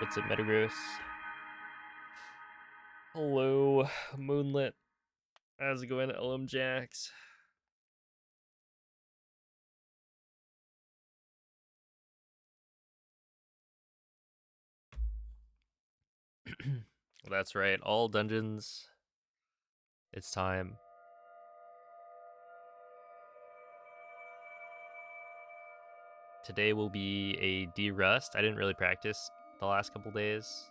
What's up, Metagross? Hello, Moonlit. How's it going, LM Jax? That's right, all dungeons. It's time. Today will be a derust. I didn't really practice the last couple days,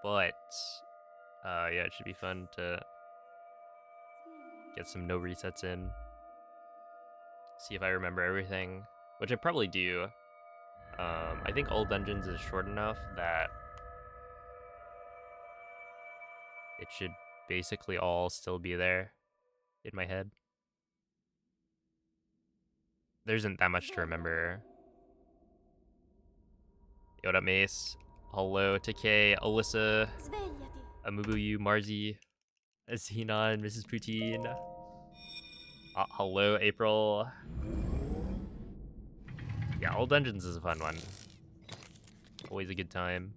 but yeah, it should be fun to get some no resets in. See if I remember everything, which I probably do. I think all dungeons is short enough that it should basically all still be there in my head. There isn't that much to remember. Yo, what up, Mace? Hello, TK, Alyssa, Svegliati. Amubuyu, Marzi, Xenon, Mrs. Poutine. Hello, April. Yeah, all dungeons is a fun one. Always a good time.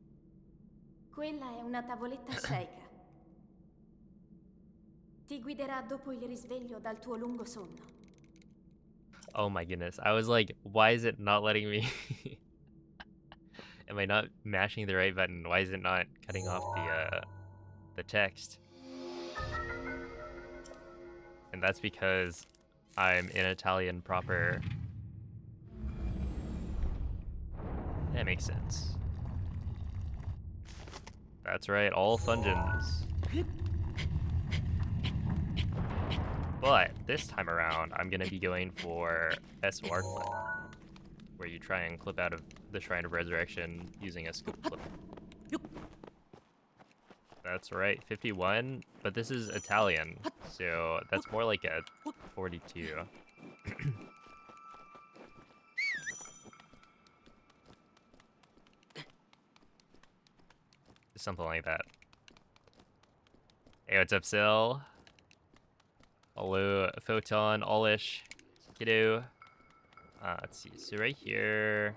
Quella è una tavoletta sceicca. Ti guiderà dopo il risveglio dal tuo lungo sonno. Oh my goodness. I was like, why is it not letting me? Am I not mashing the right button? Why is it not cutting off the text? And that's because I'm in Italian proper. That makes sense. That's right, all fungens. But this time around, I'm gonna be going for SOR clip, where you try and clip out of the Shrine of Resurrection using a scoop clip. That's right, 51, but this is Italian, so that's more like a 42. Something like that. Hey, what's up, Sil? Hello, Photon, Olish, Kiddo. Let's see, so right here.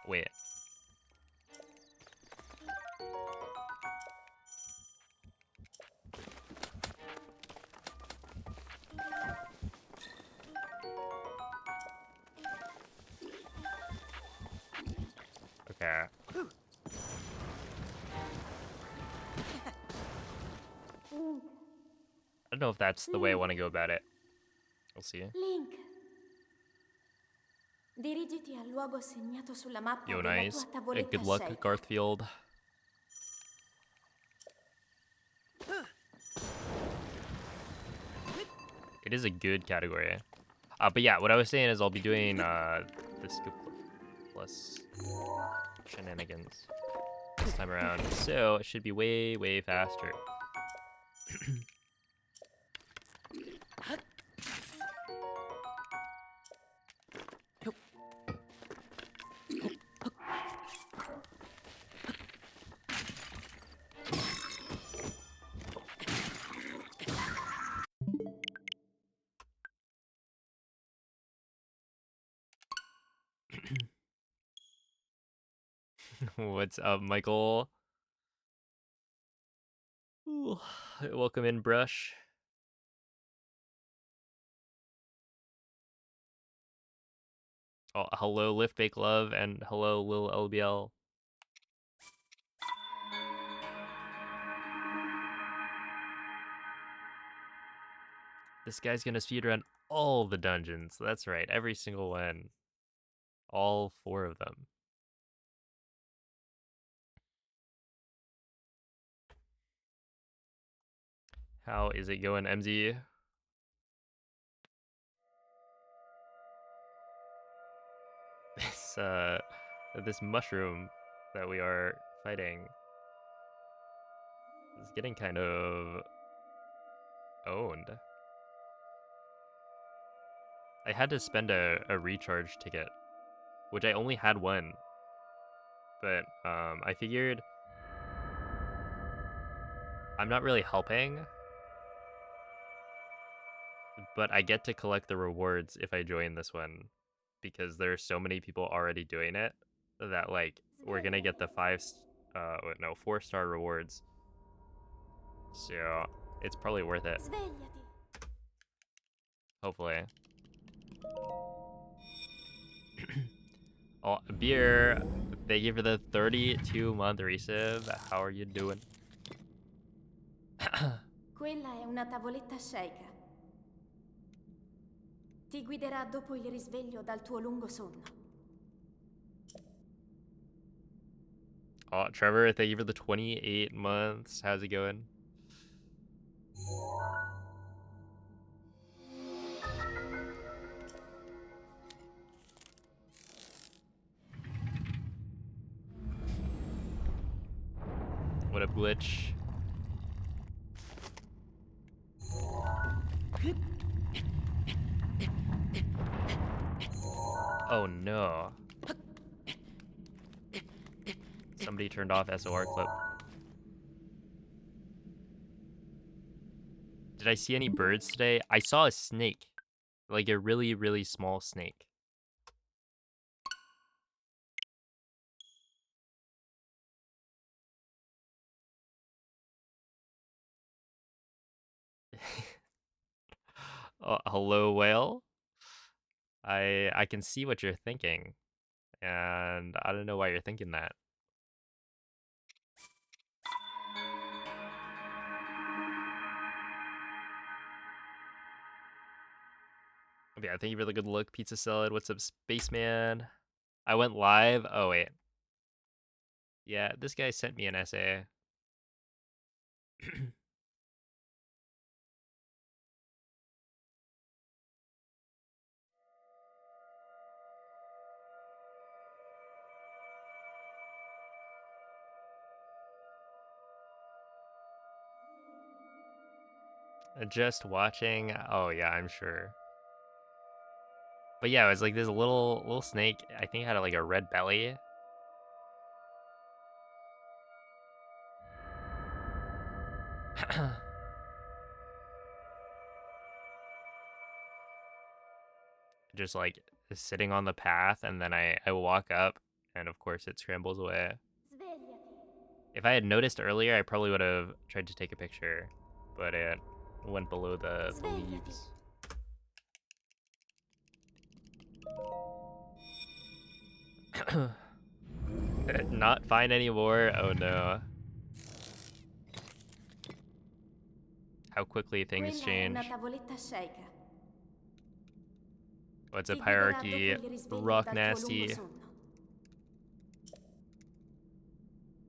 Wait. Okay. I don't know if that's the way I want to go about it. We'll see. Link. Dirigiti al luogo segnato sulla mappa Yo, della tua nice. tavoletta Good luck, sceicca. Garthfield. It is a good category. But yeah, what I was saying is I'll be doing the scoop plus shenanigans this time around. So it should be way, way faster. What's up, Michael? Ooh, welcome in, Brush. Oh, hello, Lift Bake Love, and hello, Lil LBL. This guy's gonna speedrun all the dungeons. That's right, every single one. All 4 of them. How is it going, MZ? This mushroom that we are fighting is getting kind of owned. I had to spend a recharge ticket, which I only had one. But I figured I'm not really helping. but I get to collect the rewards if I join this one because there are so many people already doing it that like we're gonna get the 4-star rewards. So it's probably worth it. Svegliati. Hopefully. Oh, beer. Thank you for the 32-month resub. How are you doing? Quella è una tavoletta sceicca. Ti guiderà dopo il risveglio dal tuo lungo sonno. Oh, Trevor, thank you for the 28 months. How's it going? What up, Glitch? Oh no. Somebody turned off SOR clip. Did I see any birds today? I saw a snake. Like a really, really small snake. Hello, whale. I can see what you're thinking, and I don't know why you're thinking that. Yeah, thank you for the good look, pizza salad. What's up, spaceman? I went live. Oh wait, yeah, this guy sent me an essay. Just watching. Oh yeah, I'm sure. But yeah, it was like this little snake. I think it had like a red belly. Just like sitting on the path, and then I walk up, and of course it scrambles away. Svegliati. If I had noticed earlier, I probably would have tried to take a picture, but it went below the Svegliati. leaves. Not fine anymore. Oh no. How quickly things Quella è una change. tavoletta sceicca. What's up, Ti guiderà dopo hierarchy? il risveglio Rock dal tuo lungo nasty. sonno.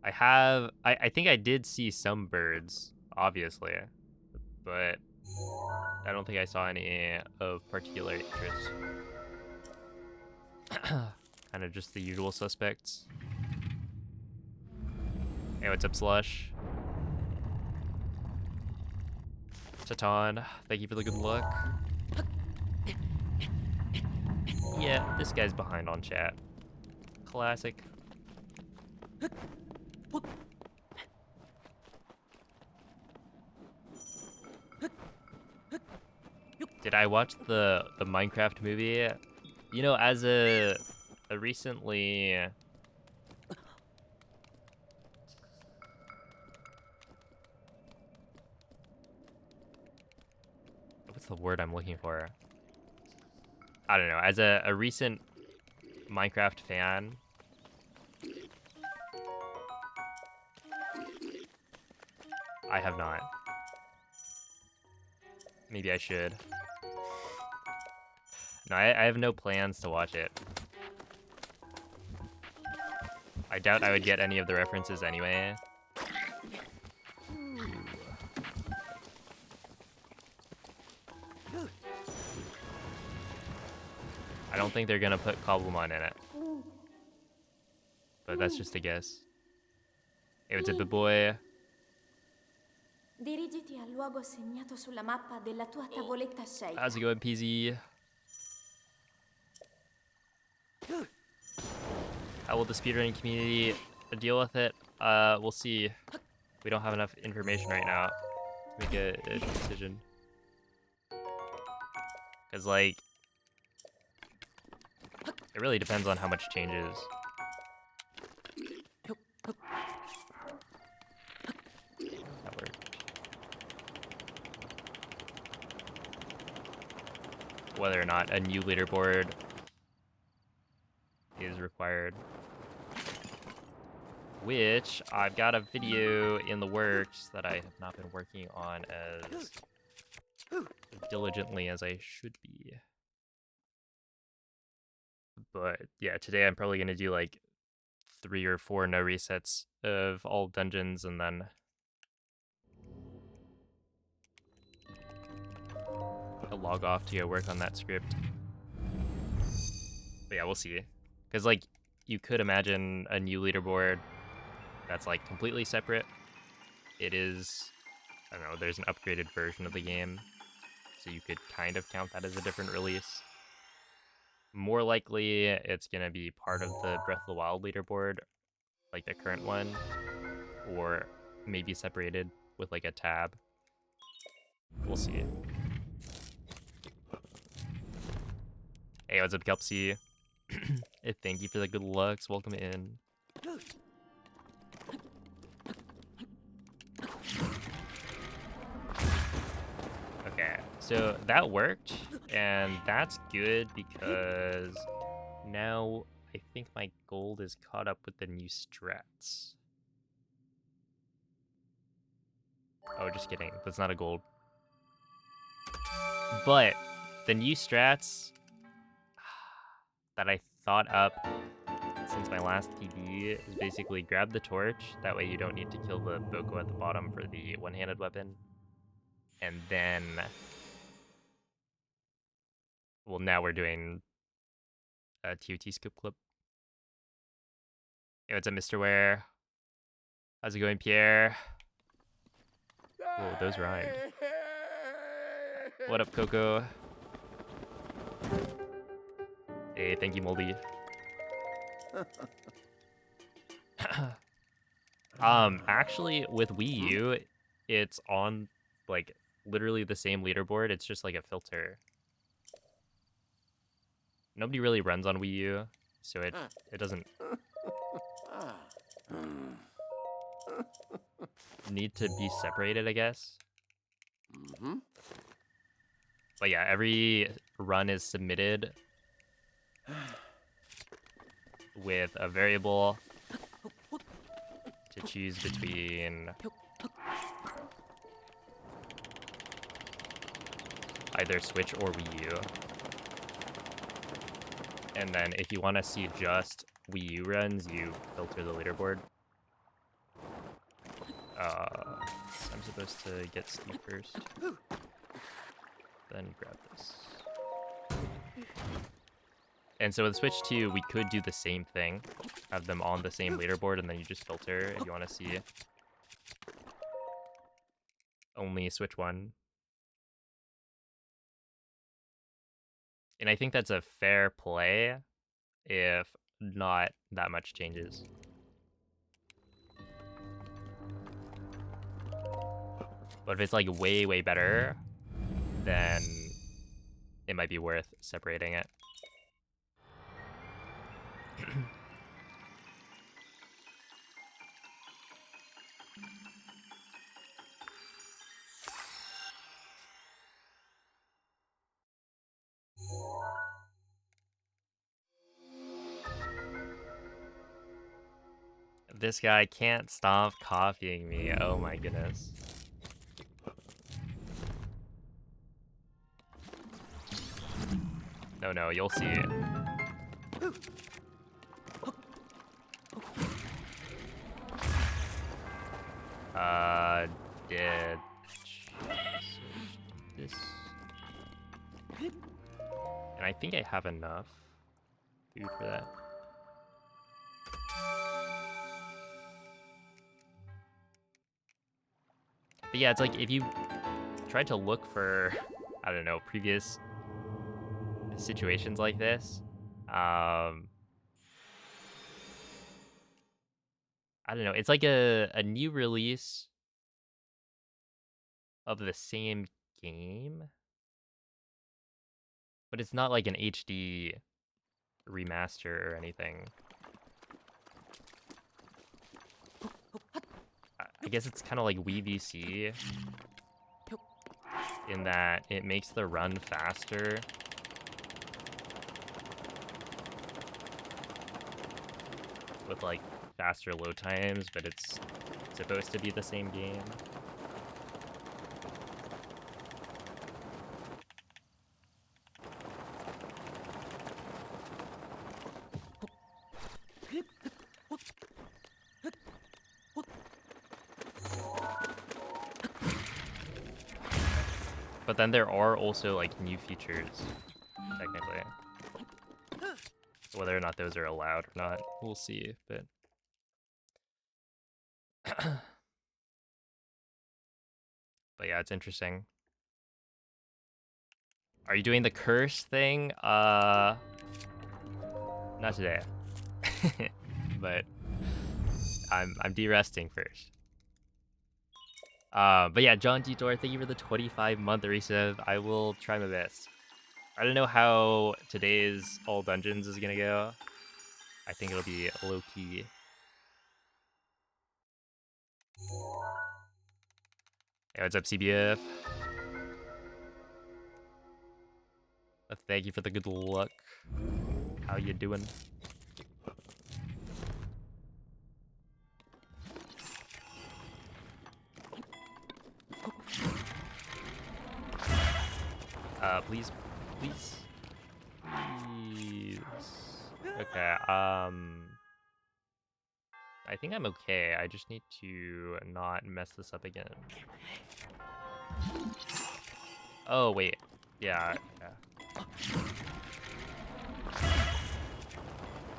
I think I did see some birds, obviously, but I don't think I saw any of particular interest. Kind of just the usual suspects. Hey, what's up, Slush? Tatan, thank you for the good luck. Yeah, this guy's behind on chat. Classic. Did I watch the Minecraft movie? You know, as a recently what's the word I'm looking for? I don't know. As a recent Minecraft fan, I have not. Maybe I should. No, I have no plans to watch it. I doubt I would get any of the references anyway. I don't think they're gonna put Cobblemon in it. But that's just a guess. Hey, what's up, big boy? Dirigiti al luogo segnato sulla mappa della tua tavoletta sceicca. How's it going, PZ? How will the speedrunning community deal with it? We'll see. We don't have enough information right now to make a decision. Because, like, it really depends on how much changes. That worked. Whether or not a new leaderboard is required. Which I've got a video in the works that I have not been working on as diligently as I should be. But yeah, today I'm probably gonna do like 3 or 4 no resets of all dungeons, and then I'll log off to go work on that script. But yeah, we'll see. Because like you could imagine a new leaderboard that's like completely separate. It is, I don't know, there's an upgraded version of the game, so you could kind of count that as a different release. More likely, it's gonna be part of the Breath of the Wild leaderboard, like the current one, or maybe separated with like a tab. We'll see. Hey, what's up, Kelpsy? Thank you for the good looks. Welcome in. Okay, so that worked, and that's good because now I think my gold is caught up with the new strats. Oh, just kidding. That's not a gold. But the new strats that I thought up since my last TD is basically grab the torch. That way you don't need to kill the Boko at the bottom for the one-handed weapon. And then, well, now we're doing a TOT scoop clip. Hey, what's up, Mr. Ware? How's it going, Pierre? Whoa, those rhymed. What up, Coco? Hey, thank you, Moldy. Actually, with Wii U, it's on, like, literally the same leaderboard. It's just like a filter. Nobody really runs on Wii U, so it doesn't need to be separated, I guess. But yeah, every run is submitted with a variable to choose between either Switch or Wii U. And then if you want to see just Wii U runs, you filter the leaderboard. I'm supposed to get Steve first. Then grab this. And so with Switch 2, we could do the same thing. Have them on the same leaderboard, and then you just filter if you want to see only Switch 1. And I think that's a fair play if not that much changes. But if it's like way, way better, then it might be worth separating it. This guy can't stop copying me. Oh my goodness. No, you'll see it. Did this. And I think I have enough food for that. But yeah, it's like if you try to look for, I don't know, previous situations like this, I don't know. It's like a new release of the same game. But it's not like an HD remaster or anything. I guess it's kind of like Wii VC in that it makes the run faster. With like faster load times, but it's supposed to be the same game. But then there are also like new features, technically. Whether or not those are allowed or not, we'll see. But but yeah, it's interesting. Are you doing the curse thing? Not today. But I'm deresting first. But yeah, John Detour, thank you for the 25-month resub. I will try my best. I don't know how today's All Dungeons is gonna go. I think it'll be low key. Hey, what's up, CBF? Thank you for the good luck. How you doing? Please, please, please. Okay. I think I'm okay. I just need to not mess this up again. Oh wait. Yeah.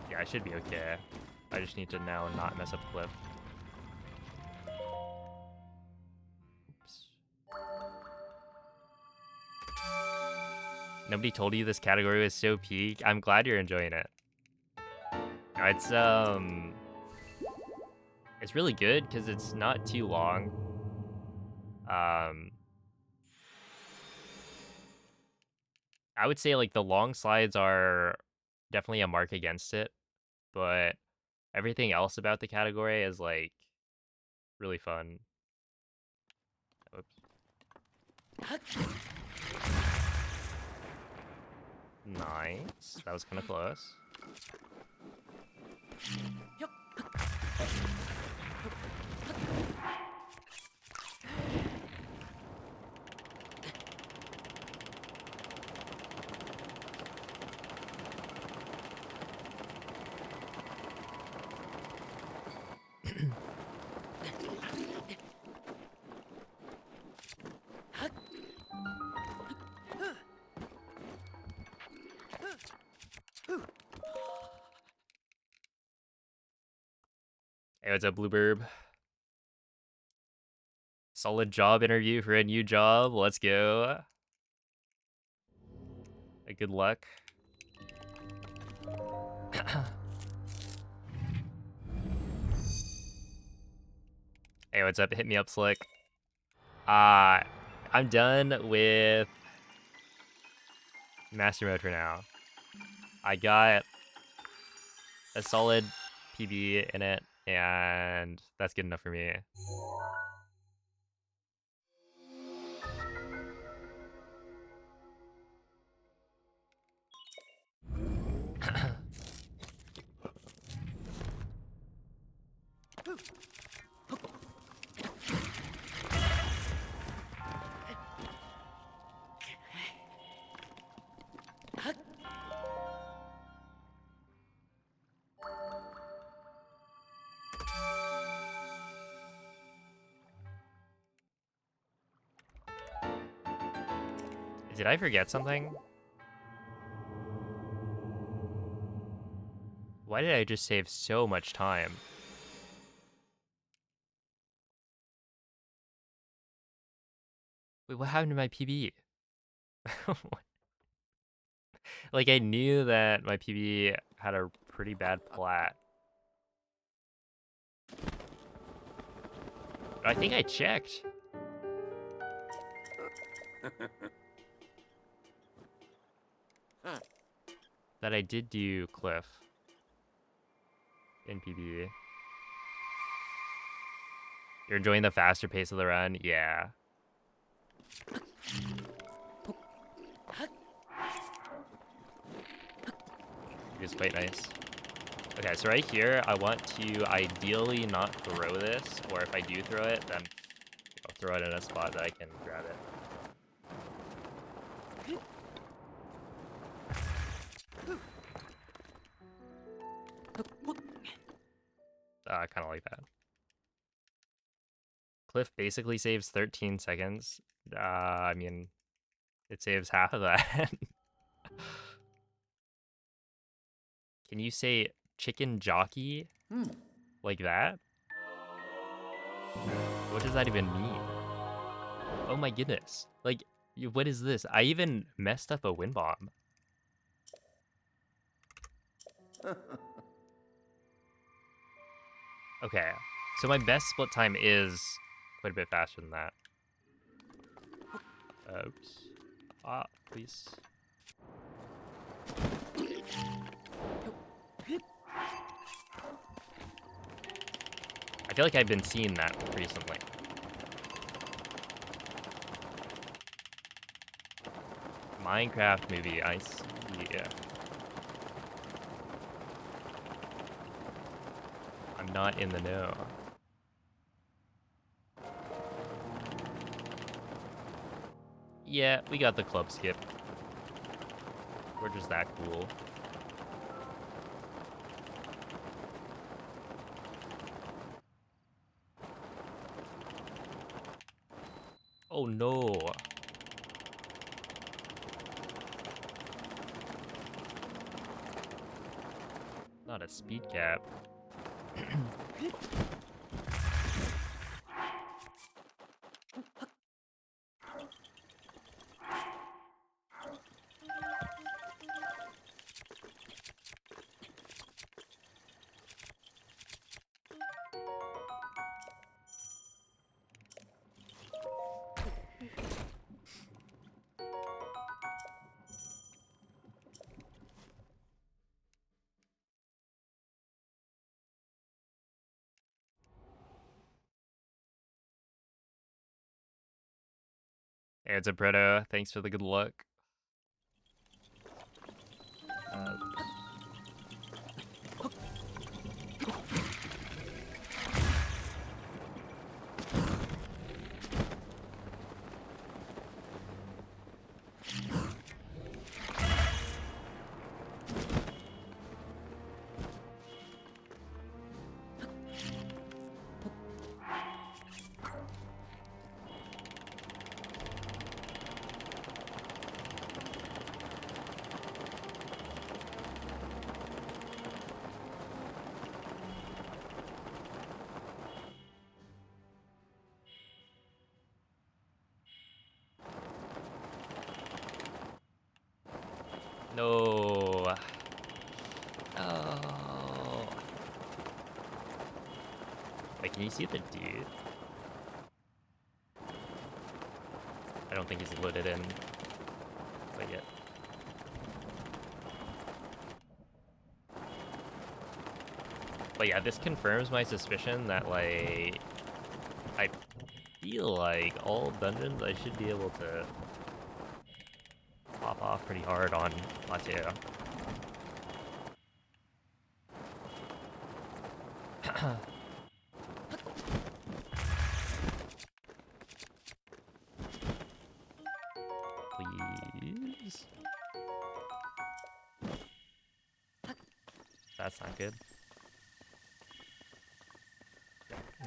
Yeah, I should be okay. I just need to now not mess up the cliff. Oops. Nobody told you this category was so peak. I'm glad you're enjoying it. It's really good because it's not too long. I would say like the long slides are definitely a mark against it, but everything else about the category is like really fun. Oops. Nice. That was kind of close. Hey, what's up, Bluebird? Solid job interview for a new job. Let's go. Good luck. Hey, what's up? Hit me up, Slick. I'm done with Master Mode for now. I got a solid PB in it, and that's good enough for me. Did I forget something? Why did I just save so much time? Wait, what happened to my PB? Like, I knew that my PB had a pretty bad plat. But I think I checked. that I did do Cliff in PB. You're enjoying the faster pace of the run? Yeah. It's quite nice. Okay, so right here, I want to ideally not throw this, or if I do throw it, then I'll throw it in a spot that I can grab it. I kind of like that. Cliff basically saves 13 seconds. I mean, it saves half of that. Can you say chicken jockey like that? What does that even mean? Oh my goodness. Like, what is this? I even messed up a wind bomb. Okay, so my best split time is quite a bit faster than that. Oops. Please. I feel like I've been seeing that recently. Minecraft movie, I see. I'm not in the know. Yeah, we got the club skip. We're just that cool. Oh no. Not a speed cap. Hey, it's a Proto. Thanks for the good luck. No. Oh. Wait, can you see the dude? I don't think he's loaded in quite yet. But yeah, this confirms my suspicion that, like, I feel like all dungeons I should be able to pop off pretty hard on Mateo. Please. That's not good.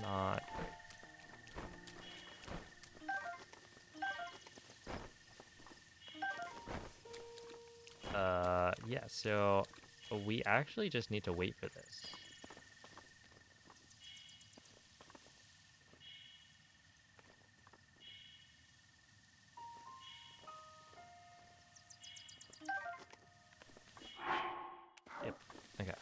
Not. Yeah, so we actually just need to wait for this. Yep. Okay.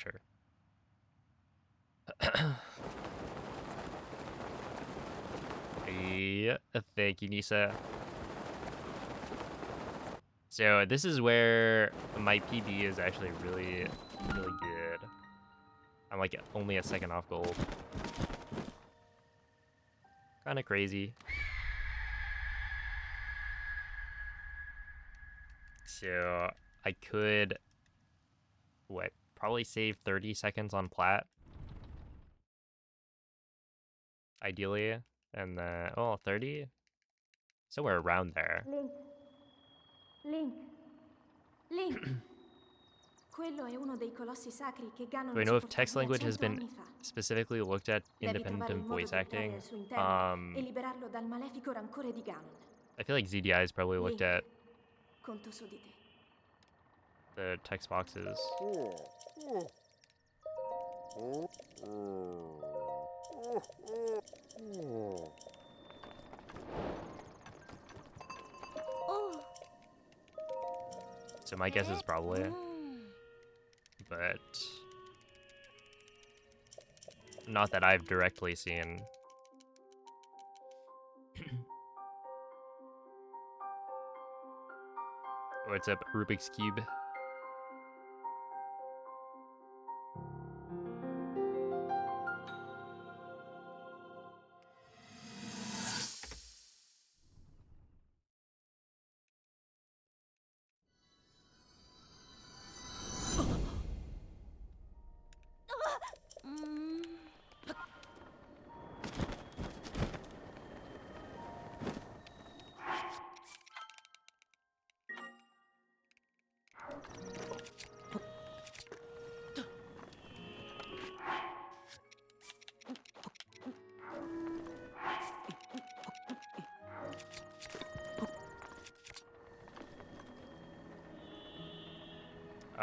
sure. Yeah, thank you, Nisa. So this is where my PB is actually really, really good. I'm like only a second off gold. Kind of crazy. So I could, what, probably save 30 seconds on plat. Ideally. And then, oh, 30? Somewhere around there. Link. Link. Link. Quello è uno dei colossi sacri che Do I Ganon know ci if portò text via language has 100 been anni fa. specifically looked at Devi independent trovare il of modo voice di entrare acting? al suo interno e liberarlo dal malefico rancore di Ganon. I feel like ZDI is probably looked Link, at conto su di te. the text boxes. Oh. So my guess is probably, but not that I've directly seen. What's up, Rubik's Cube?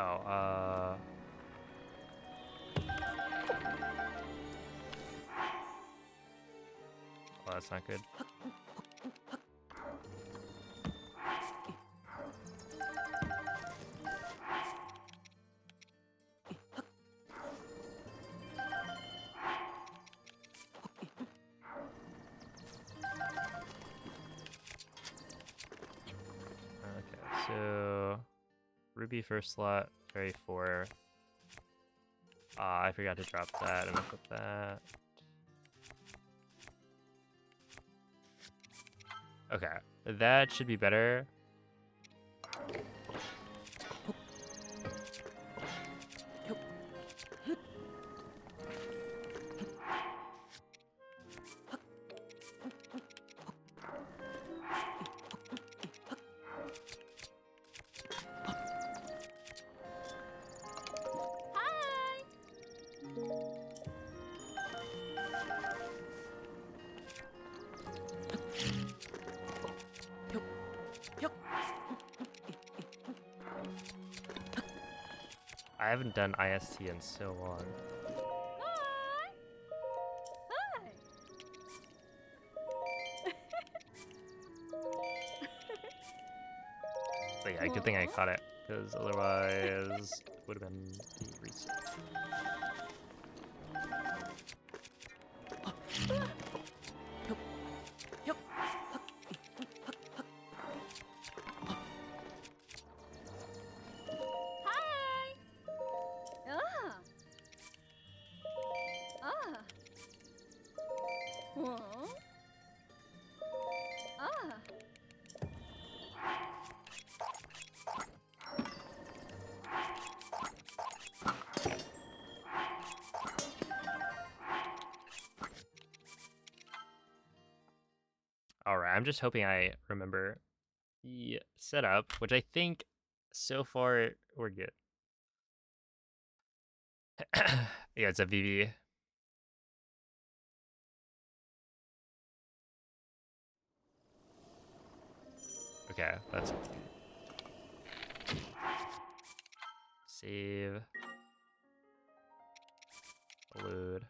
Oh, well, that's not good. Okay, so Ruby first slot, Fairy 4. I forgot to drop that and equip that. Okay, that should be better. I haven't done IST in so long. But yeah, good thing I caught it, because otherwise would have been the reset. Alright, I'm just hoping I remember the setup, which I think so far we're good. Yeah, it's a VV. Okay, that's save. Load.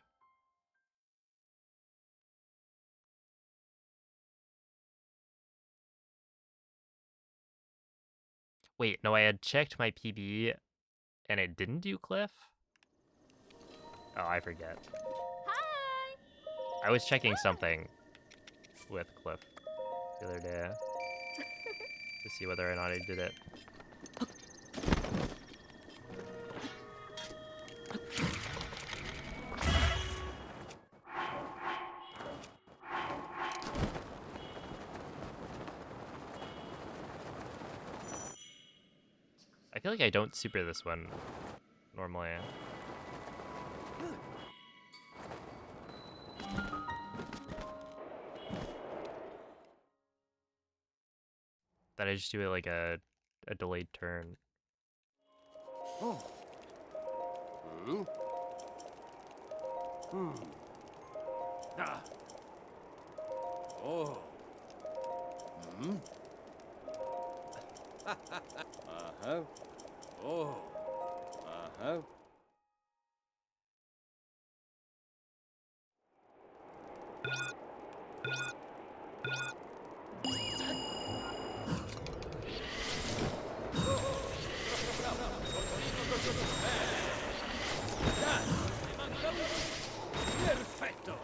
Wait, no, I had checked my PB and it didn't do Cliff? Oh, I forget. Hi! I was checking something with Cliff the other day to see whether or not I did it. I feel like I don't super this one normally. That I just do it like a delayed turn. Oh. Hmm. Hmm. Ah. Oh. Hmm. Uh-huh. Oh. Uh-huh. Perfetto.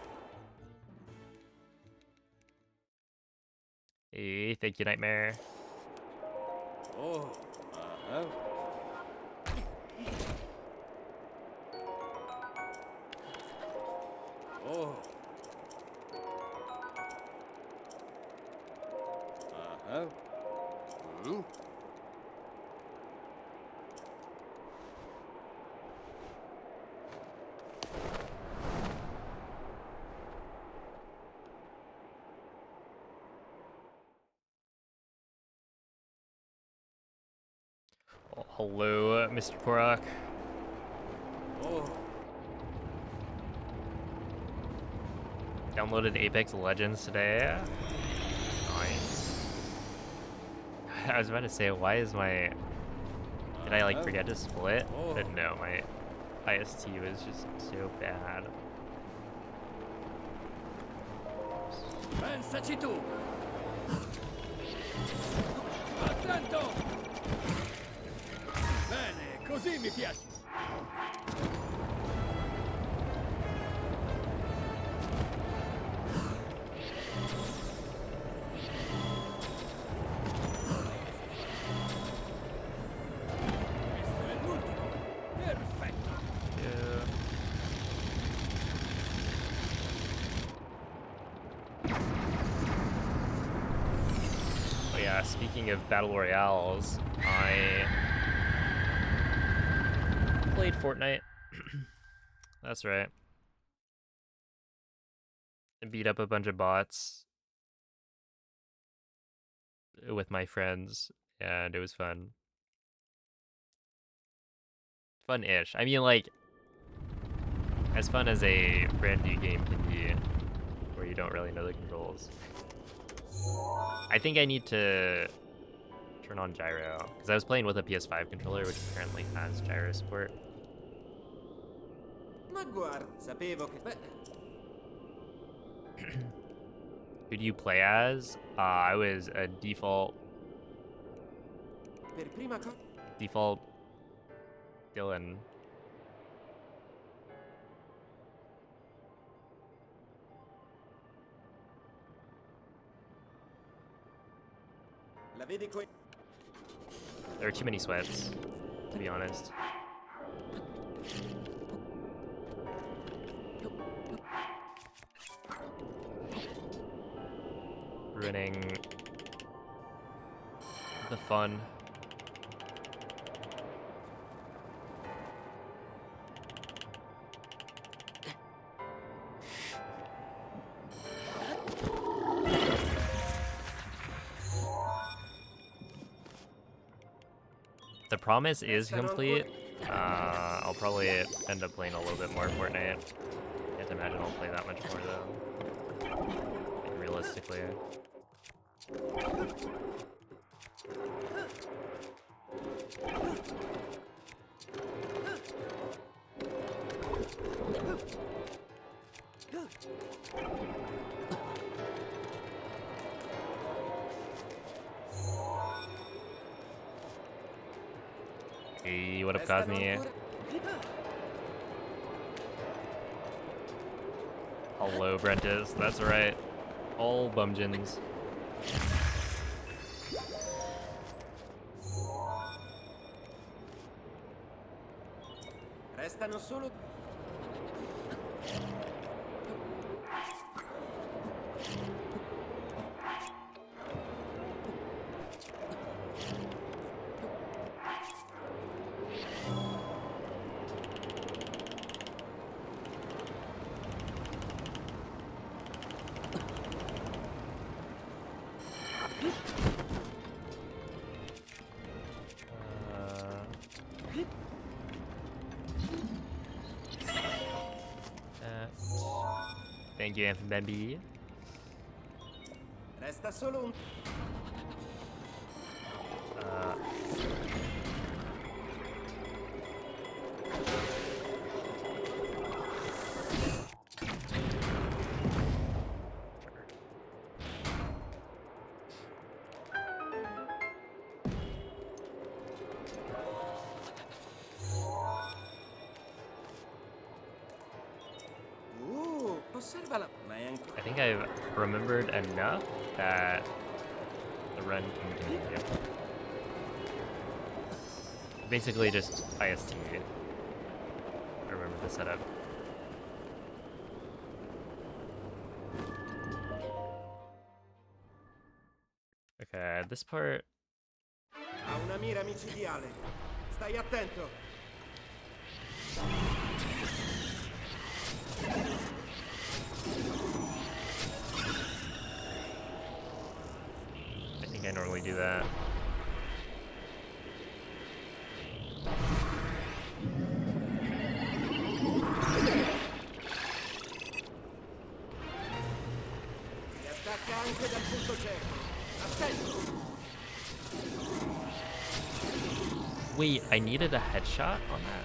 Hey, thank you, Nightmare. Oh. Uh-huh. Oh. Uh-huh. Hmm. Oh, hello, Mr. Korok. Oh. Downloaded Apex Legends today. Nice. I was about to say, why is my... Did I like forget to split? But no, my IST was just so bad. Pensaci tu. Attento. Bene, così mi piace. Questo è l'ultimo. Perfetto. Yeah. Oh yeah, speaking of Battle Royales, I played Fortnite. That's right. I beat up a bunch of bots with my friends, and it was fun. Fun-ish. I mean, like, as fun as a brand new game can be, where you don't really know the controls. I think I need to turn on gyro, because I was playing with a PS5 controller, which apparently has gyro support. Ma guarda, sapevo che... Beh, Who do you play as? I was a per prima cosa... default Dylan. La vedi coi... There are too many sweats, to be honest. Ruining the fun. The promise is complete. I'll probably end up playing a little bit more Fortnite. Can't imagine I'll play that much more though. Like, realistically. Hey, what up, Restano Cosme? ancora... Hello, Brentis. That's right. All bumgins. Restano solo... Thank you, Amphibaby. Resta solo un... osservala, ma è ancora... I think I've remembered enough that the run can continue. Basically just IST. I remember the setup. Okay, this part... Ha una mira micidiale. Stai attento. I think I normally do that. Si attacca anche dal punto cieco. Attento. Wait, I needed a headshot on that?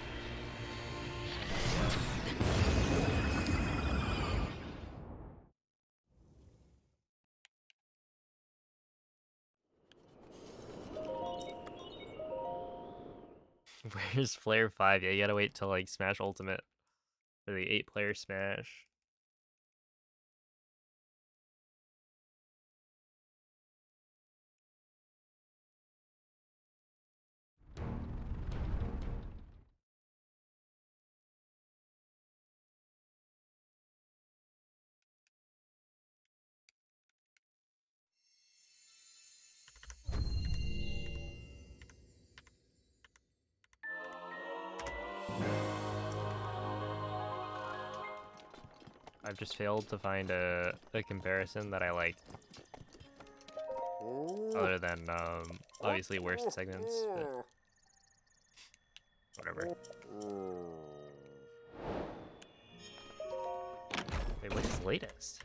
Where's Flare 5? Yeah, you gotta wait till like Smash Ultimate for the 8-player Smash. I've just failed to find a comparison that I like. Other than, obviously worst segments, but whatever. Wait, what is latest?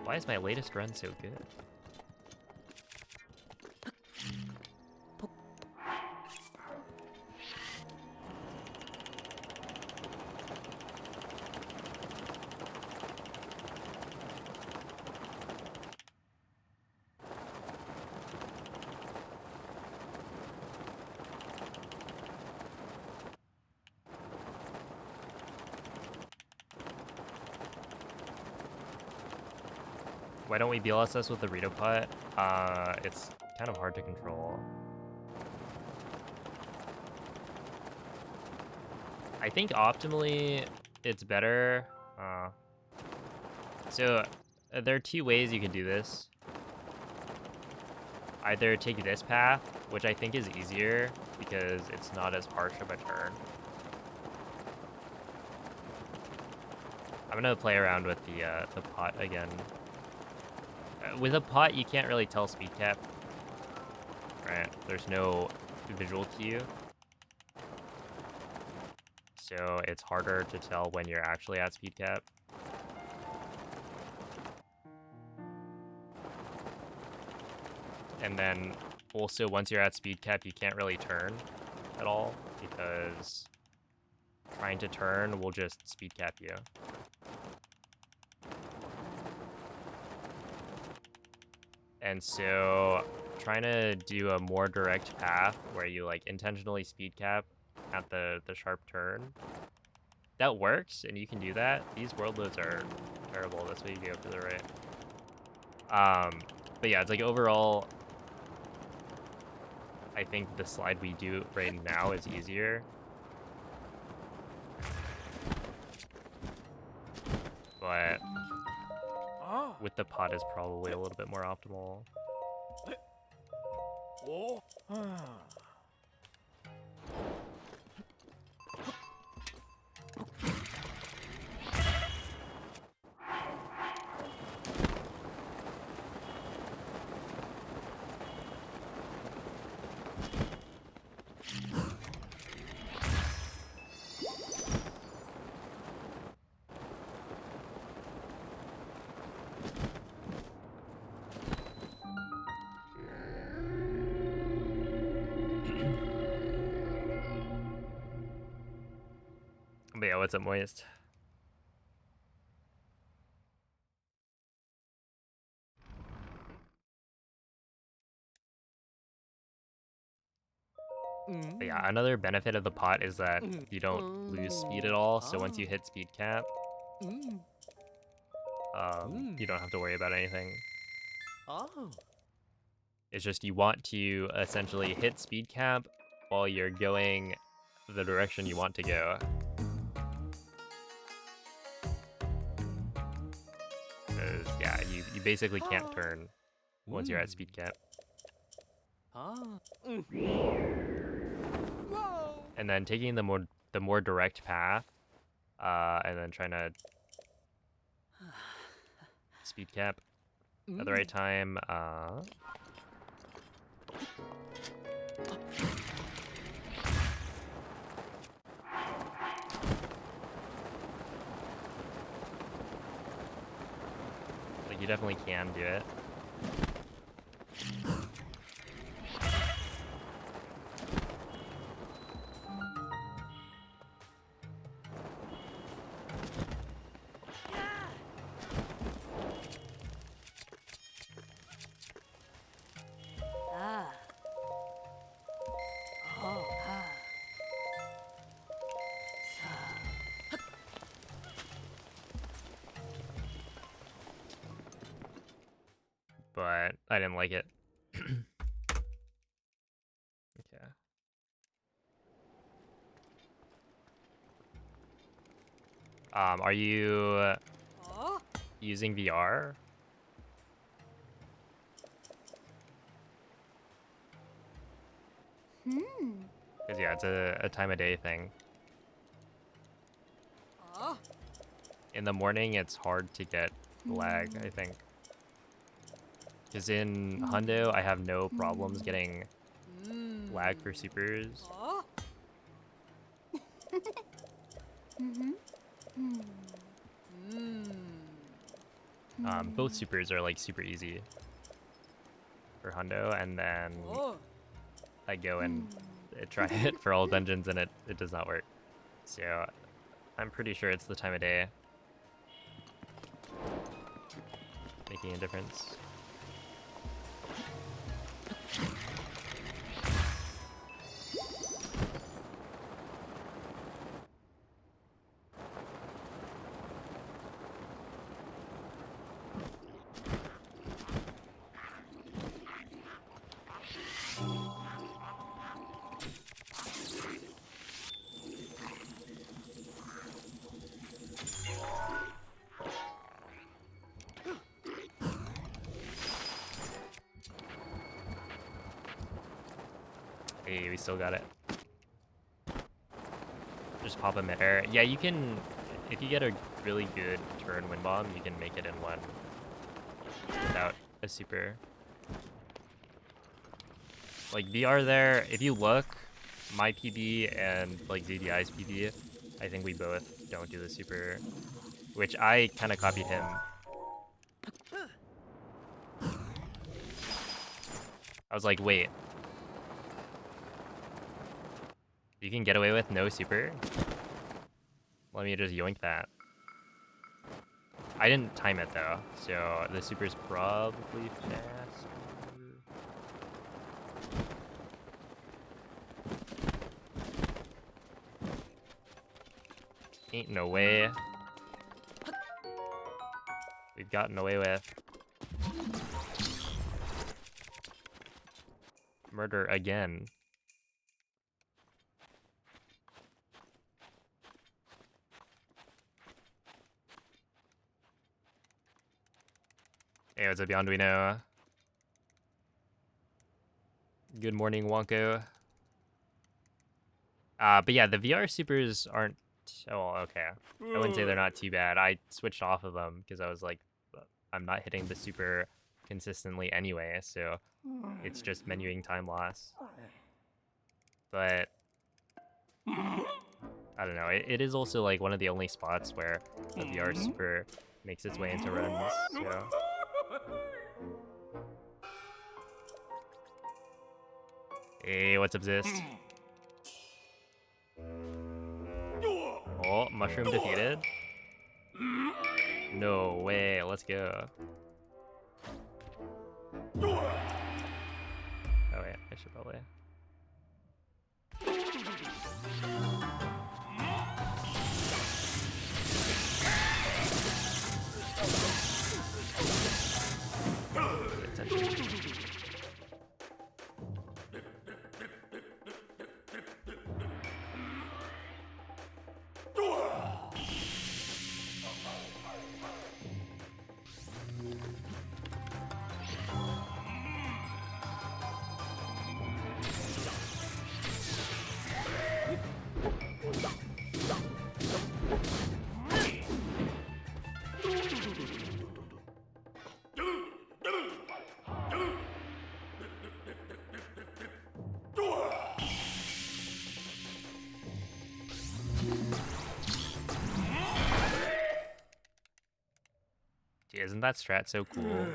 Why is my latest run so good? Why don't we BLSS with the Rito Putt? It's kind of hard to control. I think optimally, it's better. There are two ways you can do this. Either take this path, which I think is easier because it's not as harsh of a turn. I'm gonna play around with the pot again. With a pot, you can't really tell speed cap. Right? There's no visual cue. So it's harder to tell when you're actually at speed cap. And then also once you're at speed cap, you can't really turn at all because trying to turn will just speed cap you. And so trying to do a more direct path where you like intentionally speed cap at the sharp turn that works, and you can do that. These world loads are terrible. That's why you go to the right. But yeah, it's like overall, I think the slide we do right now is easier. But Ah. with the pot is probably a little bit more optimal. Oh. Ah. But yeah, what's up, Moist? But yeah, another benefit of the pot is that you don't lose speed at all. So once you hit speed cap, you don't have to worry about anything. Oh. It's just you want to essentially hit speed cap while you're going the direction you want to go. Because, yeah, you basically can't turn once you're at speed cap. Ah. And then taking the more direct path, and then trying to speed cap at the right time. Like, you definitely can do it. Ah. Oh, ah. But I didn't like it. Okay. Are you using VR? Because yeah, it's a time of day thing. In the morning, it's hard to get lag, I think. Because in Hundo, I have no problems getting lag for supers. Both supers are like super easy for Hundo, and then I go and try it for all dungeons, and it does not work. So I'm pretty sure it's the time of day making a difference. Hey, we still got it. Just pop a mid-air. Yeah, you can, if you get a really good turn wind bomb, you can make it in one without a super. Like VR there, if you look, my PB and like ZDI's PB, I think we both don't do the super, which I kind of copied him. I was like, wait. You can get away with no super? Let me just yoink that. I didn't time it though, so the super's probably faster. Ain't no way. We've gotten away with murder again. Hey, what's up, Beyond We Know? Good morning, Wonko. But yeah, the VR supers aren't. Oh, okay. I wouldn't say they're not too bad. I switched off of them because I was like, I'm not hitting the super consistently anyway, so it's just menuing time loss. But I don't know. It is also like one of the only spots where a VR super makes its way into runs. So hey, what's up, Zist? Oh, mushroom defeated. No way. Let's go. Oh wait, I should probably. Pay attention. Gee, isn't that strat so cool?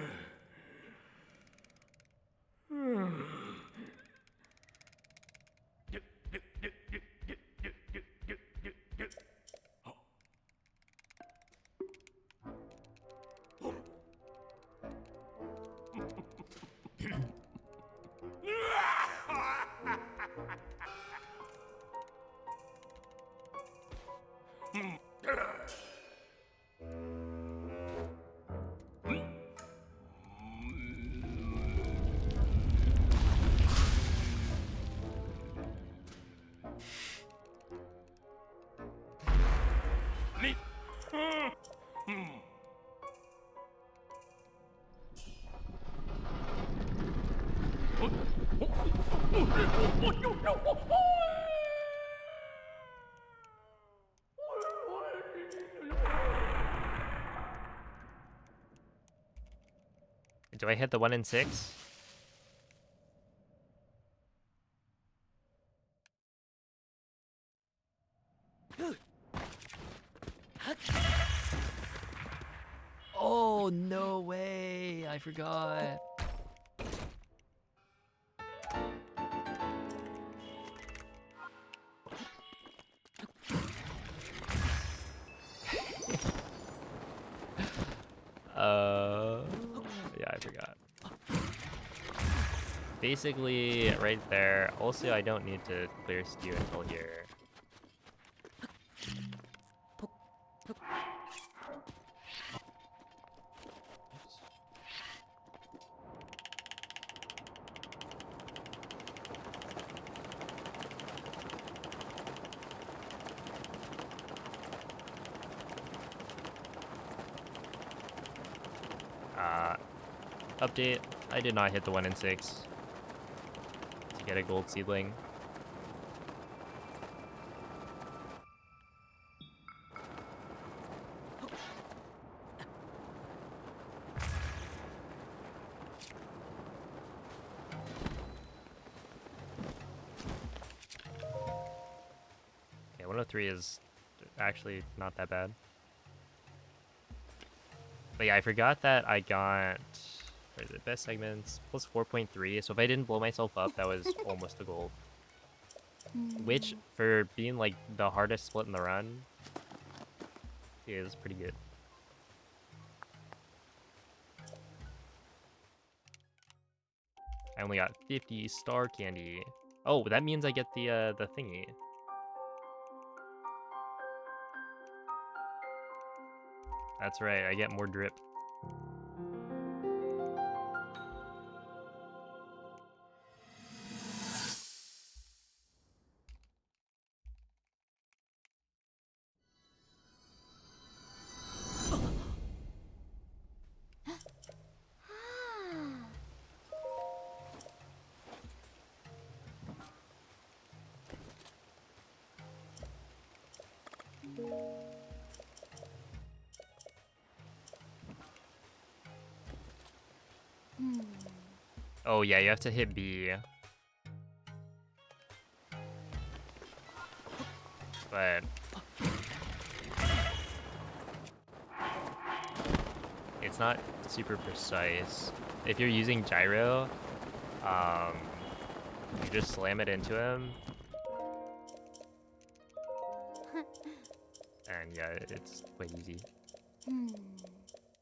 Do I hit the 1 in 6? Oh, no way. I forgot. Yeah, I forgot. Basically, right there. Also, I don't need to clear skew until here. Update. I did not hit the 1 in 6 to get a gold seedling. Yeah, 103 is actually not that bad. But yeah, I forgot that I got, where is it, best segments, plus 4.3. So if I didn't blow myself up, that was almost a gold. Which, for being like the hardest split in the run, is pretty good. I only got 50 star candy. Oh, that means I get the thingy. That's right, I get more drip. Oh yeah, you have to hit B. But it's not super precise. If you're using gyro, you just slam it into him. And yeah, it's quite easy.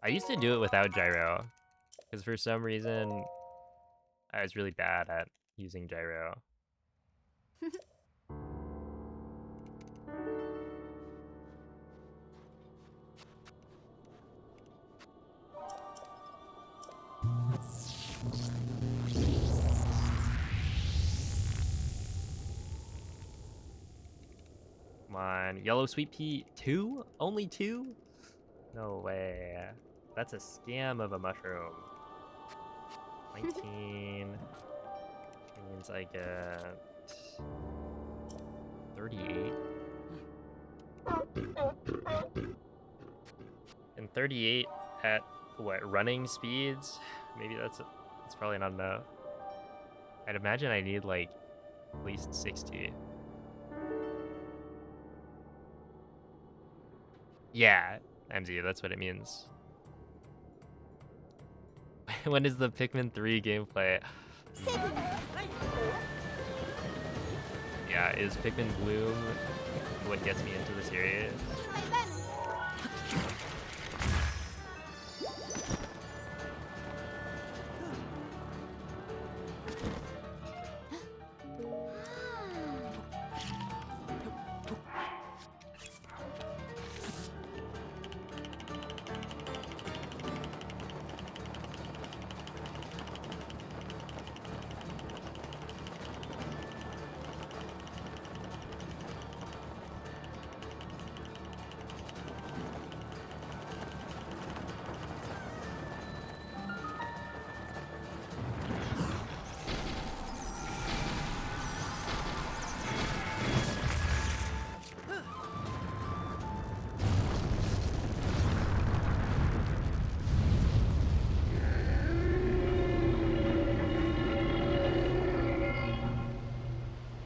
I used to do it without gyro, because for some reason, I was really bad at using gyro. Come on, yellow sweet pea, 2? Only 2? No way. That's a scam of a mushroom. 19 means I get 38. And 38 at what, running speeds? Maybe that's probably not enough. I'd imagine I need like at least 60. Yeah, MZ, that's what it means. When is the Pikmin 3 gameplay? Yeah, is Pikmin Bloom what gets me into the series?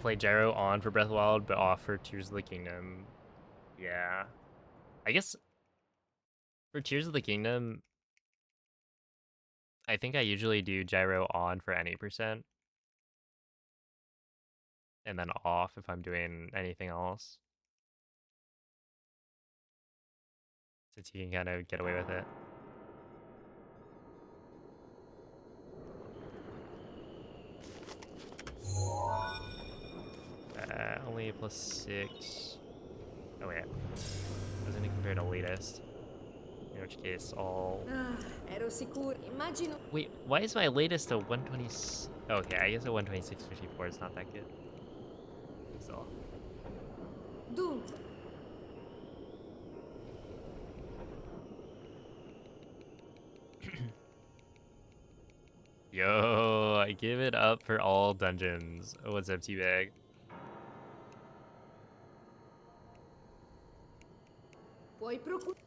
Play gyro on for Breath of the Wild, but off for Tears of the Kingdom. Yeah. I guess for Tears of the Kingdom, I think I usually do gyro on for any percent. And then off if I'm doing anything else. Since you can kind of get away with it. Only +6. Oh wait. Doesn't it compare to latest? In which case, I'll... Ero sicuro. Immagino. Wait, why is my latest a 120... Okay, I guess a 126.54 is not that good. So... Dunque, Yo, I give it up for all dungeons. Oh, what's up, T-Bag? puoi procurare.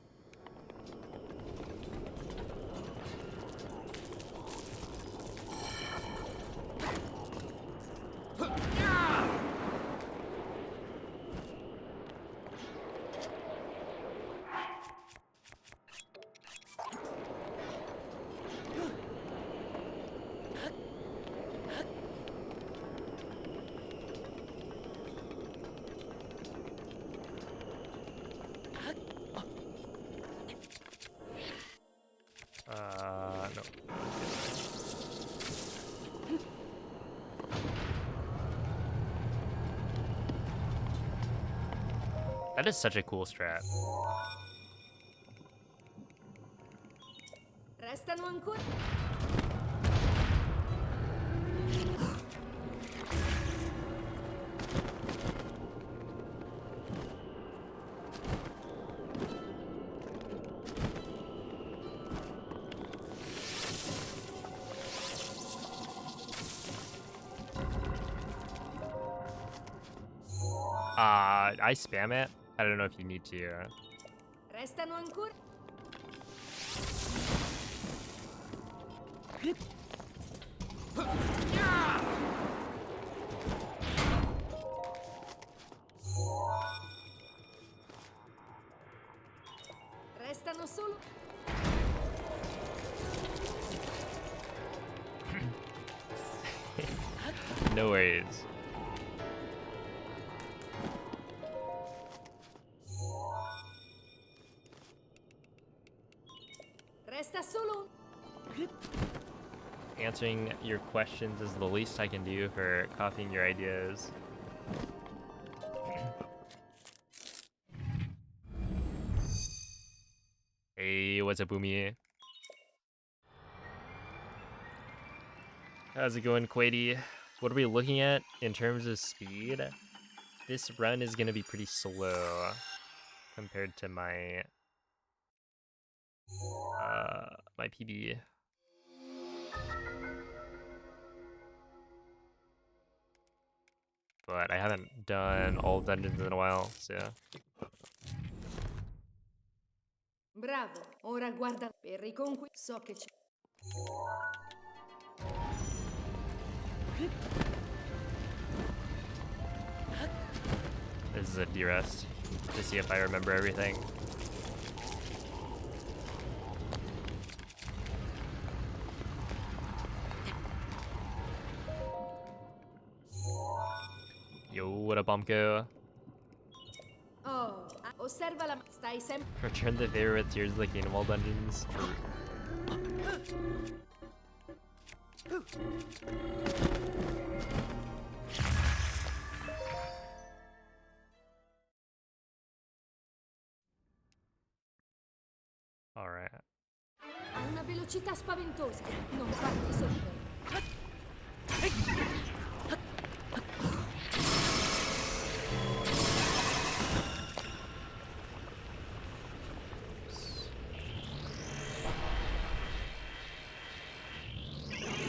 No. That is such a cool strat. Restano ancora. I spam it. I don't know if you need to. Restano ancora. Restano solo. No worries. Resta solo. Answering your questions is the least I can do for copying your ideas. Hey, what's up, Boomy? How's it going, Quady? What are we looking at in terms of speed? This run is gonna be pretty slow compared to my my PB. But I haven't done all dungeons in a while, so Bravo. Ora guarda per riconquistare. So che c'è. this is a derust to see if I remember everything. Yo, what up, Bumko? Oh, osserva la. Stai sempre. Return the favor with tears licking in all dungeons. Alright. Ha una velocità spaventosa. Non farti sorprendere.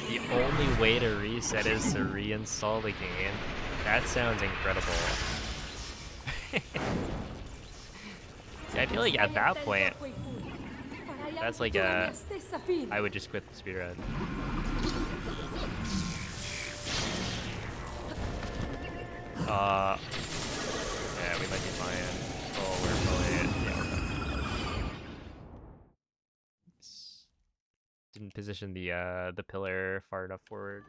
The only way to reset is to reinstall the game. That sounds incredible. See, I feel like at that point, that's like a... I would just quit the speedrun. Yeah, we might be fine. Oh, we're probably... Yeah, we're fine. Oops. Didn't position the pillar far enough forward.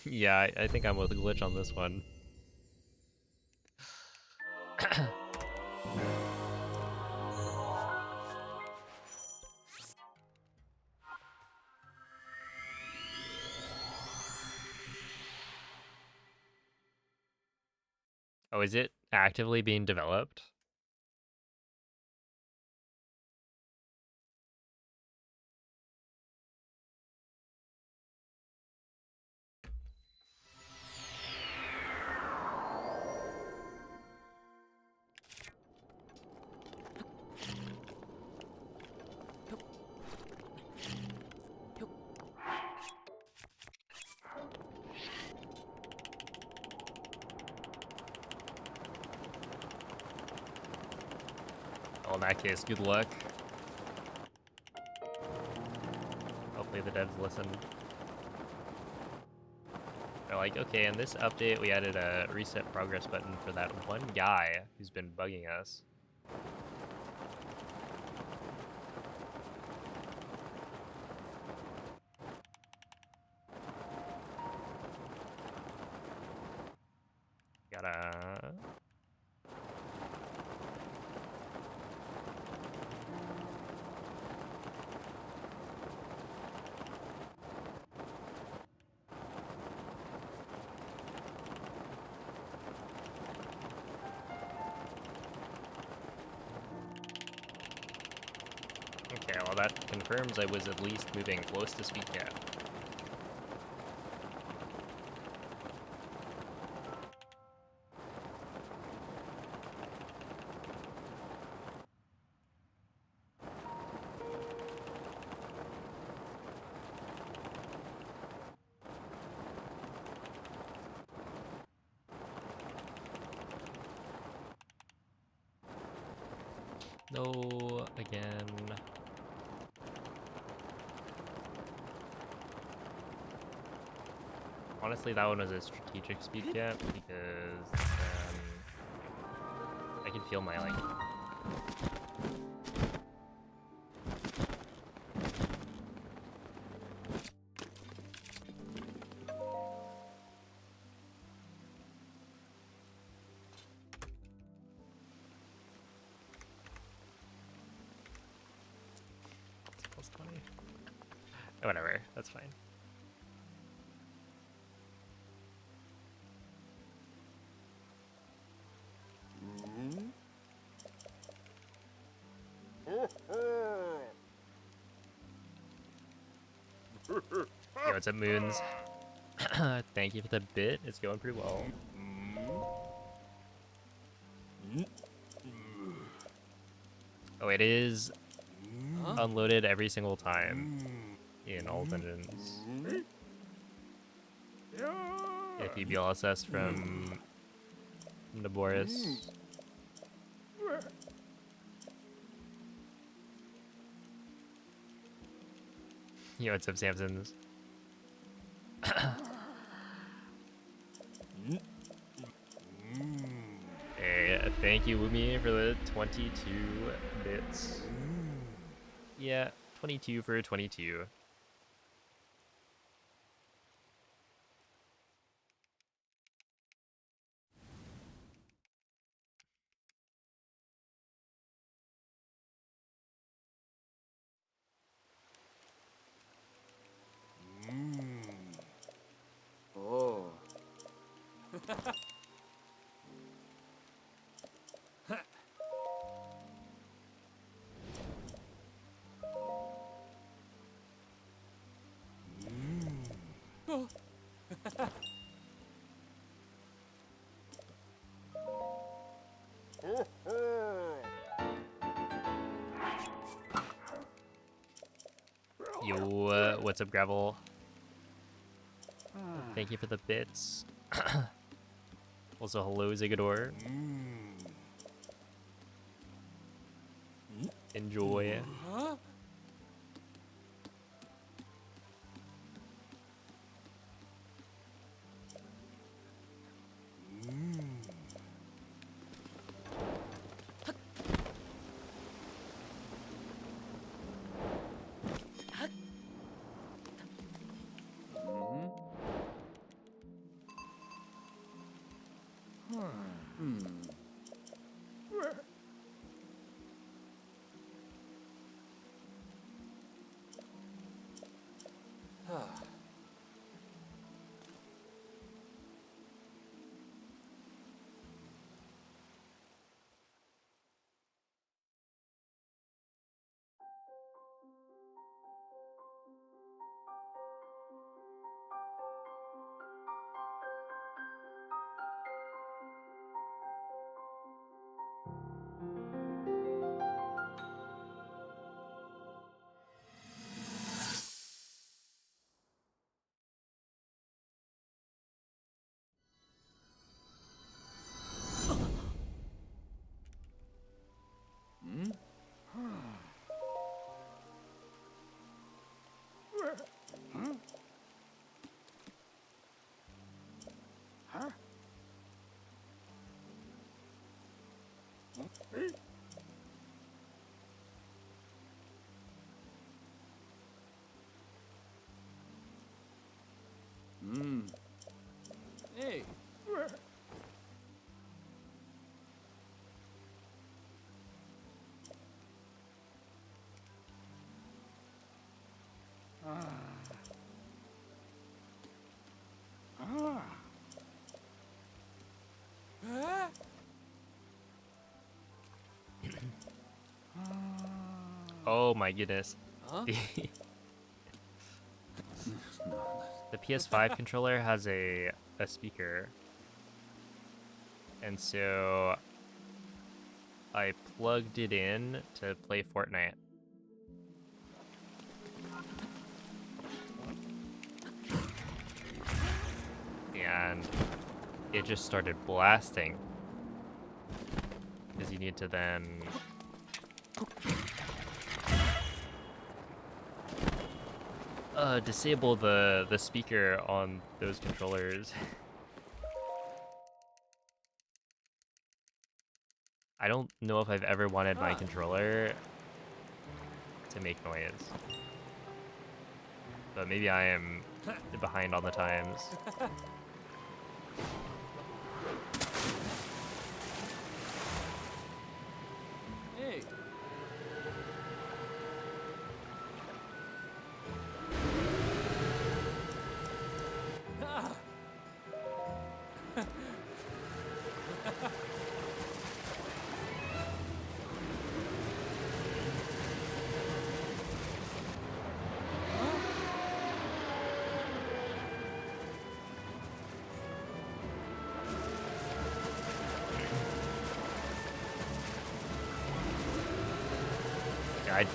Yeah, I think I'm with a glitch on this one. Oh, is it actively being developed? Well, in that case, good luck. Hopefully the devs listen. They're like, okay, in this update we added a reset progress button for that one guy who's been bugging us. Gotta. Okay, well that confirms I was at least moving close to speed cap. No, again. Honestly, that one was a strategic speed cap because I can feel my like. Plus 20. Whatever, that's fine. Yo, what's up, Moons? Thank you for the bit. It's going pretty well. Oh, it is unloaded every single time in all dungeons. If you BLSS from Naboris. Yo, what's up, Samsons? Hey, thank you, Wumi, for the 22 bits. Yeah, 22 for 22. Oh. Yo, what's up, Gravel? Thank you for the bits. Also, hello, Zigador. Enjoy. Huh? Hey. Oh my goodness. Huh? The PS5 controller has a speaker. And so I plugged it in to play Fortnite. And it just started blasting. Because you need to then disable the speaker on those controllers. I don't know if I've ever wanted my controller to make noise. But maybe I am behind on the times. Hey. Ah.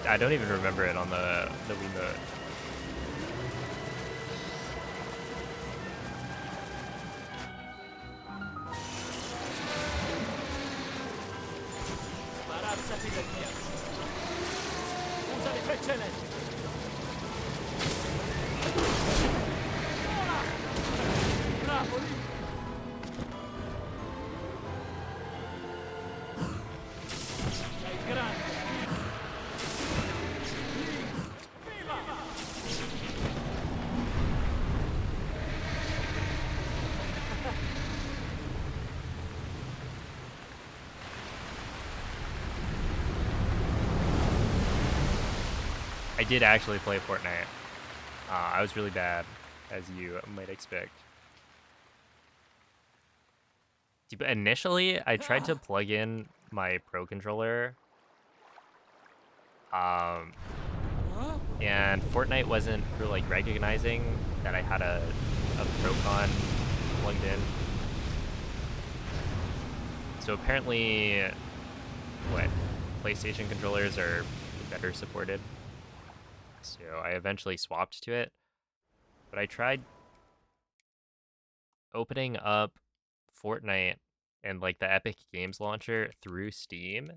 I don't even remember it on the Wiimote. Sbarazzati del ghiaccio. Usa le frecce elettriche. Vola! Bravo, lì! Sei grande! Viva! I did actually play Fortnite. I was really bad, as you might expect. But initially, I tried to plug in my Pro controller, Huh? and Fortnite wasn't like recognizing that I had a Procon plugged in. So apparently, what, PlayStation controllers are better supported. So I eventually swapped to it. But I tried opening up Fortnite and like the Epic Games launcher through Steam.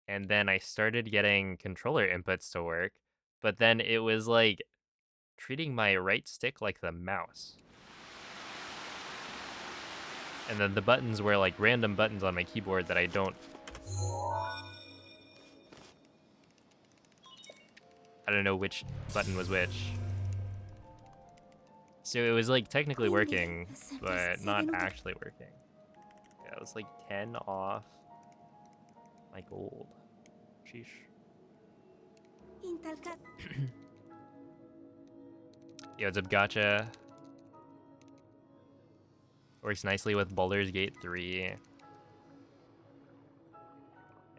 And then I started getting controller inputs to work. But then it was like treating my right stick like the mouse. And then the buttons were like random buttons on my keyboard that I don't know which button was which. So it was like technically working, but not actually working. Yeah, it was like 10 off my gold. Sheesh. In tal caso. Yeah, it's a gotcha. Works nicely with Baldur's Gate 3.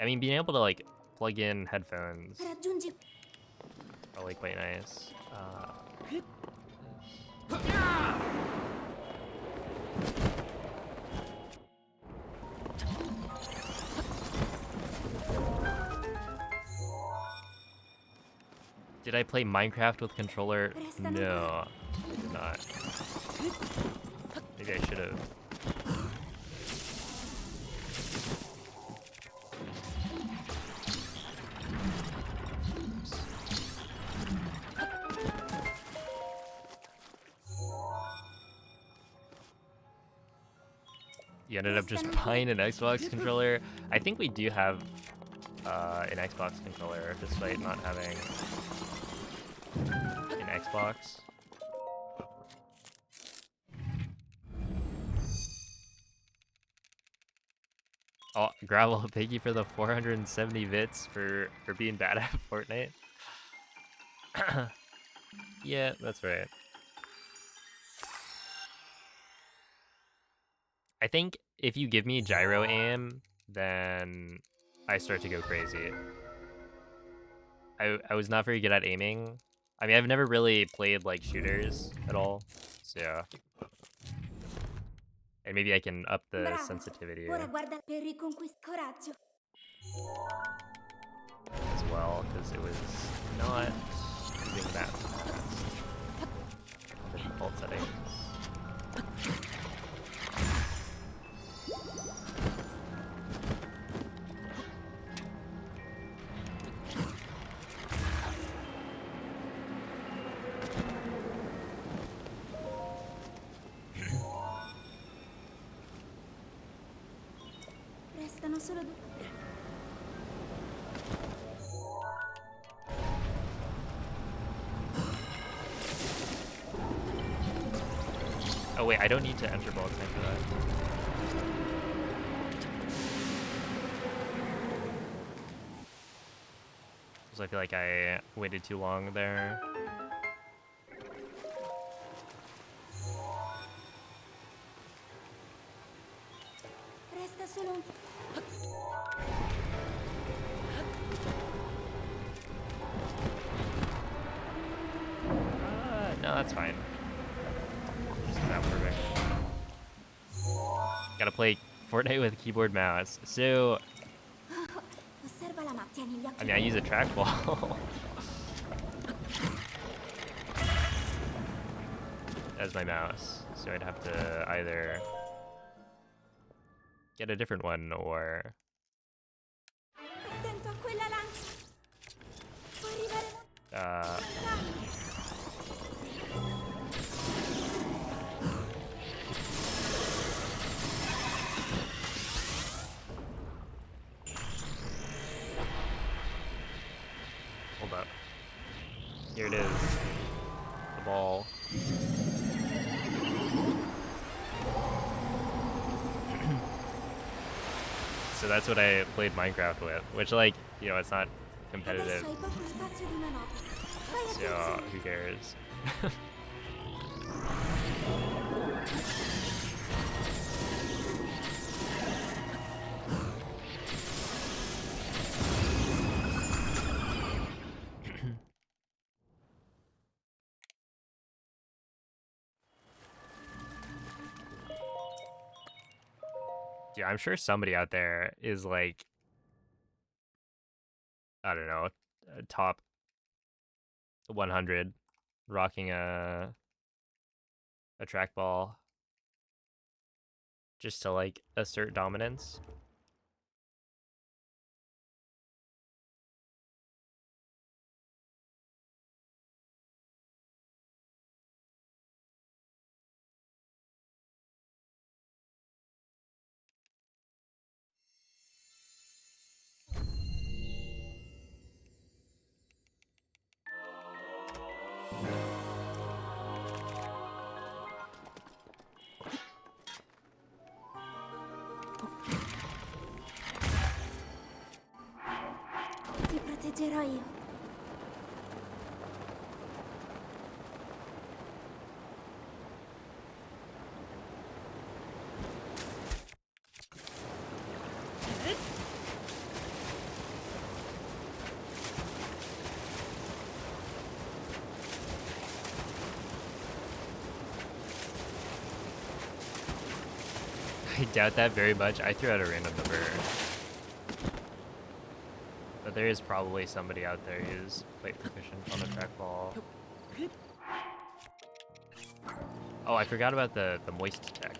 I mean, being able to like plug in headphones Raggiungi. probably quite nice. Did I play Minecraft with controller? No, I did not. Maybe I should have. You ended up just buying an Xbox controller. I think we do have an Xbox controller, despite not having an Xbox. Oh, Gravel, thank you for the 470 bits for being bad at Fortnite. Yeah, that's right. I think if you give me gyro aim, then I start to go crazy. I was not very good at aiming. I mean, I've never really played like shooters at all, so yeah. And maybe I can up the Bravo. sensitivity Ora guarda per riconquistare coraggio. as well, because it was not moving that fast. The default settings. Restano solo due. Oh wait, I don't need to enter ball time for that. So I feel like I waited too long there. Resta solo un... No, that's fine. Just not perfect. Gotta play Fortnite with keyboard mouse. So, Osserva la mappa, tieni gli occhi. I mean, I use a trackball as my mouse. So I'd have to either get a different one or... Attento a quella lancia. Può arrivare molto. Hold up. Here it is. The ball. So that's what I played Minecraft with, which, like, you know, it's not competitive, Adesso hai poco spazio di manovra. Fai so attenzione. who cares? Yeah, I'm sure somebody out there is like, I don't know, top 100 rocking a trackball just to like assert dominance. Ti proteggerò io. I doubt that very much. I threw out a random number. But there is probably somebody out there who's quite proficient on the trackball. Oh, I forgot about the moist tech.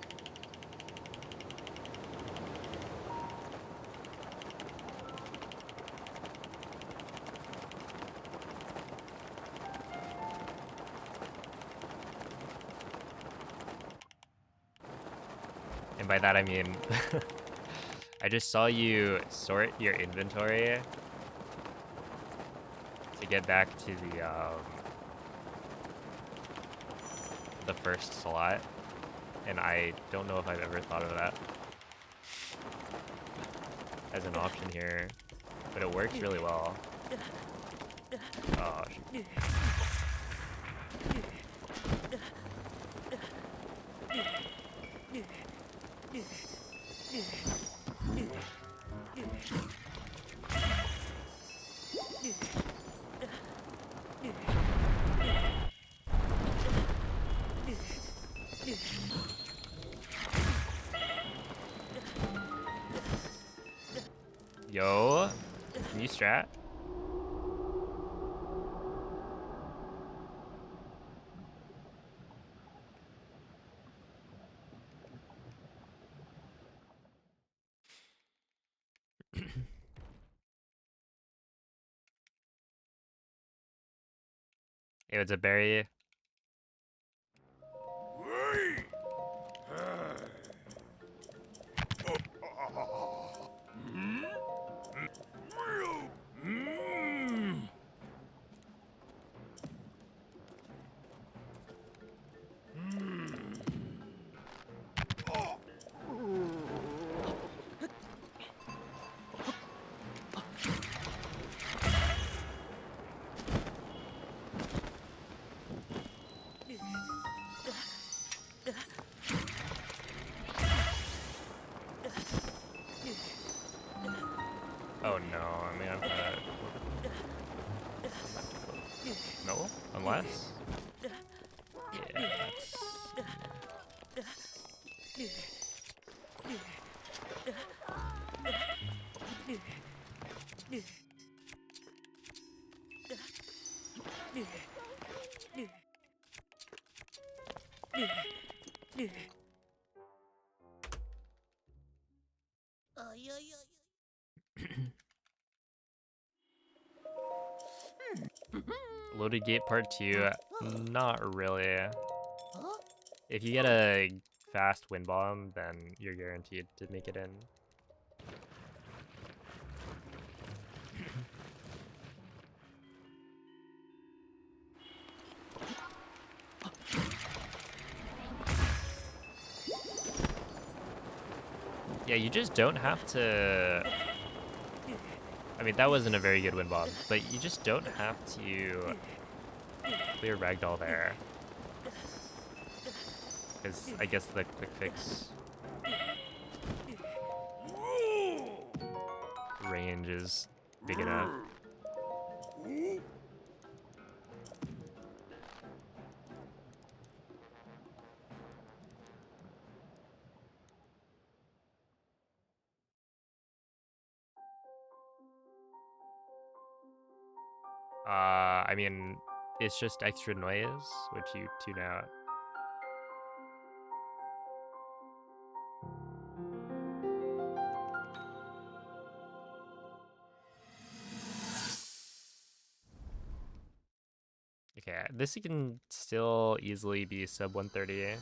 And by that I mean, I just saw you sort your inventory to get back to the first slot, and I don't know if I've ever thought of that as an option here, but it works really well. Oh, shoot. Yo, can you strat? Hey, what's up, Barry? Oh no, I mean, I'm gonna... No? Unless? Yeah, Loaded Gate Part 2, not really. If you get a fast wind bomb, then you're guaranteed to make it in. Yeah, you just don't have to... I mean, that wasn't a very good wind bomb, but you just don't have to clear Ragdoll there. Because I guess the quick fix range is big enough. I mean, it's just extra noise, which you tune out. Okay, this can still easily be sub 130.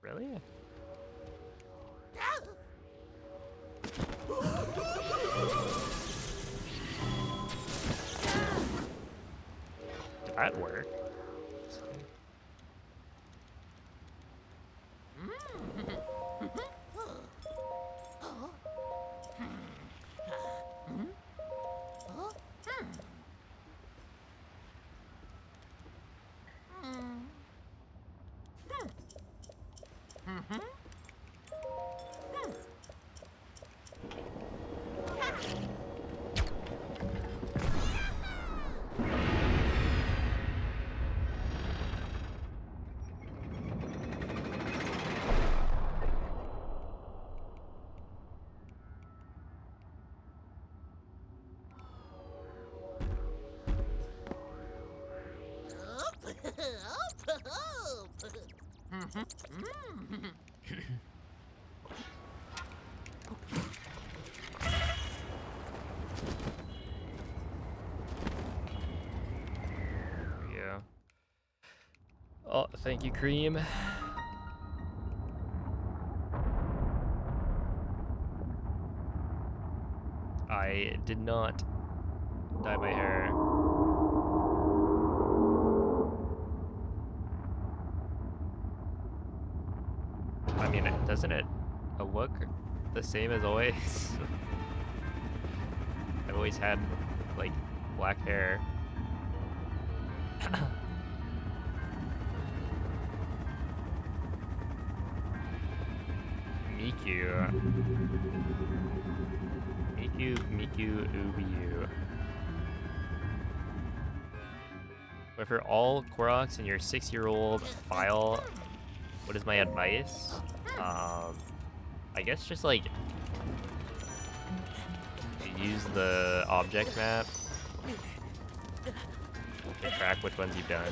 Really? Did that work? Yeah. Oh, thank you, Cream. I did not dye my hair. I mean, doesn't it look the same as always? I've always had like black hair. Miku. Miku, Ubiu. But for all Koroks and your 6-year-old file, what is my advice? I guess just like use the object map to track which ones you've done.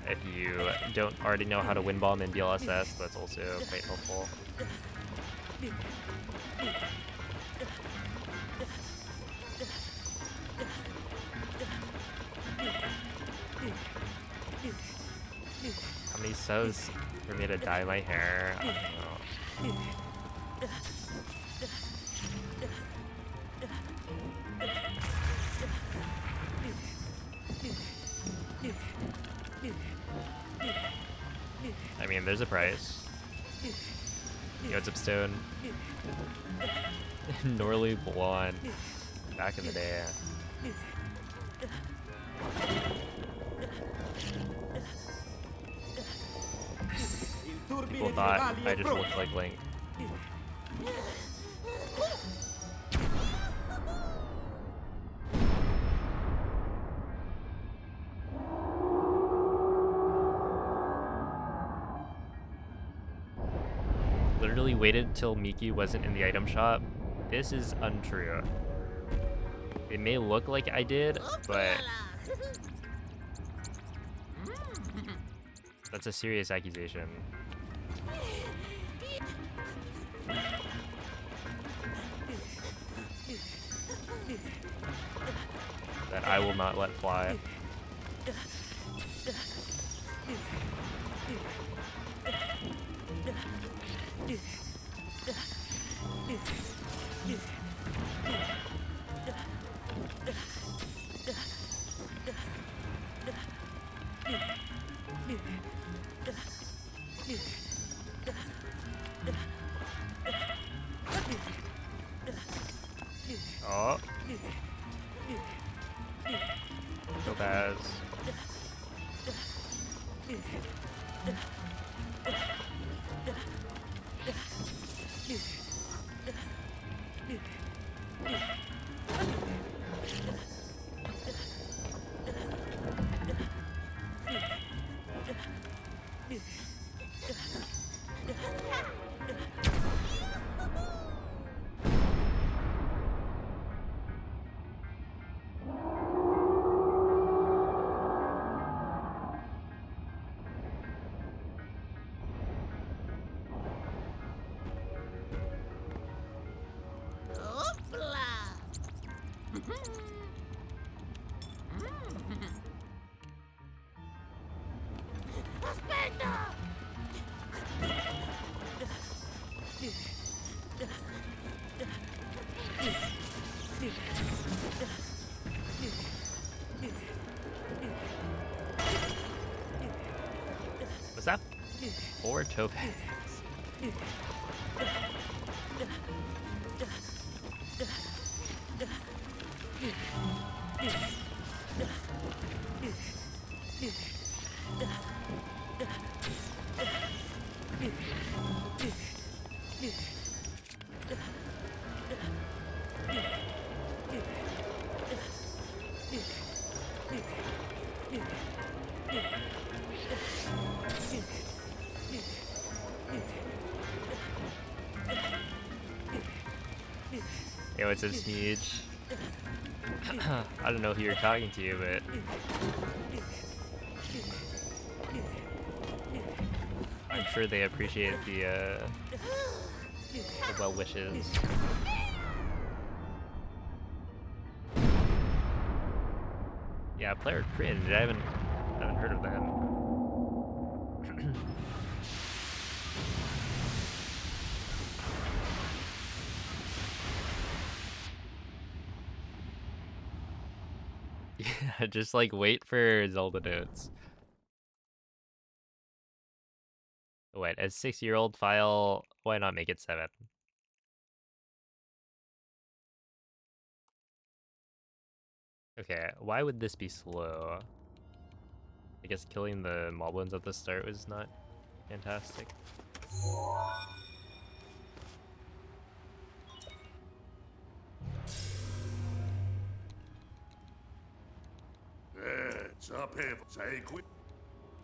If you don't already know how to win bomb in BLSS, that's also quite helpful. How many subs for me to dye my hair? I don't know. I mean, there's a price. Yo, what's up, Stone? Norley Blonde. Back in the day. People thought I just looked like Link. Literally waited till Miki wasn't in the item shop. This is untrue. It may look like I did, but that's a serious accusation. That I will not let fly. Oh. Topaz. Was that 4 Topaz? Yo, what's up, Smeege? I don't know who you're talking to, but I'm sure they appreciate the well wishes. Yeah, player cringe. I haven't heard of them. Just like wait for Zelda notes. Wait, a 6-year-old file, why not make it 7? Okay, why would this be slow? I guess killing the moblins at the start was not fantastic.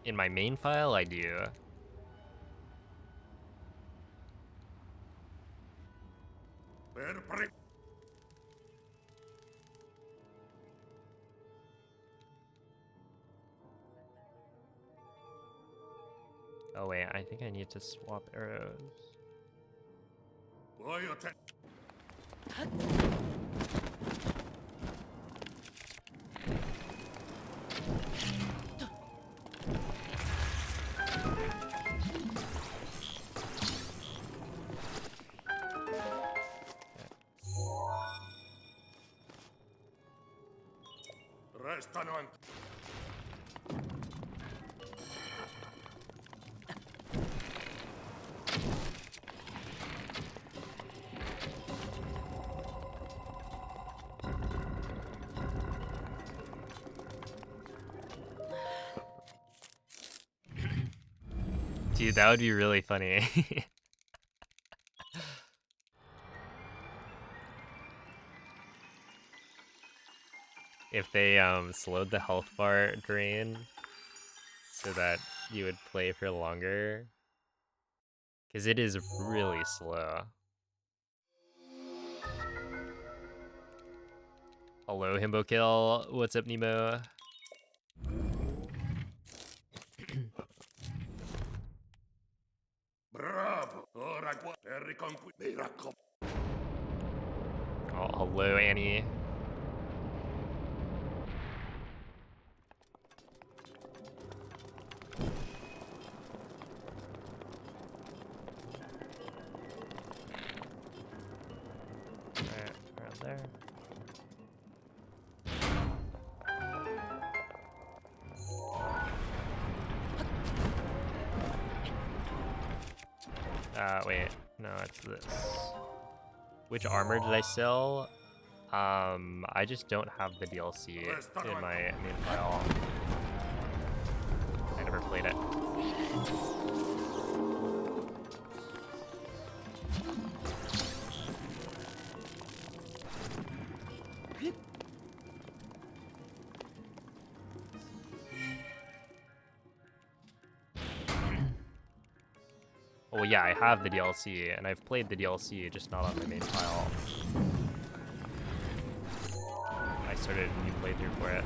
In my main file, I do. Oh wait, I think I need to swap arrows. Dude, that would be really funny. If they slowed the health bar drain so that you would play for longer. Because it is really slow. Hello, Himbo Kill. What's up, Nemo? Bravo! Ora qua per mi raccomando. Oh, hello, Annie. Alright, around there. Wait, no, it's this. Which armor did I sell? I just don't have the DLC in my main file. I never played it. Well, yeah, I have the DLC, and I've played the DLC, just not on my main file. I started a new playthrough for it.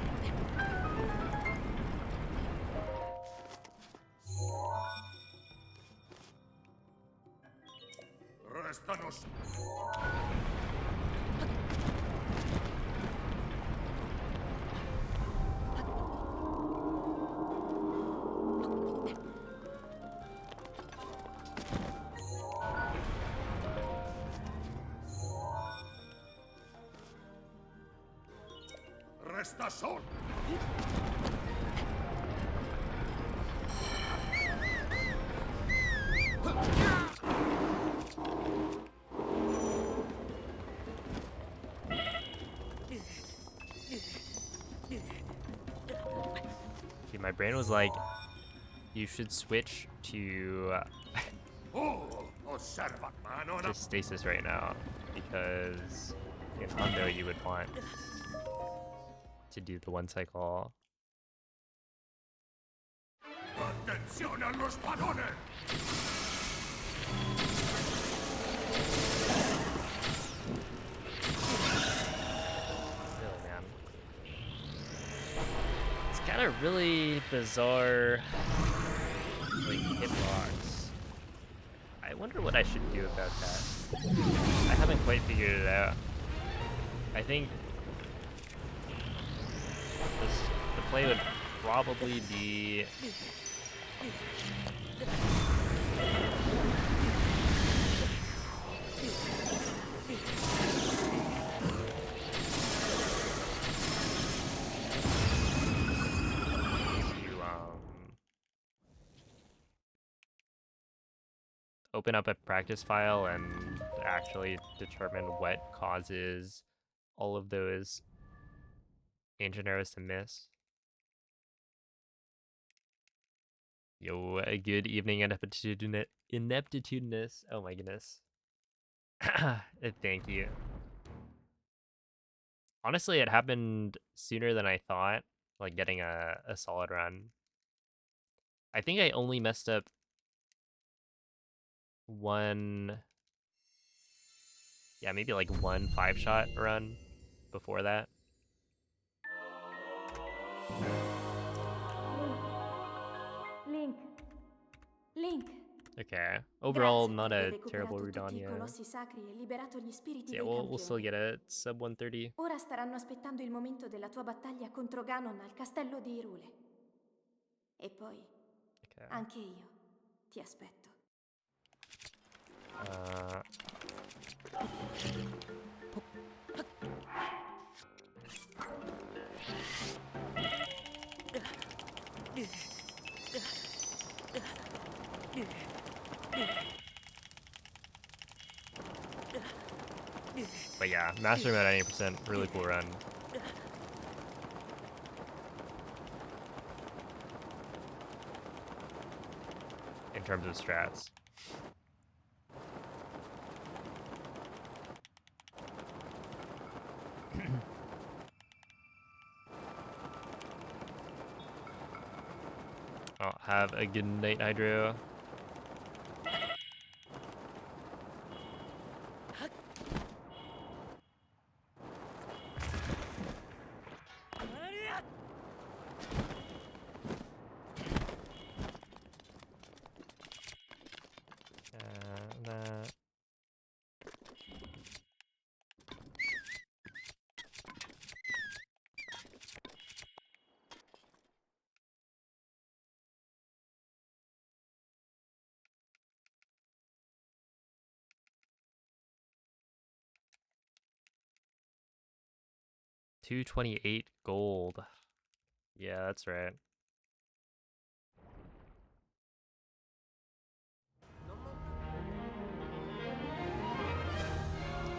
Restanos. Resta sol. See, my brain was like, you should switch to Osserva, mano to stasis right now, because in Hondo you would want to do the 1 cycle. Attenzione allo spadone! Really, man. It's got a really bizarre like hitbox. I wonder what I should do about that. I haven't quite figured it out. I think the play would probably be open up a practice file and actually determine what causes all of those ancient arrows to miss. Yo, a good evening, ineptitudinous. Oh my goodness. Thank you. Honestly, it happened sooner than I thought, like getting a solid run. I think I only messed up one, yeah, maybe like one 5-shot run before that. Link. Link. Okay. Overall, Grazie not per aver a terrible recuperato tutti i Rudania. colossi sacri e liberato gli spiriti So yeah, dei we'll still campioni. get a sub 130. Ora staranno aspettando il momento della tua battaglia contro Ganon al castello di Irule. E poi, Okay. anche io ti aspetto. But yeah, master him at 90%, really cool run. In terms of strats. I'll have a good night, Hydro. That. 228 gold. Yeah, that's right.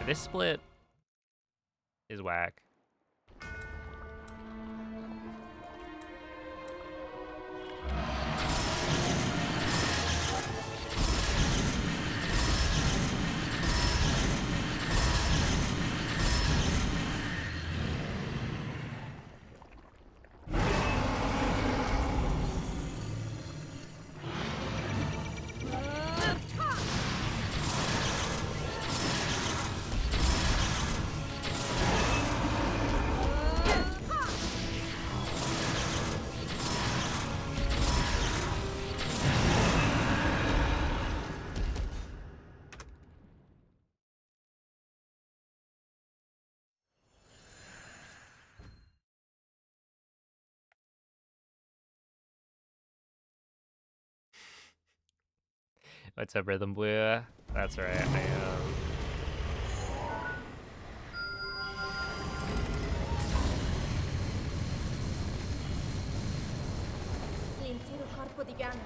This split is whack. What's up, Rhythm Blue? That's right, I am. L'intero corpo di Ganon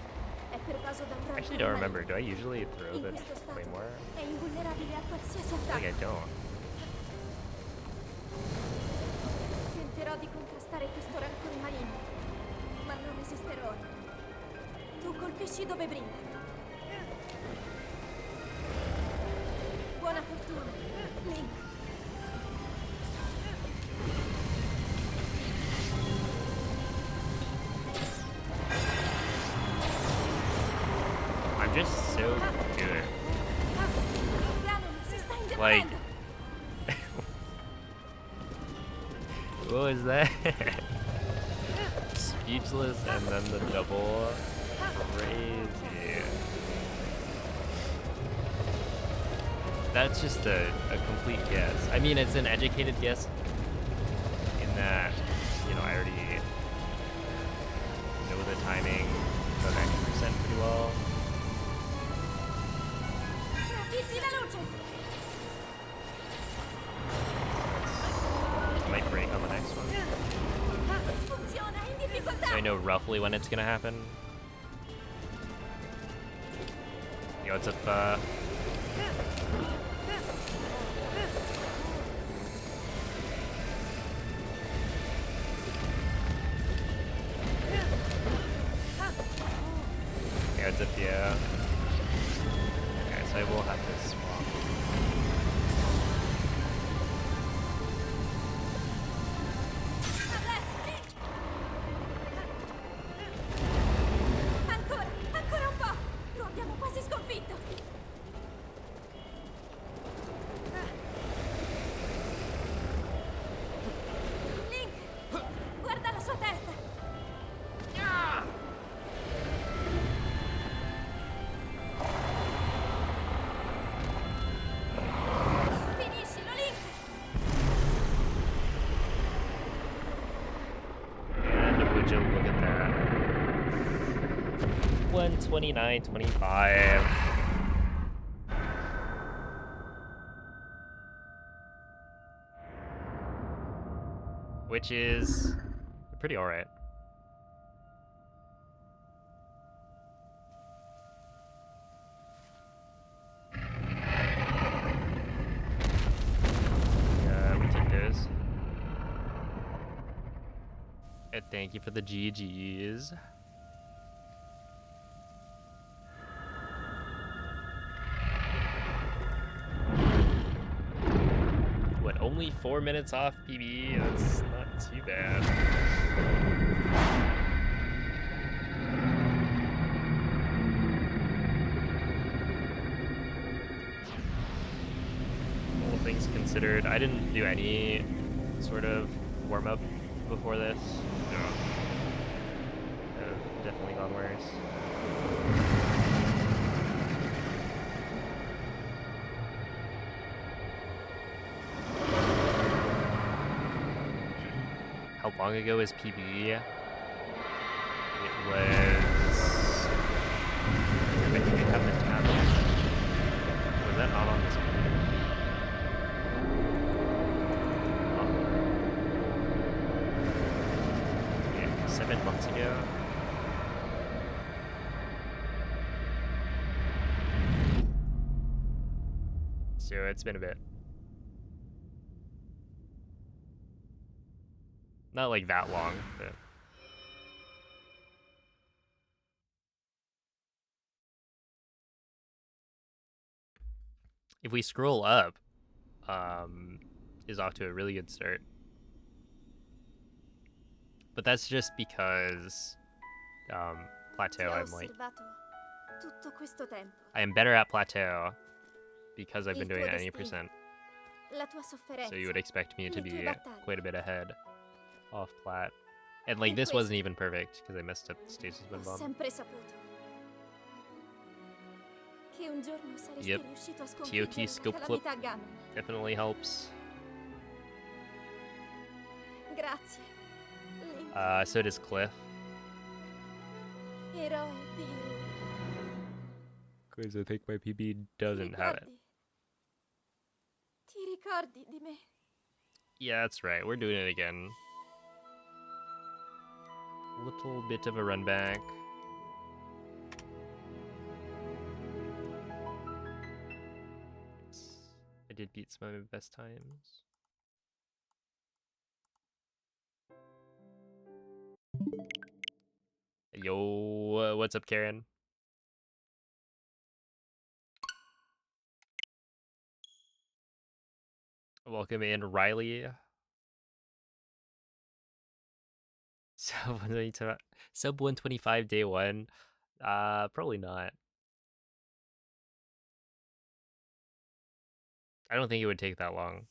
è pervaso da un I actually rancore don't remember. Do maligno. I usually throw In the questo stato Claymore? è invulnerabile a qualsiasi I think I attacco. don't. Tenterò di contrastare questo rancore maligno, ma non resisterò. Tu colpisci dove brilla. Buona fortuna, Link. I'm just so good. Ganon si sta Like, indebolendo. what was that? Speechless and then the double. Crazy. That's just a complete guess. I mean, it's an educated guess in that, you know, I already know the timing of 90% pretty well. Trafiggi la luce. Might break on the next one. Funziona in difficoltà. So I know roughly when it's gonna happen. Yo, what's up, yeah, what's up, yeah. Okay, so I will have to swap. Ancora, ancora un po'! Lo abbiamo quasi sconfitto! Link! Guarda la sua testa! Finiscilo, Link! And would you look at that? 129.25. Which is pretty alright. We take those. And thank you for the GGs. What, only 4 minutes off PB? That's not too bad. All things considered, I didn't do any sort of warm-up before this. So could have definitely gone worse. How long ago is PB? It was... I think I have the tab. Was that not on this one? Yeah, 7 months ago. So it's been a bit. Not like that long, but... If we scroll up, is off to a really good start. But that's just because Plateau, Ti ho I'm like, osservato tutto questo tempo. I am better at Plateau because I've been Il doing tuo it at destino, 90%. la tua sofferenza. So you would expect me to le be tue battaglie. quite a bit ahead off Plat. And like Per this wasn't questo, even perfect because I messed up the stasis Ho wind bomb. sempre saputo che un giorno saresti Yep. riuscito a TOT sconfiggere scope la clip calamità Ganon. definitely helps. Grazie, Link, So does Cliff. eroe di eroi. Because I think my PB Ti doesn't have it. ricordi? Ti ricordi di me? Yeah, that's right. We're doing it again. Little bit of a run back. I did beat some of my best times. Yo, what's up, Karen? Welcome in, Riley. Sub 125 day one. Probably not. I don't think it would take that long.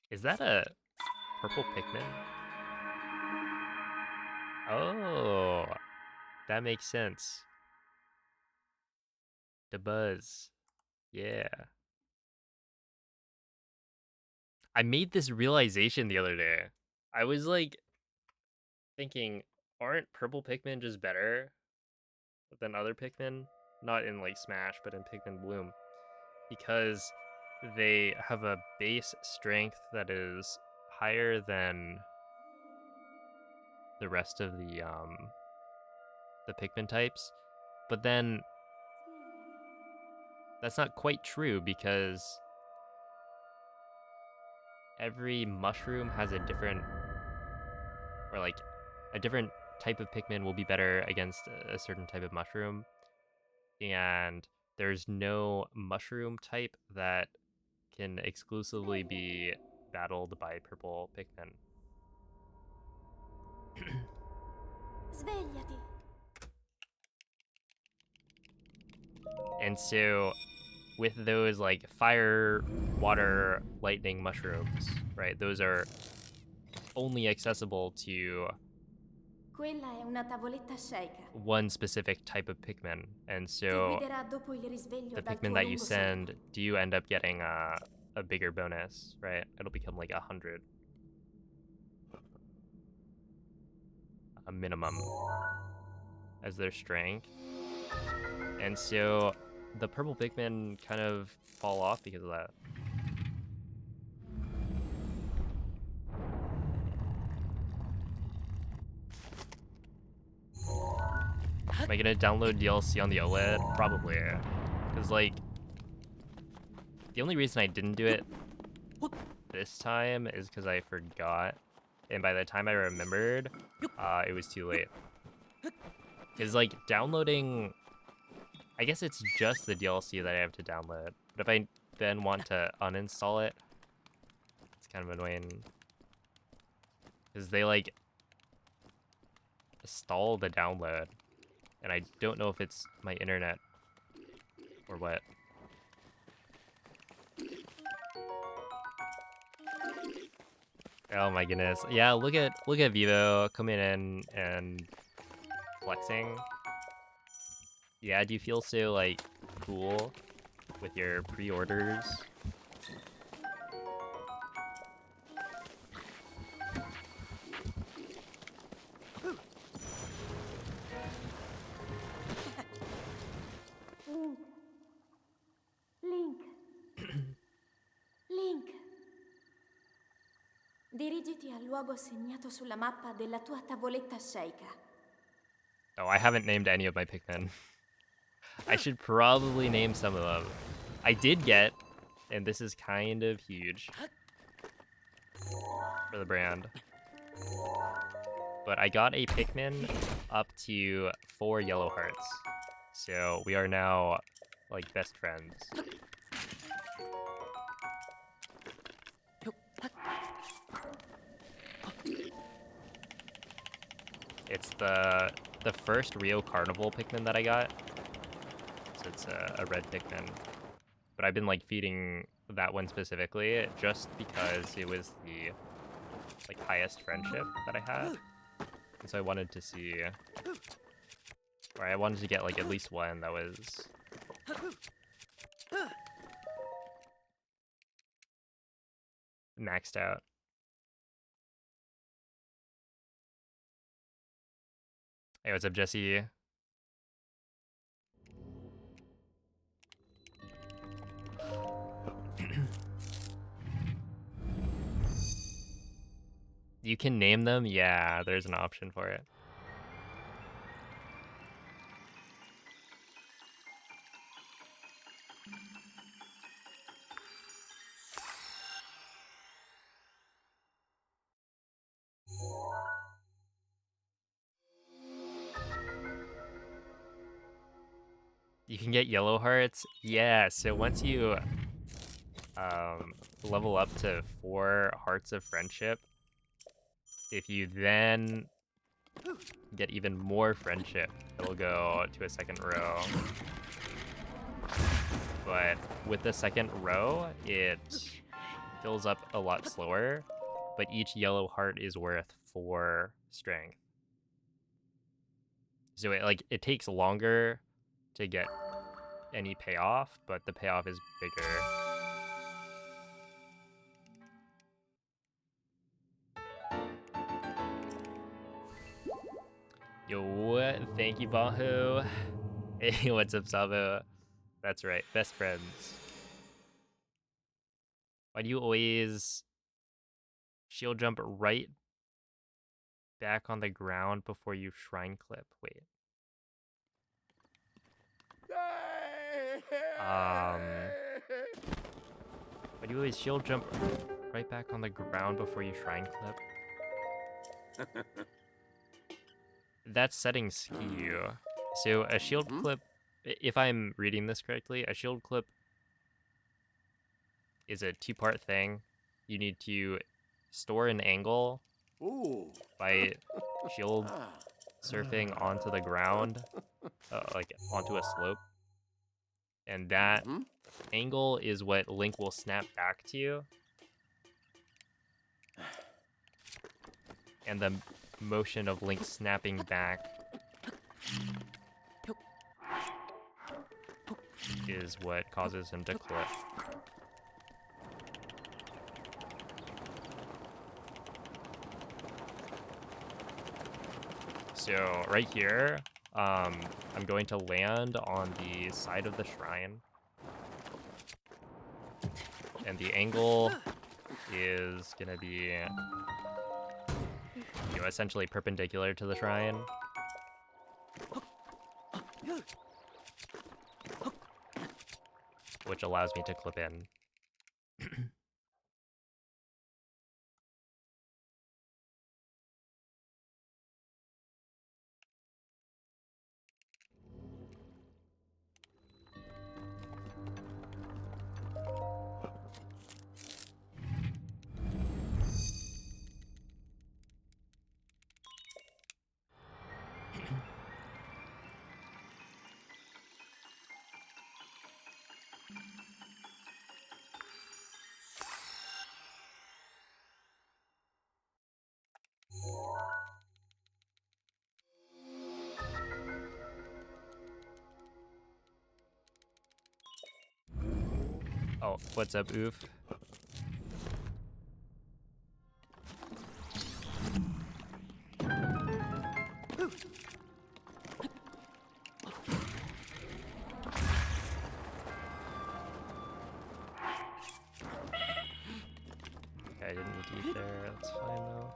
Is that a purple Pikmin? Oh, that makes sense. The buzz. Yeah. I made this realization the other day. I was like thinking, aren't purple Pikmin just better than other Pikmin? Not in like Smash, but in Pikmin Bloom. Because they have a base strength that is higher than the rest of the Pikmin types. But then that's not quite true because every mushroom has a different, or like a different type of Pikmin will be better against a certain type of mushroom. And there's no mushroom type that can exclusively be battled by purple Pikmin. Svegliati. And so with those like fire, water, lightning mushrooms, right? Those are only accessible to Quella è una tavoletta sceicca. one specific type of Pikmin. And Ti so guiderà dopo il risveglio the dal Pikmin tuo that you lungo sonno. send, do you end up getting a bigger bonus, right? It'll become like 100. A minimum as their strength. And so the purple Pikmin kind of fall off because of that. Am I gonna download DLC on the OLED? Probably. Because, like, the only reason I didn't do it this time is because I forgot. And by the time I remembered, it was too late. Because, like, downloading... I guess it's just the DLC that I have to download. But if I then want to uninstall it, it's kind of annoying. Because they, like, stall the download. And I don't know if it's my internet or what. Oh my goodness. Yeah, look at Vivo coming in and flexing. Yeah, do you feel so like cool with your pre-orders? Link. Link. Dirigiti al luogo segnato sulla mappa della tua tavoletta sceicca. Oh, I haven't named any of my Pikmin. I should probably name some of them. I did get, and this is kind of huge for the brand, but I got a Pikmin up to 4 yellow hearts. So we are now like best friends. It's the first Rio Carnival Pikmin that I got. So it's a red Pikmin. But I've been like feeding that one specifically just because it was the like highest friendship that I had. And so I wanted to see, or I wanted to get like at least one that was maxed out. Hey, what's up, Jesse? You can name them? Yeah, there's an option for it. You can get yellow hearts? Yeah, so once you level up to 4 hearts of friendship, if you then get even more friendship, it'll go to a second row. But with the second row, it fills up a lot slower, but each yellow heart is worth 4 strength. So it takes longer to get any payoff, but the payoff is bigger. Yo, thank you, Bahu. Hey, what's up, Sabo? That's right, best friends. Why do you always shield jump right back on the ground before you shrine clip? Wait. But you always shield jump right back on the ground before you shrine clip. That's setting skew. So a shield clip, if I'm reading this correctly, a shield clip is a two-part thing. You need to store an angle Ooh. by shield Ah. surfing onto the ground, like onto a slope. And that angle is what Link will snap back to you. And the motion of Link snapping back is what causes him to clip. So right here, I'm going to land on the side of the shrine. And the angle is gonna be, essentially perpendicular to the shrine. Which allows me to clip in. Oh, what's up, Oof? Okay, I didn't need to eat there. That's fine though.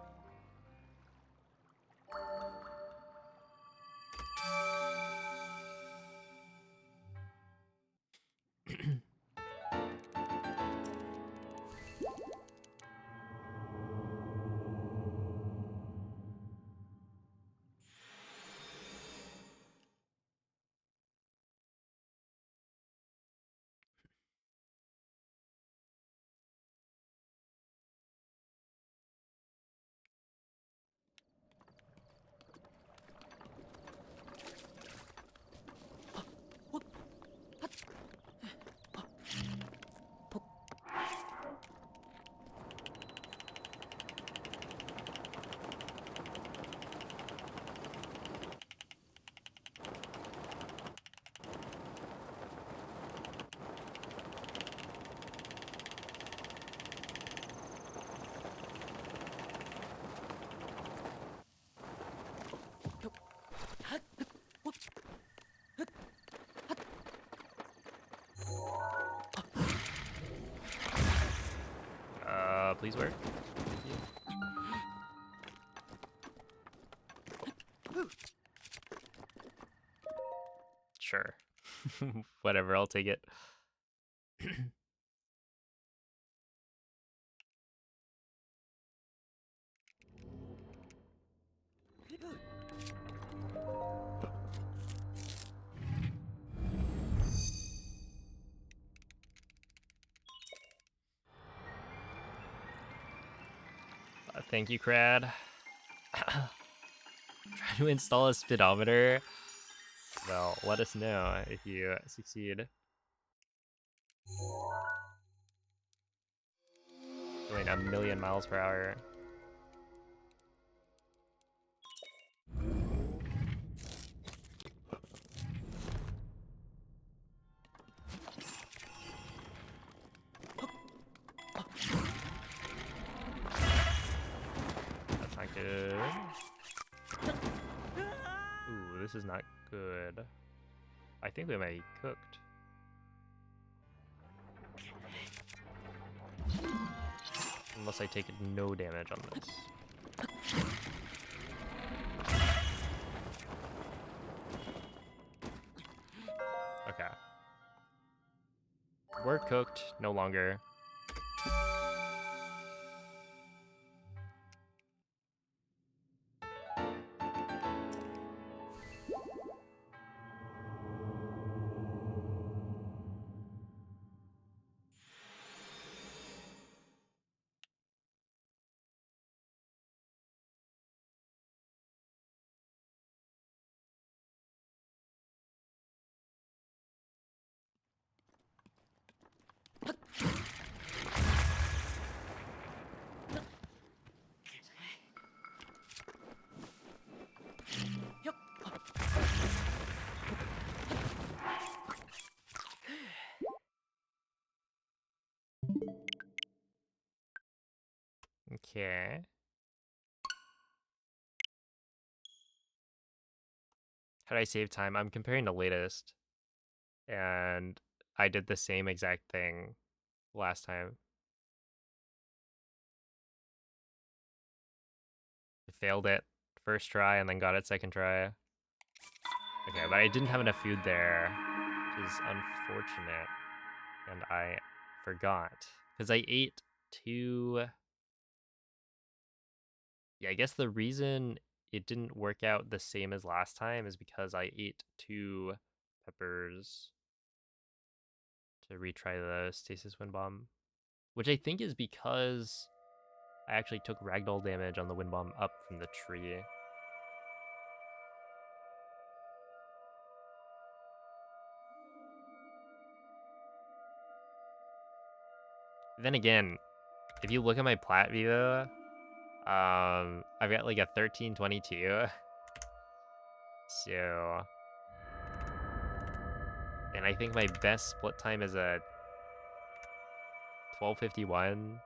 Please work. Thank you. Sure. Whatever, I'll take it. Thank you, Crad. Try to install a speedometer. Well, let us know if you succeed. Going a million miles per hour. That's not good. Ooh, this is not good. I think we might be cooked. Unless I take no damage on this. Okay. We're cooked, no longer. Okay. How do I save time? I'm comparing the latest, and I did the same exact thing last time. I failed it first try and then got it second try. Okay, but I didn't have enough food there, which is unfortunate. And I forgot. Because I ate two... Yeah, I guess the reason it didn't work out the same as last time is because I ate 2 peppers to retry the stasis wind bomb. Which I think is because I actually took ragdoll damage on the wind bomb up from the tree. Then again, if you look at my plat view, I've got like a 1322. So, and I think my best split time is a 1251,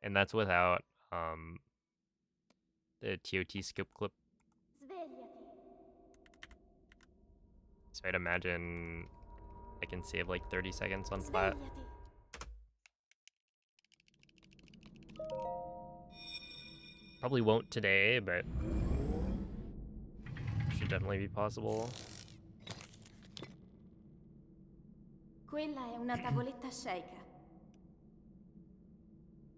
and that's without the TOT skip clip. Svegliati. So I'd imagine I can save like 30 seconds on plat. Svegliati. Probably won't today, but should definitely be possible. Quella è una tavoletta sceicca.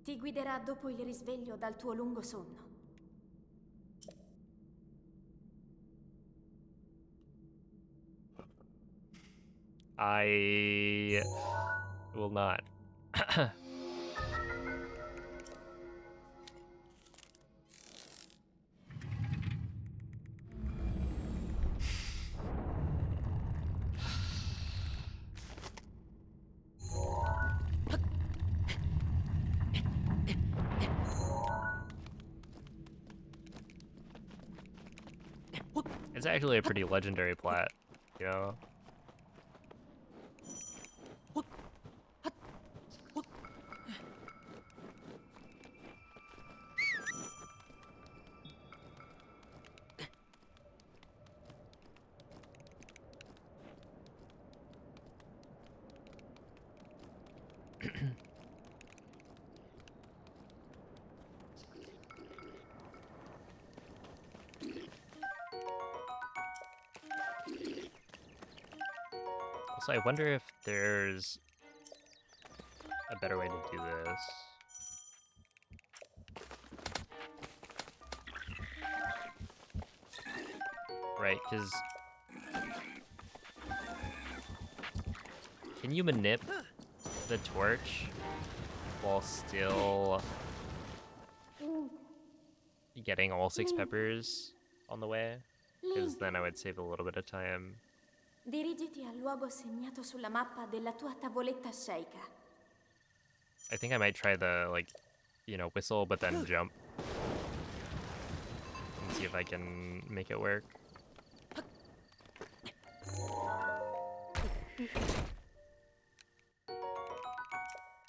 Ti guiderà dopo il risveglio dal tuo lungo sonno. I will not. It's actually a pretty legendary plat, you know? Also, I wonder if there's a better way to do this. Right, because can you manip the torch while still getting all 6 peppers on the way? Because then I would save a little bit of time. Dirigiti al luogo segnato sulla mappa della tua tavoletta sceicca. I think I might try the, like, you know, whistle, but then jump. And see if I can make it work.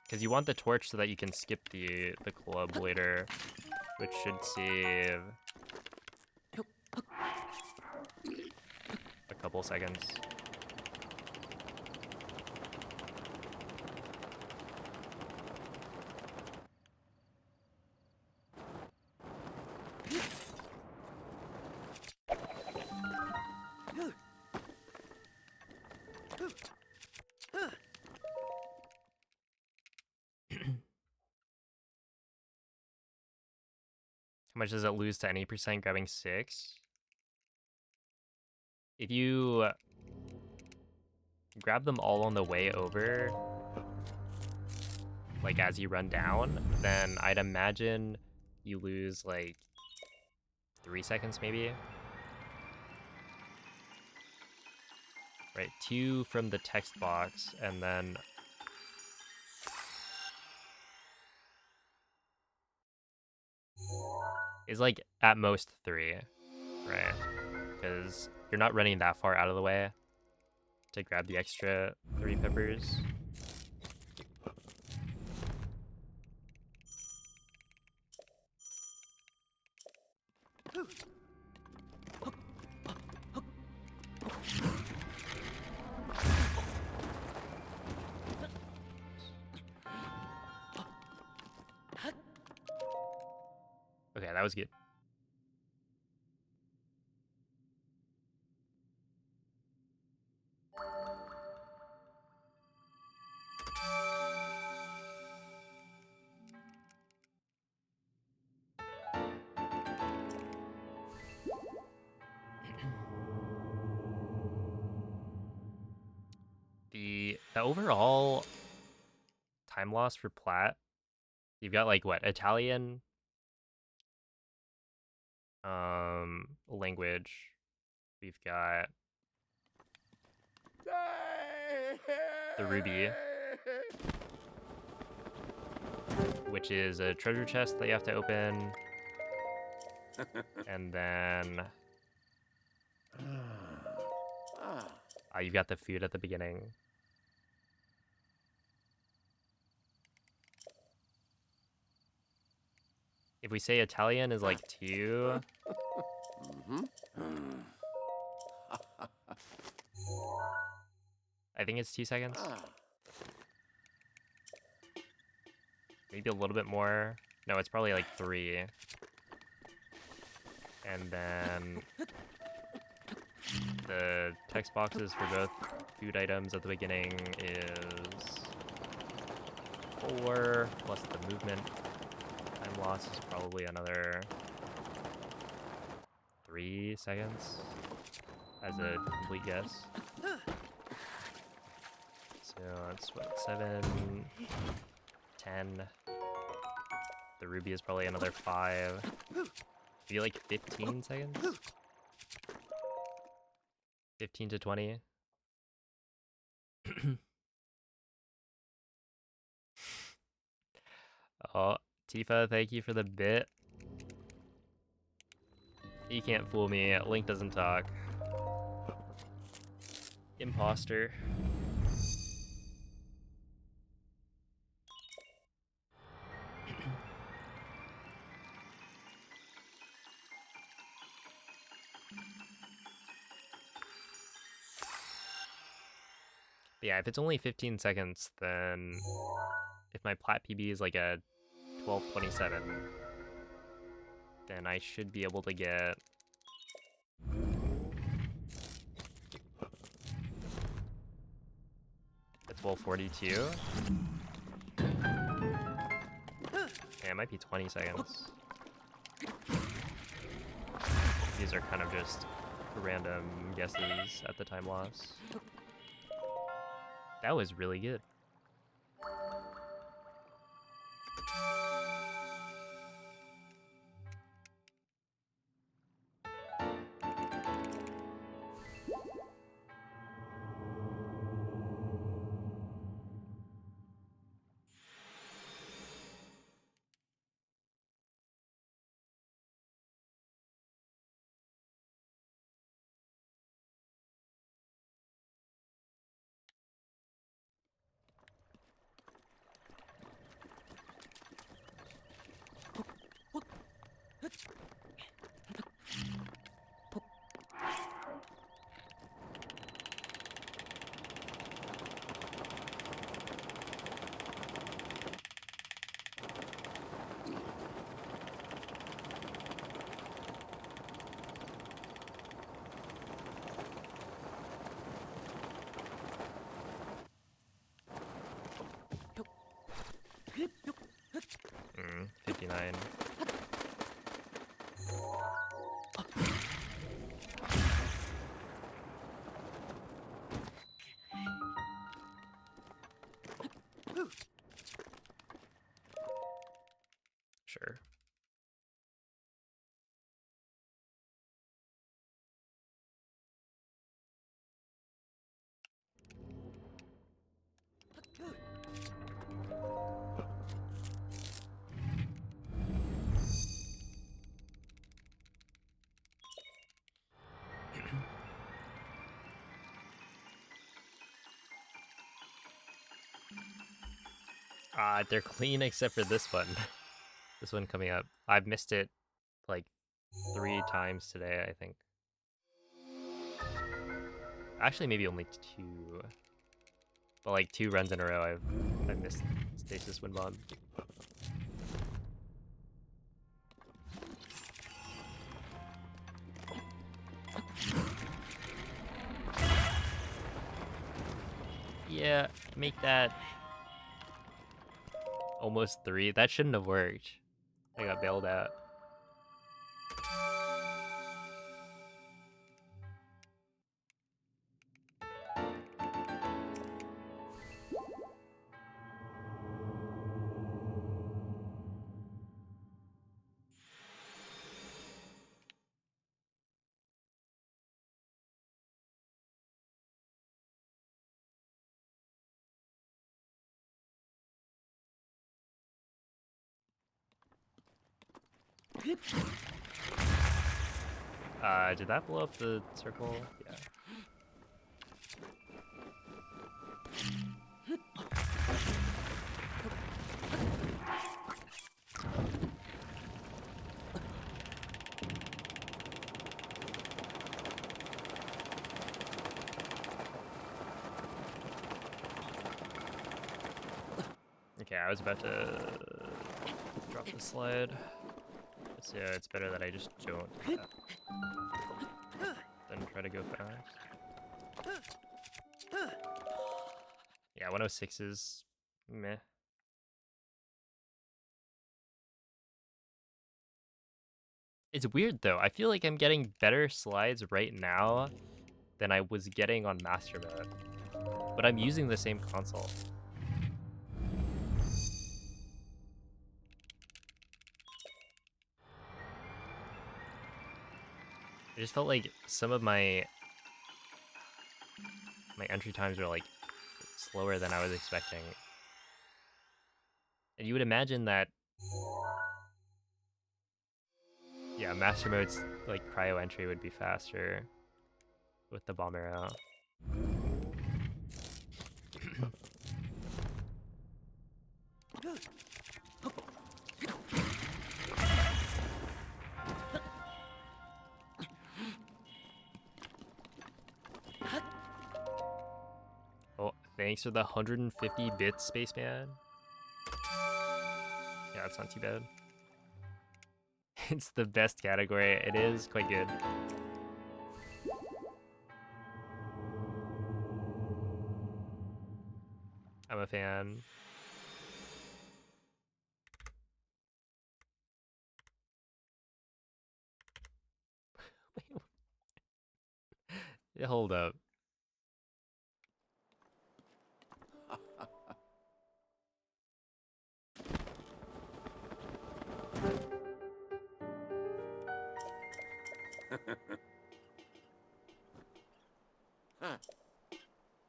Because you want the torch so that you can skip the club later, which should save a couple seconds. much does it lose to any percent grabbing 6? If you grab them all on the way over, like as you run down, then I'd imagine you lose like 3 seconds maybe. Right, 2 from the text box, and then is like at most 3, right? Because you're not running that far out of the way to grab the extra 3 peppers. Okay, that was good. The overall time loss for Plat, you've got like what, Italian language. We've got the ruby, which is a treasure chest that you have to open. And then you've got the food at the beginning. If we say Italian is like 2, I think it's 2 seconds. Maybe a little bit more. No, it's probably like 3. And then the text boxes for both food items at the beginning is 4, plus the movement time loss is probably another 3 seconds as a complete guess. So that's what, 7, 10. The ruby is probably another 5. Maybe like 15 seconds? 15 to 20. Oh, Tifa, thank you for the bit. You can't fool me. Link doesn't talk. Imposter. Yeah, if it's only 15 seconds, then if my plat PB is like a 12:27, then I should be able to get a 12:42. Yeah, it might be 20 seconds. These are kind of just random guesses at the time loss. That was really good. Mm, 59. They're clean except for this one. This one coming up. I've missed it like 3 times today, I think. Actually, maybe only 2. But like 2 runs in a row, I've missed stasis wind bomb. Yeah, make that almost 3. That shouldn't have worked. I got bailed out. Did that blow up the circle? Yeah. Okay, I was about to drop the slide. So yeah, it's better that I just don't do that than try to go fast. Yeah, 106 is meh. It's weird though. I feel like I'm getting better slides right now than I was getting on Master Mode. But I'm using the same console. I just felt like some of my entry times were like slower than I was expecting. And you would imagine that, yeah, Master Mode's like cryo entry would be faster with the bomb arrow. Oh, thanks for the 150 bits, Spaceman. Yeah, that's not too bad. It's the best category. It is quite good. I'm a fan. Hold up.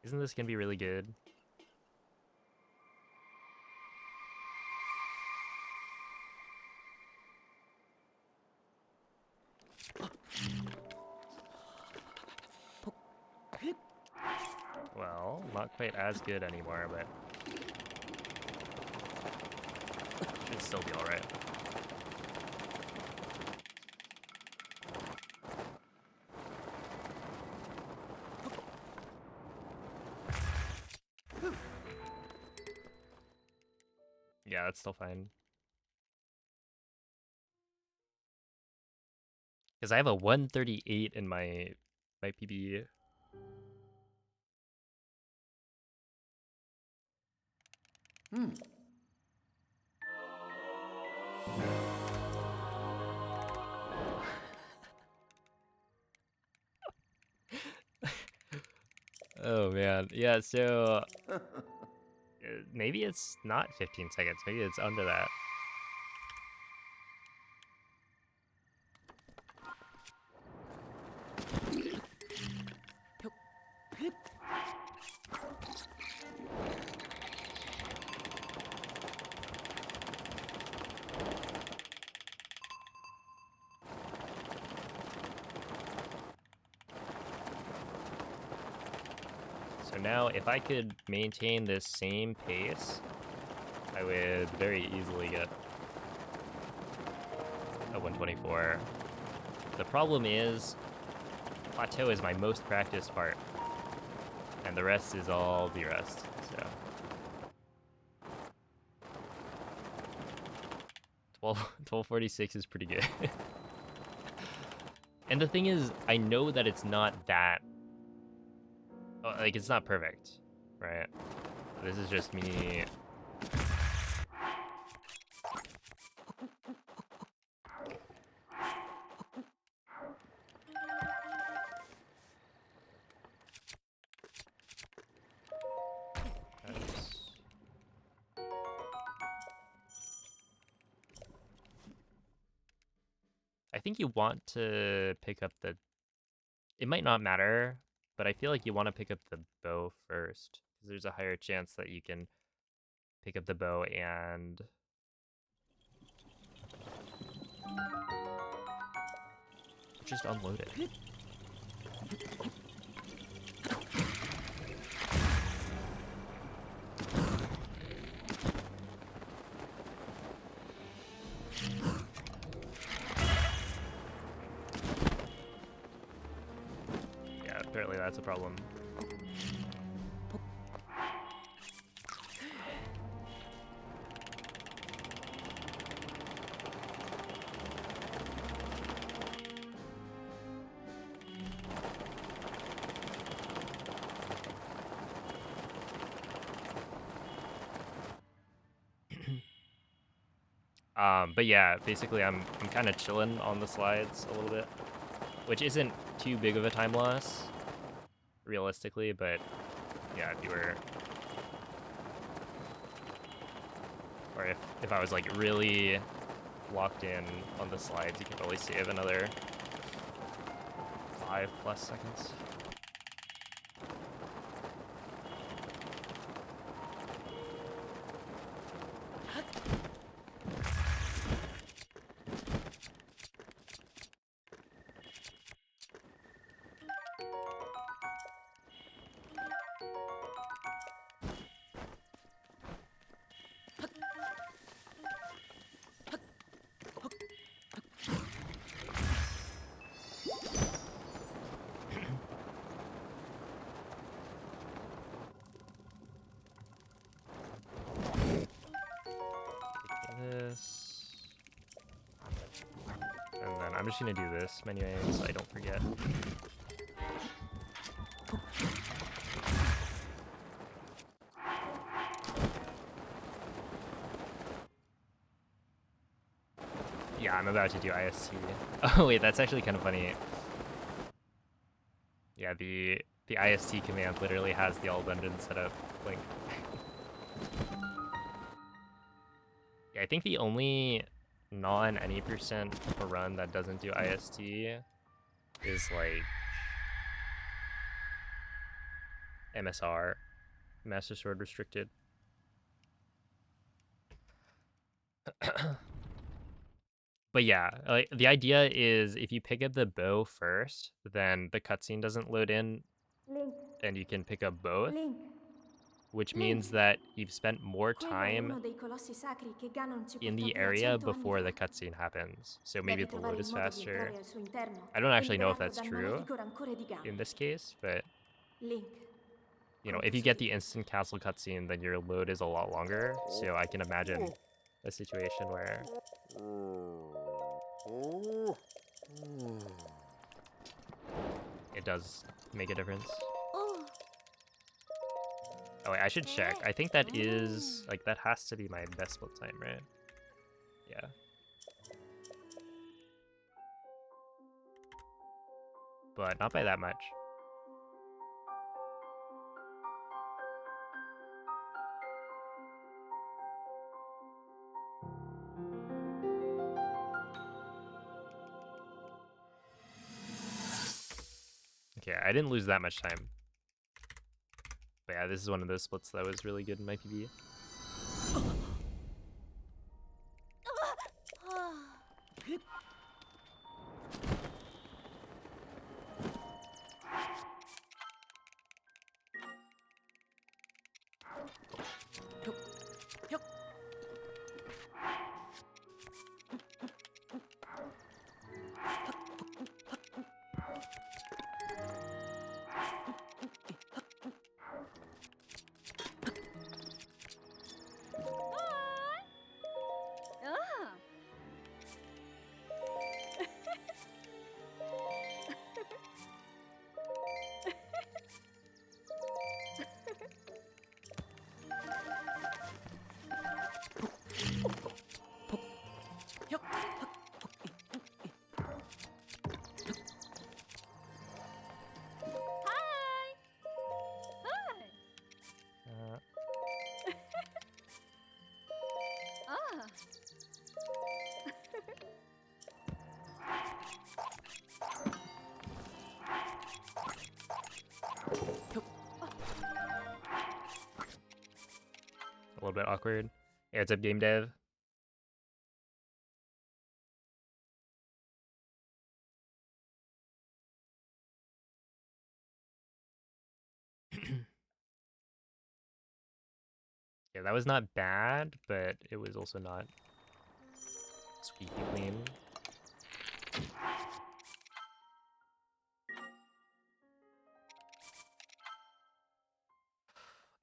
Isn't this gonna be really good? Well, not quite as good anymore, but should still be alright. Yeah, that's still fine. Because I have a 138 in my PB. Oh man, yeah. So maybe it's not 15 seconds. Maybe it's under that. So now, if I could maintain this same pace, I I would very easily get a 124. The problem is, plateau is my most practiced part, and the rest is all the rest, so. 1246 is pretty good. And the thing is, I know that it's not that, like, it's not perfect, right? This is just me. I think you want to pick up the... It might not matter, but I feel like you want to pick up the bow first, because there's a higher chance that you can pick up the bow and... just unload it. Yeah, apparently that's a problem. But yeah, basically I'm kind of chilling on the slides a little bit, which isn't too big of a time loss, realistically, but yeah, if you were... Or if I was like really locked in on the slides, you could probably save another 5+ seconds. This. And then I'm just gonna do this menu aim so I don't forget. Yeah, I'm about to do IST. Oh wait, that's actually kind of funny. Yeah, the IST command literally has the all dungeon setup link. Yeah, I think the only non any percent run that doesn't do IST is like MSR, Master Sword Restricted. But yeah, like the idea is if you pick up the bow first, then the cutscene doesn't load in Link, and you can pick up both, Link, which Link. means that you've spent more Quello è time uno dei colossi sacri che Ganon ci in portò the via area 100 anni before the fa. cutscene happens. So maybe Devi the trovare load il is modo di faster. entrare al suo interno I don't e actually know if liberarlo that's dal true malefico rancore di in Ganon. this case, but Link, you know, if conto you su get di the te. instant castle cutscene, then your load is a lot longer. So I can imagine a situation where it does make a difference. Oh, Oh wait, I should check. I think that is, like, that has to be my best split time, right? Yeah. But not by that much. Okay, I didn't lose that much time. But yeah, this is one of those splits that was really good in my PB. little bit awkward. Hey, what's up, game dev? Yeah, that was not bad, but it was also not squeaky clean.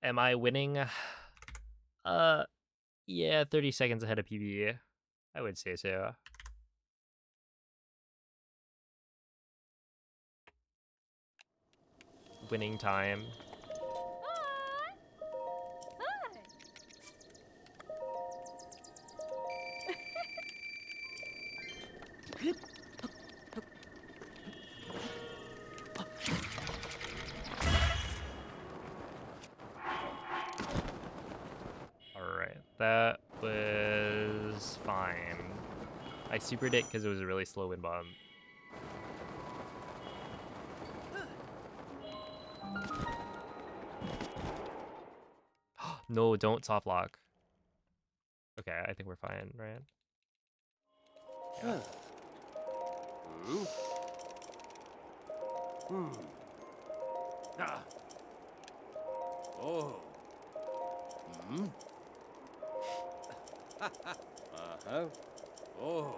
Am I winning? Yeah, 30 seconds ahead of PB. I would say so. Winning time. Hi! Hi! Alright, that was fine. I supered it because it was a really slow wind bomb. No, don't soft lock. Okay, I think we're fine, right? Yeah. Ah. Oh. Uh-huh. Oh.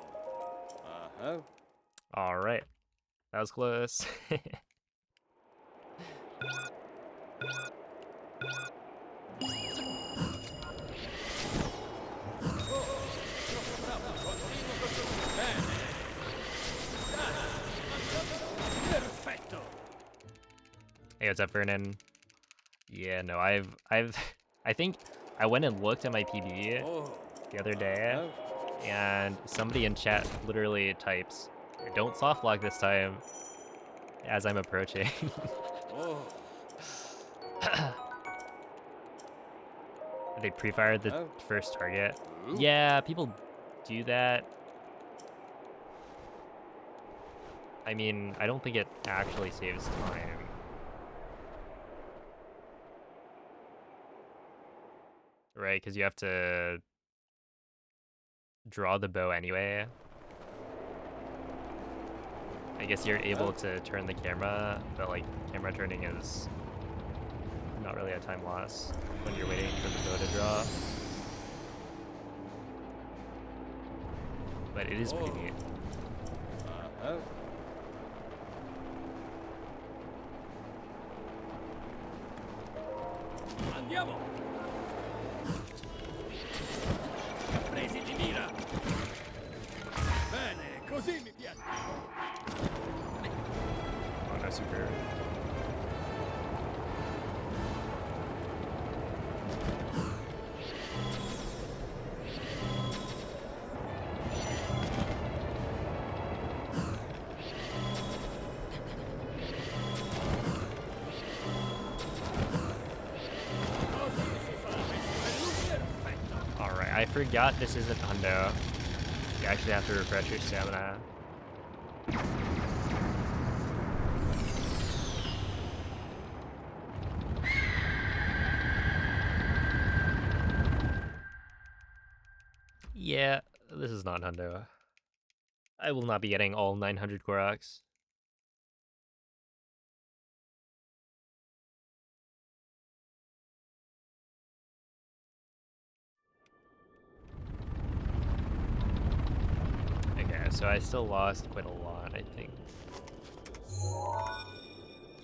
Uh-huh. Alright, that was close. Perfetto. Hey, what's up, Vernon? Yeah, no, I think I went and looked at my PB Oh. the other day, Uh-huh. and somebody in chat literally types, "Don't soft lock this time," as I'm approaching. Oh. They pre-fired the Uh-huh. first target. Hmm? Yeah, people do that. I mean, I don't think it actually saves time. Right, because you have to draw the bow anyway. I guess you're able to turn the camera, but like camera turning is not really a time loss when you're waiting for the bow to draw. But it is pretty neat. Uh-huh. Andiamo. Presi di mira. Bene, così mi piace. Oh no, super. Alright, I forgot this isn't hundo. You actually have to refresh your stamina. Yeah, this is not hundo. I will not be getting all 900 Koroks. Okay, so I still lost quite a lot, I think.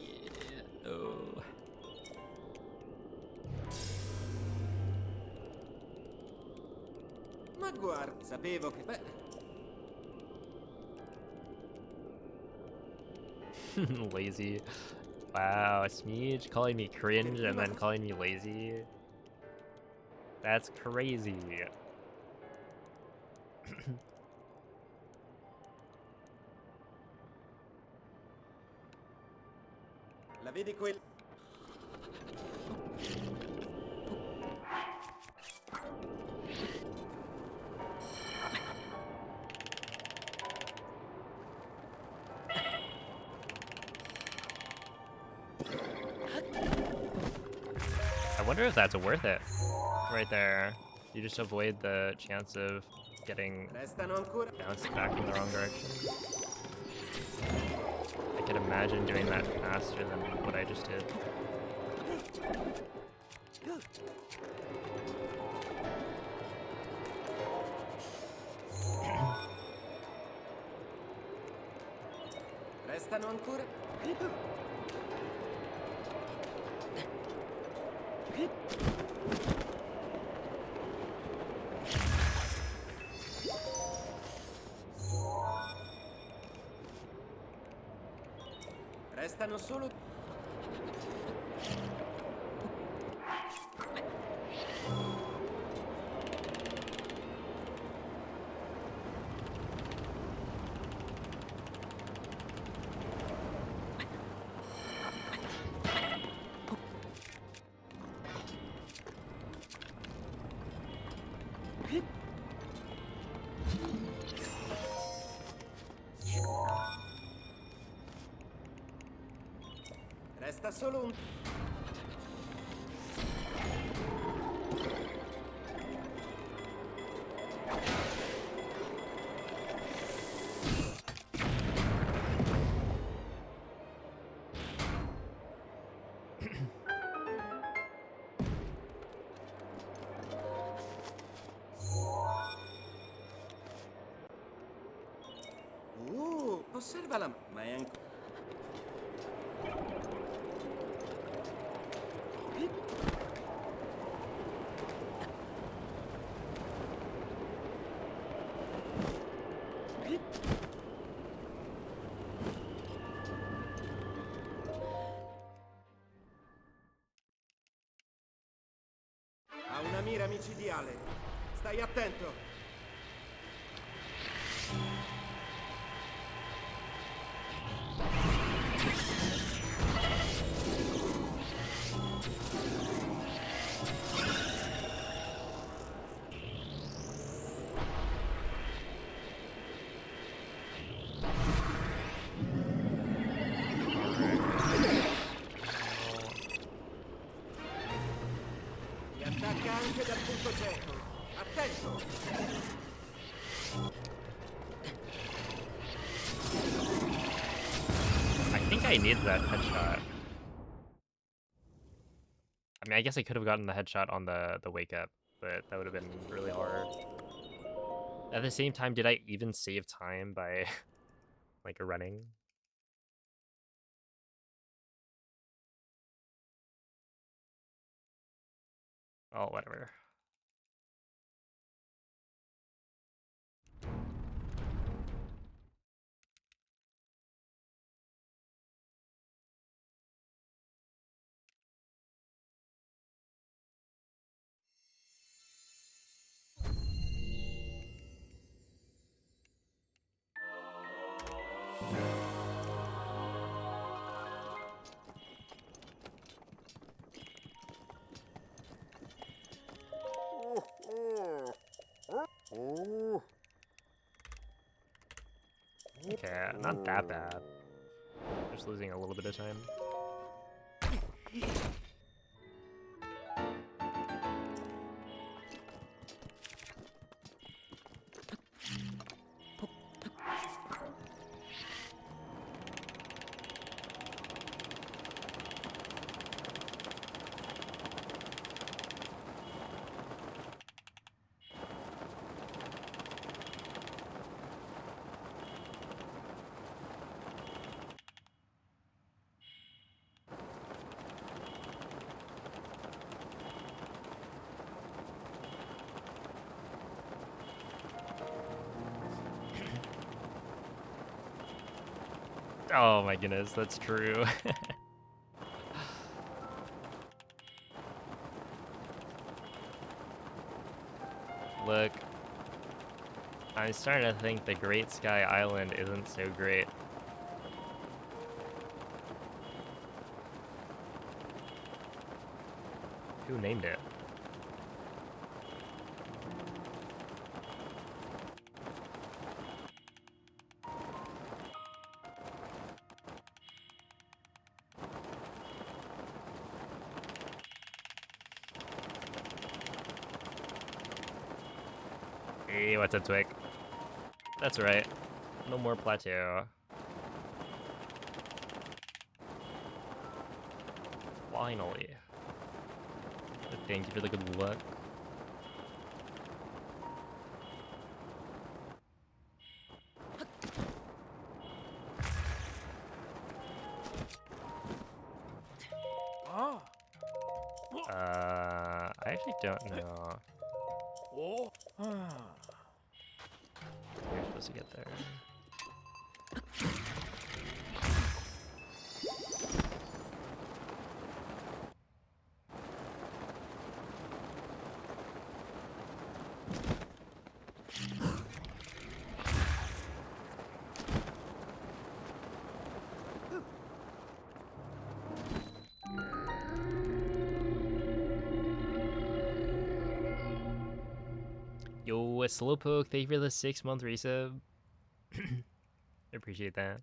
Yeah, oh. Ma guarda, sapevo che... Beh, Lazy. Wow, Smeej calling me cringe and then calling me lazy. That's crazy. la vedi quel... I wonder if that's worth it. Right there. You just avoid the chance of getting Restano ancora. bounced back in the wrong direction. I could imagine doing that faster than what I just did. Restano ancora. Restano solo. Resta solo un. Osserva la. Ma è ancora. Ha una mira micidiale. Stai attento. Ti attacca anche dal punto cieco. Attento. I think I needed that headshot. I mean, I guess I could have gotten the headshot on the wake up, but that would have been really hard. At the same time, did I even save time by like running? Oh, whatever. Okay, not that bad. Just losing a little bit of time. Oh my goodness, that's true. Look, I'm starting to think the Great Sky Island isn't so great. Who named it? Hey, what's up, Twig? That's right. No more plateau. Finally. Thank you for the good luck. Ah. I actually don't know. Oh. Ah. You're supposed to get there. Yo, a Slowpoke, thank you for the 6-month resub. Appreciate that.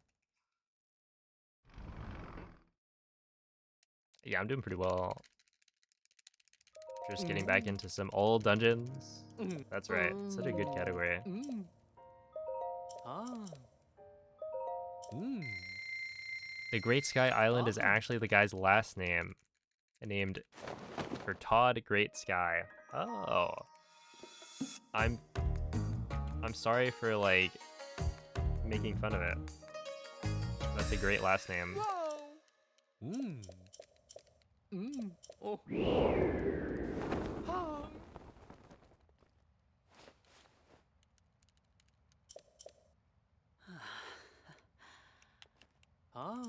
Yeah, I'm doing pretty well. Just getting back into some old dungeons. That's right, such a good category. Ah. The Great Sky Island is actually the guy's last name. Named for Todd Great Sky. Oh. I'm sorry for like making fun of it. That's a great last name. Oh. Ah. Ah.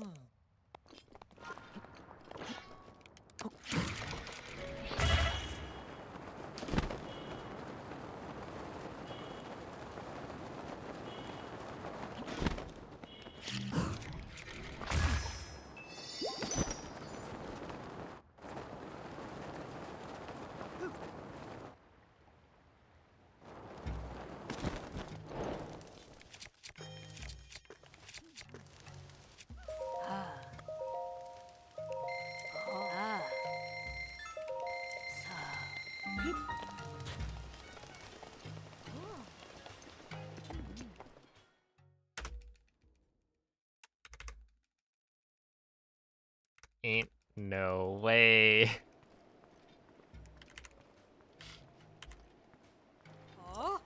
Ain't no way. Huh?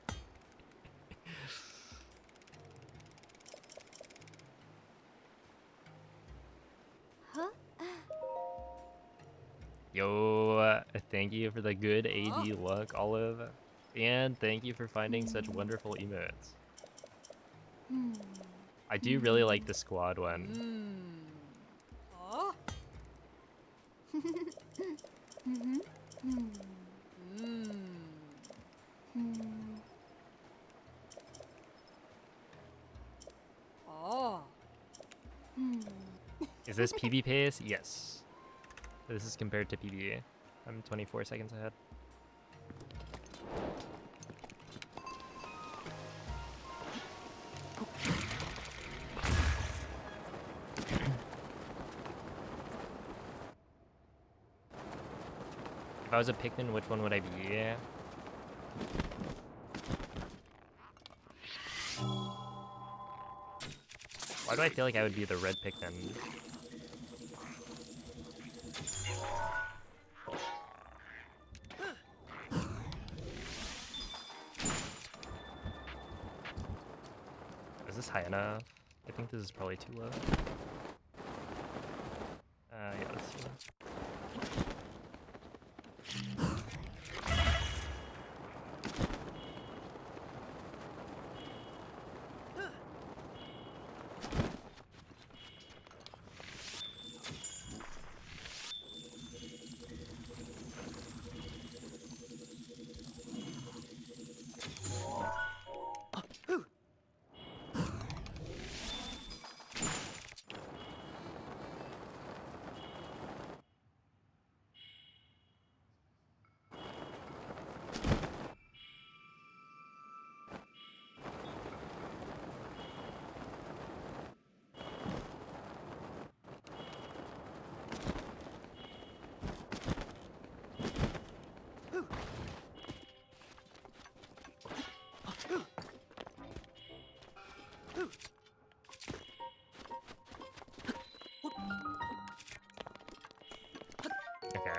Yo, thank you for the good AD luck, Olive. And thank you for finding such wonderful emotes. I do really like the squad one. Is this PB pace? Yes. This is compared to PB. I'm 24 seconds ahead. If I was a Pikmin, which one would I be? Why do I feel like I would be the red Pikmin? Is this high enough? I think this is probably too low. Yeah, that's too low.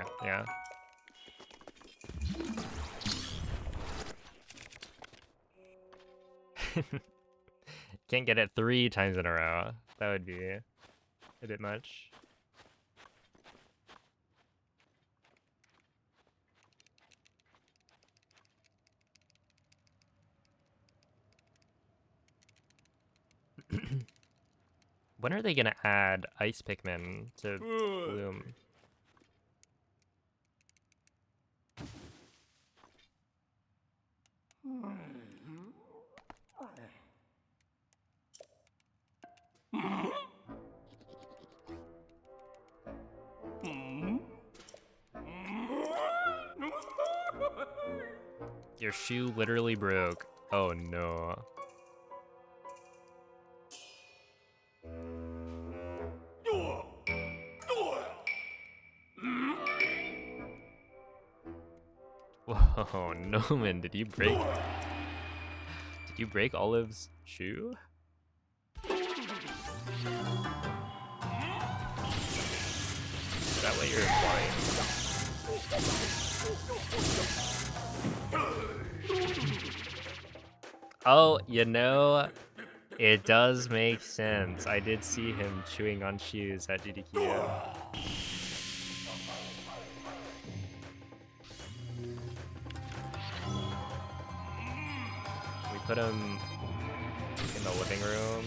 Fair, yeah. Can't get it 3 times in a row. That would be a bit much. When are they gonna add ice Pikmin to Bloom? Your shoe literally broke. Oh no. Whoa, Noman, did you break Olive's shoe? Is that what you're implying? Oh, you know, it does make sense. I did see him chewing on shoes at GDQ. We put him in the living room.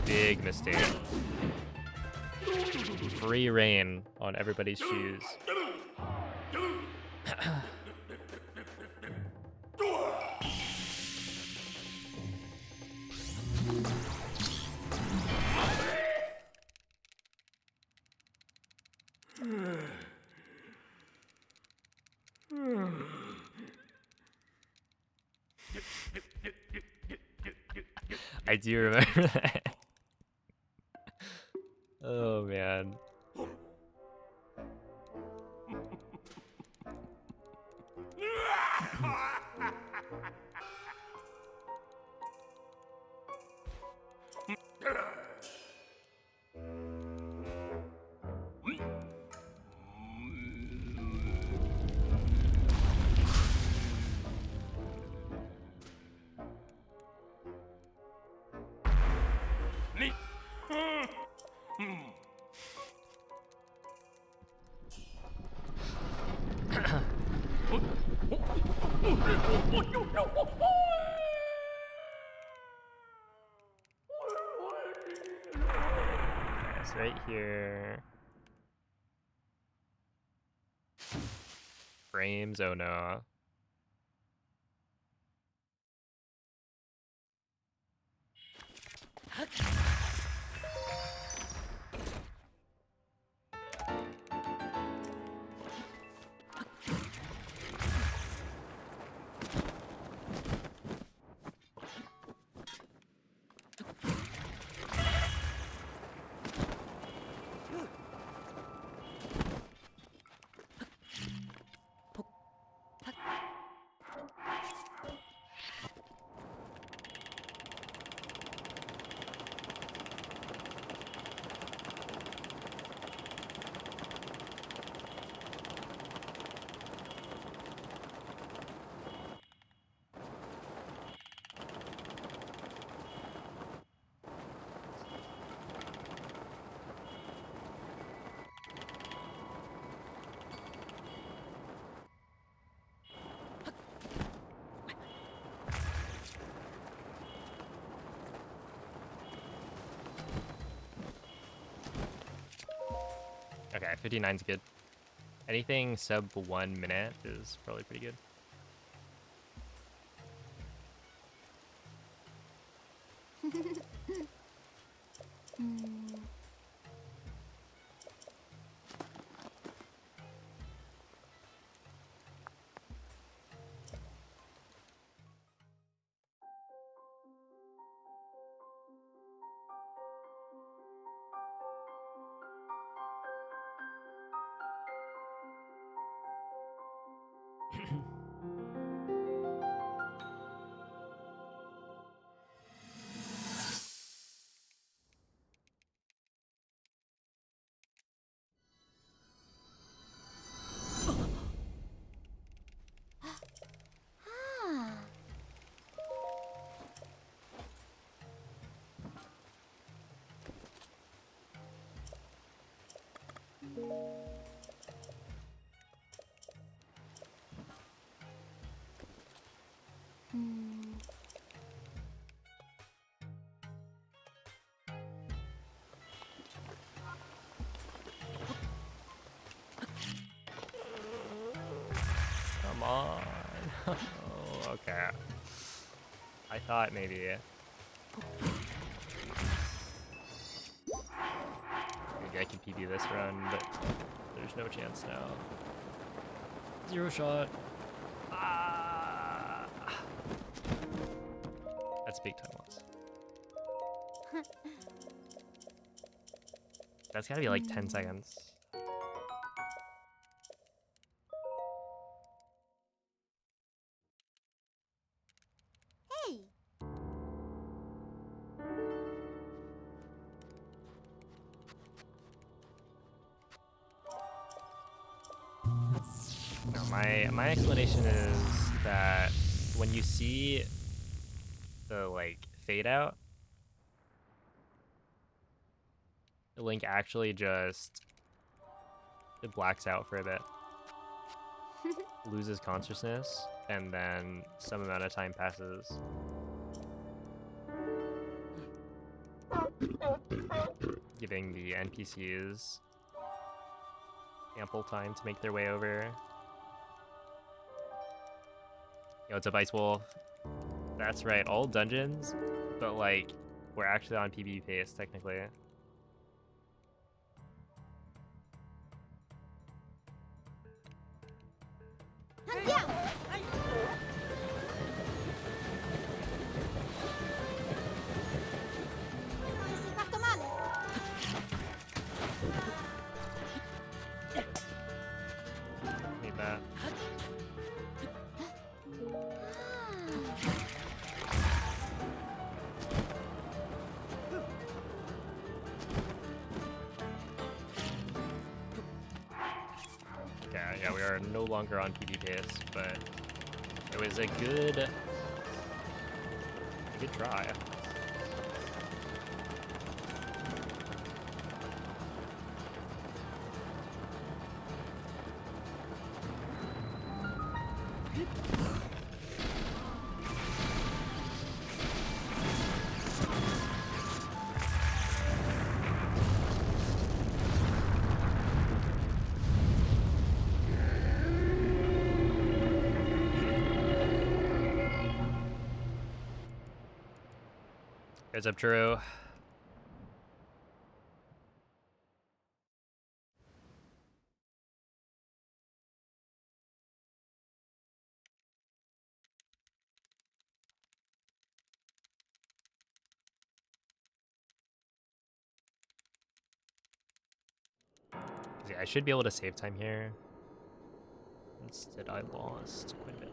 Big mistake. Free reign on everybody's shoes. I do remember that. Oh man. It's right here. Frames, oh no. Okay, 59's good. Anything sub 1 minute is probably pretty good. Oh, okay. I thought maybe. Maybe I can PB this run, but there's no chance now. Zero shot. Ah. That's big time loss. That's gotta be like 10 seconds. Hey! No, my explanation is that when you see the like fade out, Link actually just it blacks out for a bit, loses consciousness, and then some amount of time passes. Giving the NPCs ample time to make their way over. Yo, what's up, Ice Wolf? That's right, all dungeons, but like, we're actually on PvP pace, technically. Andiamo! Ti sei fatto male? Need that. Yeah, we are no longer on PvP pace, but it was a good try. Heads up, Drew. Yeah, I should be able to save time here. Instead, I lost quite a bit.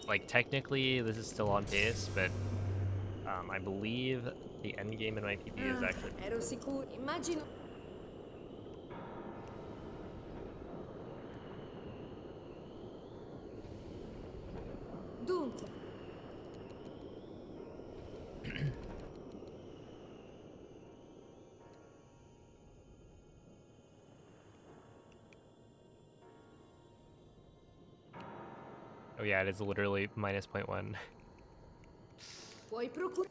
Like, technically, this is still on pace, but I believe the end game in my PP is actually... Ero sicuro. Immagino. Dunque. Oh yeah, it is literally minus 0.1. Puoi procurare.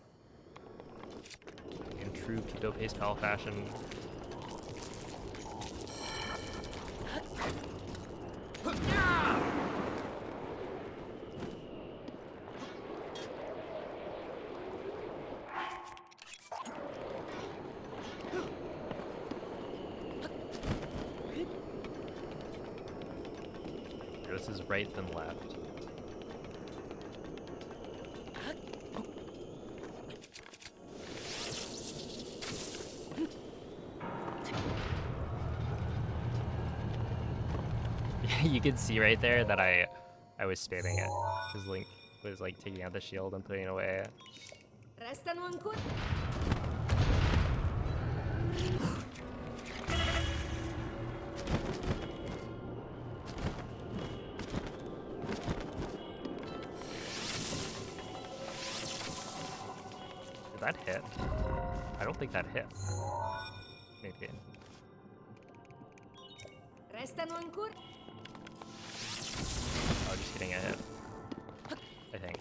In true keto pace pal fashion. This is right then left. You can see right there that I was spamming it because Link was like taking out the shield and putting it away. Restano ancora. Did that hit? I don't think that hit. Maybe. Restano ancora. Oh, just getting a hit. I think.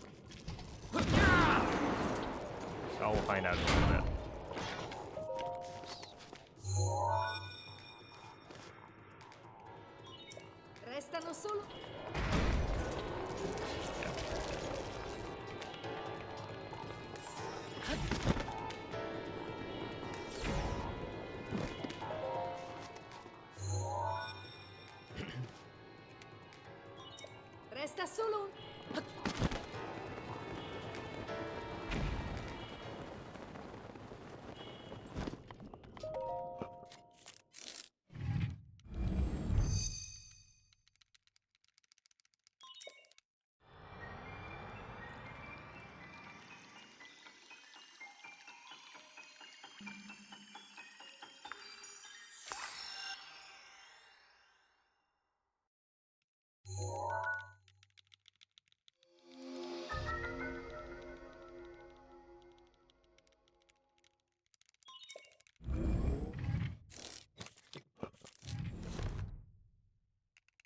So we'll find out in a little bit. Mancano solo... Resta solo un...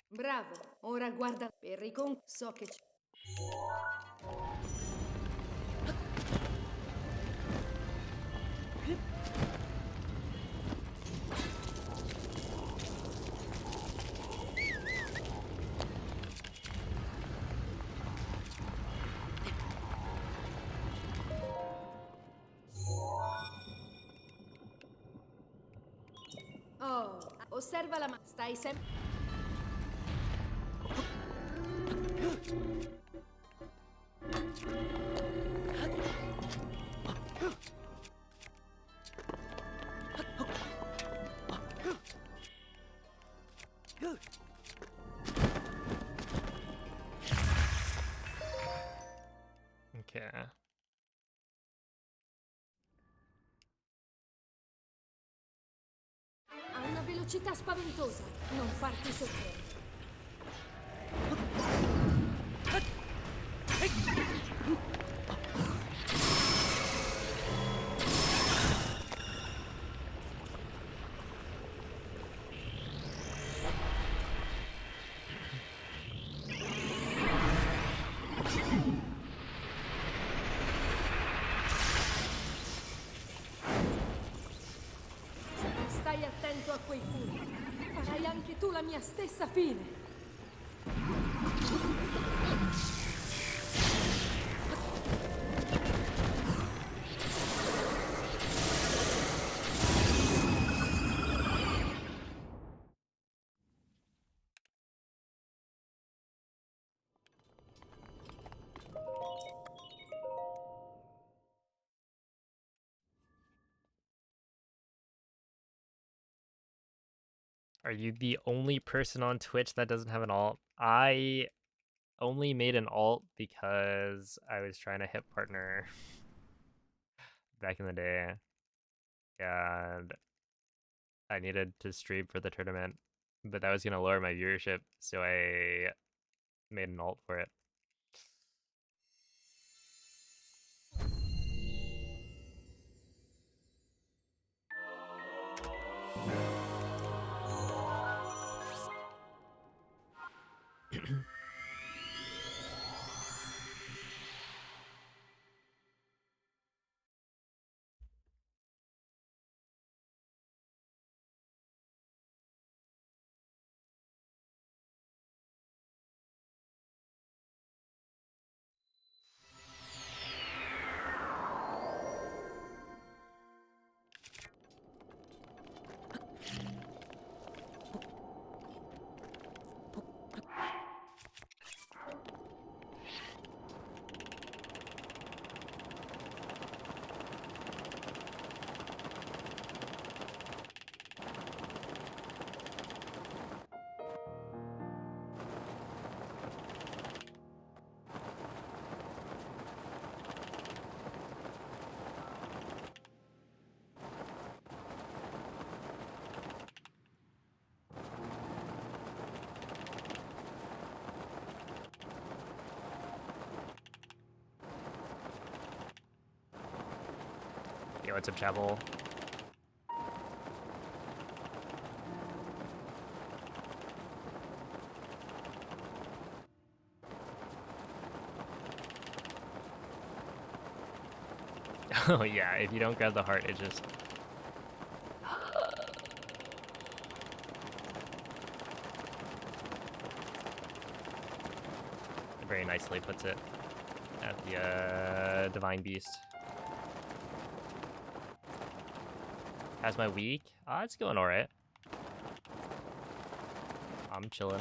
Bravo, ora guarda per so che c'è. Oh, osserva la stai sempre... Okay. Ha una velocità spaventosa. Non farti sorprendere. Se non stai attento a quei furi, farai anche tu la mia stessa fine. Are you the only person on Twitch that doesn't have an alt? I only made an alt because I was trying to hit partner back in the day. And I needed to stream for the tournament, but that was going to lower my viewership, so I made an alt for it. Yo, what's up, Chapel? Oh yeah, if you don't grab the heart, it just... nicely puts it at the Divine Beast. How's my week? It's going alright. I'm chilling.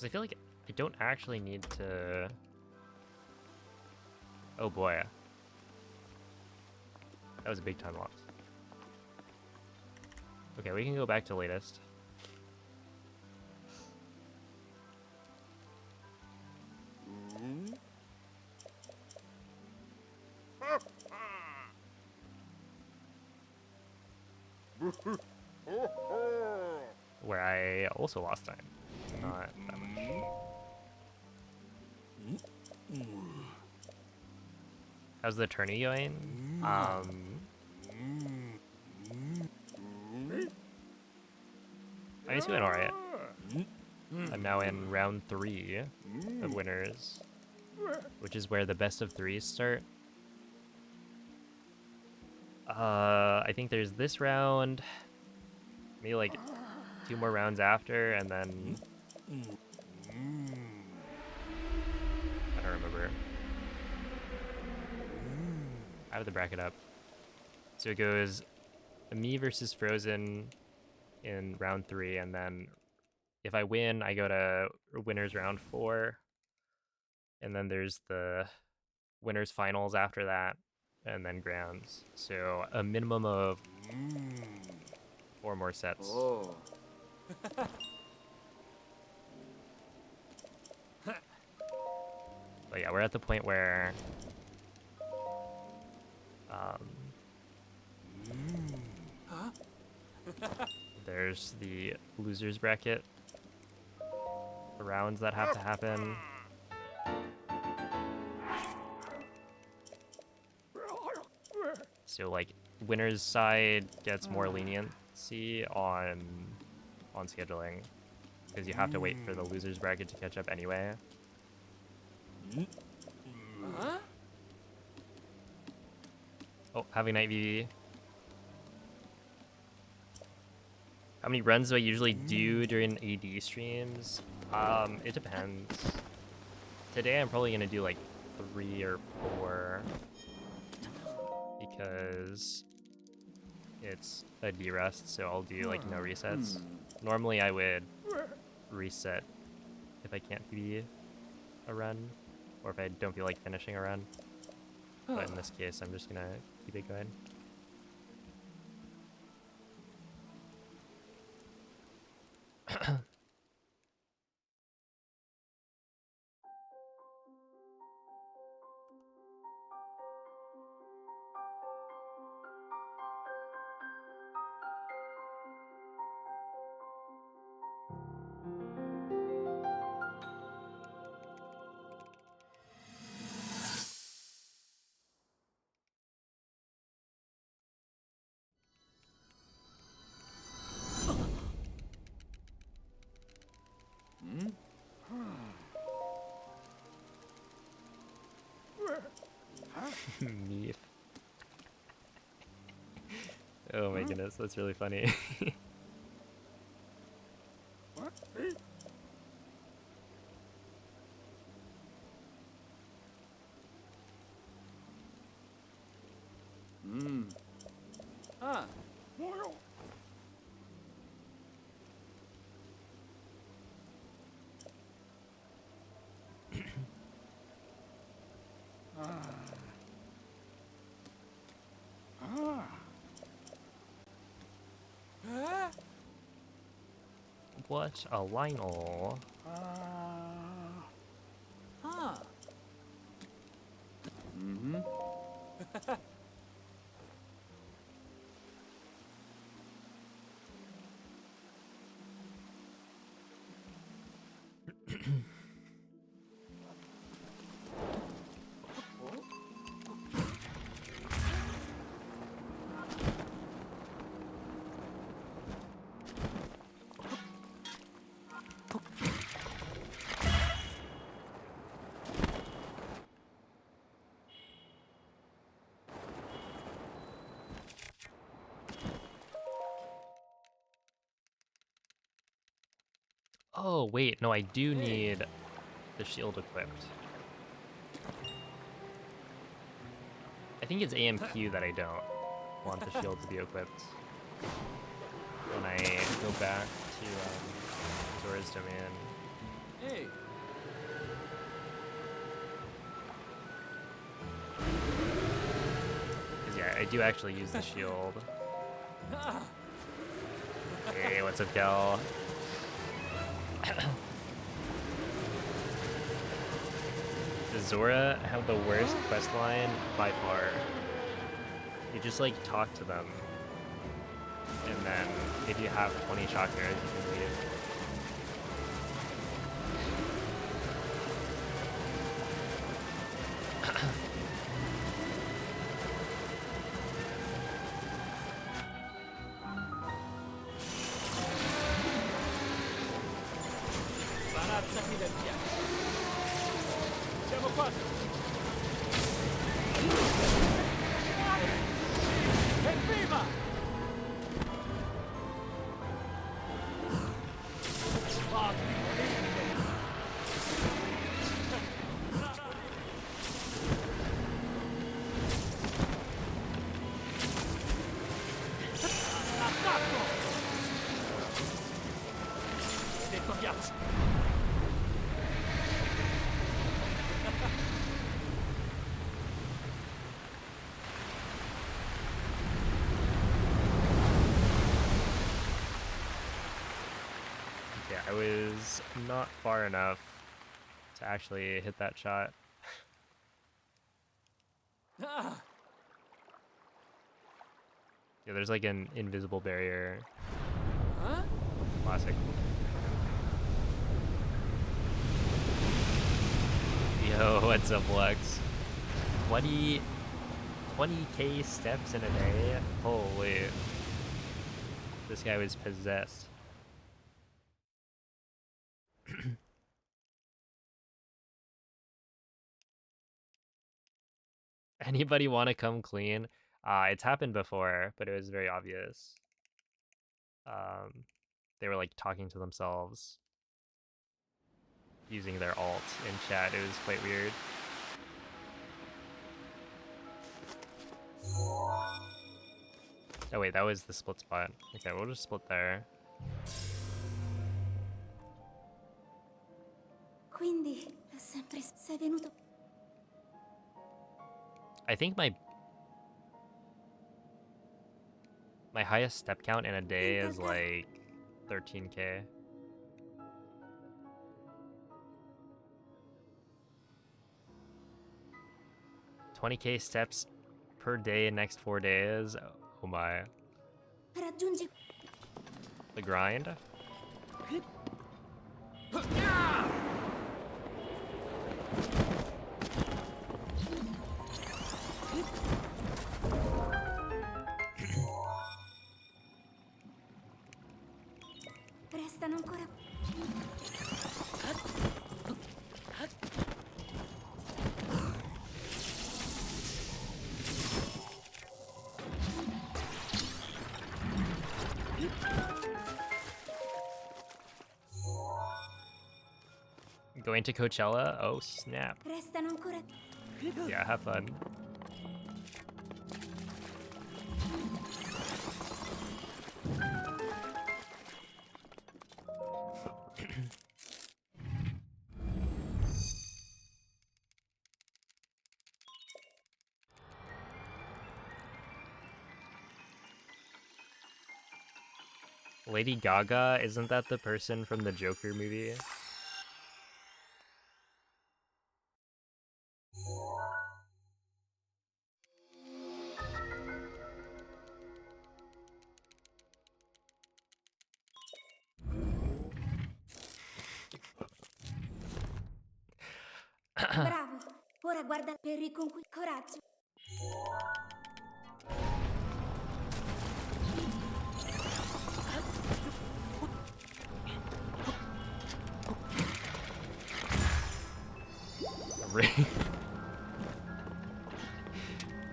I feel like I don't actually need to... Oh boy. That was a big time loss. Okay, we can go back to latest. Where I also lost time. Not that much. How's the tourney going? I guess going alright. I'm now in round 3 of winners, which is where the best of 3s start. I think there's this round, maybe like 2 more rounds after, and then I don't remember. I have the bracket up. So it goes me versus Frozen in round 3, and then if I win, I go to winners round 4, and then there's the winners finals after that, and then grounds. So a minimum of 4 more sets. Oh. But yeah, we're at the point where there's the losers bracket, the rounds that have to happen. So like winner's side gets more leniency on scheduling, because you have to wait for the losers bracket to catch up anyway. Huh? Oh, having night VV. How many runs do I usually do during AD streams? It depends. Today I'm probably gonna do like 3 or 4, because it's a derust, so I'll do like no resets. Normally I would reset if I can't PB a run, or if I don't feel like finishing a run. But in this case, I'm just gonna keep it going. Meef. Oh my goodness, that's really funny. Ah. What a Lionel. Huh. Oh, wait, no, I do need the shield equipped. I think it's AMQ that I don't want the shield to be equipped when I go back to Zora's Domain. Hey, Because, yeah, I do actually use the shield. Hey, what's up, Gal? Does Zora have the worst quest line by far? You just like talk to them, and then if you have 20 chakras, you can leave. barazzati del piano. Siamo quasi. Evviva! Attacco! Detto piace. Yeah, I was not far enough to actually hit that shot. Ah, Yeah, there's like an invisible barrier. huh? Classic. Yo, what's up, Lex? 20K steps in a day? Holy. This guy was possessed. Anybody want to come clean? It's happened before, but it was very obvious. They were like talking to themselves using their alt in chat. It was quite weird. Oh wait, that was the split spot. Okay, we'll just split there. Quindi è sempre sei venuto. I think my highest step count in a day is like 13K. $20K steps per day next 4 days. Oh my. Raggiungi. The grind? Restano ancora. Going to Coachella? Oh snap. Restano ancora. Yeah, have fun. Lady Gaga, isn't that the person from the Joker movie? Bravo. Ora guarda per riconquistare coraggio.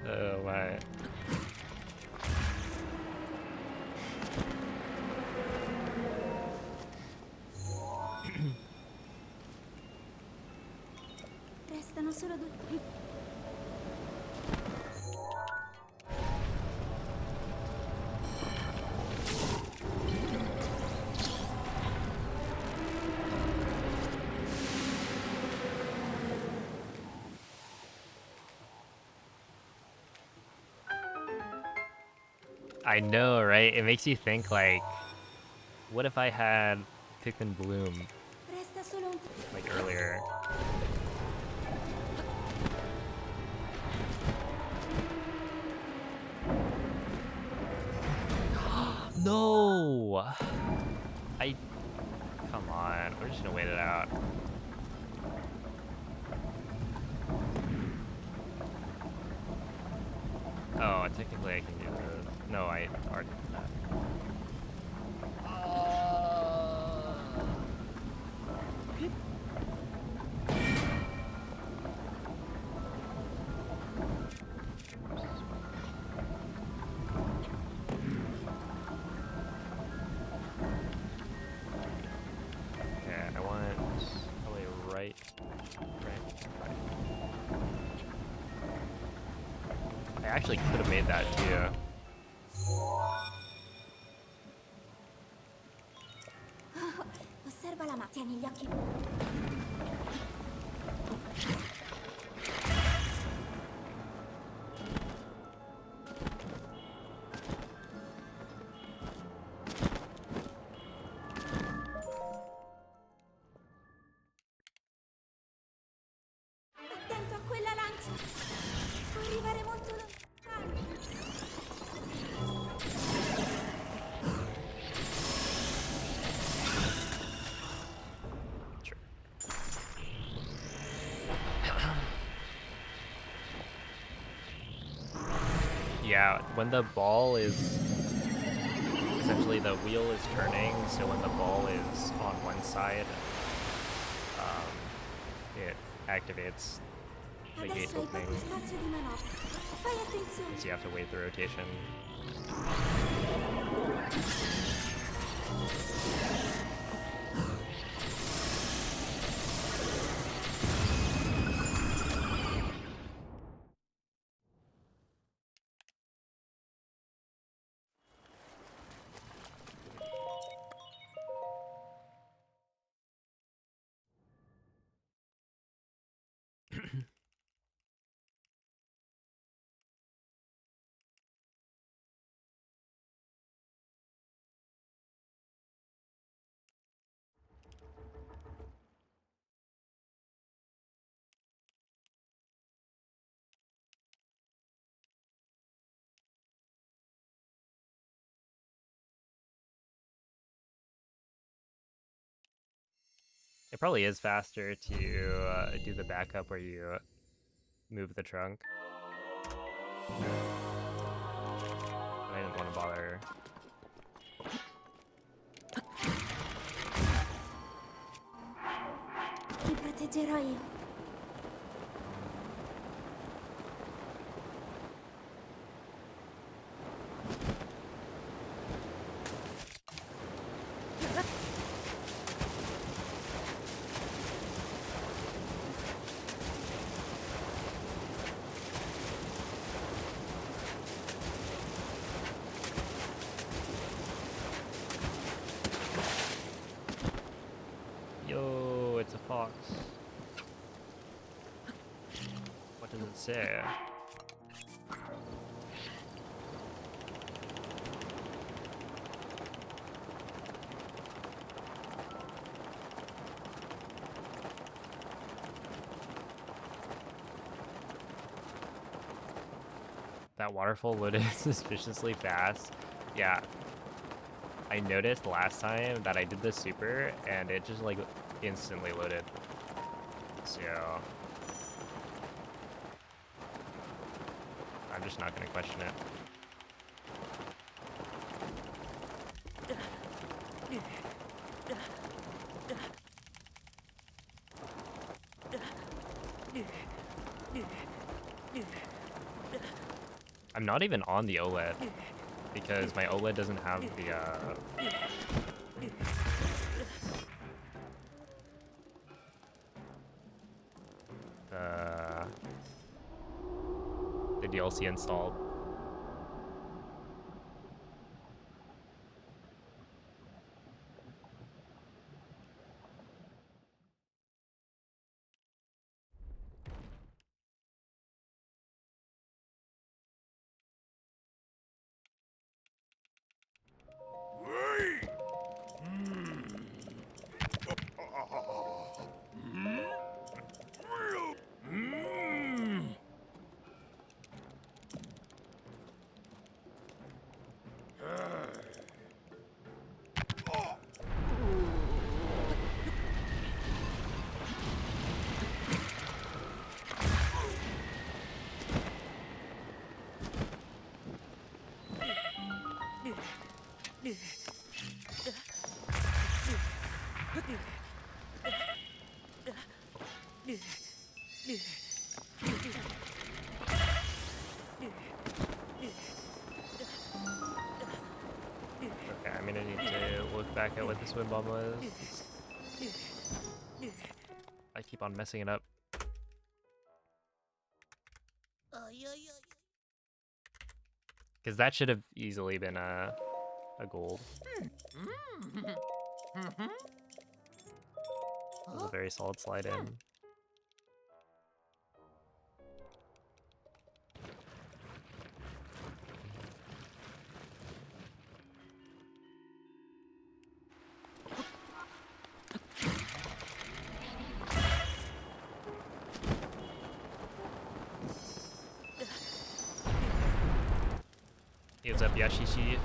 Oh my. Sono solo due. I know, right? It makes you think like, what if I had Pikmin Bloom Resta solo un like earlier? No! I... Come on, we're just gonna wait it out. Oh, technically I can do this. No, I already did that. Okay, I want probably right. I actually could have made that too. Osserva la mappa. Tieni gli occhi. Attento a quella lancia. Può arrivare molto lontano. Sure. Yeah, when the ball is essentially the wheel is turning, so when the ball is on one side, it activates the gate Adesso hai opening, poco spazio di manovra. Fai attenzione. so you have to wait the rotation. It probably is faster to do the backup where you move the trunk. But I didn't want to bother. Ti proteggerò io. Yo, it's a fox. What does it say? That waterfall loaded suspiciously fast. Yeah. I noticed last time that I did the super and it just like instantly loaded. So I'm just not gonna question it. I'm not even on the OLED because my OLED doesn't have the the DLC installed. Okay, I'm gonna need to look back at what the swim bomb was. I keep on messing it up. Because that should have easily been a gold. It was a very solid slide in. Hey, what's up, Yashishi?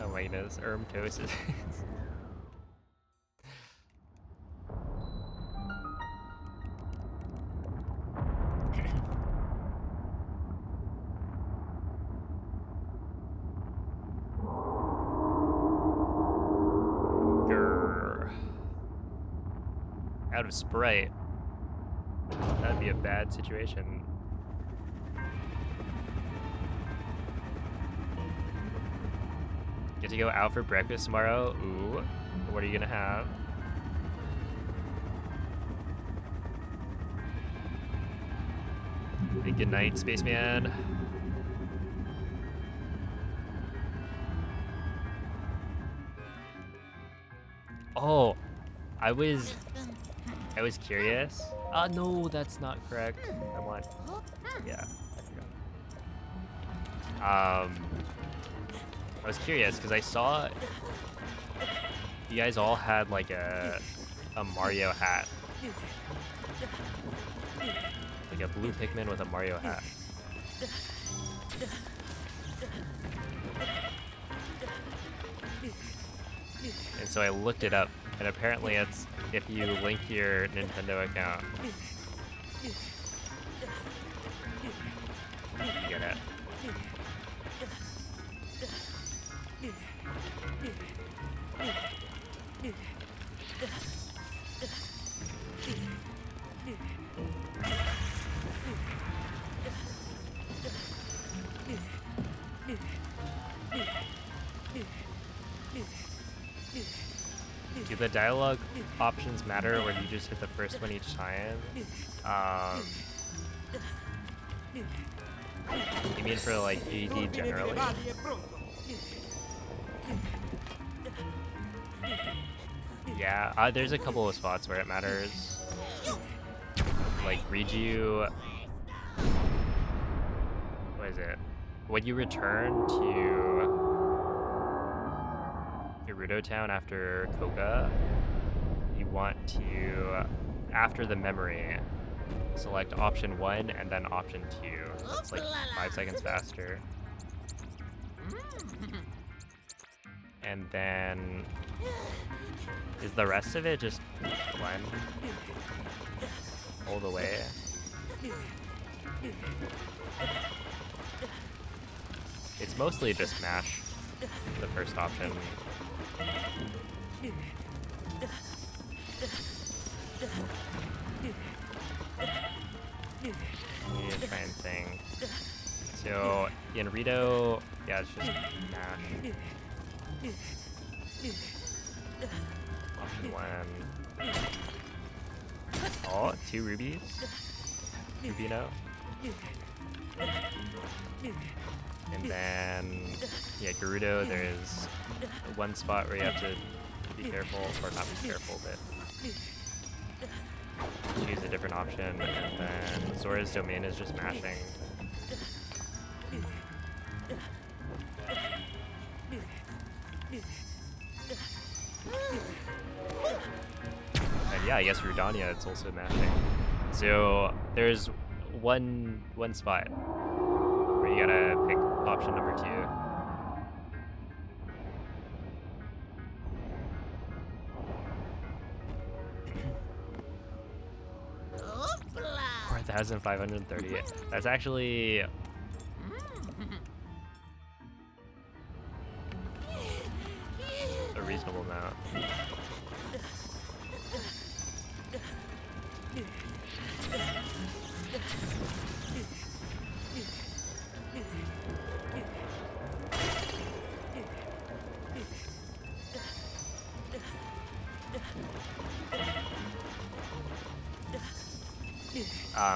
Oh my goodness, Ermtosis. Grr. Out of Sprite. That'd be a bad situation. Get to go out for breakfast tomorrow? Ooh. What are you gonna have? Hey, good night, spaceman. Oh, I was curious. No, that's not correct. I want. Yeah, I forgot. I was curious because I saw you guys all had like a Mario hat, like a blue Pikmin with a Mario hat. And so I looked it up, and apparently it's if you link your Nintendo account, you get it. Do the dialogue options matter, or do you just hit the first one each time? You mean for like AD Turbine generally? medievali è pronto. Yeah, there's a couple of spots where it matters. Like Riju, what is it? When you return to Gerudo Town after Koga, you want to, after the memory, select option 1 and then option 2. It's like 5 seconds faster. And then, is the rest of it just one? All the way? It's mostly just mash, the first option. I need to try and think. So in Rito, yeah, it's just mash. Option 1. Oh, 2 rubies. Rubino. And then, yeah, Gerudo, there's one spot where you have to be careful, or not be careful, but choose a different option. And then Zora's Domain is just mashing. And yeah, I guess Rudania, it's also mashing. So there's one spot where you gotta pick option number 2. 4,530. That's actually a reasonable amount.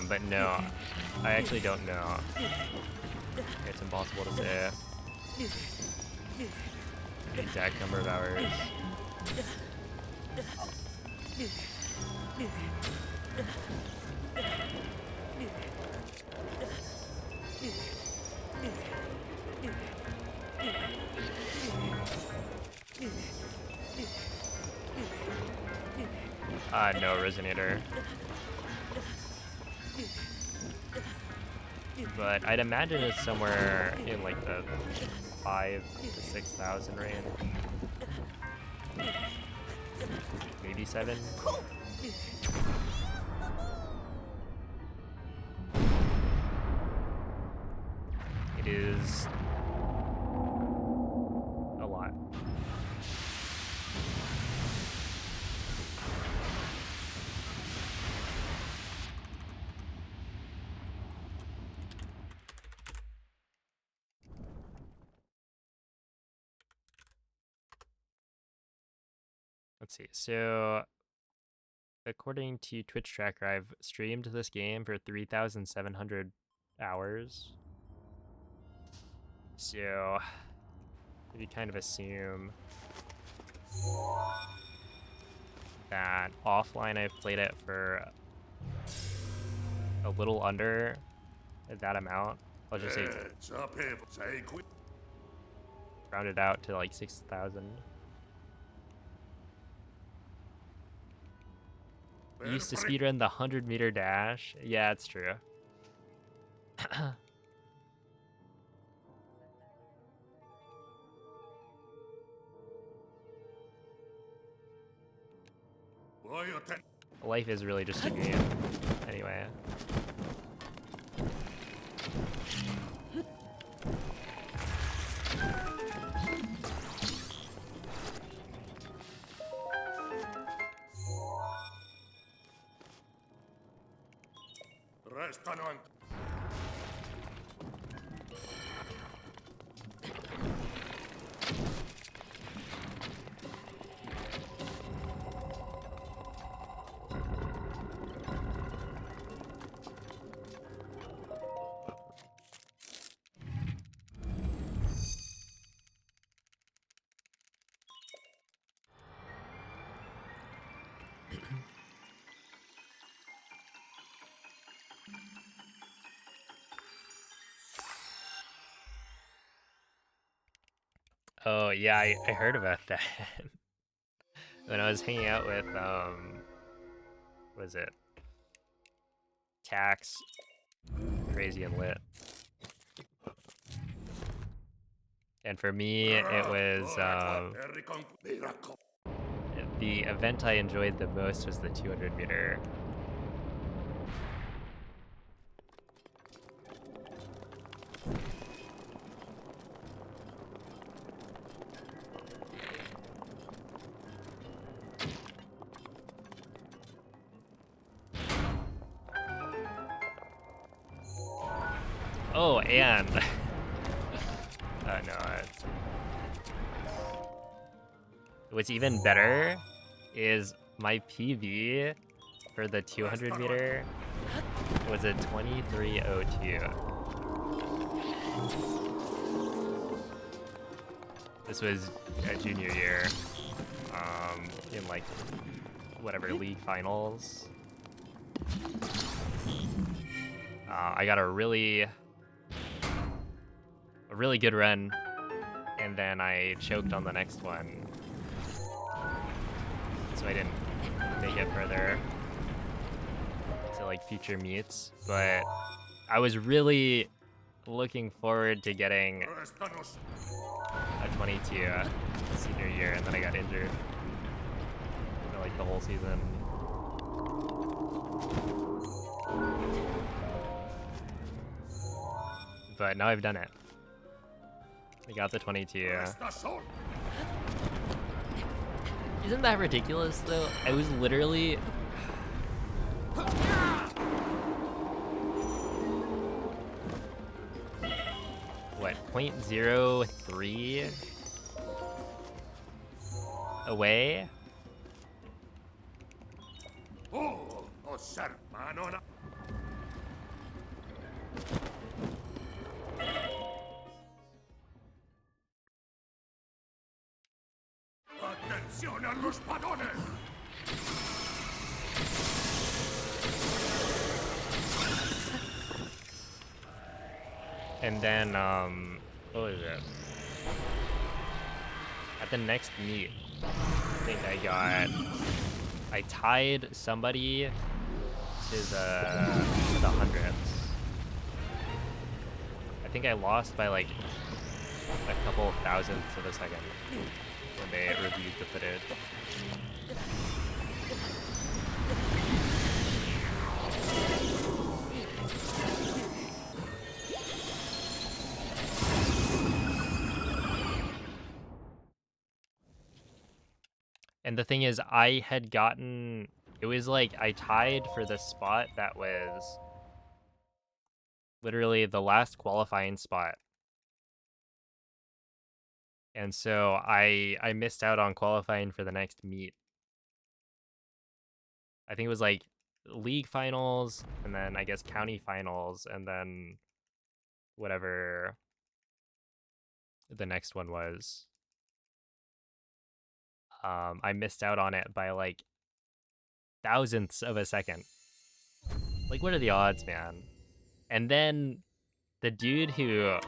But no, I actually don't know. It's impossible to say the exact number of hours. No Resonator. But I'd imagine it's somewhere in like the 5,000 to 6,000 range. Maybe 7. It is a lot. Let's see. So, according to Twitch Tracker, I've streamed this game for 3,700 hours. So, if you kind of assume that. Offline, I played it for a little under that amount. I'll just say round it out to like 6,000. Used to speedrun the 100-meter dash. Yeah, it's true. Life is really just a game. Anyway. Restano ancora. Oh yeah, I heard about that. When I was hanging out with what is it? Tax, Crazy and Lit. And for me, it was the event I enjoyed the most was the 200 meter. Oh, and no, what's even better is my PB for the 200 meter was a 23:02. This was a junior year, in like whatever league finals. I got a really good run, and then I choked on the next one, so I didn't make it further to like future meets. But I was really looking forward to getting a 22 senior year, and then I got injured for like the whole season. But now I've done it. I got the 22. Isn't that ridiculous though? I was literally what, 0.03 away? Attenzione allo spadone! And then what was it? At the next meet, I think I tied somebody to the hundreds. I think I lost by like a couple thousandths of a second when they reviewed the footage. And the thing is, I had gotten, it was like I tied for the spot that was literally the last qualifying spot. And so I missed out on qualifying for the next meet. I think it was like league finals, and then I guess county finals, and then whatever the next one was. I missed out on it by like thousandths of a second. Like, what are the odds, man? And then the dude who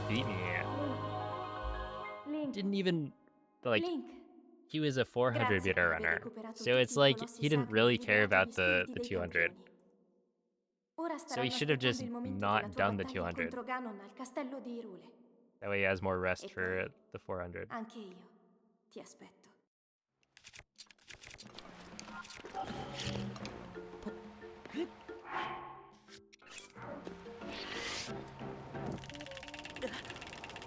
beat me Link, didn't even, like, Link. he was a 400 Grazie per meter aver runner. recuperato So tutti it's i like colossi he didn't sacri e really care liberato gli about the spiriti dei 200. campioni. Ora So he staranno should have aspettando just il momento della not tua done the battaglia 200. contro Ganon al castello di Hyrule. That way he has more rest E for poi, the 400. anche io ti aspetto.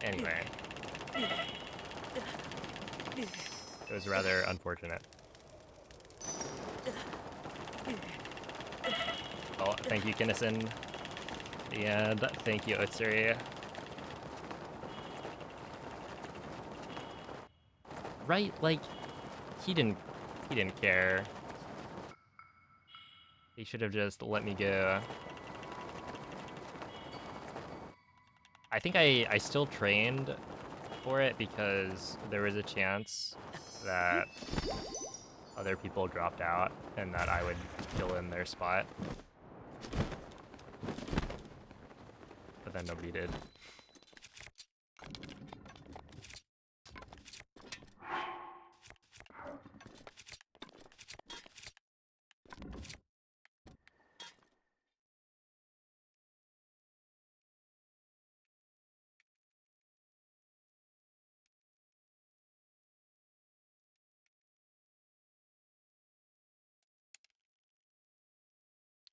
Anyway. It was rather unfortunate. Oh, thank you, Kinnison. And thank you, Utsuri. Right, like, he didn't care. He should have just let me go. I think I still trained for it because there was a chance that other people dropped out and that I would fill in their spot. But then nobody did.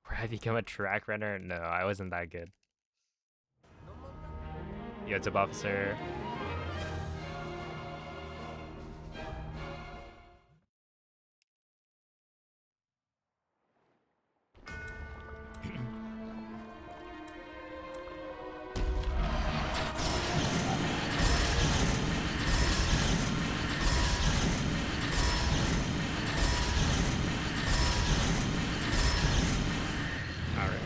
Where I become a track runner? No, I wasn't that good. Yo, what's up, officer? Alright.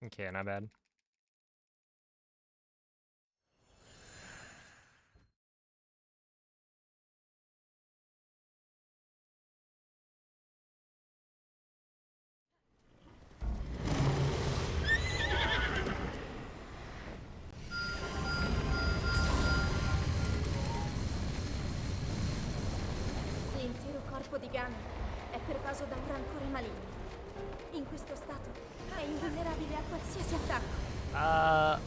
Okay, not bad. L'intero corpo di Ganon è pervaso da un rancore maligno. In questo stato è invulnerabile a qualsiasi attacco.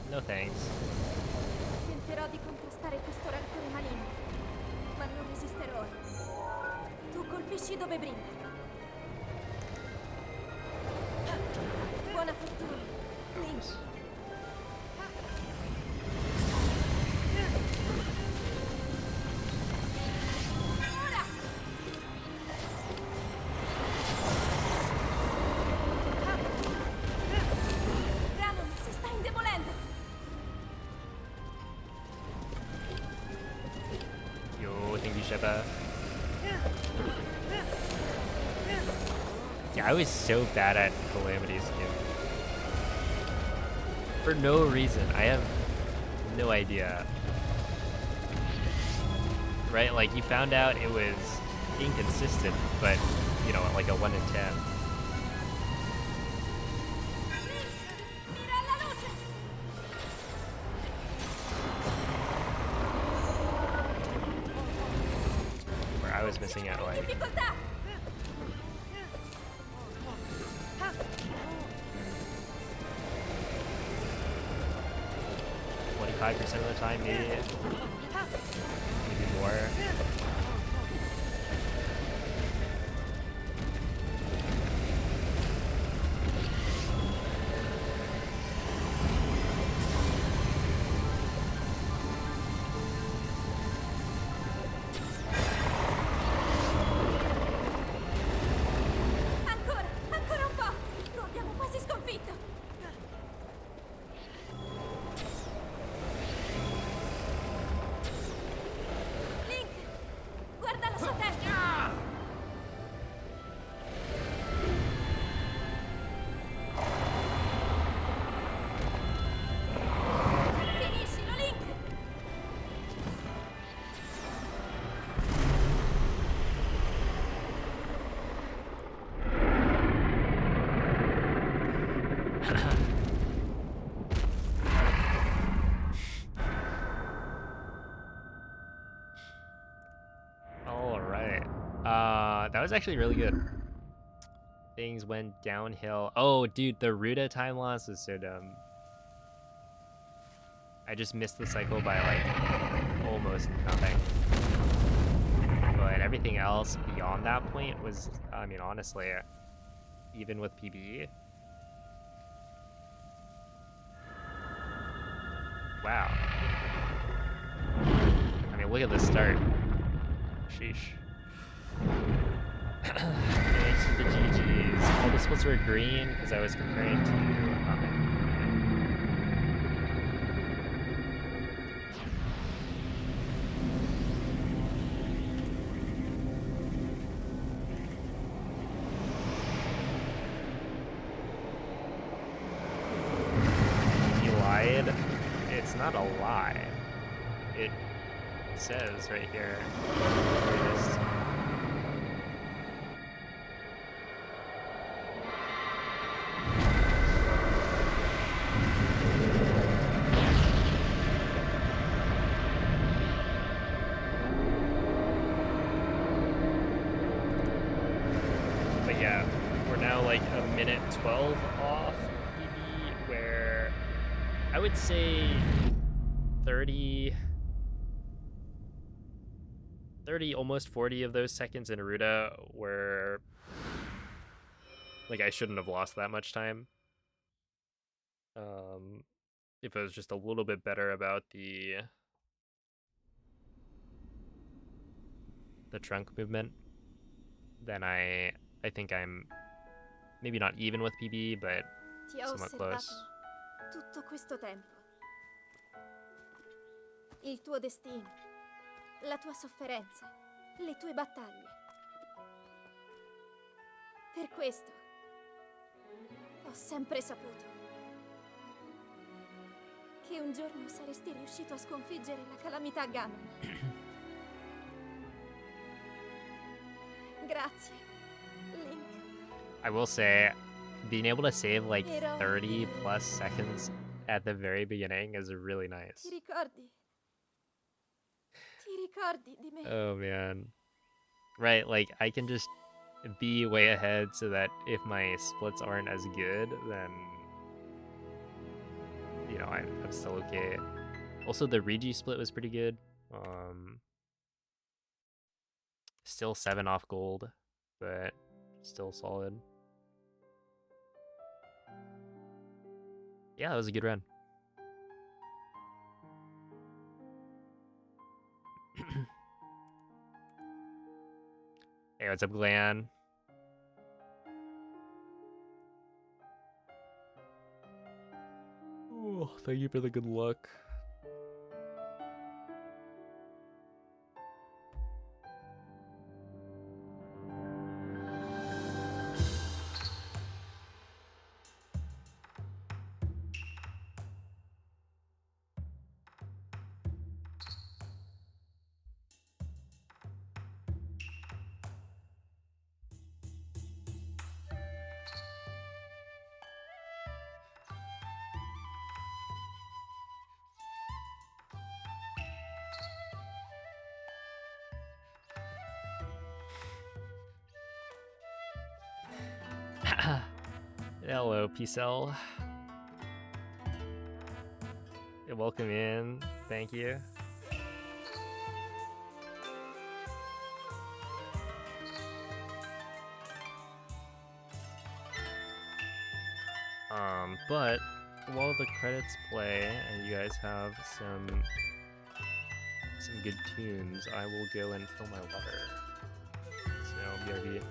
No thanks. Tenterò di contrastare questo rancore maligno, ma non resisterò. Tu colpisci dove brinda. Buona fortuna, Link. Ora! Ganon si sta indebolendo. Yo, thank you, Sheppa. Yeah, I was so bad at Calamity Skin. For no reason. I have no idea. Right? Like, you found out it was inconsistent, but, you know, like a 1 in 10. Mira alla luce! Where I was missing it, like, Difficoltà! 25% of the time, maybe. Maybe more. Ancora un po'! Lo abbiamo quasi sconfitto! That was actually really good. Things went downhill. Oh, dude, the Ruta time loss is so dumb. I just missed the cycle by like almost nothing. But everything else beyond that point was, I mean, honestly, even with PB. Wow. I mean, look at the start. Sheesh. Thanks for the GGs. All the splits were green because I was comparing to You lied. It's not a lie. It says right here. Greatest. But yeah, we're now like a minute 12 off PB, where I would say 30, almost 40 of those seconds in Aruda were like I shouldn't have lost that much time. If I was just a little bit better about the trunk movement, then I think I'm maybe not even with PB, but Ti ho somewhat osservato close. tutto questo tempo. Il tuo destino, la tua sofferenza, le tue battaglie. Per questo ho sempre saputo che un giorno saresti riuscito a sconfiggere la calamità Ganon. Grazie, Link. I will say, being able to save like 30 plus seconds at the very beginning is really nice. Ti ricordi? Ti ricordi di me? Oh man. Right, like I can just be way ahead so that if my splits aren't as good, then you know, I'm still okay. Also the Regi split was pretty good. Still 7 off gold, but still solid. Yeah, that was a good run. Hey, what's up, Glan? Oh, thank you for the good luck. Hello, P-Cell. Welcome in. Thank you. But while the credits play and you guys have some good tunes, I will go and fill my water. So BRB.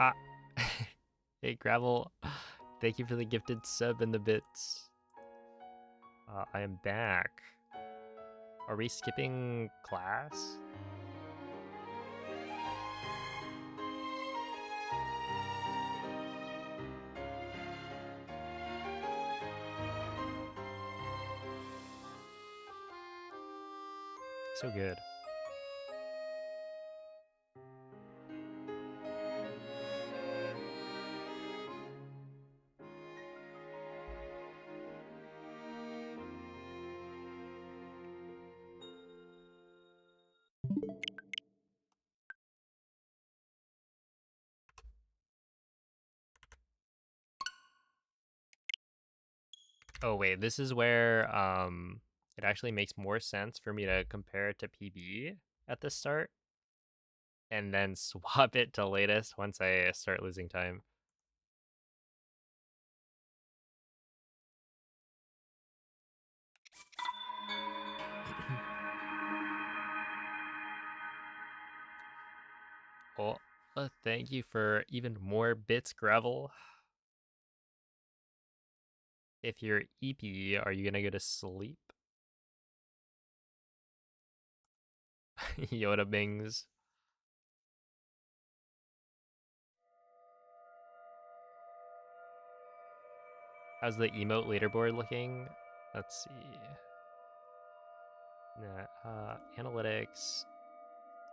Ah. Hey, Gravel. Thank you for the gifted sub and the bits. I am back. Are we skipping class? So good. Oh wait, this is where it actually makes more sense for me to compare it to PB at the start and then swap it to latest once I start losing time. Oh, thank you for even more bits, Gravel. If you're EP, are you gonna go to sleep? Yoda Bings. How's the emote leaderboard looking? Let's see. Nah, analytics,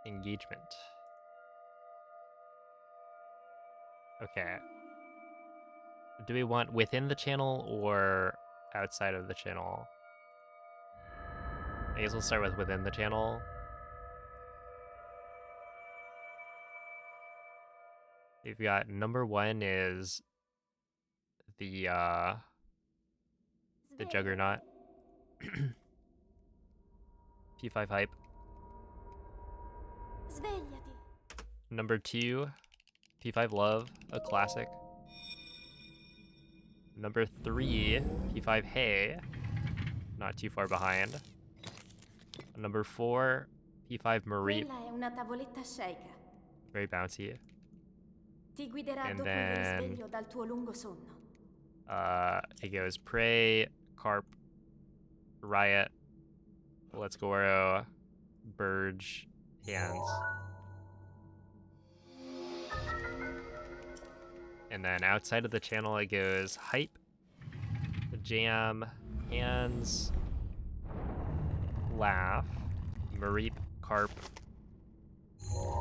engagement. Okay. Do we want within the channel or outside of the channel? I guess we'll start with within the channel. We've got number 1 is the Svegliati. Juggernaut. P5 hype. Svegliati. Number 2, P5 love, a classic. Number 3, P5 hey, not too far behind. Number 4, P5 Mareep, Quella è una tavoletta sceicca. very bouncy. Ti guiderà And dopo il then risveglio dal tuo lungo sonno. it goes Prey, Carp, Riot, Let's Go, Burge, Hands. And then outside of the channel, it goes Hype, Jam, Hands, Laugh, Mareep, Carp.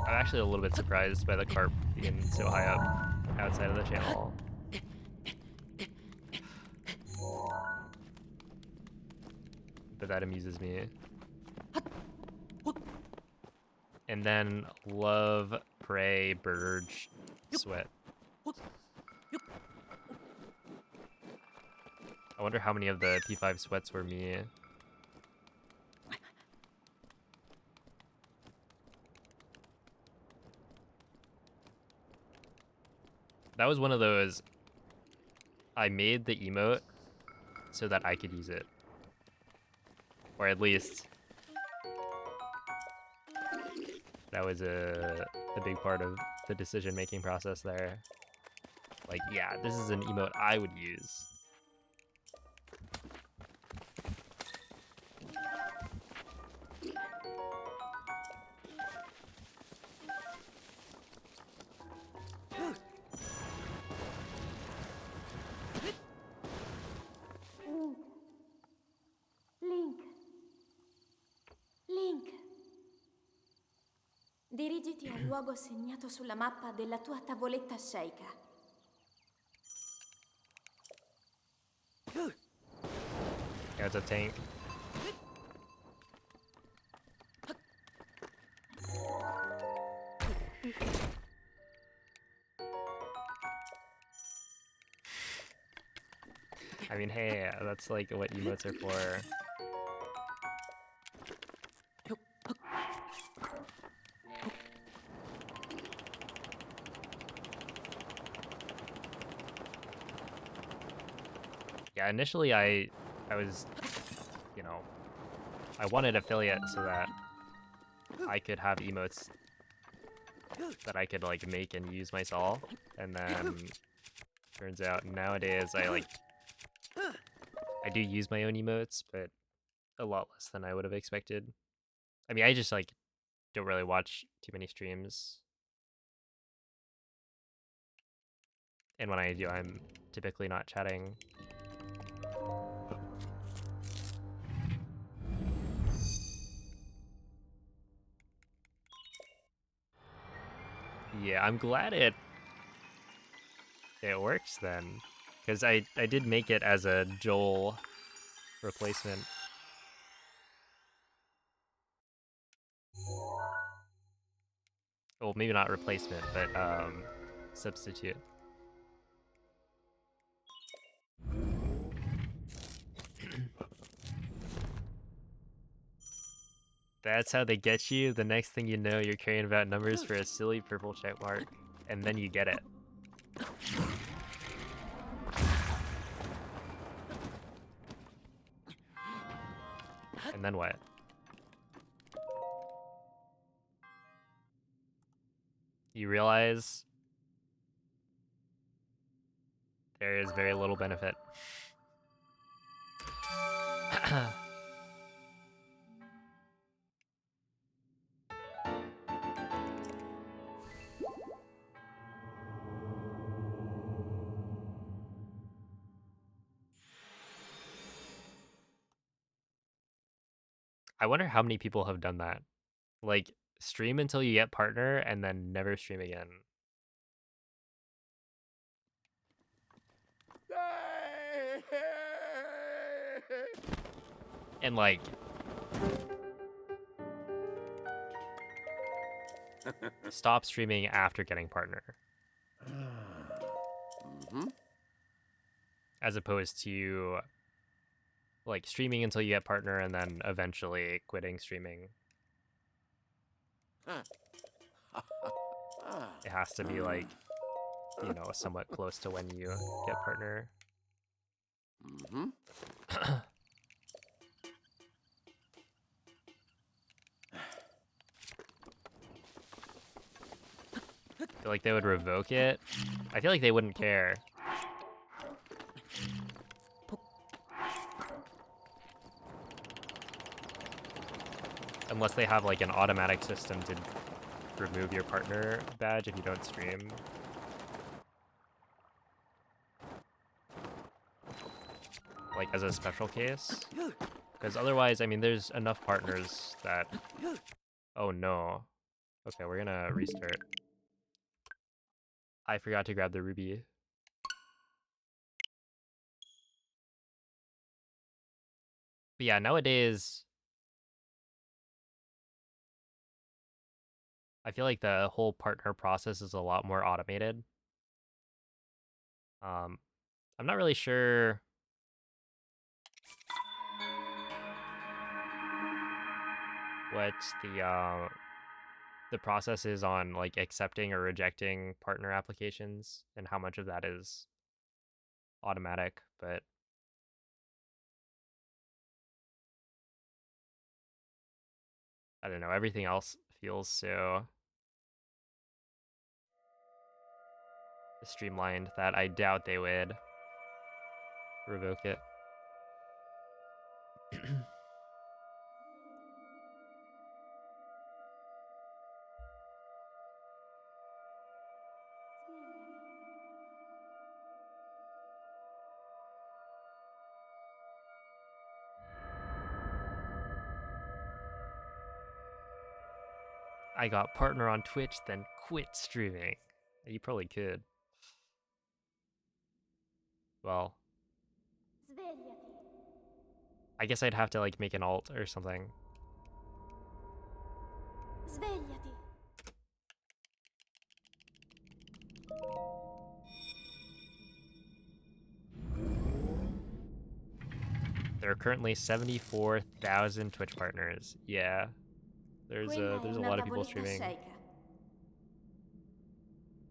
I'm actually a little bit surprised by the Carp being so high up outside of the channel. But that amuses me. And then Love, Prey, Burge, Sweat. I wonder how many of the P5 sweats were me. That was one of those, I made the emote so that I could use it. Or at least that was a big part of the decision-making process there. Like, yeah, this is an emote I would use. Link. Link. Dirigiti al luogo segnato sulla mappa della tua tavoletta sceicca. Yeah, it's a tank. I mean, hey, that's like what emotes are for. Yeah, initially I was, you know, I wanted affiliate so that I could have emotes that I could like make and use myself, and then turns out nowadays I do use my own emotes, but a lot less than I would have expected. I mean, I just like don't really watch too many streams, and when I do, I'm typically not chatting. Yeah, I'm glad it works then, because I did make it as a Joel replacement. Well, maybe not replacement, but substitute. That's how they get you. The next thing you know, you're caring about numbers for a silly purple check mark, and then you get it. And then what? You realize there is very little benefit. I wonder how many people have done that. Like, stream until you get partner and then never stream again. And like, stop streaming after getting partner. As opposed to like streaming until you get partner and then eventually quitting streaming. It has to be like, you know, somewhat close to when you get partner. I feel like they would revoke it. I feel like they wouldn't care. Unless they have like an automatic system to remove your partner badge if you don't stream. Like as a special case. Because otherwise, I mean, there's enough partners that... Oh no. Okay, we're gonna restart. I forgot to grab the ruby. But yeah, nowadays... I feel like the whole partner process is a lot more automated. I'm not really sure what the process is on like accepting or rejecting partner applications and how much of that is automatic, but I don't know, everything else feels so streamlined that I doubt they would revoke it. I got partner on Twitch, then quit streaming. You probably could. Well, Svegliati. I guess I'd have to like make an alt or something. Svegliati. There are currently 74,000 Twitch partners. Yeah, there's Quella è a una lot of people tavoletta streaming. sceicca.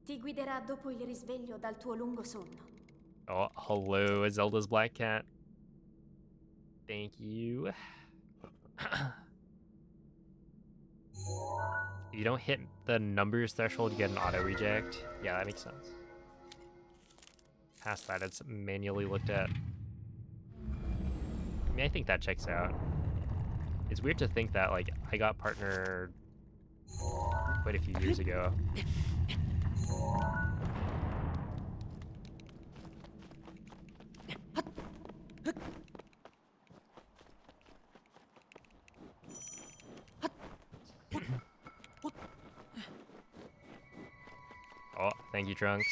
Ti guiderà dopo il risveglio dal tuo lungo sonno. Oh, hello, Zelda's Black Cat. Thank you. If you don't hit the numbers threshold, you get an auto reject. Yeah, that makes sense. Past that, it's manually looked at. I mean, I think that checks out. It's weird to think that, like, I got partnered quite a few years ago. Oh, thank you, Trunks.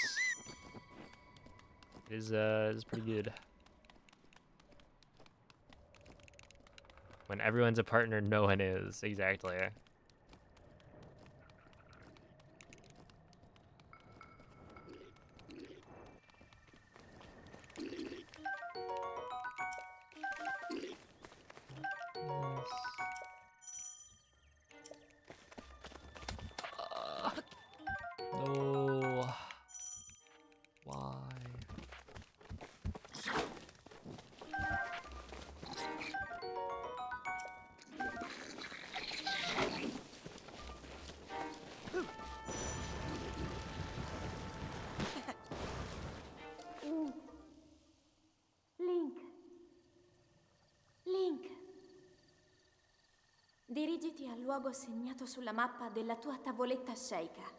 It is pretty good. When everyone's a partner, no one is. Exactly. No. Why? Link. Link. Dirigiti al luogo segnato sulla mappa della tua tavoletta sceicca.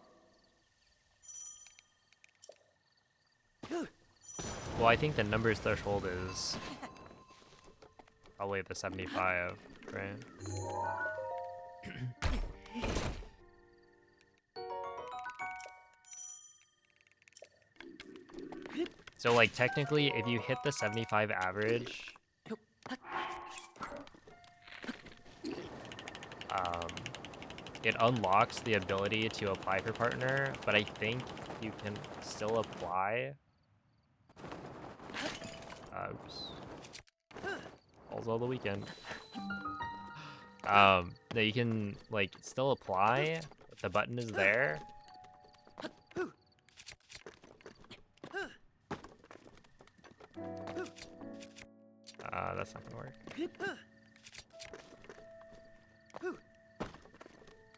Well, I think the numbers threshold is probably the 75, right? So, like, technically, if you hit the 75 average, it unlocks the ability to apply for partner, but I think you can still apply. Oops. Falls all the weekend. No, you can, like, still apply. The button is there. That's not gonna work.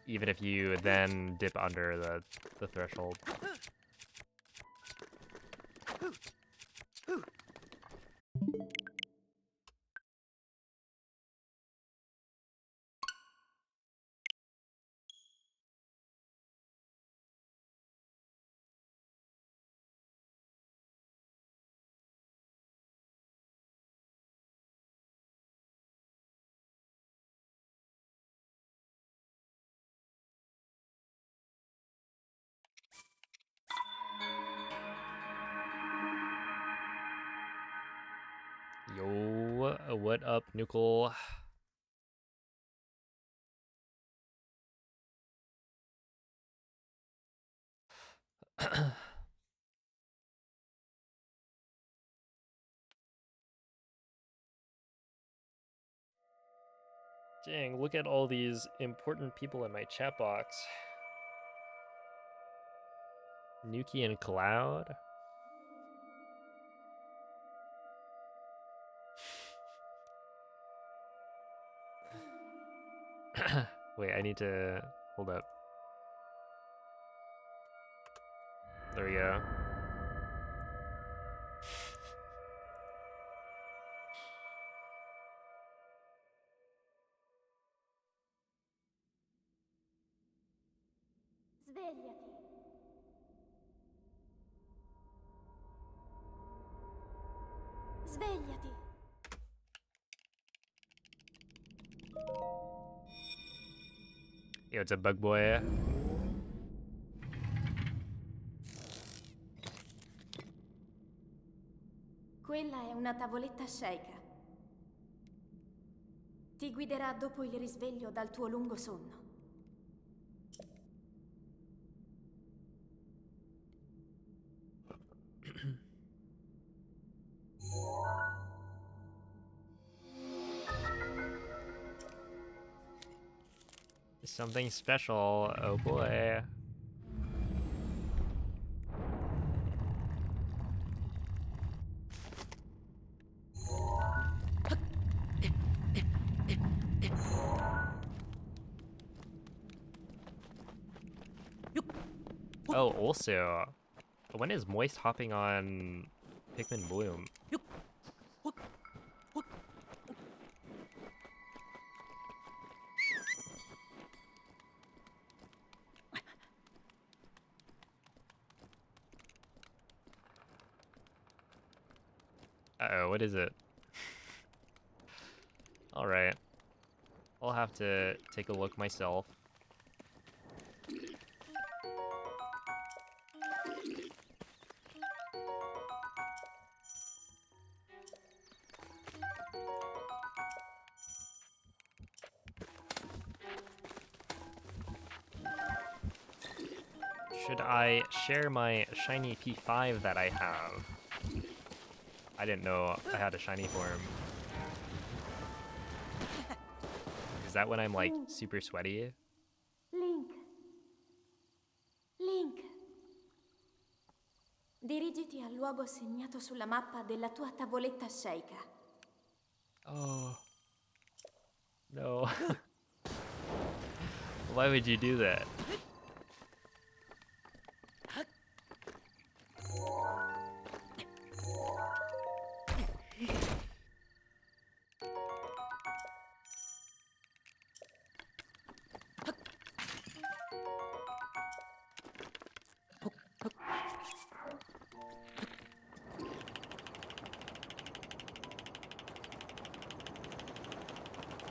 Even if you then dip under the threshold. Yo, what up, Nukel? Dang, look at all these important people in my chat box. Nuki and Cloud. Wait, I need to hold up. There we go. Svegliati. Svegliati. Yo, it's a bug boy. Quella è una tavoletta sceicca. Ti guiderà dopo il risveglio dal tuo lungo sonno. Something special. Oh boy. Oh, also, when is Moist hopping on Pikmin Bloom? Uh-oh, what is it? Alright. I'll have to take a look myself. Should I share my shiny P5 that I have? I didn't know I had a shiny form. Is that when I'm like super sweaty? Link. Link. Dirigiti al luogo segnato sulla mappa della tua tavoletta sceicca. Oh, no. Why would you do that?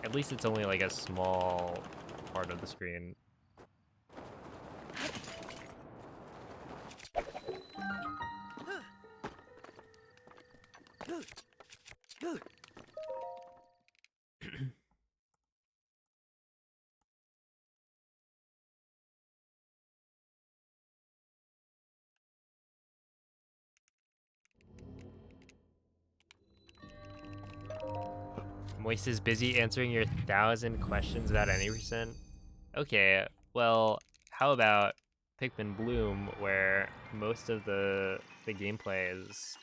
At least it's only like a small part of the screen. Moist is busy answering your 1,000 questions about any percent. Okay, well, how about Pikmin Bloom, where most of the gameplay is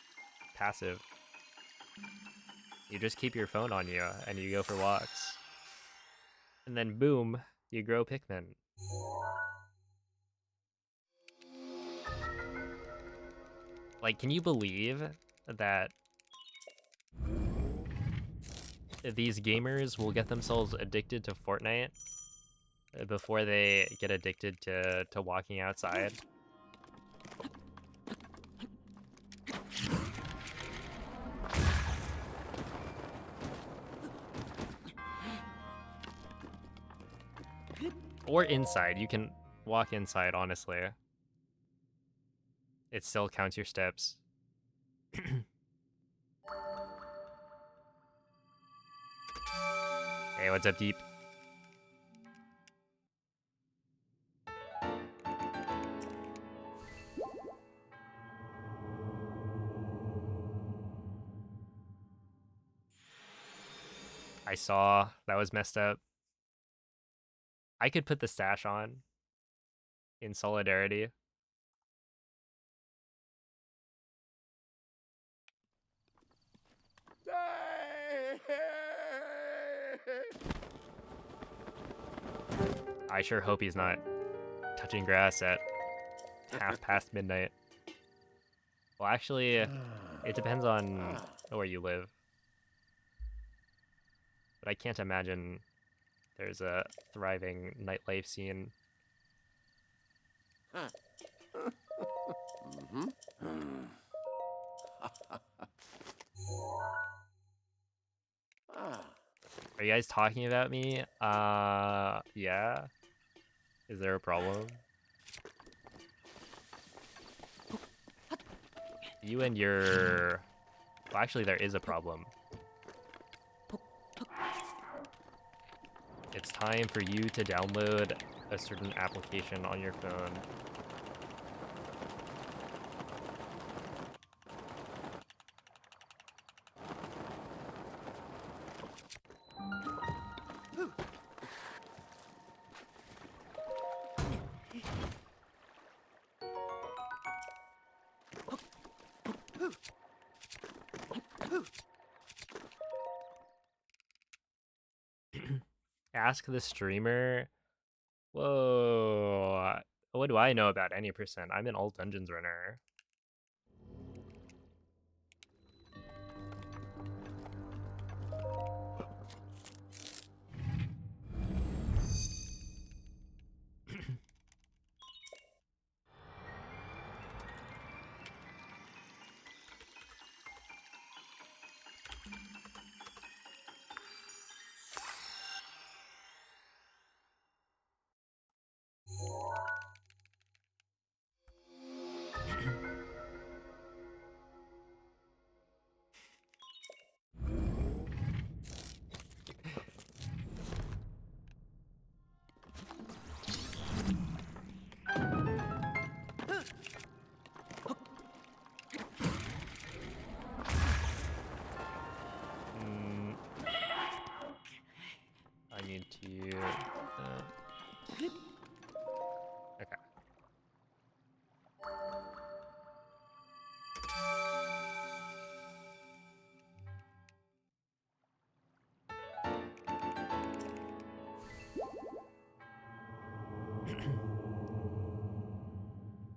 passive. You just keep your phone on you and you go for walks. And then boom, you grow Pikmin. Like, can you believe that these gamers will get themselves addicted to Fortnite before they get addicted to walking outside? Or inside. You can walk inside, honestly. It still counts your steps. Hey, what's up, Deep? I saw that was messed up. I could put the stash on in solidarity. I sure hope he's not touching grass at half past midnight. Well, actually, it depends on where you live. But I can't imagine there's a thriving nightlife scene. Are you guys talking about me? Yeah. Is there a problem? You and your... Well, actually, there is a problem. It's time for you to download a certain application on your phone. Ask the streamer. Whoa. What do I know about any percent? I'm an all dungeons runner. I need to. Okay.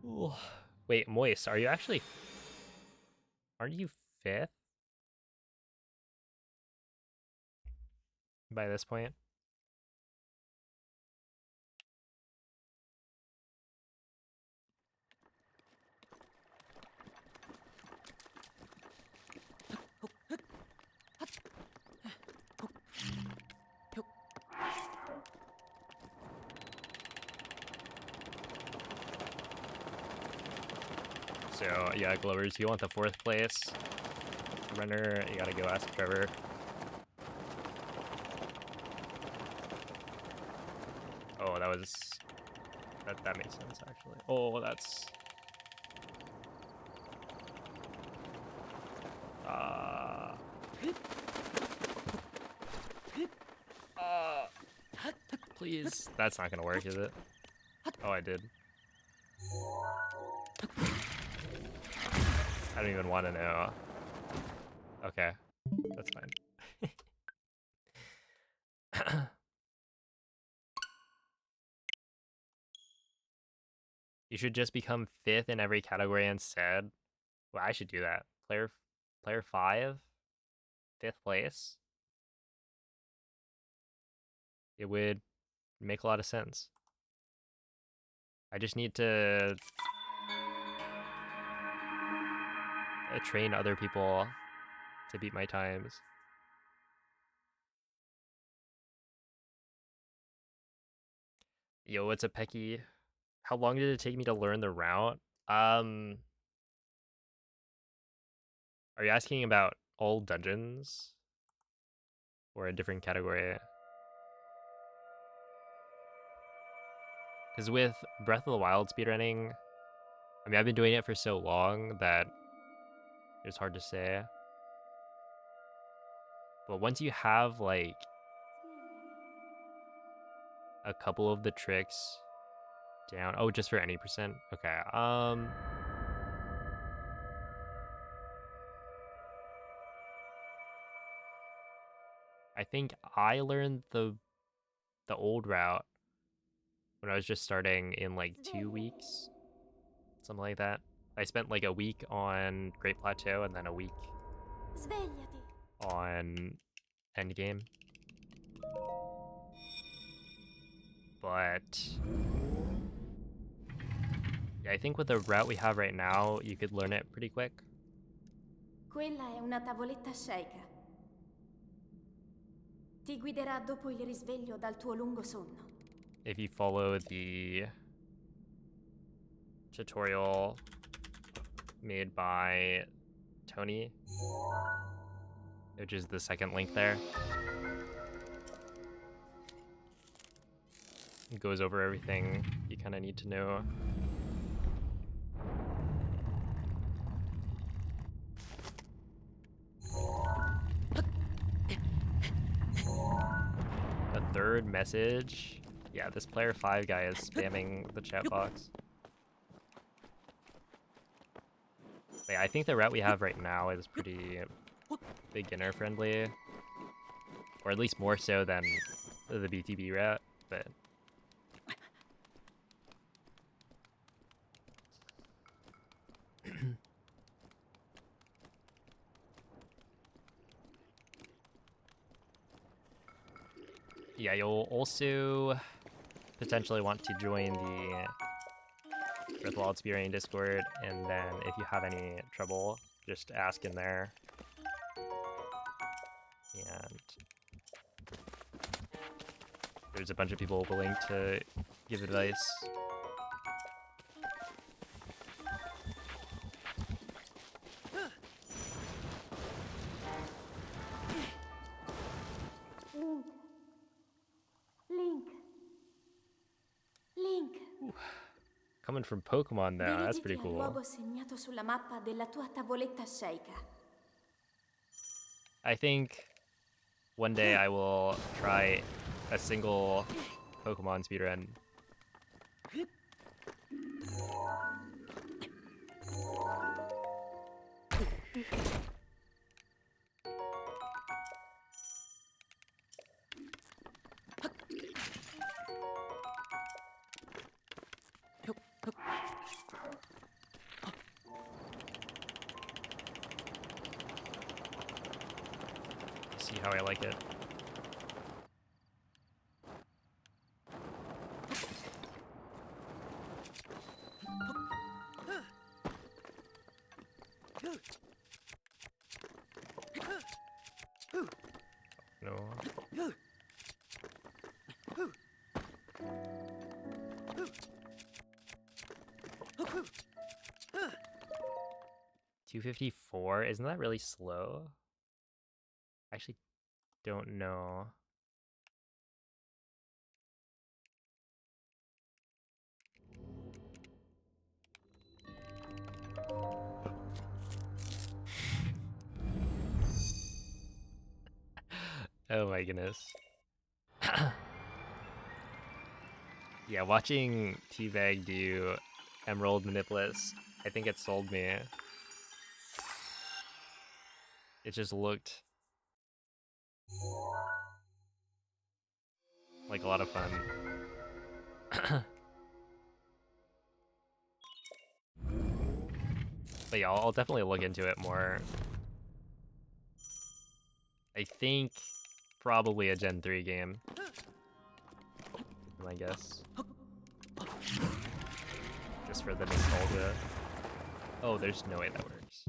Ooh. Wait, Moist, are you actually? Aren't you 5th by this point? So yeah, Glovers, if you want the 4th place runner, you gotta go ask Trevor. Oh, that makes sense actually. Oh, that's please. That's not gonna work, is it? Oh, I did. I don't even want to know. Okay, that's fine. You should just become 5th in every category instead. Well, I should do that. Player 5, 5th place. It would make a lot of sense. I just need to train other people to beat my times. Yo, what's a Pecky? How long did it take me to learn the route? Are you asking about all dungeons? Or a different category? Because with Breath of the Wild speedrunning, I mean, I've been doing it for so long that it's hard to say. But once you have, like, a couple of the tricks down... Oh, just for any percent? Okay, I think I learned the old route when I was just starting in like 2 weeks, something like that. I spent like a week on Great Plateau and then a week Svegliati. on Endgame. But yeah, I think with the route we have right now, you could learn it pretty quick. Quella è una tavoletta sceicca. Ti guiderà dopo il risveglio dal tuo lungo sonno. If you follow the tutorial made by Tony, which is the second link there. It goes over everything you kind of need to know. A third message? Yeah, this player 5 guy is spamming the chat box. Like, I think the route we have right now is pretty beginner friendly. Or at least more so than the BTB route, but... Yeah, you'll also potentially want to join the Earthwald Spearrain Discord, and then if you have any trouble, just ask in there. And there's a bunch of people willing to give advice. Link. Link. Coming from Pokemon now, that's Dirigiti pretty al cool. luogo segnato sulla mappa della tua tavoletta sceicca. I think one day I will try a single Pokemon speedrun. See how I like it. No. $254? Isn't that really slow? I actually don't know. Oh my goodness. Yeah, watching Teabag do Emerald Manipulus, I think it sold me. It just looked like a lot of fun. But yeah, I'll definitely look into it more. I think probably a Gen 3 game, I guess. Just for the nostalgia. Oh, there's no way that works.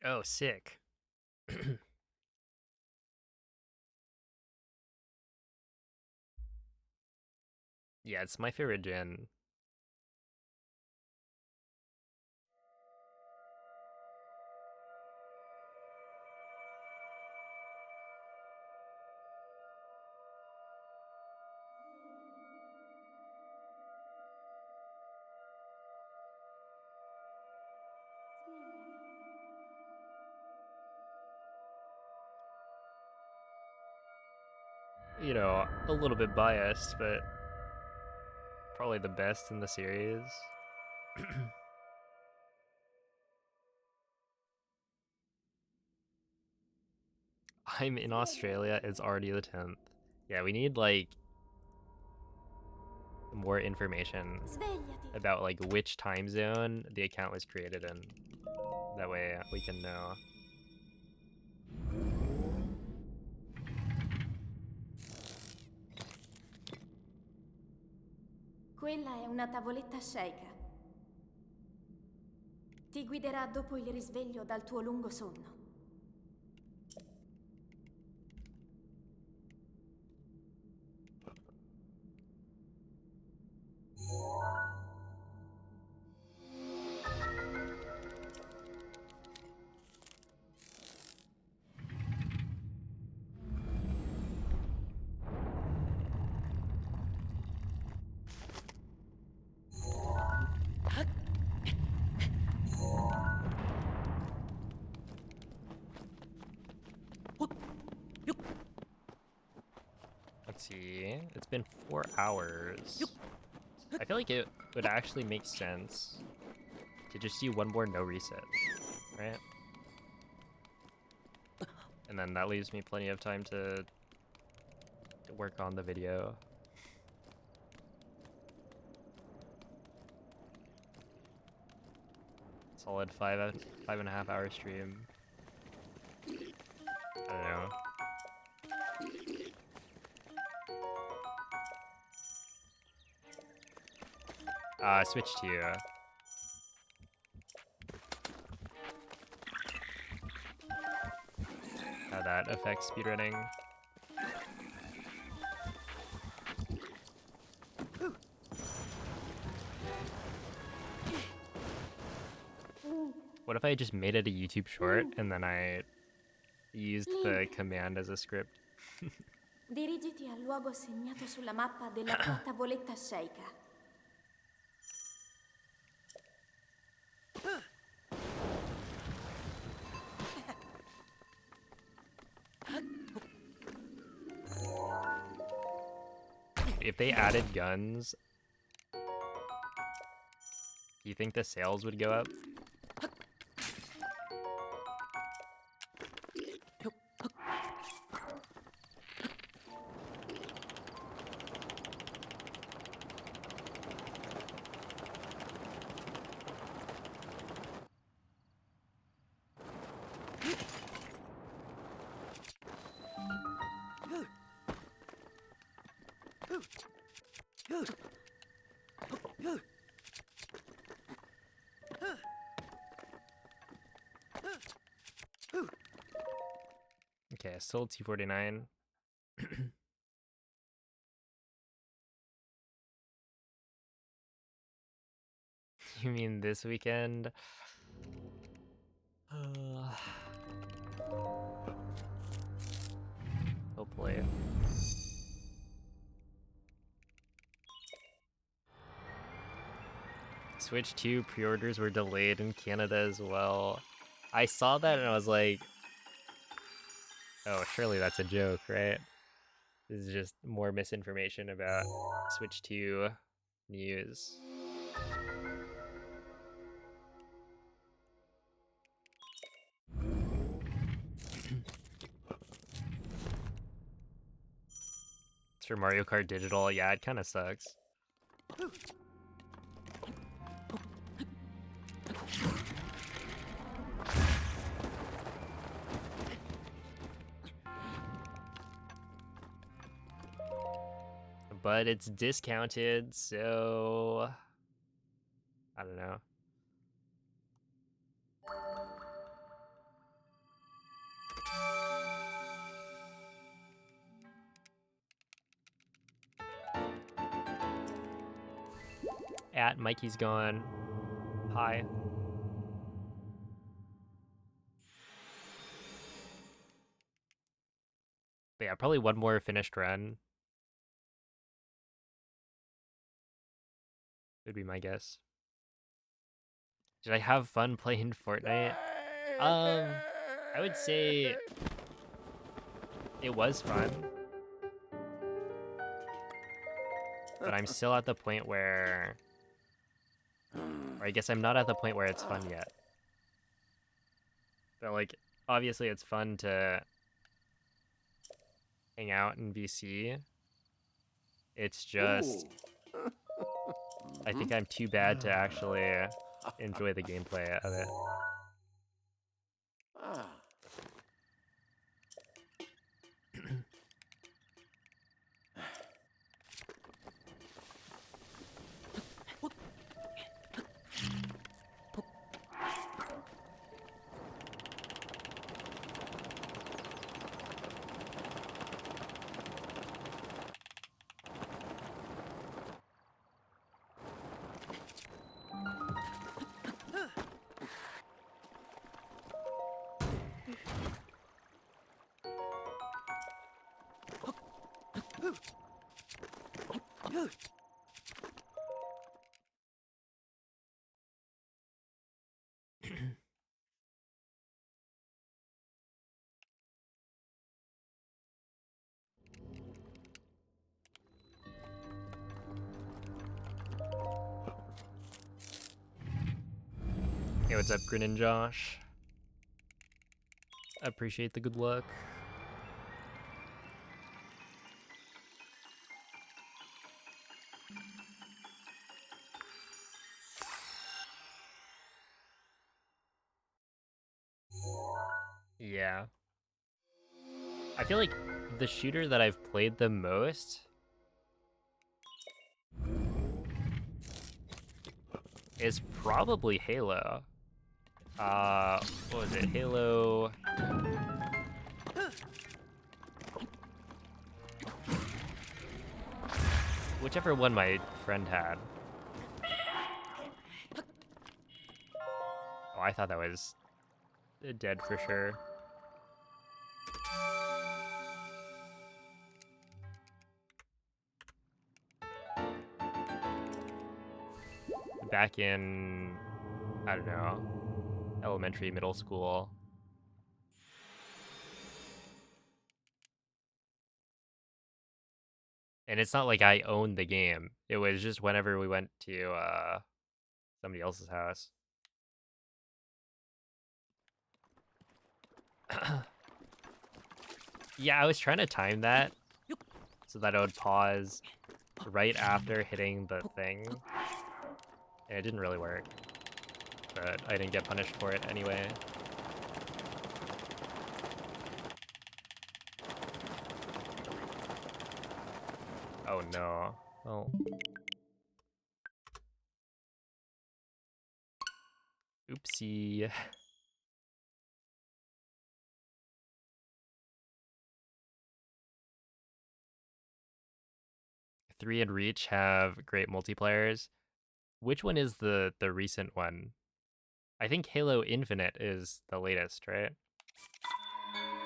Oh, sick. Yeah, it's my favorite gen. You know, a little bit biased, but probably the best in the series. I'm in Australia, it's already the 10th. Yeah, we need like more information Svegliati. about like which time zone the account was created in. That way we can know. Quella è una tavoletta sceicca. Ti guiderà dopo il risveglio dal tuo lungo sonno. see. It's been 4 hours. I feel like it would actually make sense to just do one more no reset, right? And then that leaves me plenty of time to work on the video. Solid 5.5 hour stream. I don't know. Switch to how that affects speedrunning. What if I just made it a YouTube short and then I used the command as a script? Dirigiti al luogo segnato sulla mappa della tua tavoletta sceicca. If they added guns, do you think the sales would go up? Okay, still T49. You mean this weekend? Hopefully. Switch 2 pre-orders were delayed in Canada as well. I saw that and I was like, oh, surely that's a joke, right? This is just more misinformation about Switch 2 news. It's for Mario Kart Digital. Yeah, it kind of sucks. But it's discounted, so I don't know. At Mikey's gone. Hi. But yeah, probably one more finished run would be my guess. Did I have fun playing Fortnite? I would say it was fun. But I'm still at the point where... Or I guess I'm not at the point where it's fun yet. But like, obviously it's fun to hang out in VC. It's just... I think I'm too bad to actually enjoy the gameplay of it. Hey, what's up, Grin and Josh? Appreciate the good luck. Yeah. I feel like the shooter that I've played the most is probably Halo. What was it? Halo. Whichever one my friend had. Oh, I thought that was dead for sure. Back in, I don't know, elementary, middle school. And it's not like I owned the game. It was just whenever we went to somebody else's house. Yeah, I was trying to time that so that I would pause right after hitting the thing. And it didn't really work. But I didn't get punished for it anyway. Oh no. Oh. Oopsie. 3 and Reach have great multiplayers. Which one is the recent one? I think Halo Infinite is the latest, right?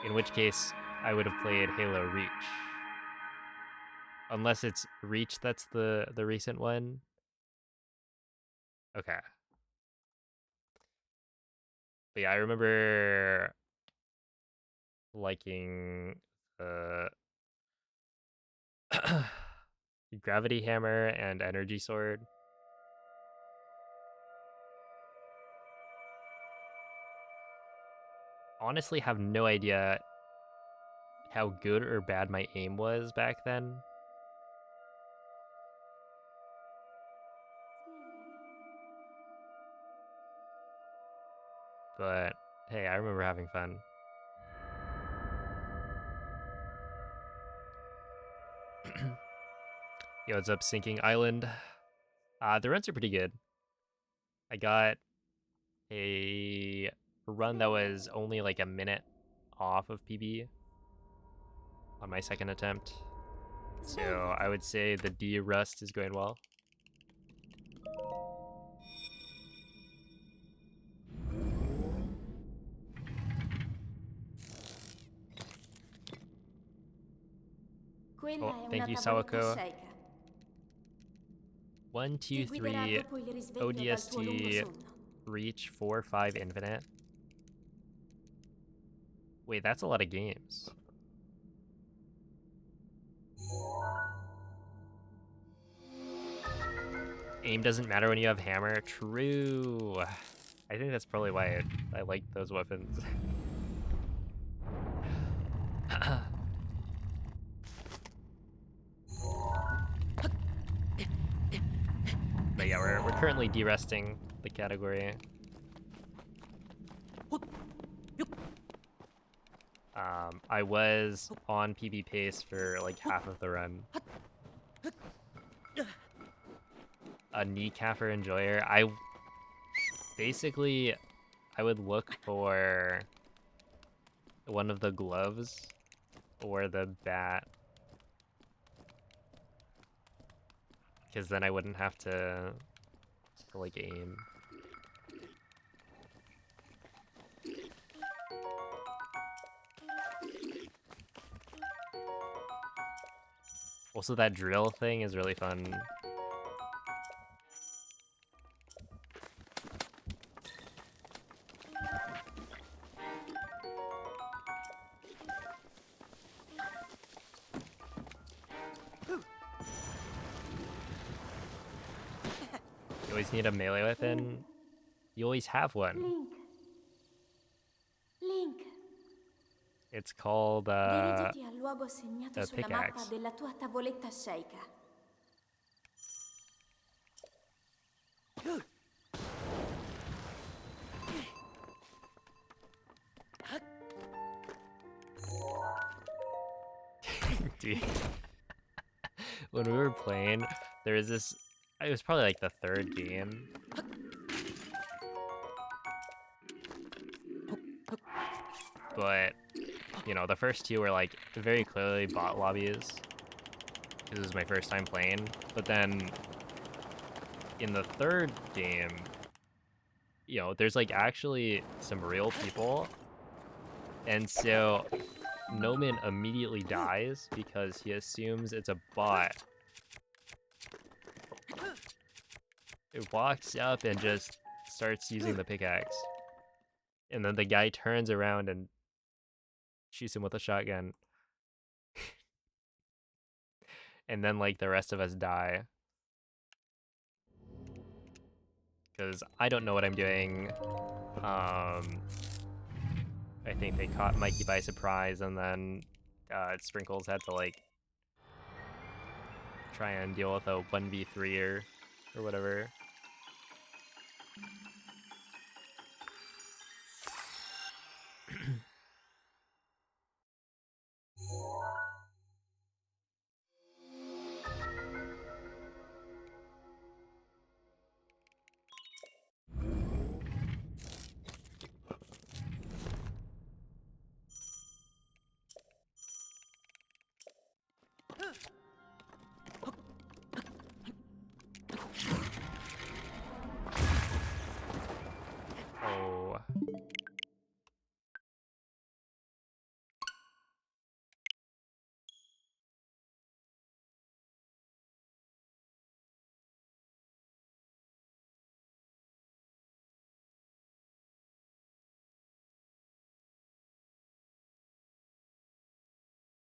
In which case, I would have played Halo Reach. Unless it's Reach that's the recent one. Okay. But yeah, I remember liking the Gravity Hammer and Energy Sword. Honestly, have no idea how good or bad my aim was back then. But hey, I remember having fun. Yo, what's up, Sinking Island? The runs are pretty good. I got a run that was only like a minute off of PB on my second attempt. So I would say the D-Rust is going well. Quella Oh, è thank una you, tavoletta Sawako. Sheikah. 1, Ti 2, guiderà 3, dopo il risveglio dal tuo lungo ODST, sonno. Reach, 4, 5, Infinite. Wait, that's a lot of games. Aim doesn't matter when you have hammer. True. I think that's probably why I like those weapons. But yeah, we're currently deresting the category. I was on PB pace for like half of the run. A kneecapper enjoyer. Basically I would look for one of the gloves or the bat, because then I wouldn't have to like aim. Also, that drill thing is really fun. You always need a melee weapon. You always have one. Link. Link, It's called dirigiti al luogo segnato a sulla mappa pickaxe. della tua tavoletta sceika. Dude. When we were playing, there was this. It was probably like the third game. But, you know, the first two were like very clearly bot lobbies. This was my first time playing. But then in the third game, you know, there's like actually some real people. And so Noman immediately dies because he assumes it's a bot. It walks up and just starts using the pickaxe. And then the guy turns around and shoots him with a shotgun. And then like the rest of us die. Because I don't know what I'm doing. I think they caught Mikey by surprise, and then Sprinkles had to like try and deal with a 1v3 or whatever. Oh.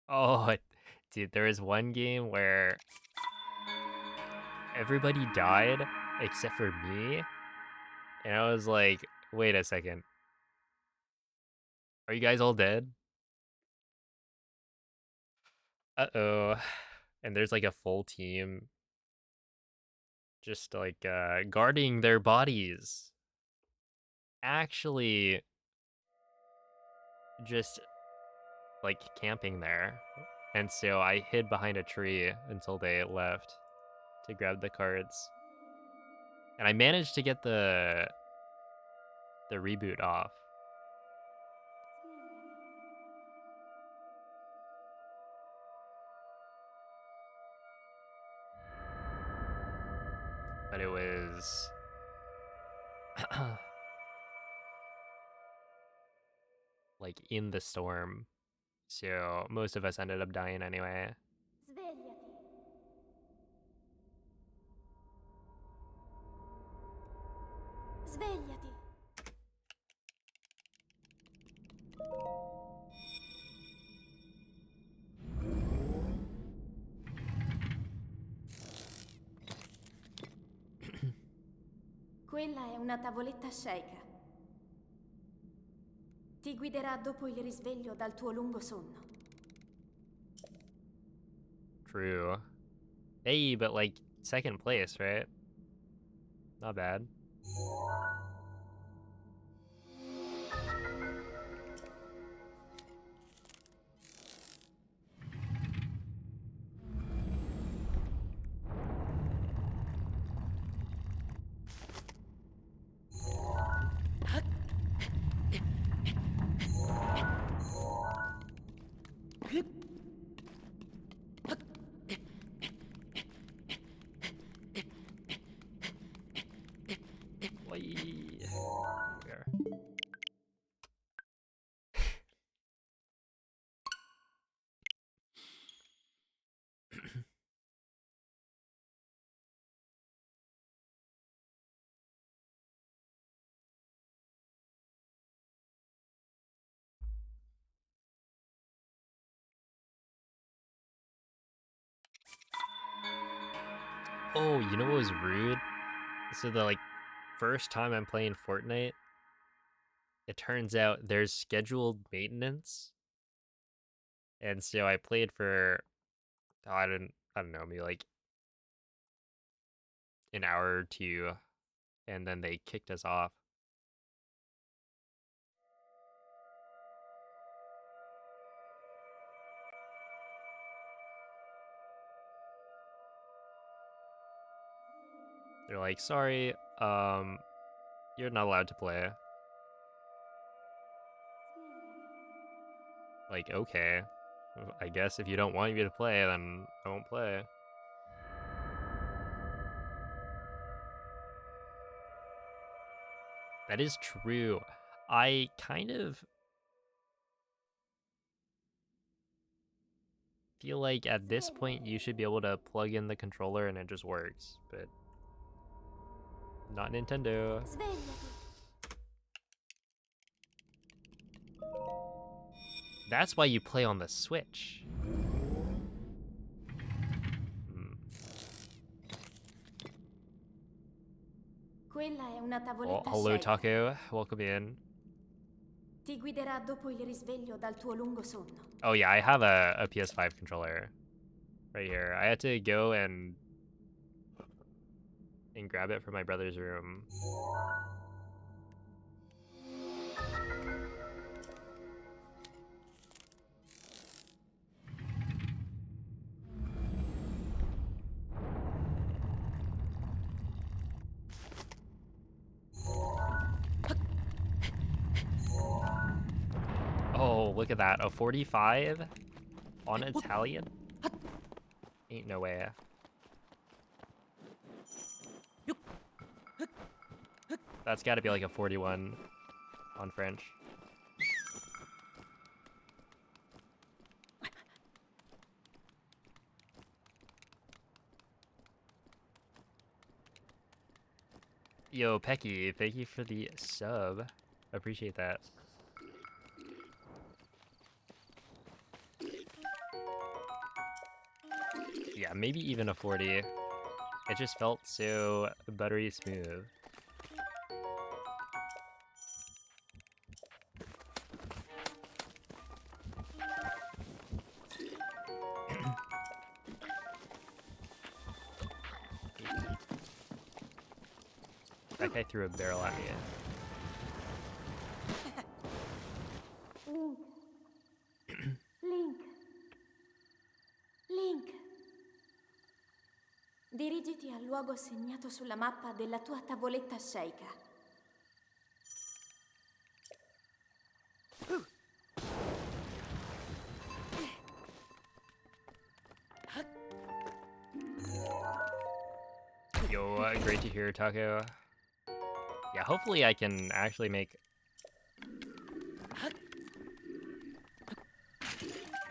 Oh, dude, there was one game where everybody died except for me. And I was like, wait a second. Are you guys all dead? Uh-oh. And there's like a full team just like guarding their bodies. Actually just like camping there. And so I hid behind a tree until they left to grab the cards. And I managed to get the reboot off. But it was like in the storm. So most of us ended up dying anyway. Svegliati. Svegliati. Quella è una tavoletta sceika. Ti guiderà dopo il risveglio dal tuo lungo sonno. True. Hey, but like second place, right? Not bad. Whee! There. Oh, you know what was rude? So the like first time I'm playing Fortnite, it turns out there's scheduled maintenance. And so I played for I don't know, maybe like an hour or two, and then they kicked us off. They're like, sorry, you're not allowed to play. Like, okay. I guess if you don't want me to play, then I won't play. That is true. I kind of feel like at this point you should be able to plug in the controller and it just works, but not Nintendo. Svegliati. That's why you play on the Switch. Quella è una Oh, tavoletta hello, scelta. Taco. Welcome in. Ti guiderà dopo il risveglio dal tuo lungo sonno. Oh yeah, I have a PS5 controller right here. I had to go and grab it from my brother's room. Oh, look at that. A 45 on Italian? Ain't no way. That's got to be like a 41 on French. Yo, Pecky, thank you for the sub. Appreciate that. Yeah, maybe even a 40. It just felt so buttery smooth. That guy threw a barrel at me. Link. Link. Dirigiti al luogo segnato sulla mappa della tua tavoletta sceicca. Yo, great to hear, Taco. Yeah, hopefully I can actually make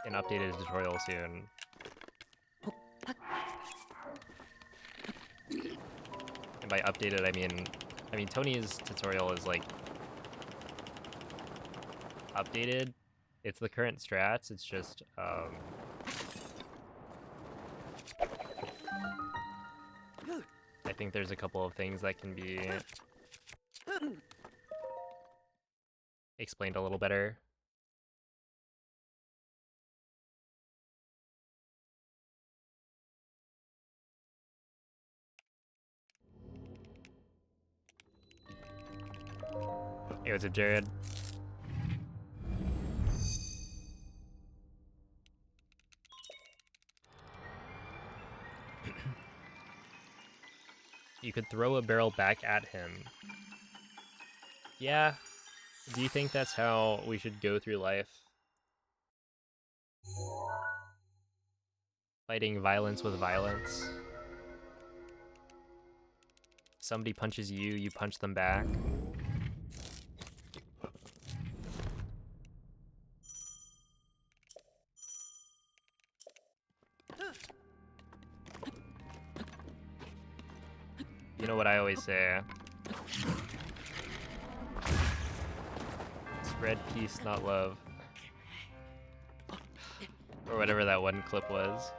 an updated tutorial soon. And by updated, I mean Tony's tutorial is like updated. It's the current strats. It's just I think there's a couple of things that can be explained a little better. Hey, what's up, Jared? You could throw a barrel back at him. Yeah. Do you think that's how we should go through life? Fighting violence with violence. Somebody punches you, you punch them back. You know what I always say? Spread peace, not love. Or whatever that one clip was.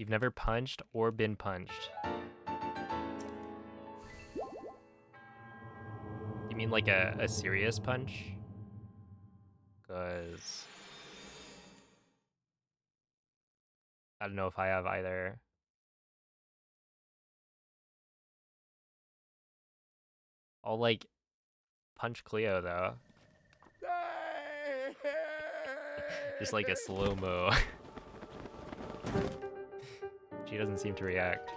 You've never punched or been punched. You mean like a serious punch? Because I don't know if I have either. I'll like punch Cleo though. Just like a slow-mo. She doesn't seem to react.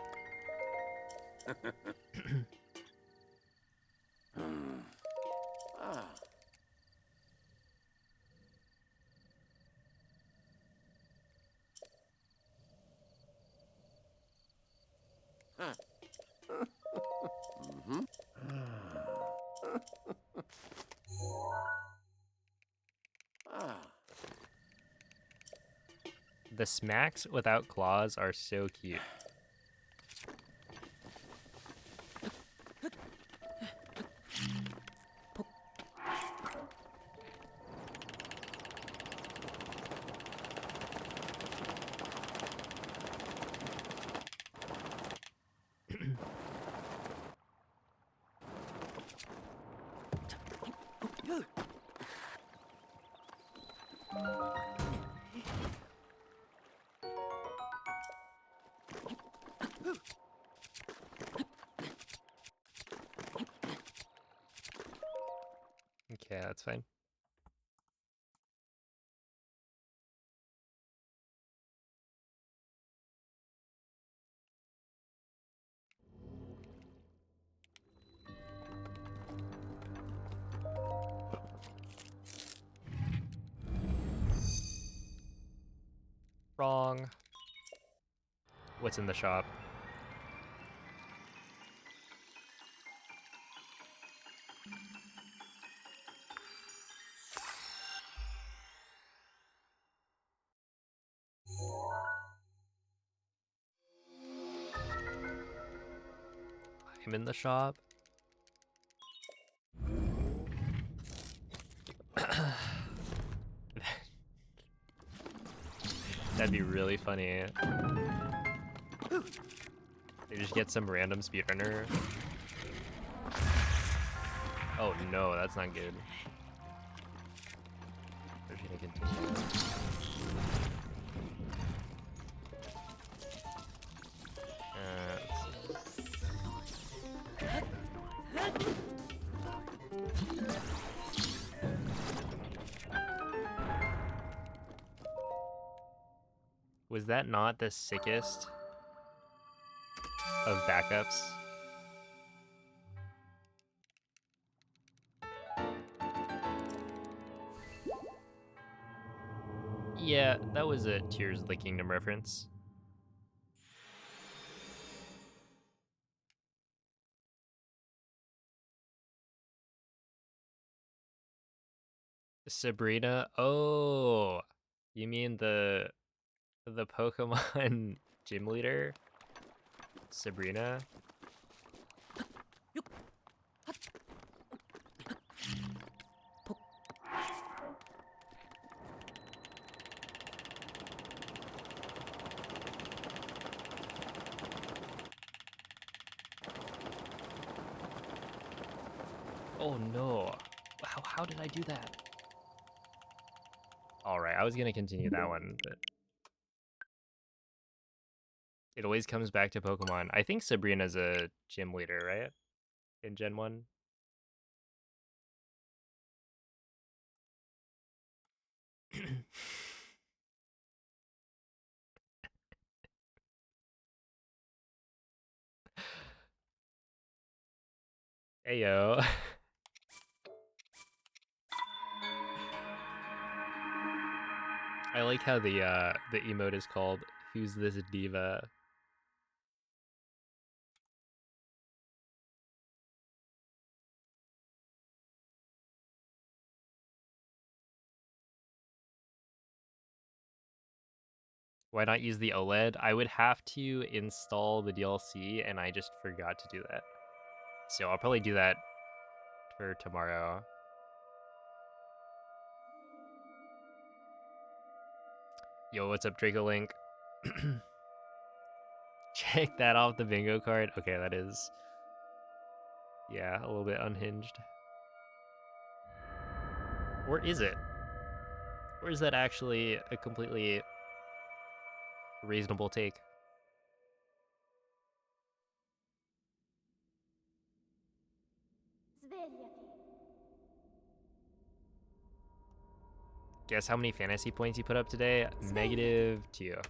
The smacks without claws are so cute. Okay, that's fine. Wrong. What's in the shop? I'm in the shop. That'd be really funny. They just get some random speedrunner. Oh no, that's not good. They're just gonna continue. Was that not the sickest of backups? Yeah, that was a Tears of the Kingdom reference. Sabrina? Oh, you mean the Pokemon gym leader? Sabrina? Oh no. How did I do that? Alright, I was gonna continue that one, but it always comes back to Pokemon. I think Sabrina's a gym leader, right? In Gen 1? Heyo. I like how the emote is called "Who's This Diva?" Why not use the OLED? I would have to install the DLC, and I just forgot to do that. So I'll probably do that for tomorrow. Yo, what's up, Draco Link? Take that off the bingo card. Okay, that is, yeah, a little bit unhinged. Or is it? Or is that actually a completely reasonable take? Svegliati. Guess how many fantasy points you put up today? Svegliati. -2.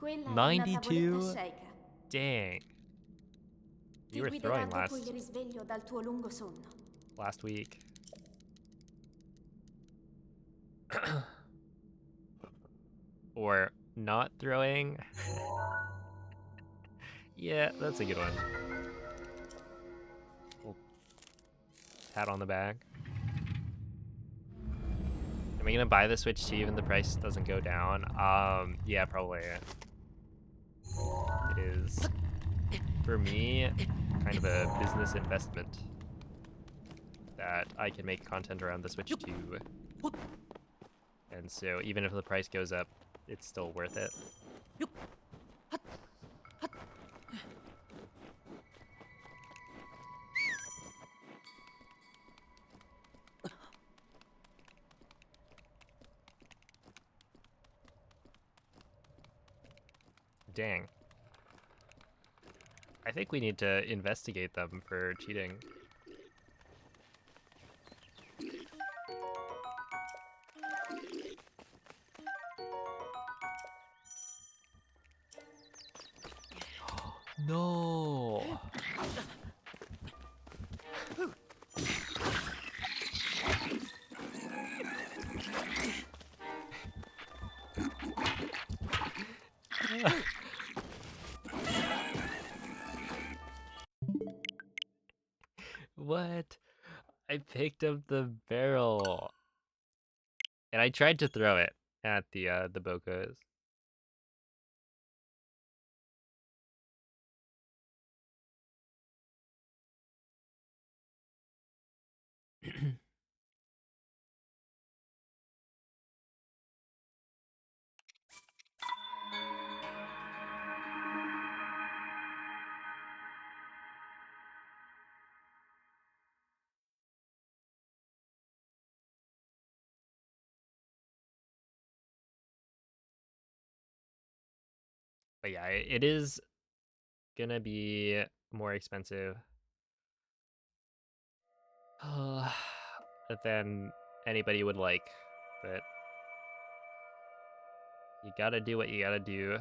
Quella è una tavoletta 92? sceicca. Dang. Ti You were guiderà throwing dopo il risveglio dal tuo lungo sonno. last week. Or not throwing. Yeah, that's a good one. Little pat on the back. Am I gonna buy the Switch 2 even the price doesn't go down? Yeah, probably. It is, for me, kind of a business investment that I can make content around the Switch 2. And so even if the price goes up, it's still worth it. Dang. I think we need to investigate them for cheating. No. What? I picked up the barrel. And I tried to throw it at the Bocas. But yeah, it is gonna be more expensive than anybody would like, but you gotta do what you gotta do.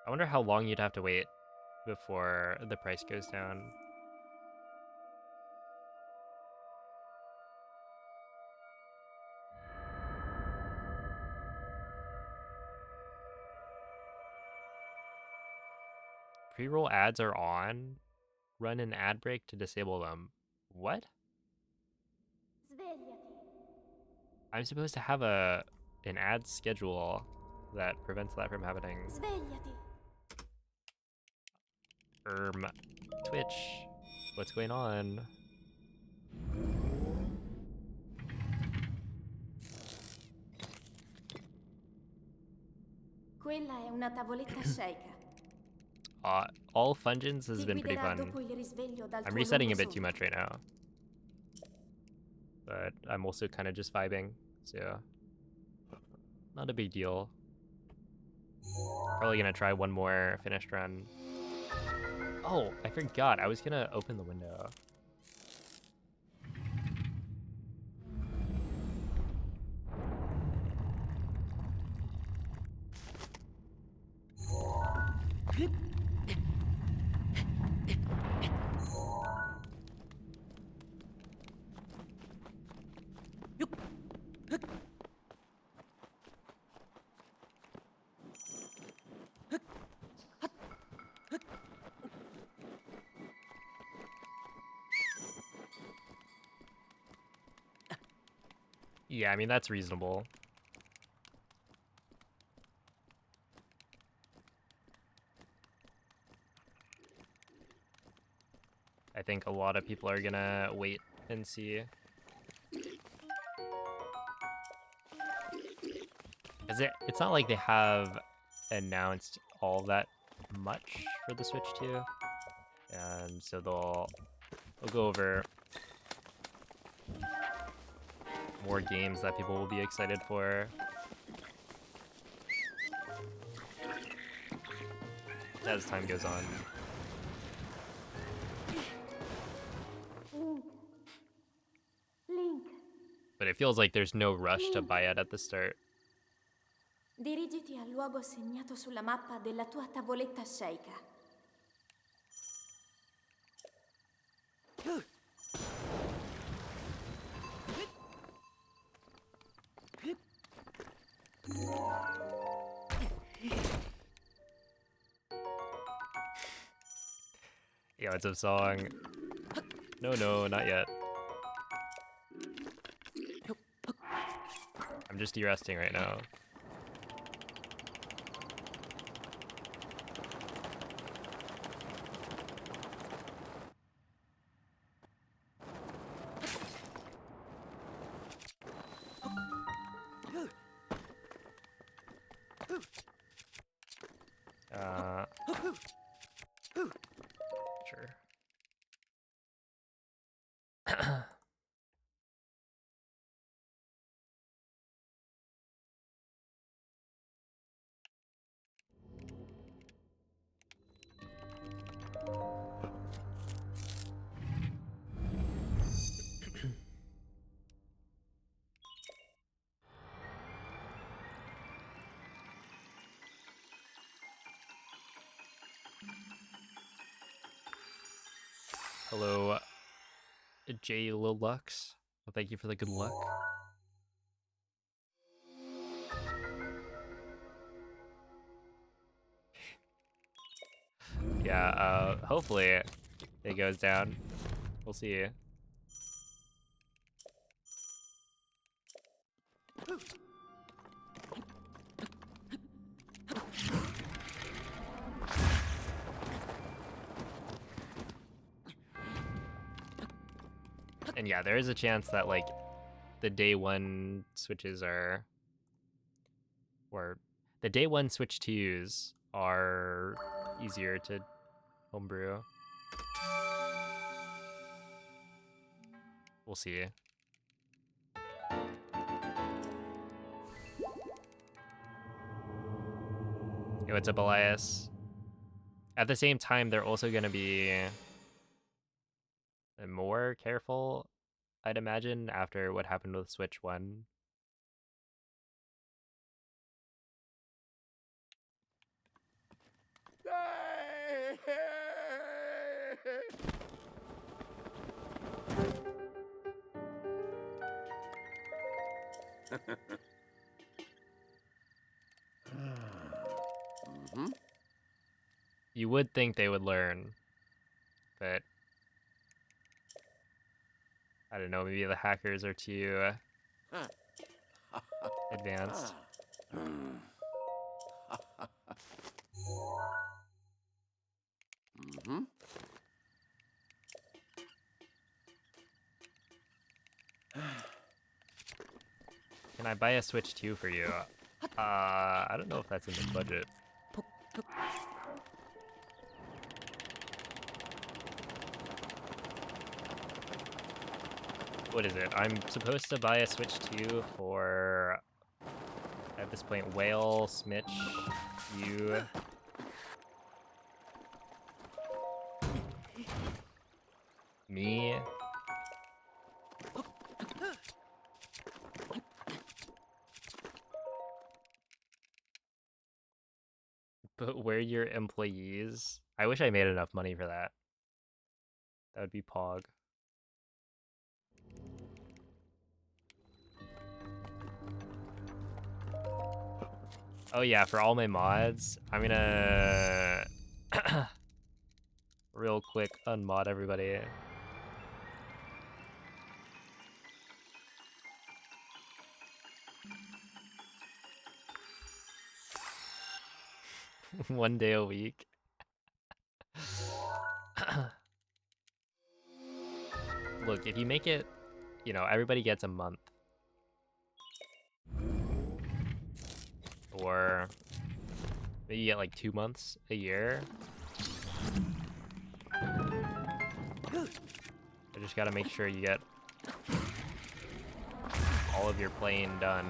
I wonder how long you'd have to wait before the price goes down. Pre-roll ads are on. Run an ad break to disable them. What? Svegliati. I'm supposed to have an ad schedule that prevents that from happening. Svegliati. Twitch. What's going on? Quella è una tavoletta sceicca. All Fungens has Ti been pretty guiderà fun. dopo il risveglio dal I'm tuo resetting lungo a bit too sonno. much right now. But I'm also kind of just vibing, so not a big deal. Probably gonna try one more finished run. Oh, I forgot. I was gonna open the window. Yeah, I mean, that's reasonable. I think a lot of people are gonna wait and see. It's not like they have announced all that much for the Switch 2. And so they'll go over more games that people will be excited for as time goes on. Link, But it feels like there's no rush to buy it at the start. dirigiti al luogo segnato sulla mappa della tua tavoletta sceicca. Yeah, it's a song. No, not yet. I'm just derusting right now. Sure. Hello, J Lilux. Well, thank you for the good luck. Yeah, hopefully it goes down. We'll see. And yeah, there is a chance that like the day one switches are, or the day one Switch 2s are easier to homebrew. We'll see. Yo, what's up, Elias? At the same time, they're also going to be more careful, I'd imagine, after what happened with Switch 1. You would think they would learn, but I don't know, maybe the hackers are too advanced. Can I buy a Switch 2 for you? I don't know if that's in the budget. What is it? I'm supposed to buy a Switch 2 for, at this point, Whale, Smitch, you. Me. But we're your employees. I wish I made enough money for that. That would be Pog. Oh yeah, for all my mods, I'm gonna real quick unmod everybody. One day a week. Look, if you make it, you know, everybody gets a month. Or maybe you get like 2 months a year. I just gotta make sure you get all of your playing done.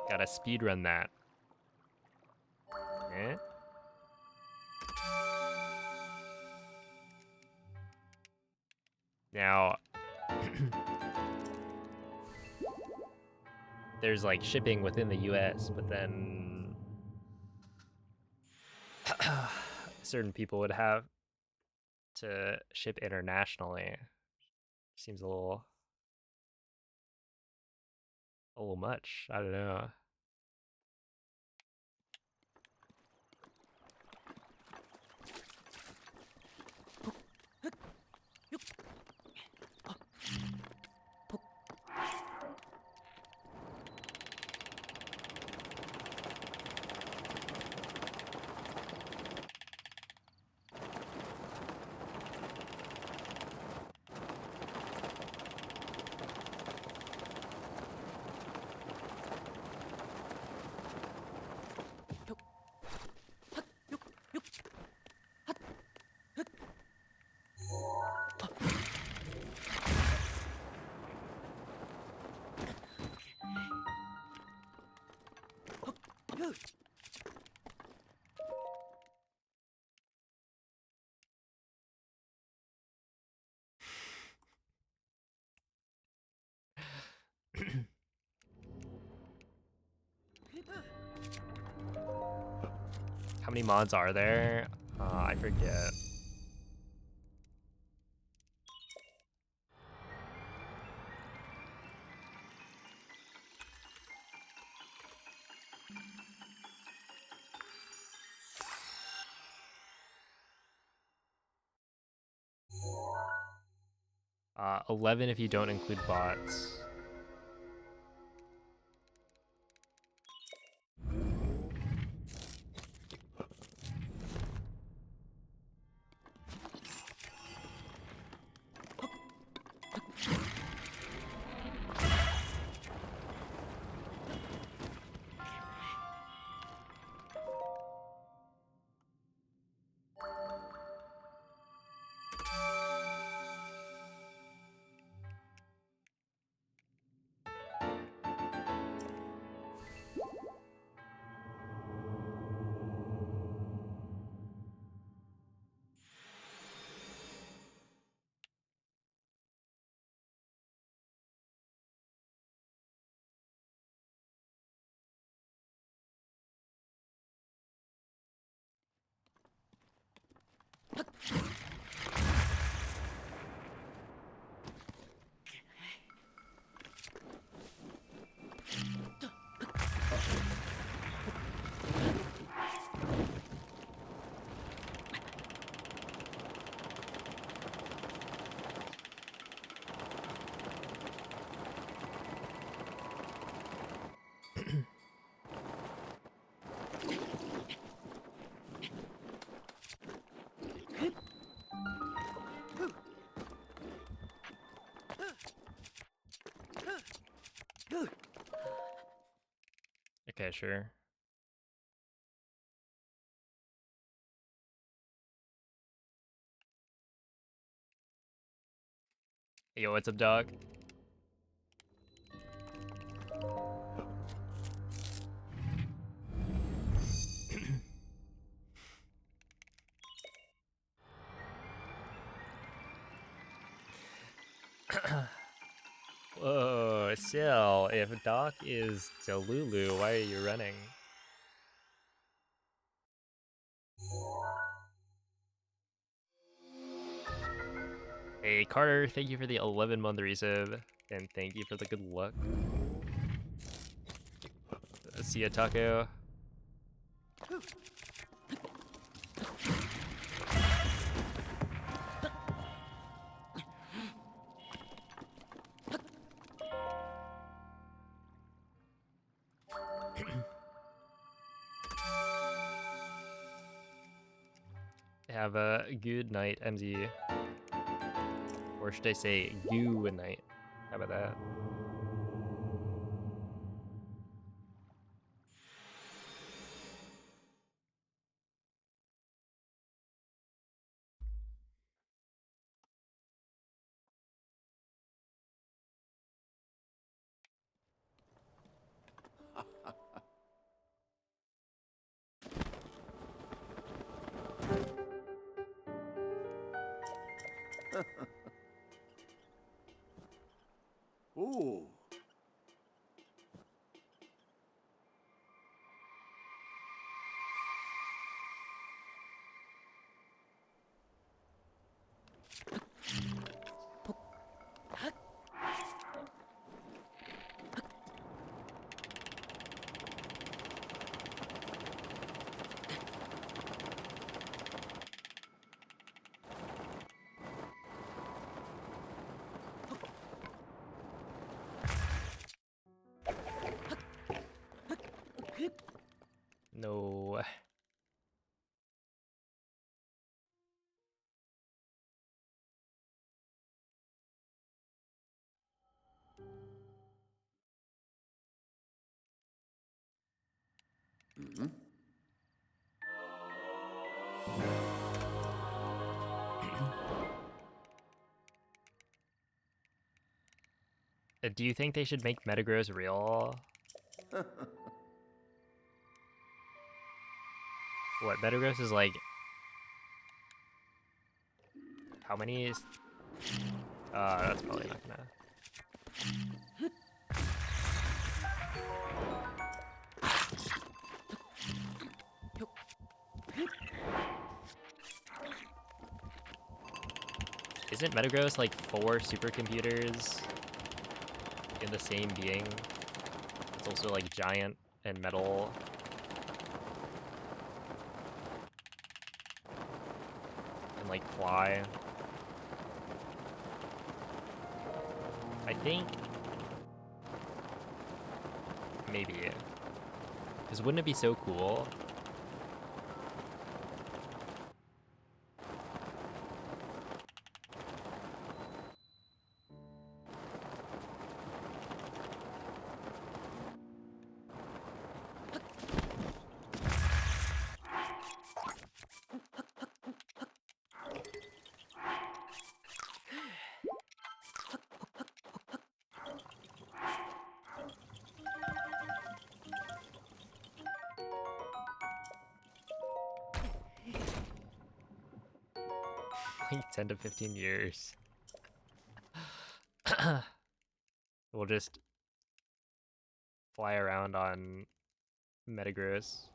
Gotta speedrun that. Eh? Now, there's like shipping within the US, but then certain people would have to ship internationally. Seems a little much. I don't know. How many mods are there? I forget. Uh, 11 if you don't include bots. Okay, sure. Hey, yo, what's up, dog? Whoa, Sil, if Doc is Delulu, why are you running? Hey, Carter, thank you for the 11-month resub, and thank you for the good luck. See ya, Taco. Have a good night, MZ. Or should I say, goo night? How about that? Ooh. No. Do you think they should make Metagross real? What, Metagross is like... How many is... that's probably not gonna... Isn't Metagross like 4 supercomputers in the same being? It's also like giant and metal. And like fly. I think... Maybe. Because wouldn't it be so cool? Like 10 to 15 years. We'll just fly around on Metagross.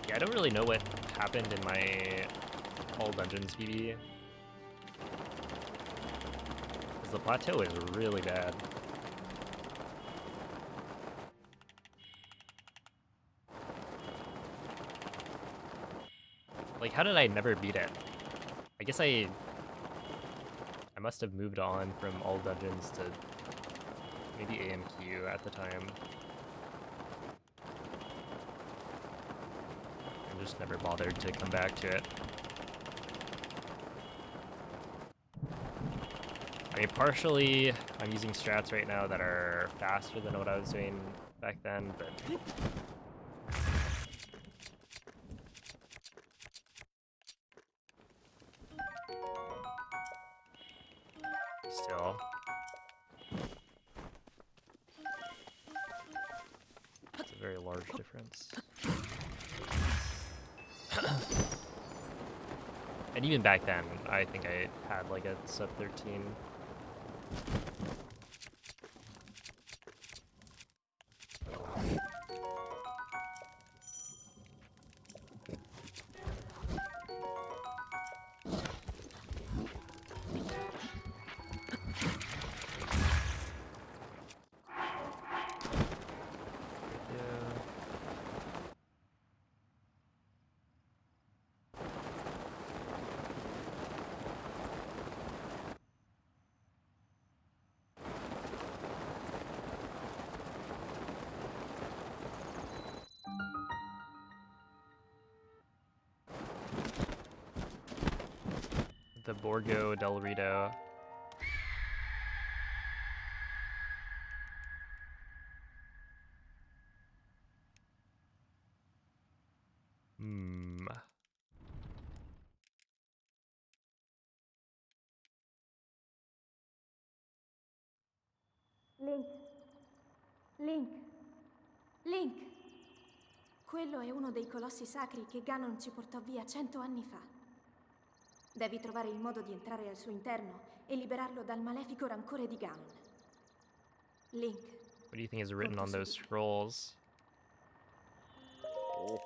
Yeah, I don't really know what happened in my all dungeons PB. Because the plateau is really bad. Like, how did I never beat it? I guess I must have moved on from all dungeons to maybe AMQ at the time. And just never bothered to come back to it. I mean, partially, I'm using strats right now that are faster than what I was doing back then, but... Still. It's a very large difference. And even back then, I think I had like a sub 13. the Borgo del Rito. Hmm. Link. Link. Link. Quello è uno dei colossi sacri che Ganon ci portò via 100 anni fa. Devi trovare il modo di entrare al suo interno e liberarlo dal malefico rancore di Ganon. Link. What do you think is written Conto on su those di te. scrolls? Oh.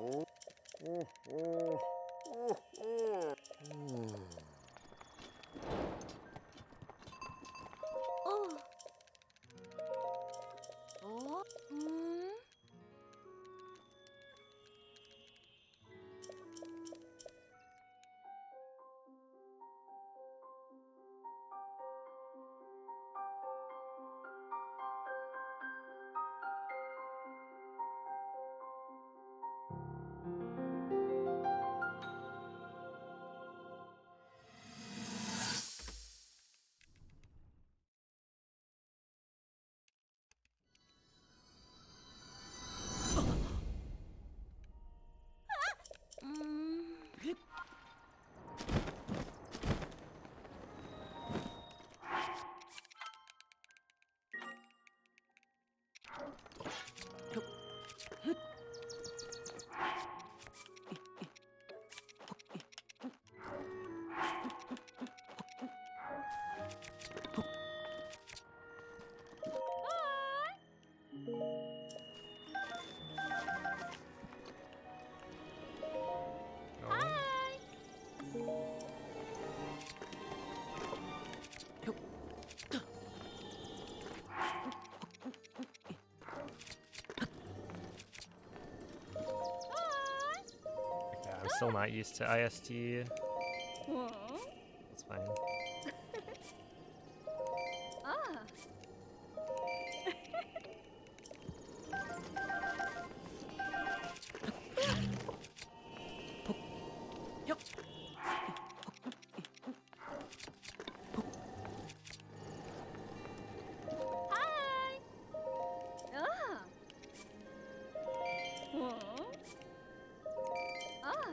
Oh. Mm. Okay, I'm still not used to IST. That's fine. Ah. Hi. Ah. Ah.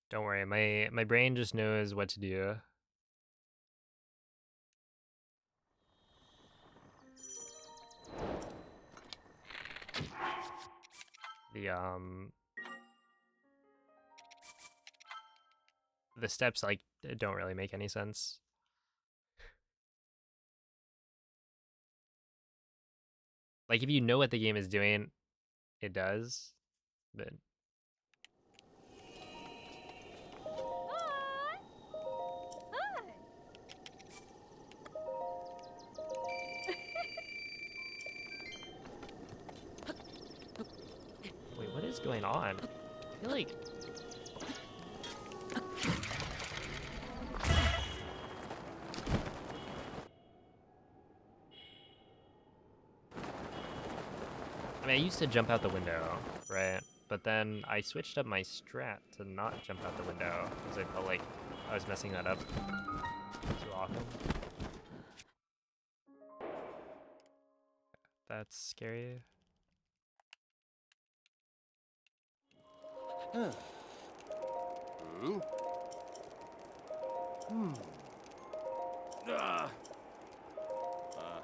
Don't worry, my brain just knows what to do. The the steps like don't really make any sense. Like if you know what the game is doing, it does. But Hi. Hi. wait, what is going on? I feel like I mean, I used to jump out the window, right? But then I switched up my strat to not jump out the window because I felt like I was messing that up too often. That's scary. Ah.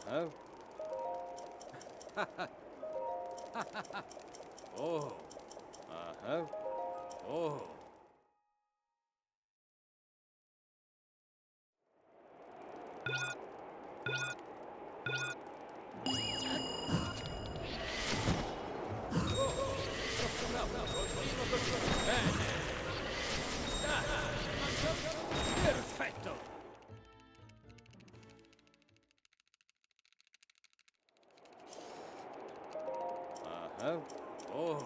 Uh-huh. Oh. Uh-huh. Oh. Perfetto. Oh. Oh.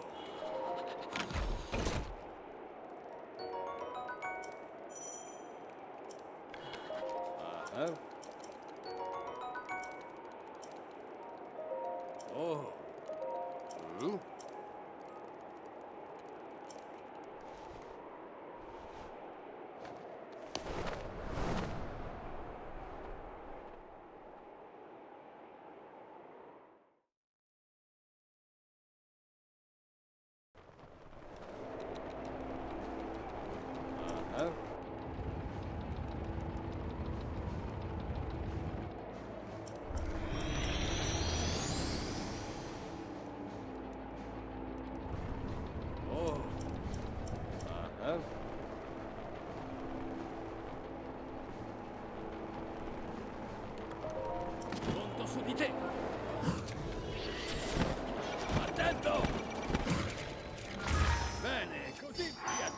Hmm? Oh. Conto su di te. Attento! Bene, così via.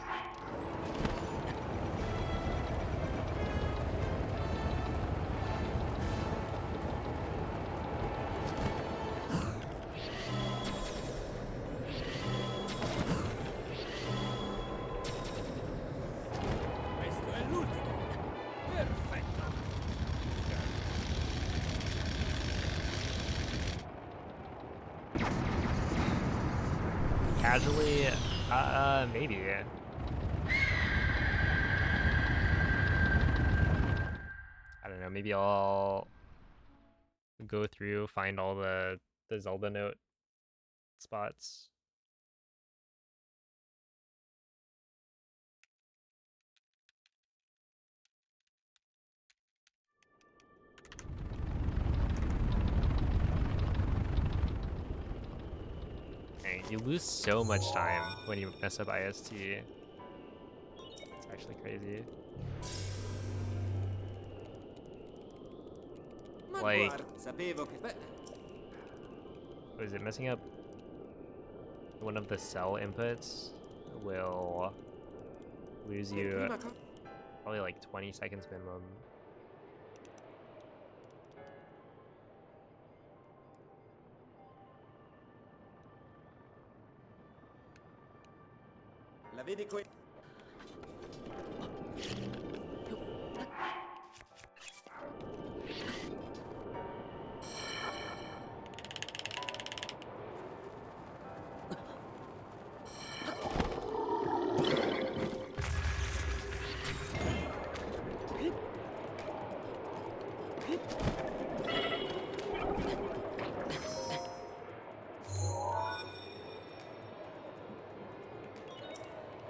Questo è l'ultimo. Perfetto. Casually, maybe. I don't know, maybe I'll go through, find all the Zelda note spots. Dang, you lose so much time when you mess up IST. It's actually crazy. Ma Like, guarda, sapevo che... Beh, what is it, messing up one of the cell inputs will lose you prima cosa... probably like 20 seconds minimum. La vedi qui?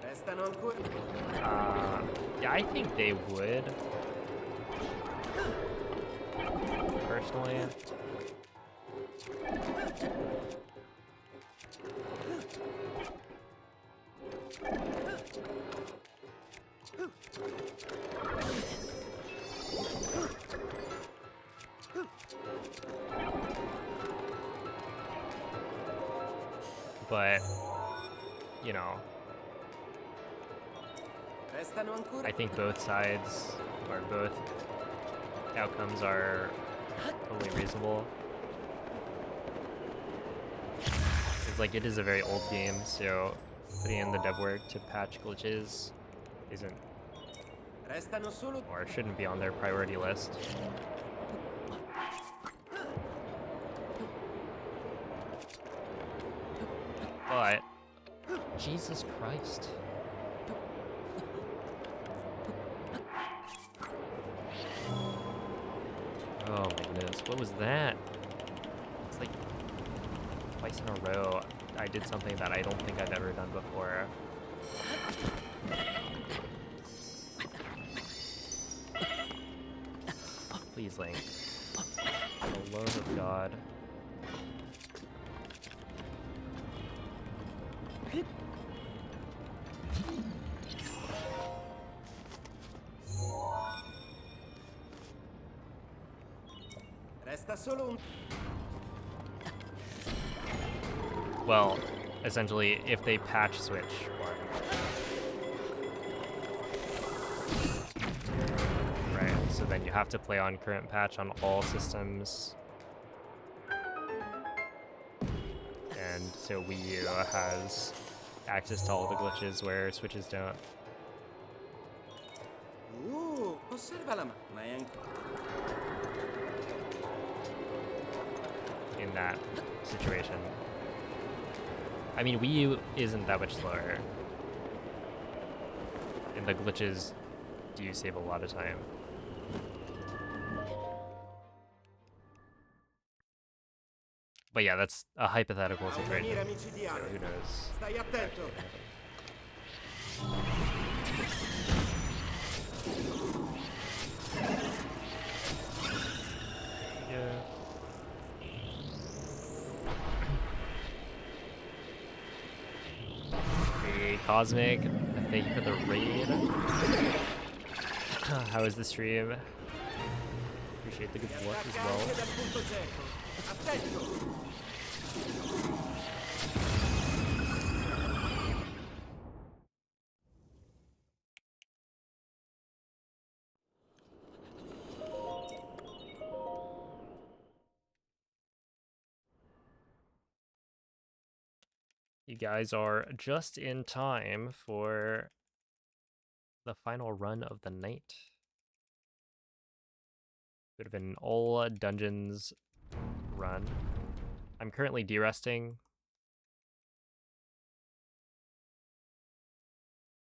Restano ancora... Yeah, I think they would. Personally. But, you know, Restano ancora... I think both sides, or both outcomes are totally reasonable. It's like, it is a very old game, so putting in the dev work to patch glitches isn't, Restano solo... or shouldn't be on their priority list. But, Jesus Christ. Oh my goodness, what was that? It's like twice in a row I did something that I don't think I've ever done before. Please, Link. For the love of God. Resta solo un... Well, essentially, if they patch switch one. Right, so then you have to play on current patch on all systems. And so Wii U has access to all the glitches where Switches don't. Osserva la mappa, è ancora. In that situation. I mean, Wii U isn't that much slower. And the glitches do save a lot of time. But yeah, that's a hypothetical Ha una situation. mira So micidiale. who knows? Stai attento. Yeah. Hey, Cosmic, thank you for the raid. How is the stream? Appreciate the good Mi luck as attacca well. anche dal punto cieco. Attento. You guys are just in time for the final run of the night. Bit of an all dungeons run. I'm currently derusting,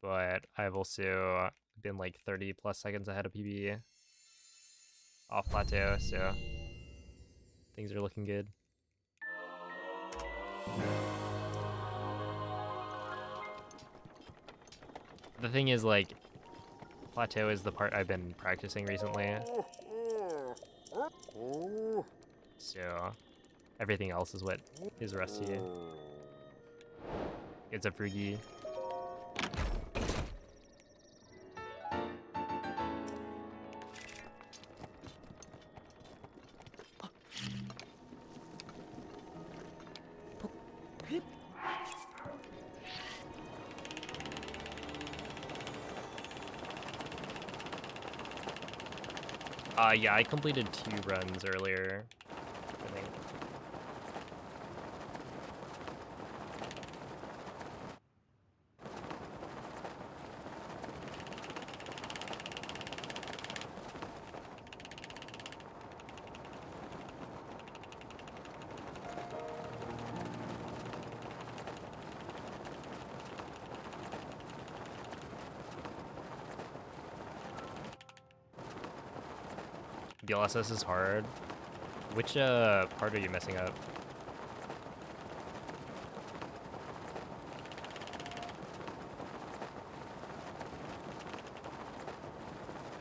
but I've also been like 30 plus seconds ahead of PB off plateau, so things are looking good. The thing is, like, plateau is the part I've been practicing recently, so everything else is what is rusty. It's a frugi. Yeah, I completed 2 runs earlier, I think. DLSS is hard. Which part are you messing up?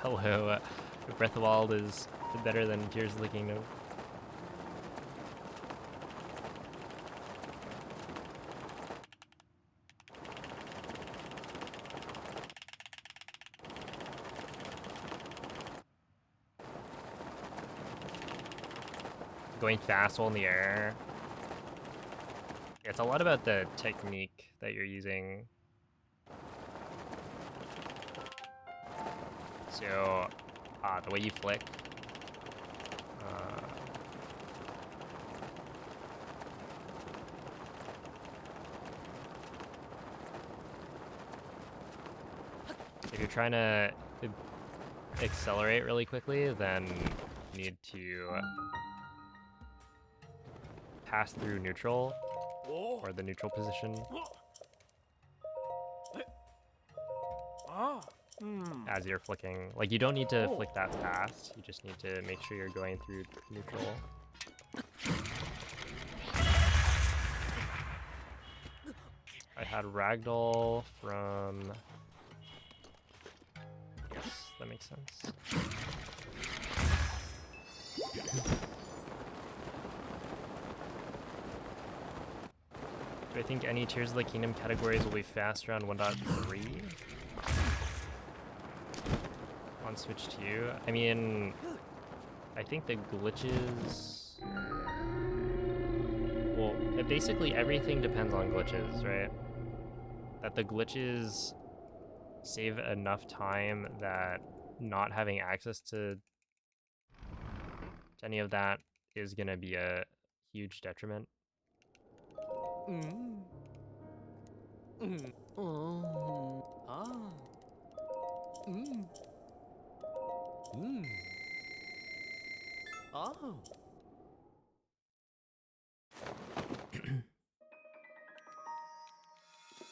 Hello, Breath of the Wild is better than Tears of the Kingdom. Going fast while in the air. Yeah, it's a lot about the technique that you're using. So, the way you flick. If you're trying to accelerate really quickly, then you need to pass through neutral, or the neutral position, as you're flicking. Like, you don't need to flick that fast, you just need to make sure you're going through neutral. I had Ragdoll from... Yes, that makes sense. Do I think any Tears of the Kingdom categories will be faster on 1.3? On Switch 2? I mean, I think the glitches... Well, basically everything depends on glitches, right? That the glitches save enough time that not having access to any of that is gonna be a huge detriment. Mm. Mm. Oh. Ah. Mm. Mm. Oh.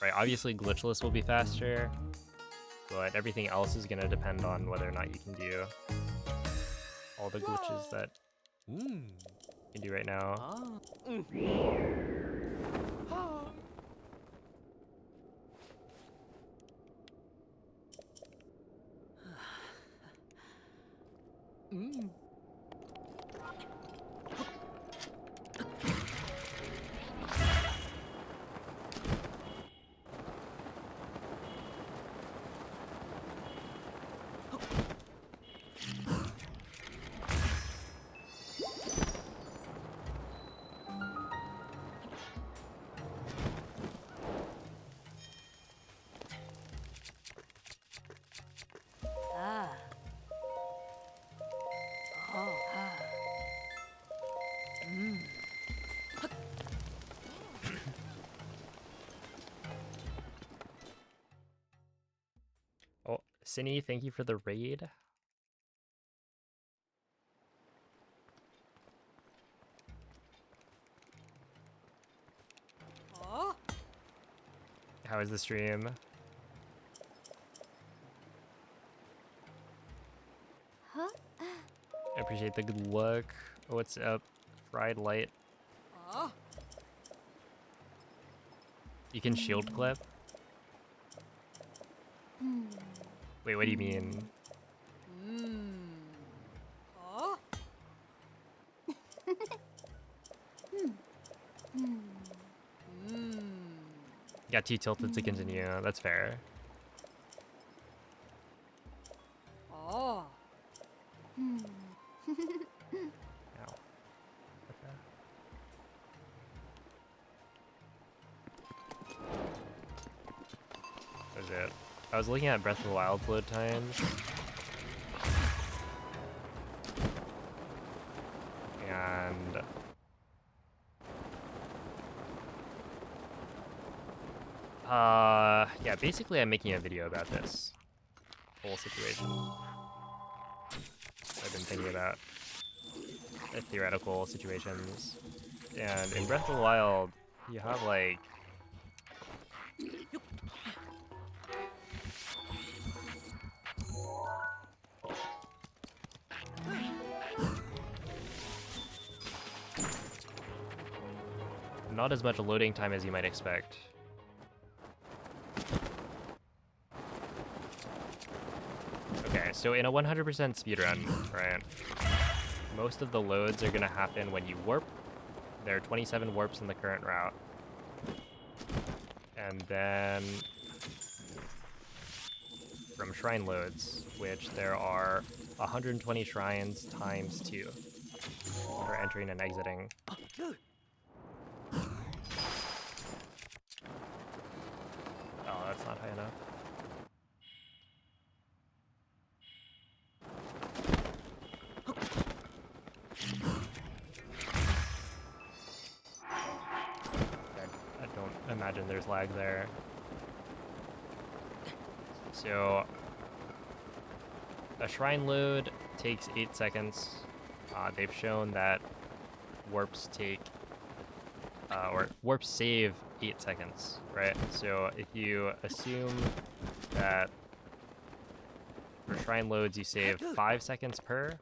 Right, obviously glitchless will be faster, but everything else is gonna depend on whether or not you can do all the glitches that Mm. you can do right now. Ah. Mm. Ah. Mm. Ah. Oh. Ah. Mm. Oh, Cinny, thank you for the raid. Oh. How is the stream? Huh? I appreciate the good luck. What's up, Fried Light? Oh. You can shield clip? Wait, what do you mean? Mm. Oh. Mm. Got too tilted to continue. That's fair. Oh. Ow. Okay. That was it. I was looking at Breath of the Wild's load times. And yeah, basically I'm making a video about this whole situation. I've been thinking about theoretical situations. And in Breath of the Wild, you have like not as much loading time as you might expect. Okay, so in a 100% speedrun, right, most of the loads are gonna happen when you warp. There are 27 warps in the current route. And then from shrine loads, which there are 120 shrines times 2 for entering and exiting. Oh, that's not high enough. I don't imagine there's lag there. So a shrine load takes 8 seconds. They've shown that warps take, or warps save 8 seconds, right? So if you assume that for shrine loads you save 5 seconds per,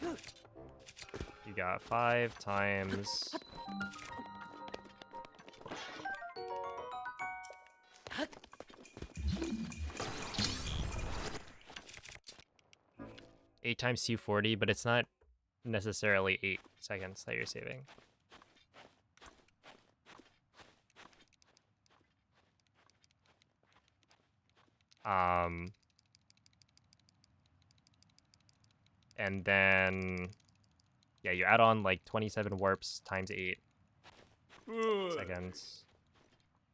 you got 5 times 8 times 240, but it's not necessarily 8 seconds that you're saving. And then, yeah, you add on like 27 warps times 8 seconds.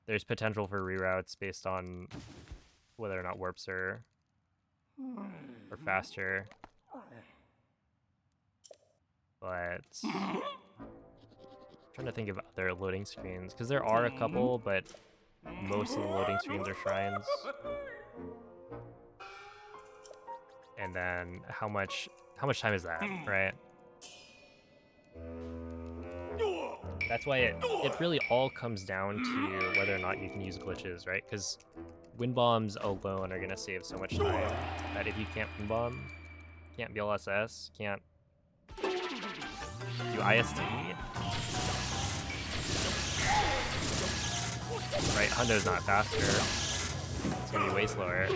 There's potential for reroutes based on whether or not warps are faster. But trying to think of other loading screens, because there are a couple, but most of the loading screens are shrines. And then how much time is that, right? That's why it really all comes down to whether or not you can use glitches, right? Because wind bombs alone are gonna save so much time that if you can't wind bomb, can't BLSS, can't do IST, right? Hundo's not faster. It's gonna be way slower.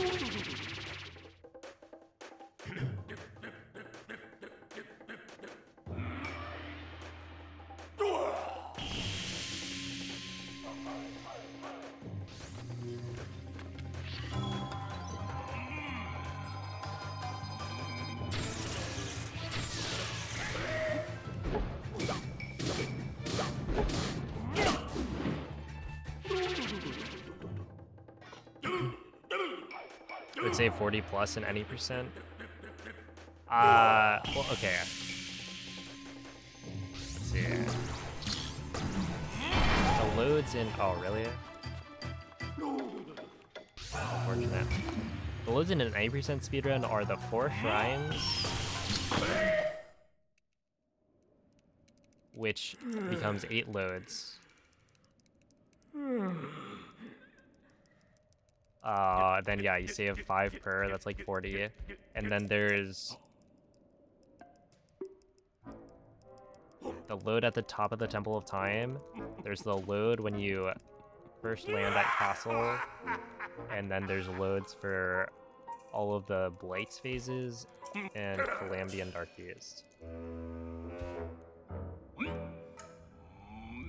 I would say 40 plus in any percent. Well, okay. Let's see. The loads in, oh really? Unfortunate. The loads in an 80% speedrun are the 4 shrines, which becomes 8 loads. Then yeah, you save 5 per, that's like 40. And then there's the load at the top of the Temple of Time. There's the load when you first land at Castle. And then there's loads for all of the Blights phases and Calamity and Darkest.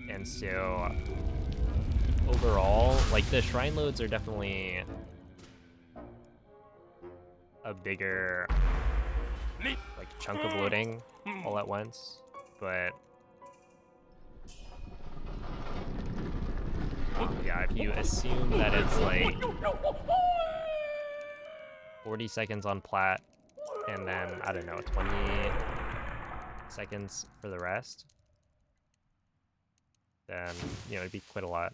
And so overall, like the shrine loads are definitely a bigger like chunk of loading all at once, but yeah, if you assume that it's like 40 seconds on plat and then I don't know 20 seconds for the rest, then you know it'd be quite a lot.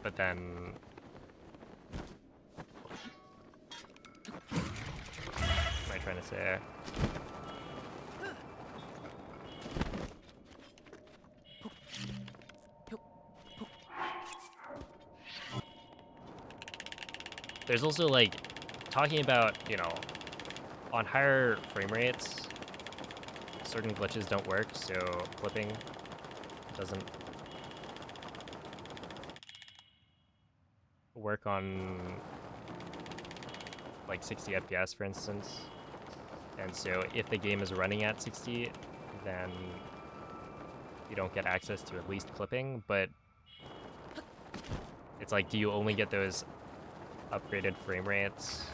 But then what am I trying to say? There's also like talking about, you know, on higher frame rates, certain glitches don't work, so clipping doesn't work on like 60 FPS, for instance. And so if the game is running at 60, then you don't get access to at least clipping, but it's like, do you only get those upgraded frame rates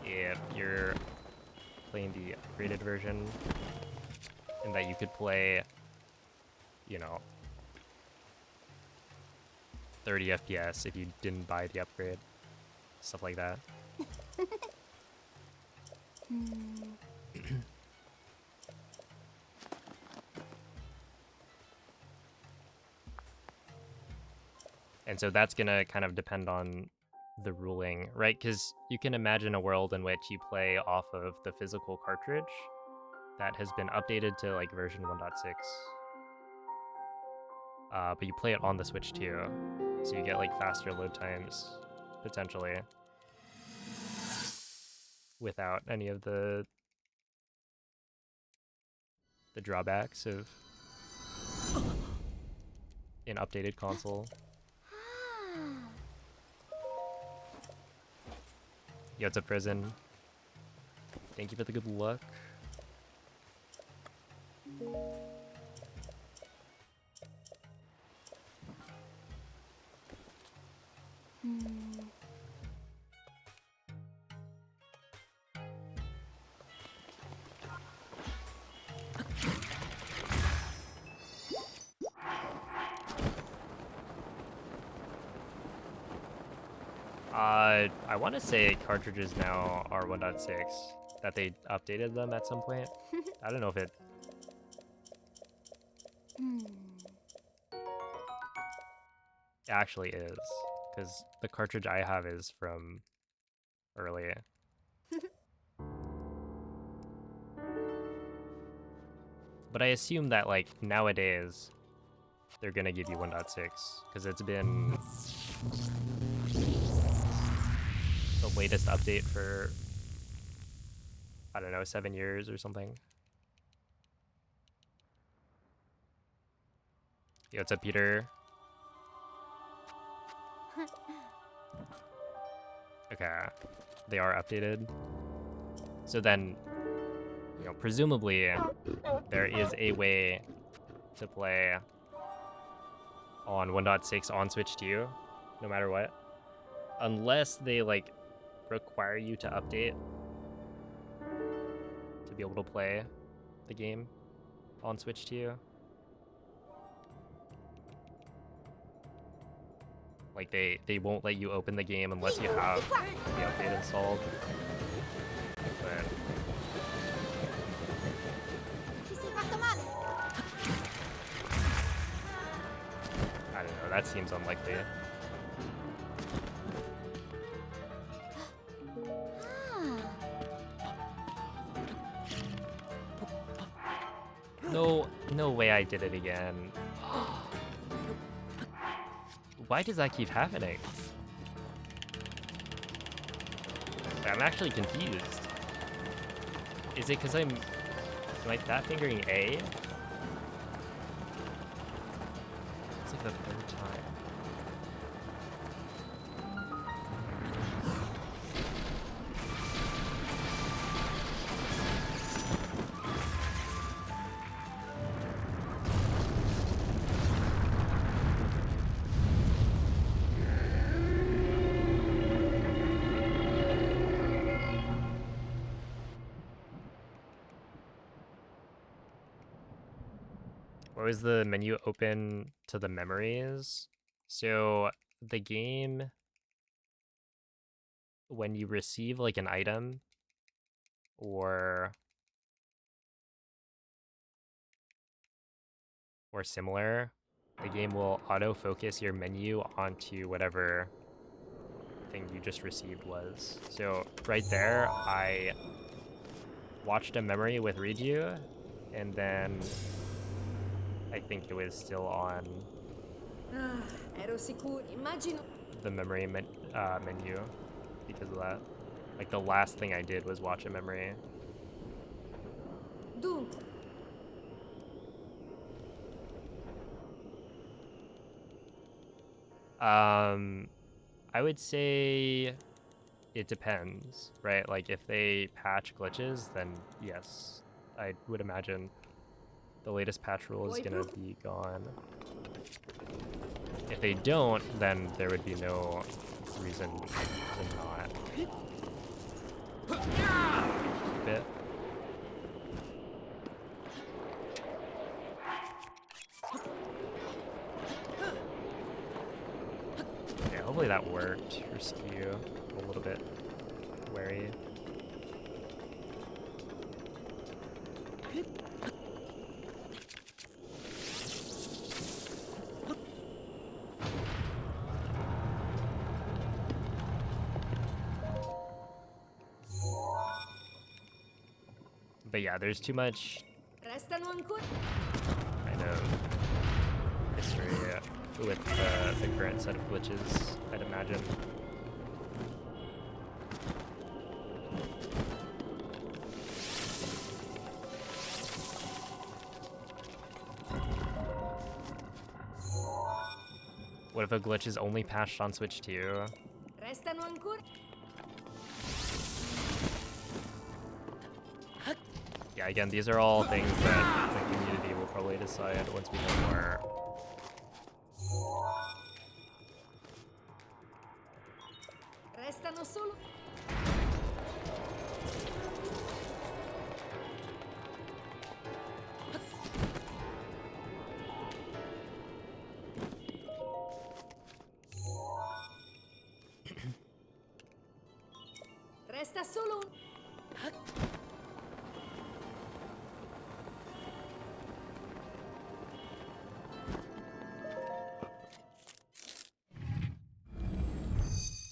if you're playing the upgraded version, and that you could play, you know, 30 FPS if you didn't buy the upgrade, stuff like that. And so that's gonna kind of depend on the ruling, right? Because you can imagine a world in which you play off of the physical cartridge that has been updated to like version 1.6. But you play it on the Switch too, so you get like faster load times, potentially, without any of the drawbacks of an updated console. Yo, what's up, Prison? Thank you for the good luck. I want to say cartridges now are 1.6, that they updated them at some point. I don't know if it... actually is, because the cartridge I have is from early. But I assume that, like, nowadays, they're gonna give you 1.6, because it's been the latest update for, I don't know, 7 years or something. Yo, what's up, Peter? Okay, they are updated. So then, you know, presumably, there is a way to play on 1.6 on Switch 2, no matter what. Unless they, like, require you to update to be able to play the game on Switch 2. Like, they won't let you open the game unless you have the update installed. But I don't know, that seems unlikely. No way I did it again. Why does that keep happening? I'm actually confused. Is it because am I fat fingering A? It's like the third time. What was the menu open to the memories? So the game, when you receive like an item or similar, the game will auto-focus your menu onto whatever thing you just received was. So right there, I watched a memory with Riju, and then I think it was still on Ero sicuro. Immagino. the memory menu because of that. Like the last thing I did was watch a memory. Dunque, I would say it depends, right? Like if they patch glitches, then yes, I would imagine the latest patch rule is gonna be gone. If they don't, then there would be no reason to not keep it. Yeah, hopefully that worked for Skew. A little bit wary. But yeah, there's too much restano ancora. kind of history with the current set of glitches, I'd imagine. What if a glitch is only patched on Switch 2? Restano ancora. Yeah, again, these are all things that the community will probably decide once we know more. Restano solo. Resta solo un...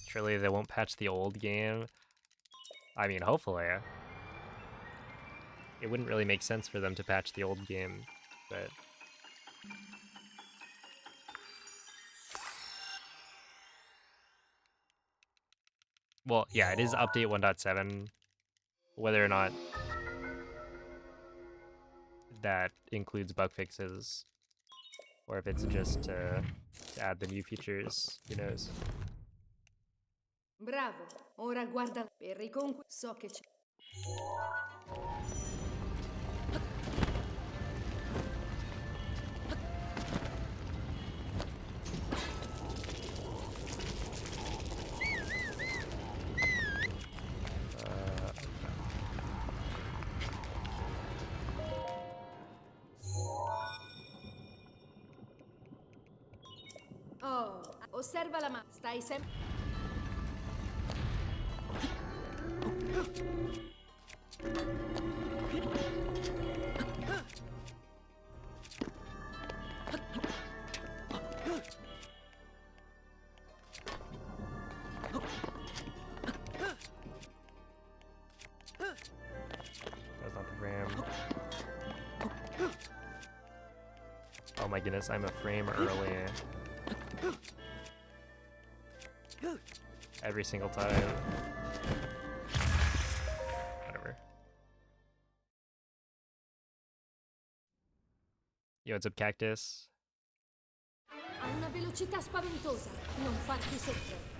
Surely they won't patch the old game. I mean, hopefully. It wouldn't really make sense for them to patch the old game, but... Well, yeah, it is update 1.7. Whether or not that includes bug fixes, or if it's just to add the new features, who knows. Bravo, ora guarda per so che c'è. Oh, osserva la mano, stai sempre... That's not the frame. Oh my goodness, I'm a frame early. Every single time. Whatever. Yo, what's up, Cactus? Ha una velocità spaventosa, non farti soffrire.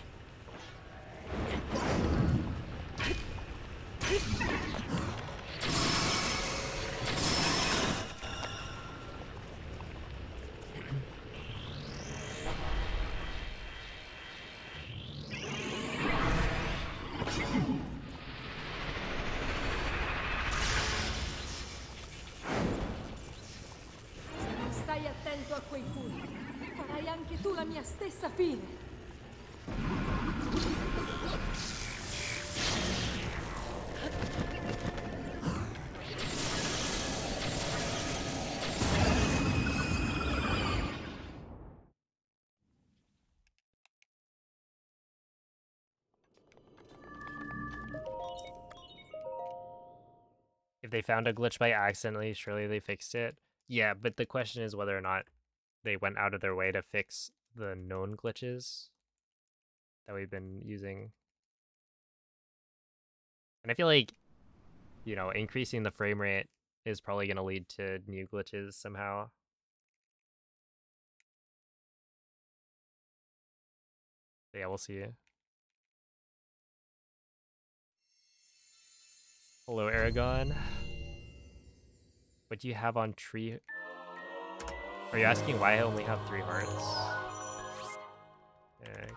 Se non stai attento a quei fulmini, farai anche tu la mia stessa fine. If they found a glitch by accidentally, surely they fixed it. Yeah, but the question is whether or not they went out of their way to fix the known glitches that we've been using. And I feel like, you know, increasing the frame rate is probably going to lead to new glitches somehow. But yeah, we'll see. Hello, Aragon. What do you have on tree? Are you asking why I only have 3 hearts?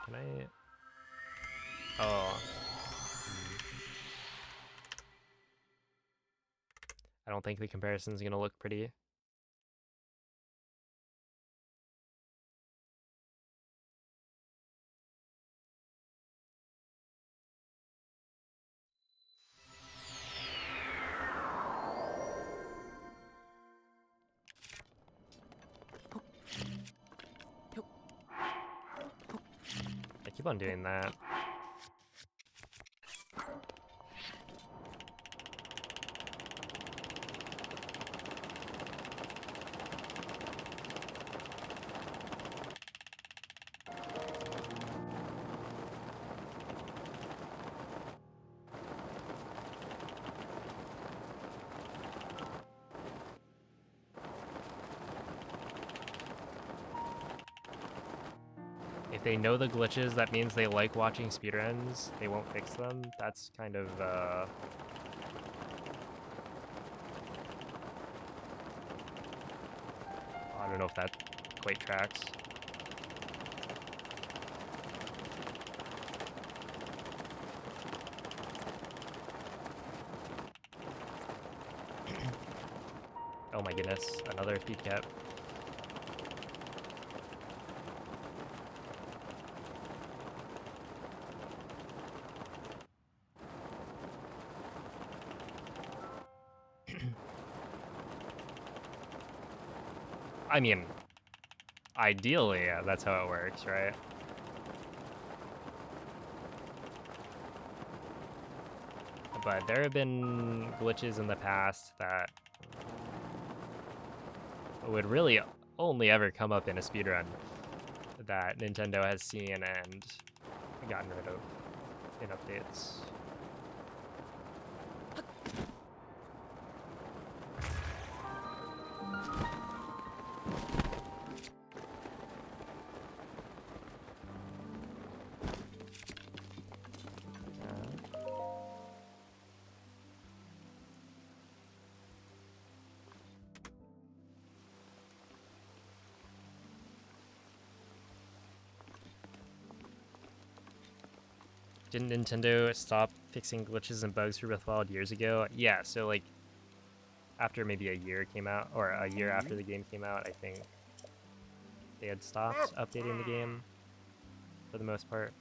Can I? Oh. I don't think the comparison's gonna look pretty. I keep on doing that. If they know the glitches, that means they like watching speedruns. They won't fix them. That's kind of, I don't know if that quite tracks. Oh my goodness, another speed cap. I mean, ideally, yeah, that's how it works, right? But there have been glitches in the past that would really only ever come up in a speedrun that Nintendo has seen and gotten rid of in updates. Didn't Nintendo stop fixing glitches and bugs for Breath of the Wild years ago? Yeah, so like after maybe a year came out, or a year after the game came out, I think they had stopped updating the game for the most part.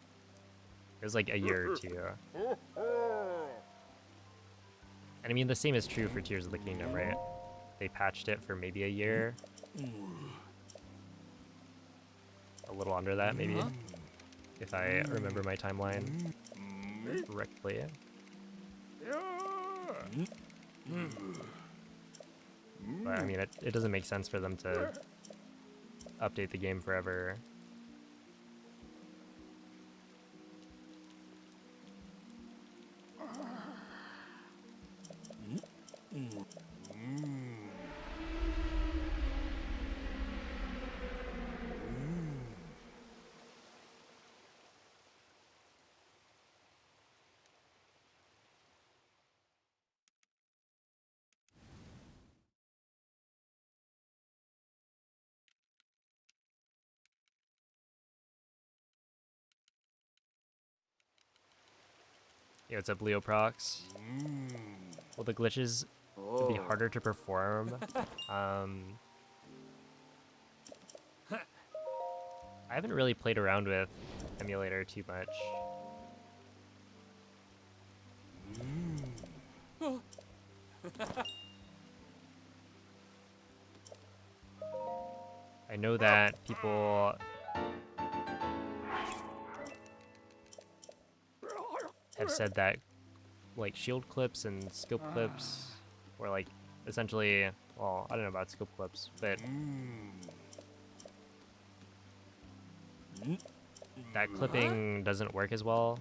It was like a year or two. And I mean, the same is true for Tears of the Kingdom, right? They patched it for maybe a year. A little under that, maybe. If I remember my timeline correctly. But I mean, it doesn't make sense for them to update the game forever. Yeah, what's up, Leoprox? Well, the glitches would be harder to perform. I haven't really played around with emulator too much. I know that people have said that like shield clips and scope clips, or like essentially, well, I don't know about scope clips, but that clipping doesn't work as well,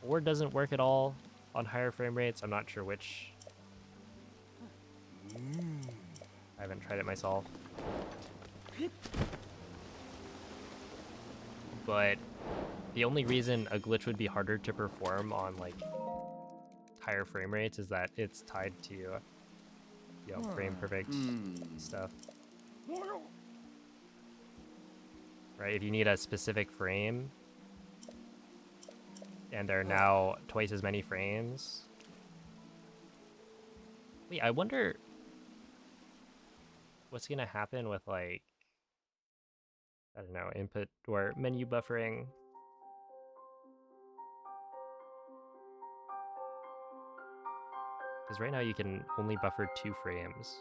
or doesn't work at all on higher frame rates. I'm not sure which. I haven't tried it myself. But the only reason a glitch would be harder to perform on like higher frame rates is that it's tied to, you know, frame perfect stuff. Right? If you need a specific frame and there are now twice as many frames. Wait, I wonder what's gonna happen with like, I don't know, input or menu buffering. Because right now you can only buffer 2 frames.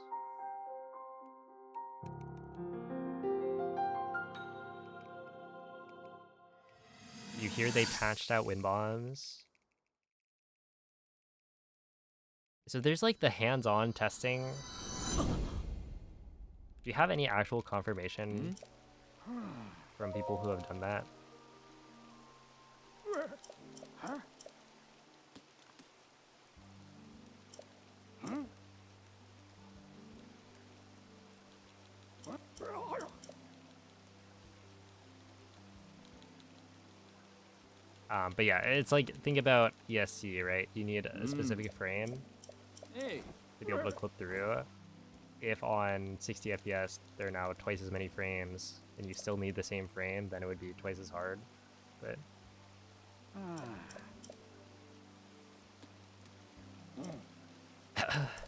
You hear they patched out wind bombs. So there's like the hands-on testing. Do you have any actual confirmation from people who have done that? But yeah, it's like, think about ESC, right? You need a specific frame to be able to clip through. If on 60 FPS there are now twice as many frames and you still need the same frame, then it would be twice as hard. But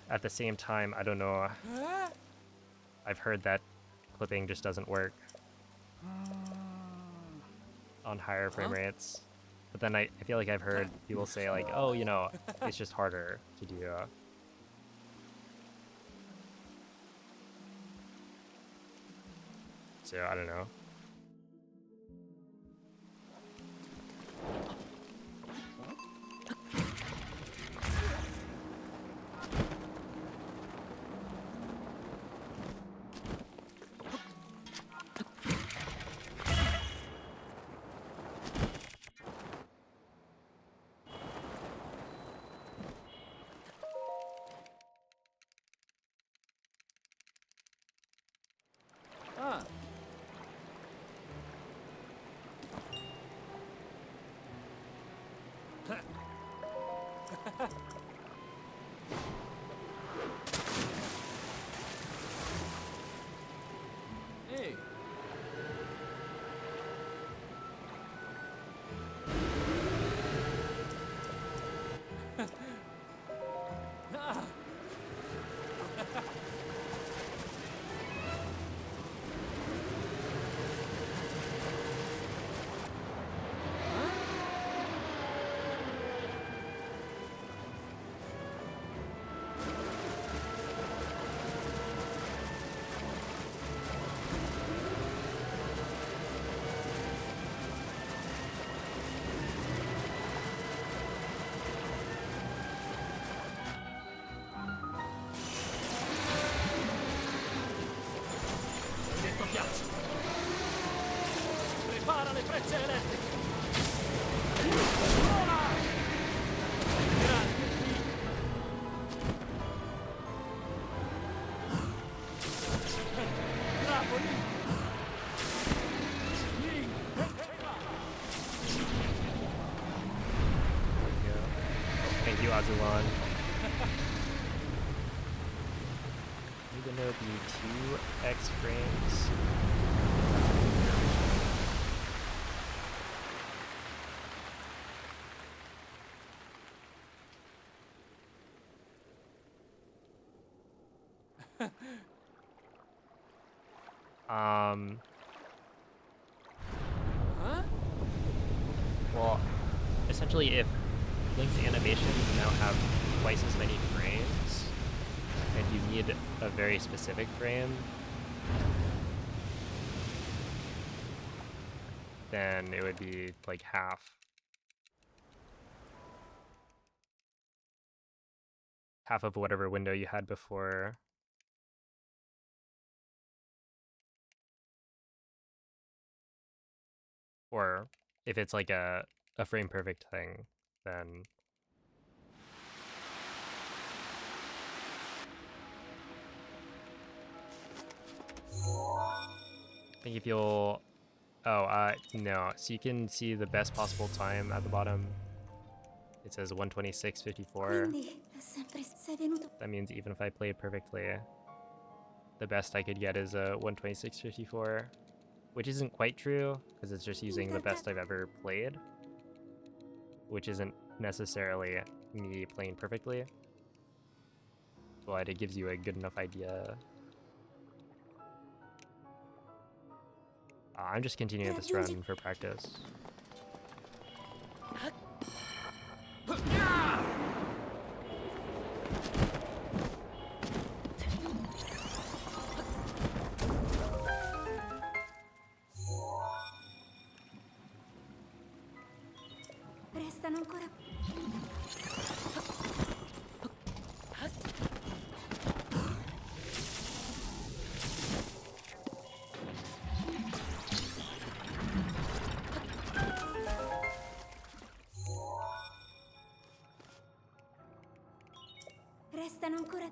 at the same time, I don't know. I've heard that clipping just doesn't work on higher frame rates. But then I feel like I've heard people say like, oh, you know, it's just harder to do. So I don't know. Ah. Hey. Ah. Detto piace. Prepara le frecce elettriche. Vola! Grande Dio. Bravo Link. Link. There we go. Thank you, Azulan. You're gonna be 2x frames. Huh? Well, essentially, if Link's animations now have twice as many frames, and you need a very specific frame, then it would be like half of whatever window you had before. Or if it's like a frame perfect thing, then I think if you'll no, so you can see the best possible time at the bottom. It says 126.54. Quindi, sempre sei venuto. That means even if I played perfectly, the best I could get is a 126.54, which isn't quite true because it's just using the best I've ever played, which isn't necessarily me playing perfectly, but it gives you a good enough idea. I'm just continuing this run for practice. Restano ancora. Restano ancora.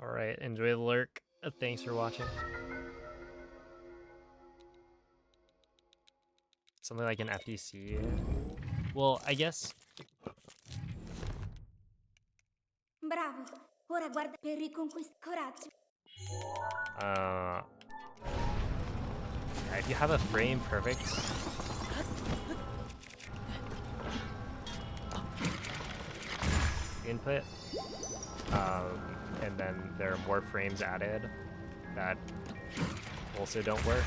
Alright, enjoy the lurk. Thanks for watching. Something like an FDC. Well, I guess Bravo. Ora guarda per riconquistare coraggio. uh if you have a frame perfect input, and then there are more frames added that also don't work,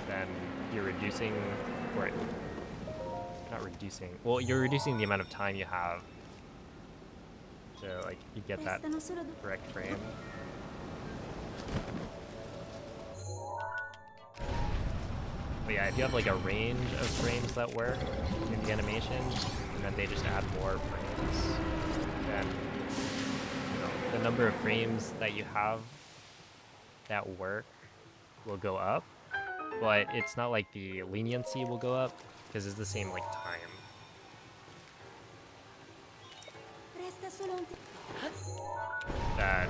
then you're reducing, or not reducing, well, you're reducing the amount of time you have to, like, you get that Restano solo due. correct frame. But yeah, if you have like a range of frames that work in the animation, and then they just add more frames, then the number of frames that you have that work will go up, but it's not like the leniency will go up because it's the same like time. Resta solo un That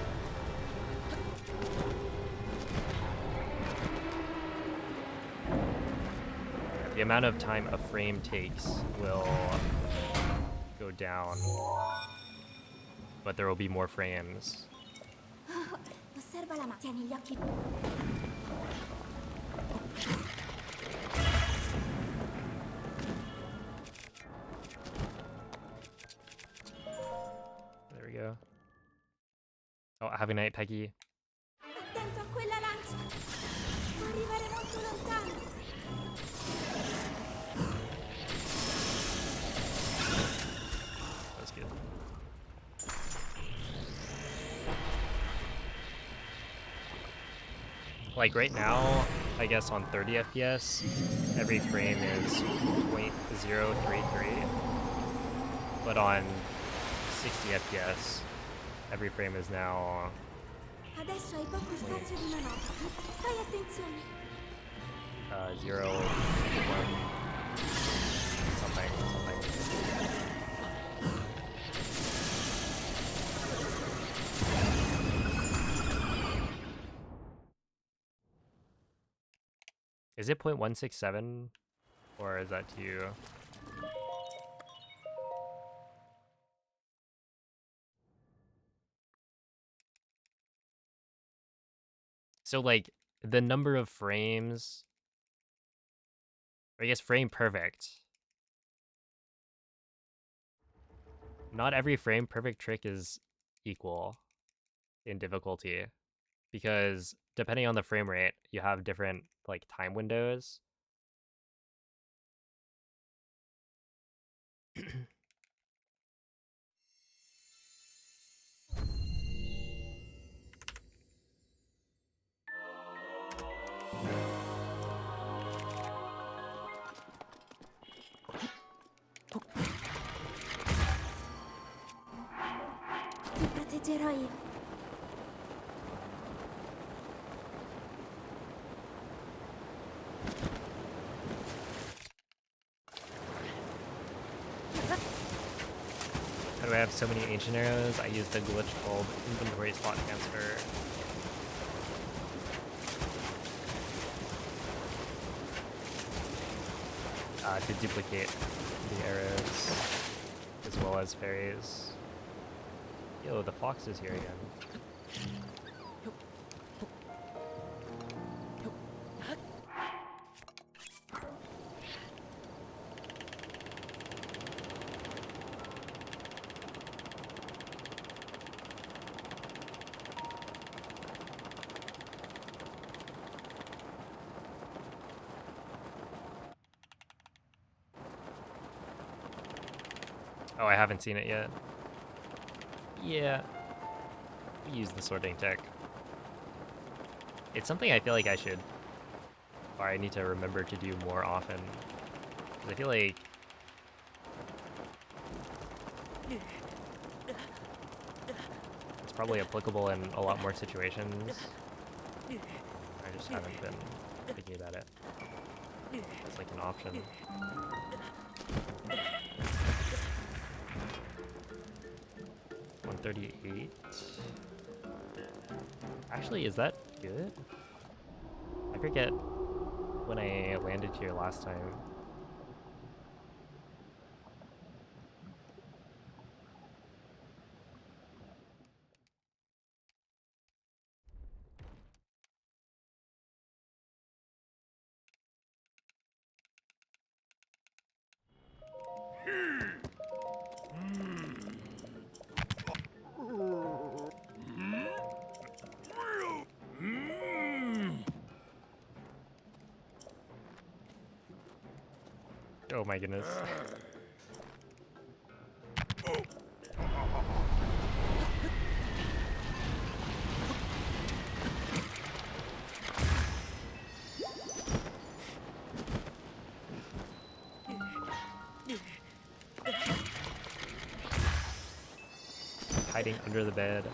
the amount of time a frame takes will go down, but there will be more frames. Osserva la mano. Tieni gli occhi. There we go. Oh, have a night, Peggy. Attento a quella lancia. Può arrivare molto lontano. That's good. Like right now, I guess on 30 FPS, every frame is 0.033, but on 60 FPS, every frame is now Adesso hai poco spazio di manovra. Fai attenzione. 0, 1, something. Is it 0.167, or is that too? So like the number of frames, or I guess frame perfect. Not every frame perfect trick is equal in difficulty, because depending on the frame rate, you have different like time windows. Ti proteggerò io. How do I have so many ancient arrows? I used a glitch called inventory slot transfer. To duplicate the arrows, as well as fairies. Yo, the fox is here again. Oh, I haven't seen it yet. Yeah. We use the sorting tech. It's something I feel like I should, or I need to remember to do more often. Because I feel like it's probably applicable in a lot more situations. I just haven't been thinking about it as like an option. $138. Actually, is that good? I forget when I landed here last time. Oh my goodness. Hiding under the bed.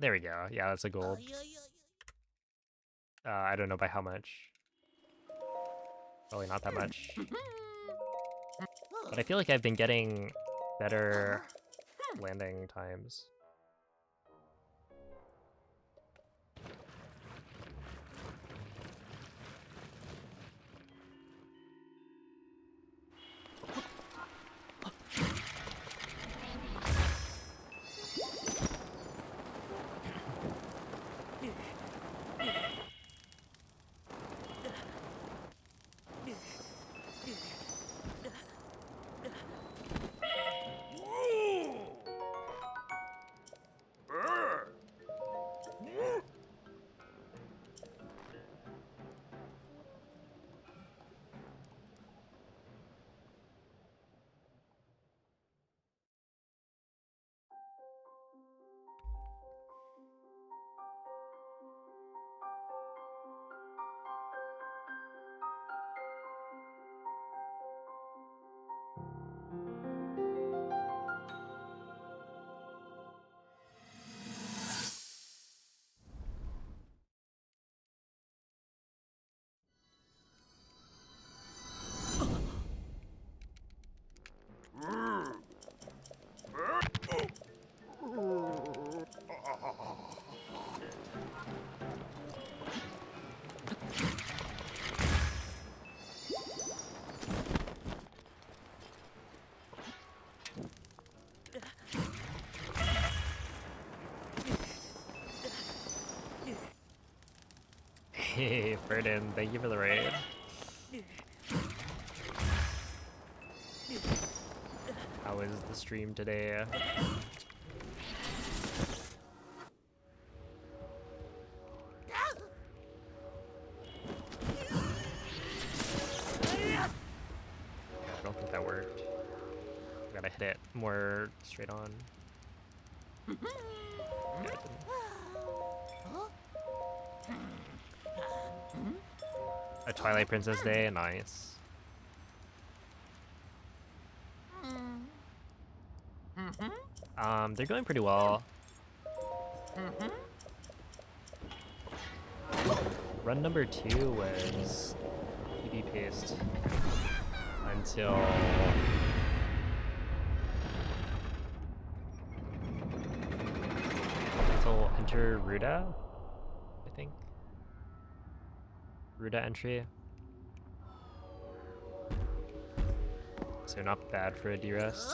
There we go. Yeah, that's a gold. I don't know by how much. Probably not that much. But I feel like I've been getting better landing times. Hey, Ferdin, thank you for the raid. How was the stream today? I don't think that worked. Gotta hit it more straight on. Yeah, it didn't. A Twilight Princess Day, nice. They're going pretty well. Run number 2 was PB paced until enter Ruda, I think. Ruda entry. So not bad for a Derust.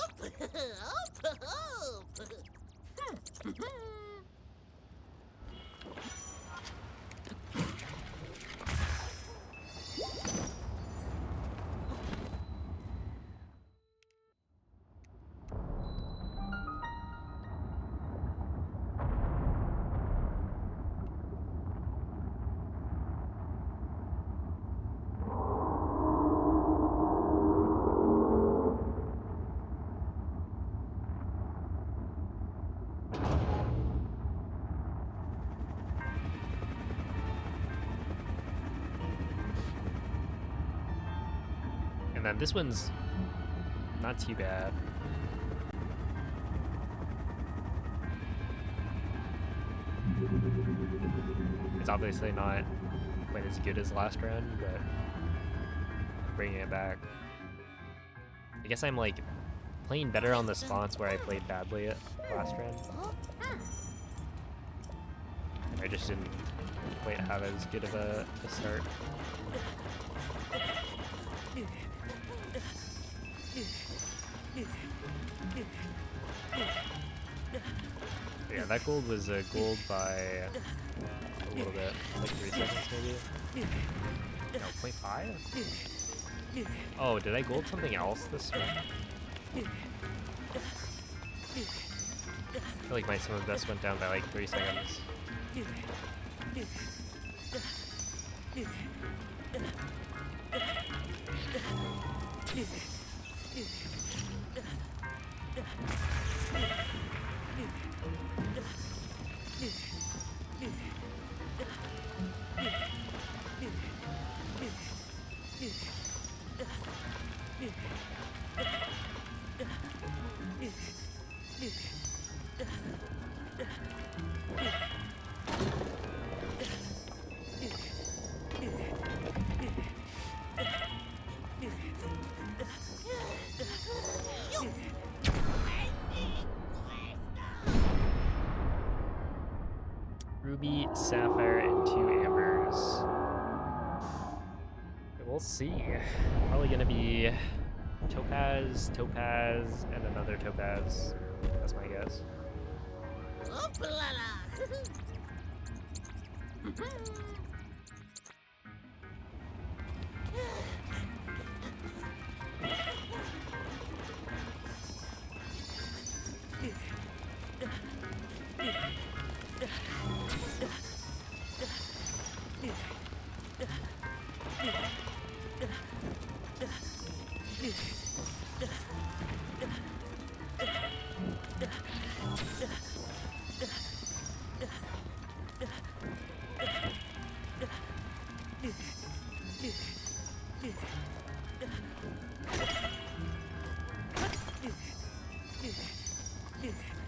And then this one's not too bad. It's obviously not quite as good as last round, but bringing it back. I guess I'm like playing better on the spots where I played badly at last round. I just didn't quite have as good of a start. Yeah, that gold was a gold by a little bit, like 3 seconds maybe? No, 0.5? Oh, did I gold something else this one? I feel like my summer best went down by like 3 seconds. Ruby, sapphire, and 2 ambers. We'll see. Probably gonna be topaz, topaz, and another topaz. That's my guess.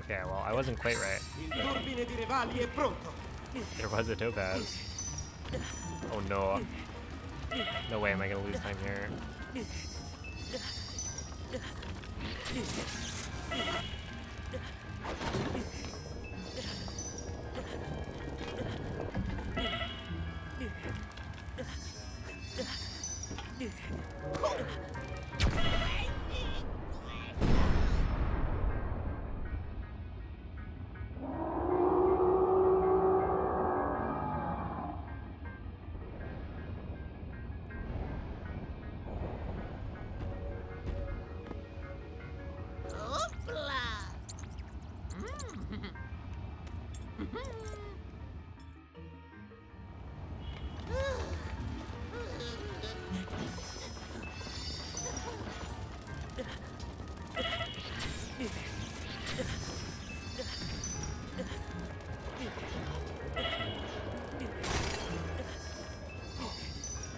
Okay, well, I wasn't quite right. Il turbine di Revali è pronto. There was a topaz. Oh no. No way am I gonna lose time here.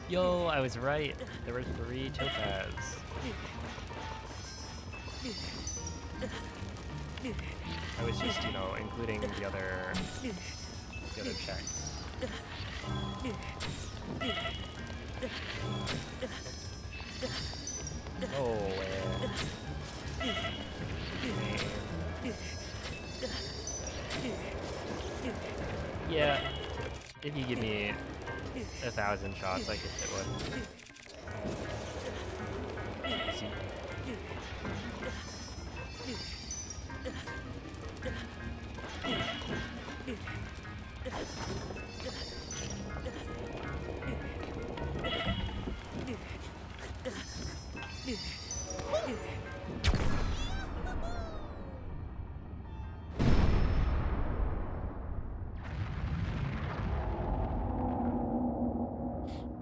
Yo, I was right. There were 3 topaz. I was just, you know, including the other checks. Oh, yeah, if you give me 1,000 shots, I guess it would. Easy.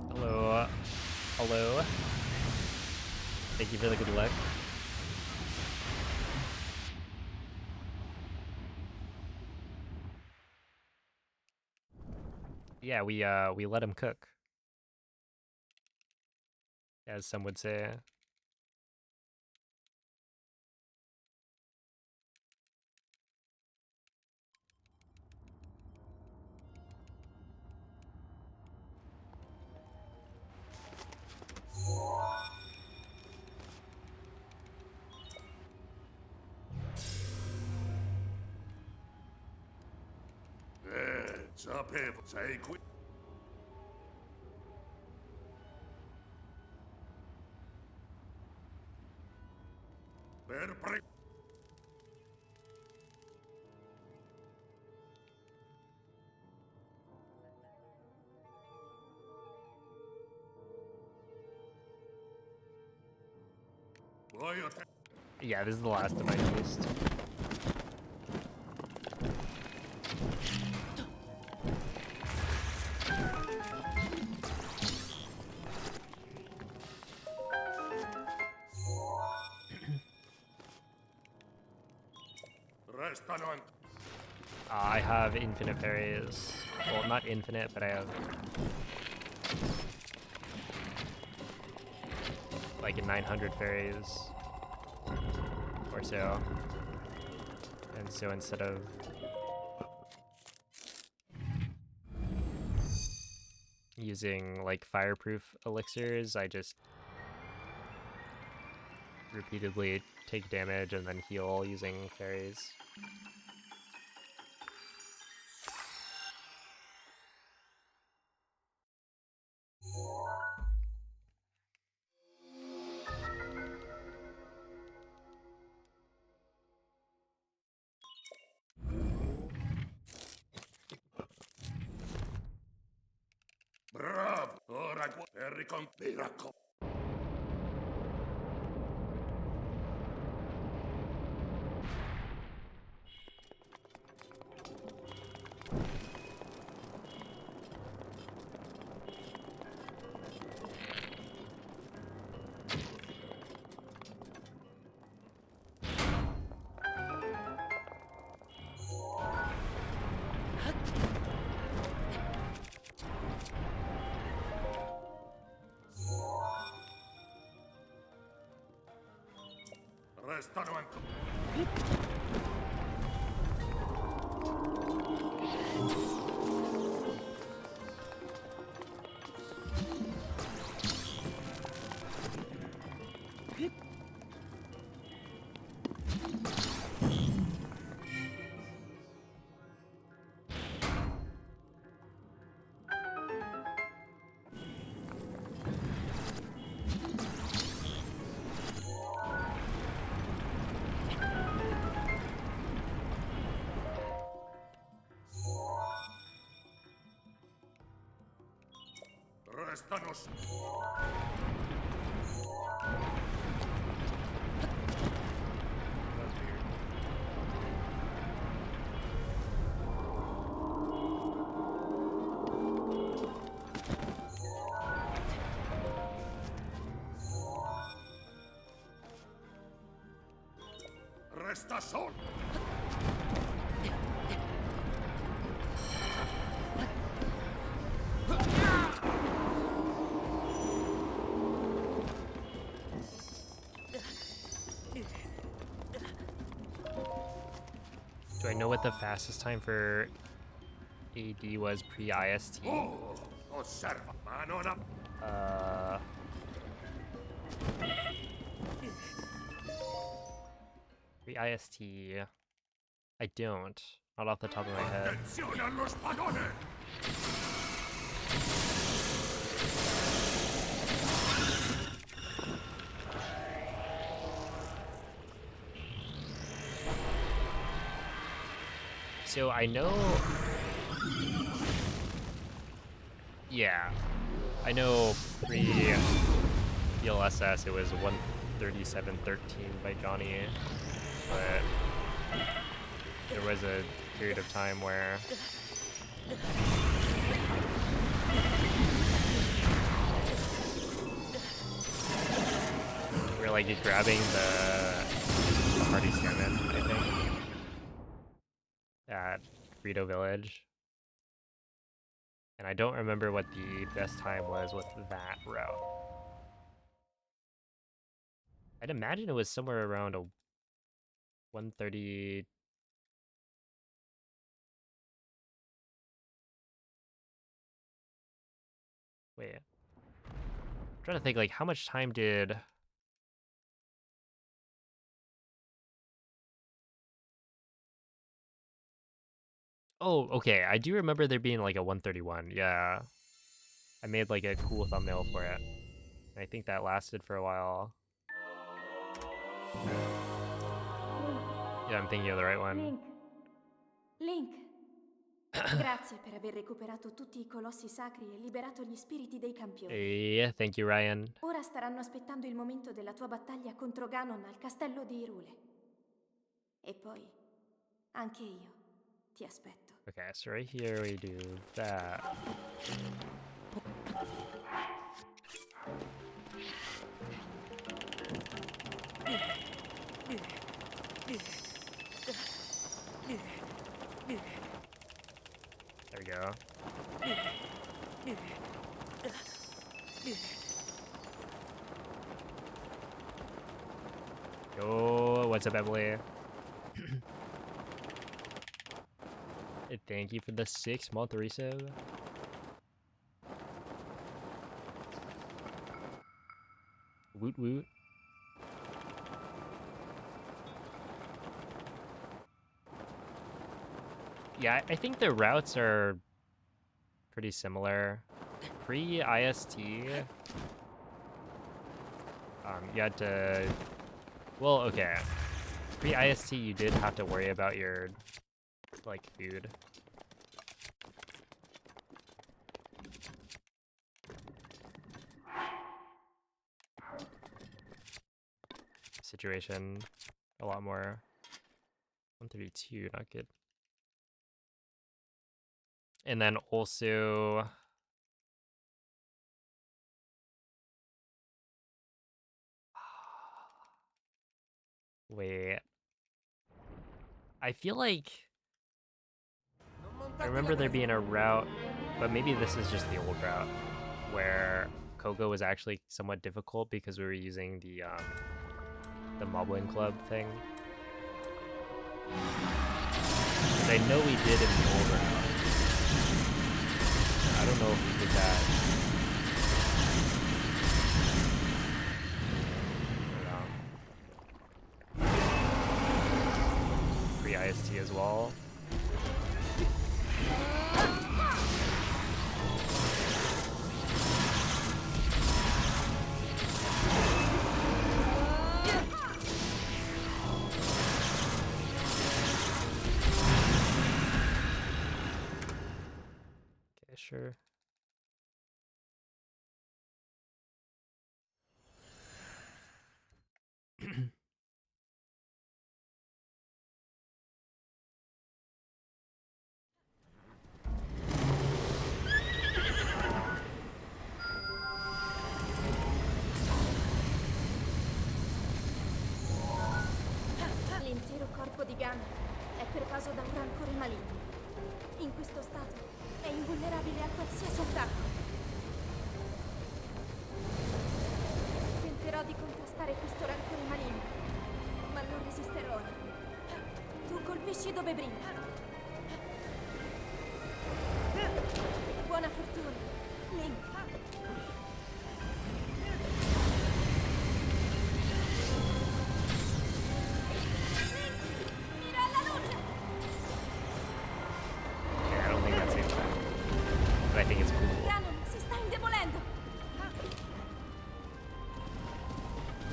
Hello. Hello. Thank you for the good luck. Yeah, we let him cook, as some would say. Sapevo, sei qui. Per Yeah, this is the last of my feast. I have infinite fairies. Well, not infinite, but I have like 900 fairies or so. And so instead of using like fireproof elixirs, I just repeatedly take damage and then heal using fairies. Bravo! Ora per ricompire. Restano ancora. Restano. Resta solo. Do I know what the fastest time for AD was pre-IST? Oh, osserva, ma non ha... Pre-IST, I don't. Not off the top of my head. Attenzione allo spadone! So I know... Yeah. I know pre-DLSS it was 137.13 by Johnny, but there was a period of time where we're like grabbing the hearty salmon, I think, at Rito Village. And I don't remember what the best time was with that route. I'd imagine it was somewhere around a 130. Wait. I'm trying to think, like, how much time did... Oh, okay. I do remember there being like a 131. Yeah. I made like a cool thumbnail for it. And I think that lasted for a while. Yeah, I'm thinking of the right one. Link. Link. Grazie per aver recuperato tutti i colossi sacri e liberato gli spiriti dei campioni. Yeah, thank you, Ryan. Ora staranno aspettando il momento della tua battaglia contro Ganon al castello di Hyrule. E poi, anche io ti aspetto. Okay, so right here we do that. There we go. Yo, what's up, Emily? Thank you for the 6-month resub. Woot woot. Yeah, I think the routes are pretty similar. Pre-IST, you had to... Well, okay. Pre-IST, you did have to worry about your, like, food. Situation a lot more. 132, not good. And then also... Wait. I feel like... I remember there being a route, but maybe this is just the old route, where Koga was actually somewhat difficult because we were using the Moblin Club thing. But I know we did in the old route. I don't know if we did that. Pre-IST as well. Okay, sure. L'intero corpo di Gun è pervaso da un rancore maligno. In questo stato è invulnerabile a qualsiasi attacco. Tenterò di contrastare questo rancore maligno, ma non resisterò. Tu colpisci dove brilla. Buona fortuna, Link. Yeah, I don't think that's it. But I think it's cool. Ganon si sta indebolendo.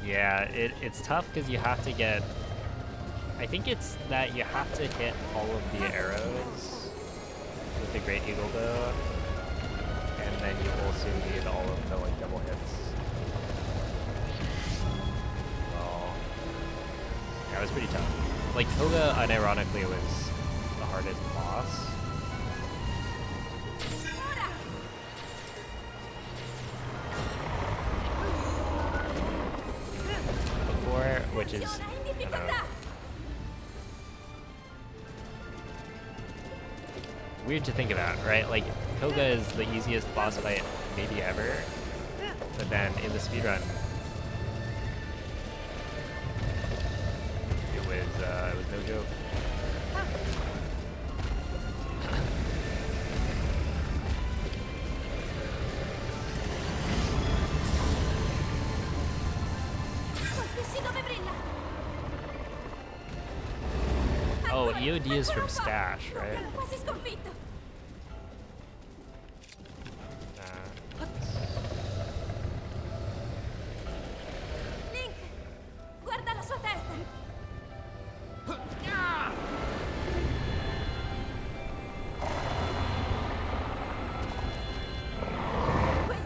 Yeah, it's tough because you have to get... I think it's that you have to hit all of the arrows with the Great Eagle Bow, and then you also need all of the like double hits. Well, yeah, it was pretty tough. Like Koga, unironically, was the hardest boss. Before, which is, I don't know, weird to think about, right? Like, Koga is the easiest boss fight maybe ever, but then in the speedrun, it was no joke. Colpisci dove brilla. Oh, EOD is from Stash, right? L'ho quasi sconfitto. Link, guarda la sua testa.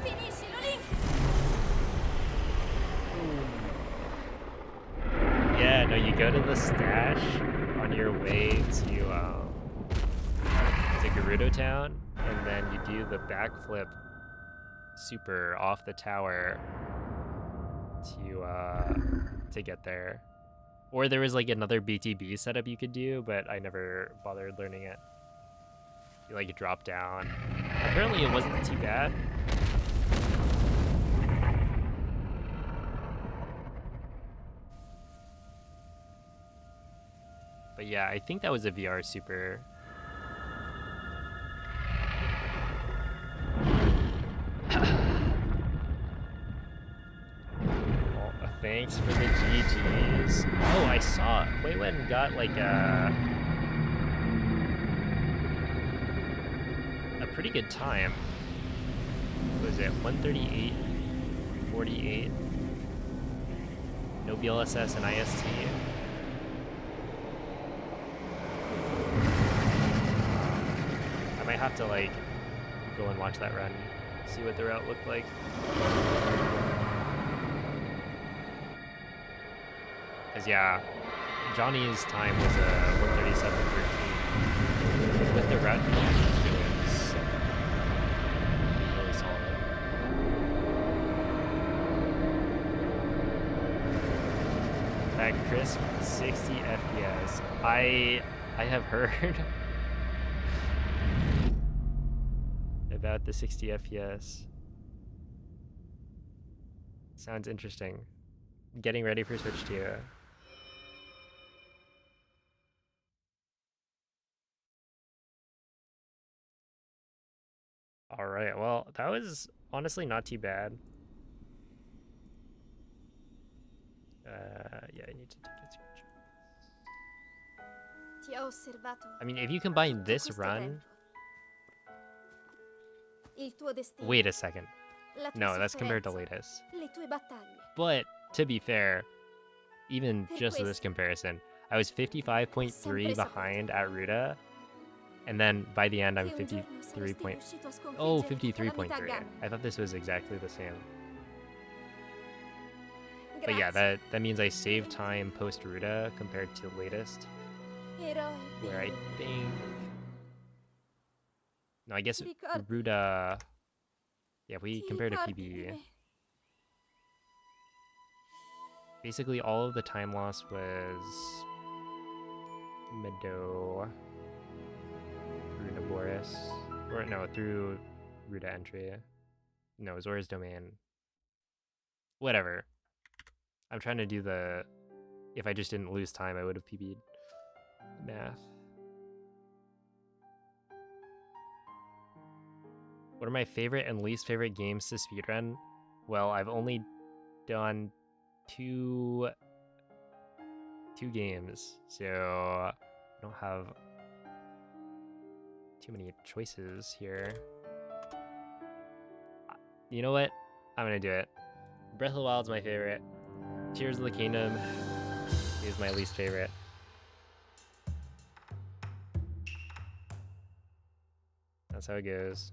Finiscilo, Link. Yeah, no, you go to the Stash on your way to Gerudo Town, and then you do the backflip super off the tower to get there. Or there was like another BTB setup you could do, but I never bothered learning it. You like drop down. Apparently it wasn't too bad. But yeah, I think that was a VR super. Thanks for the GGs. Oh, I saw Quay went and got like a pretty good time. What was it? 138.48. No BLSS and IST. I might have to like go and watch that run, see what the route looked like. Cause yeah, Johnny's time was 137.13. With the route he was doing, it's really solid. That crisp 60 FPS. I have heard about the 60 FPS. Sounds interesting. Getting ready for Switch 2. Alright, well, that was honestly not too bad. Yeah, I need to take a screenshot. Ti ho osservato. I mean, if you combine tutto this questo run... tempo. Il tuo destino. Wait a second. La tua No, that's compared to sofferenza, latest. Le tue battaglie. But, to be fair, even Per just this questo, comparison, I was 55.3 sempre behind at Ruta, and then by the end I'm che un giorno 53 saresti point... riuscito a Oh, sconfiggere tutta la metà 53.3. Ganon. I thought this was exactly the same. But yeah, Grazie. that means I saved time post-Ruta compared to latest, Eroe where I dell'eroe. think... No, I guess Ti ricordi? Ruta... Yeah, if we Ti compare to ricordi di PB, me? basically all of the time loss was Meadow through Naboris, or no, through Ruta entry. No, Zora's Domain. Whatever. I'm trying to do the... If I just didn't lose time, I would have PB'd. Math. What are my favorite and least favorite games to speedrun? Well, I've only done two games, so I don't have too many choices here. You know what? I'm gonna do it. Breath of the Wild's my favorite. Tears of the Kingdom is my least favorite. That's how it goes.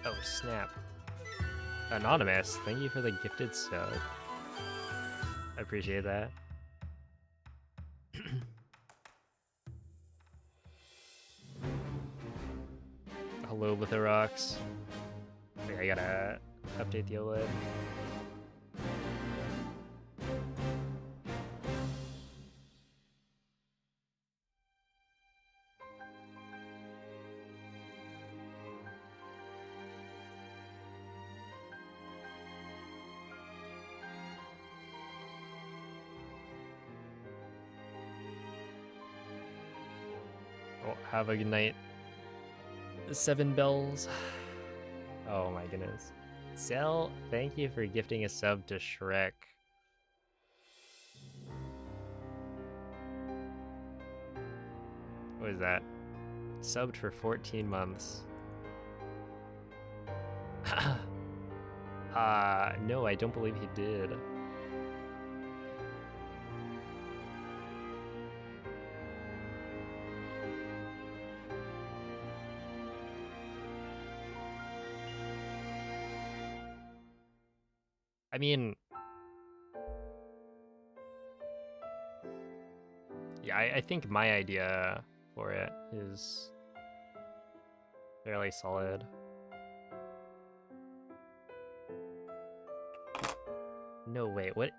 Oh, snap. Anonymous, thank you for the gifted sub. I appreciate that. Hello with the rocks. Wait, I gotta update the OLED. Well, have a good night. 7 bells. Oh my goodness. Cell, thank you for gifting a sub to Shrek. What is that? Subbed for 14 months. No, I don't believe he did. I mean, yeah, I think my idea for it is fairly solid. No, wait, what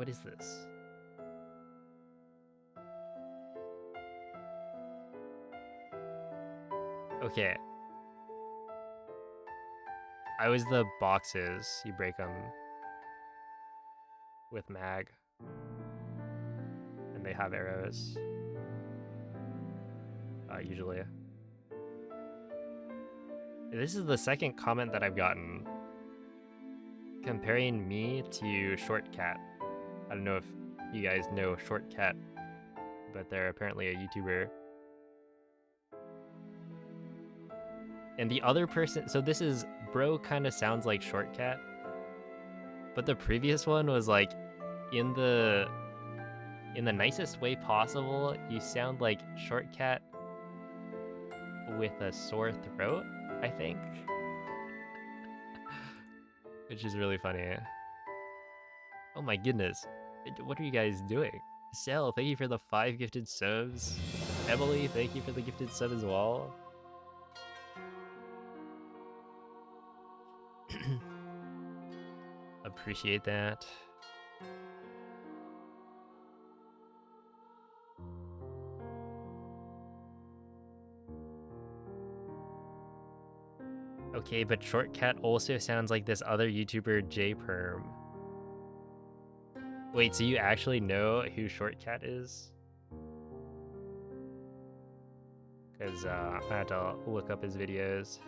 is this? Okay. I was the boxes. You break them with mag. And they have arrows. Usually. This is the second comment that I've gotten comparing me to Shortcat. I don't know if you guys know Shortcat, but they're apparently a YouTuber. And the other person, so this is, bro kind of sounds like Shortcat, but the previous one was like, in the nicest way possible, you sound like Shortcat with a sore throat, I think. Which is really funny. Oh my goodness. What are you guys doing? Sel, thank you for the 5 gifted subs. Emily, thank you for the gifted sub as well. Appreciate that. Okay, but Shortcat also sounds like this other YouTuber, J-Perm. Wait, so you actually know who Shortcat is? Because I had to look up his videos.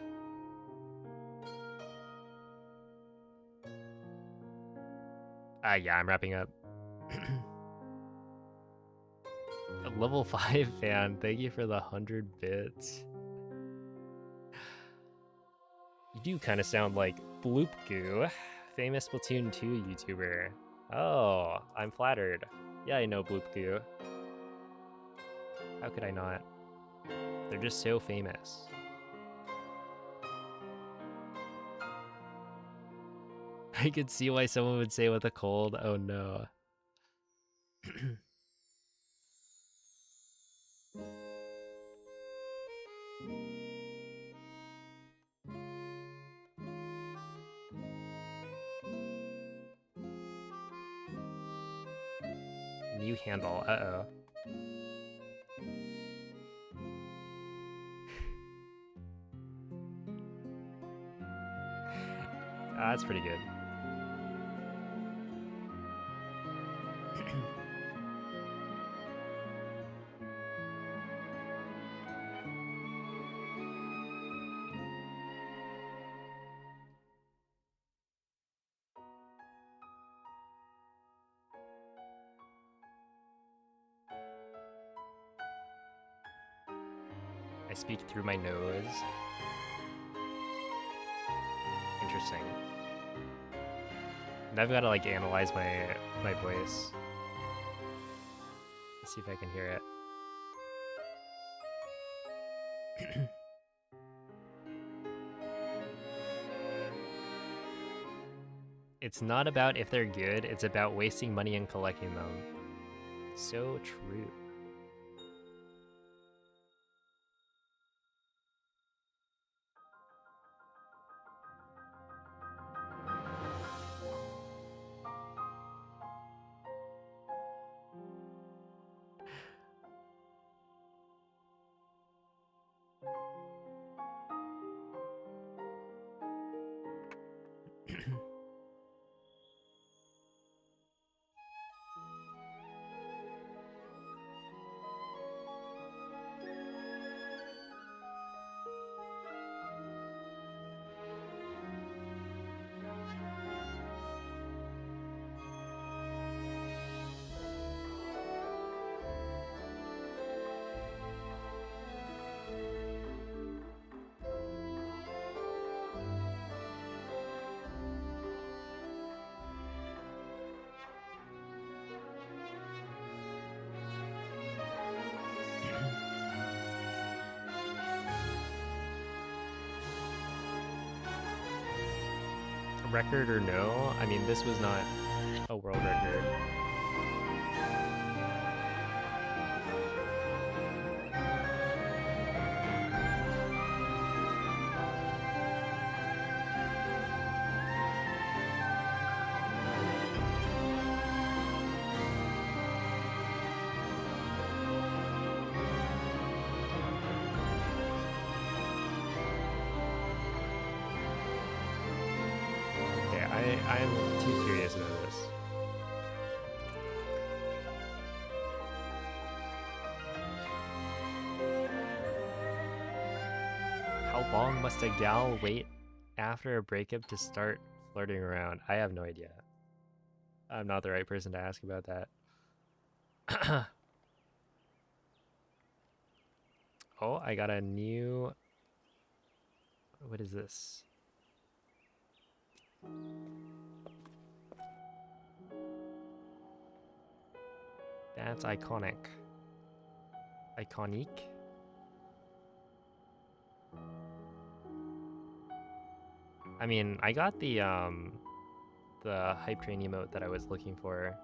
Yeah, I'm wrapping up. A level 5 fan, thank you for the 100 bits. You do kind of sound like Bloop Goo, famous Splatoon 2 YouTuber. Oh, I'm flattered. Yeah, I know Bloop Goo. How could I not? They're just so famous. I could see why someone would say with a cold, oh no. New handle, uh-oh. That's pretty good. I speak through my nose. Interesting. And I've got to like analyze my voice. Let's see if I can hear it. It's not about if they're good, it's about wasting money and collecting them. So true. record or no, I mean, this was not a world record. Okay, I'm too curious about this. How long must a gal wait after a breakup to start flirting around? I have no idea. I'm not the right person to ask about that. Oh, I got a new... What is this? That's iconic. Iconic? I mean, I got the hype train emote that I was looking for,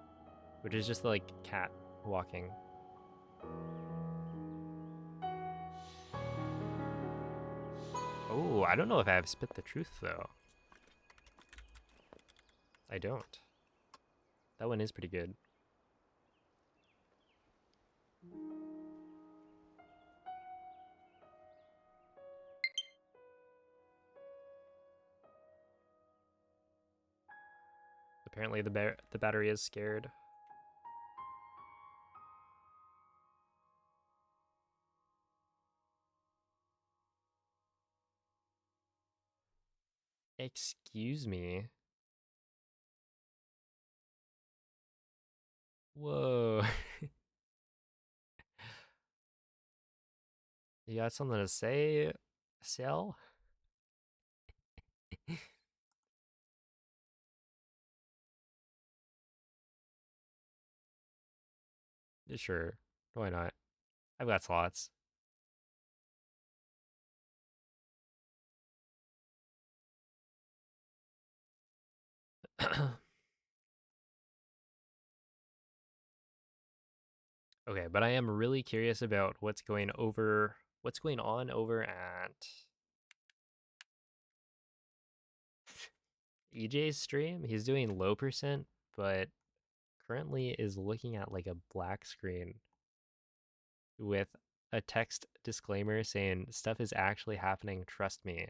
which is just like cat walking. Oh, I don't know if I have spit the truth though. I don't. That one is pretty good. Apparently the battery is scared. Excuse me. Whoa. You got something to say, Sel? Sure. Why not? I've got slots. Okay, but I am really curious about what's going on over at EJ's stream. He's doing low percent, but currently is looking at like a black screen with a text disclaimer saying stuff is actually happening, trust me.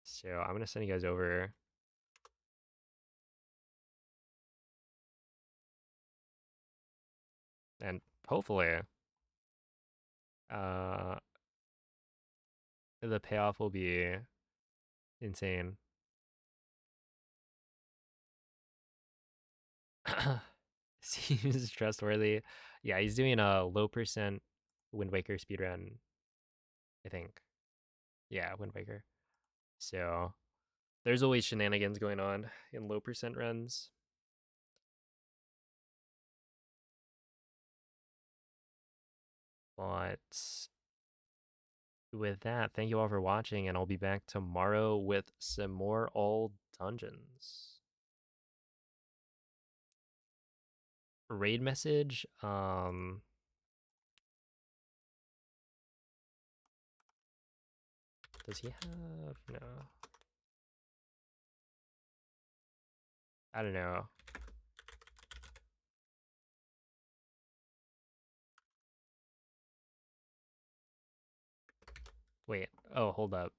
So I'm gonna send you guys over. And hopefully uh the payoff will be insane. Seems trustworthy. Yeah, he's doing a low percent Wind Waker speedrun, I think. Yeah, Wind Waker. So there's always shenanigans going on in low percent runs. But with that, thank you all for watching, and I'll be back tomorrow with some more old dungeons. Raid message. Does he have no? I don't know. Wait. Oh, hold up.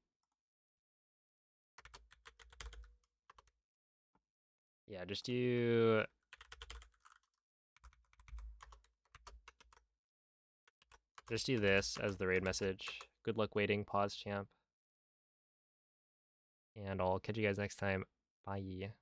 Yeah, just do this as the raid message. Good luck waiting, pause champ. And I'll catch you guys next time. Bye.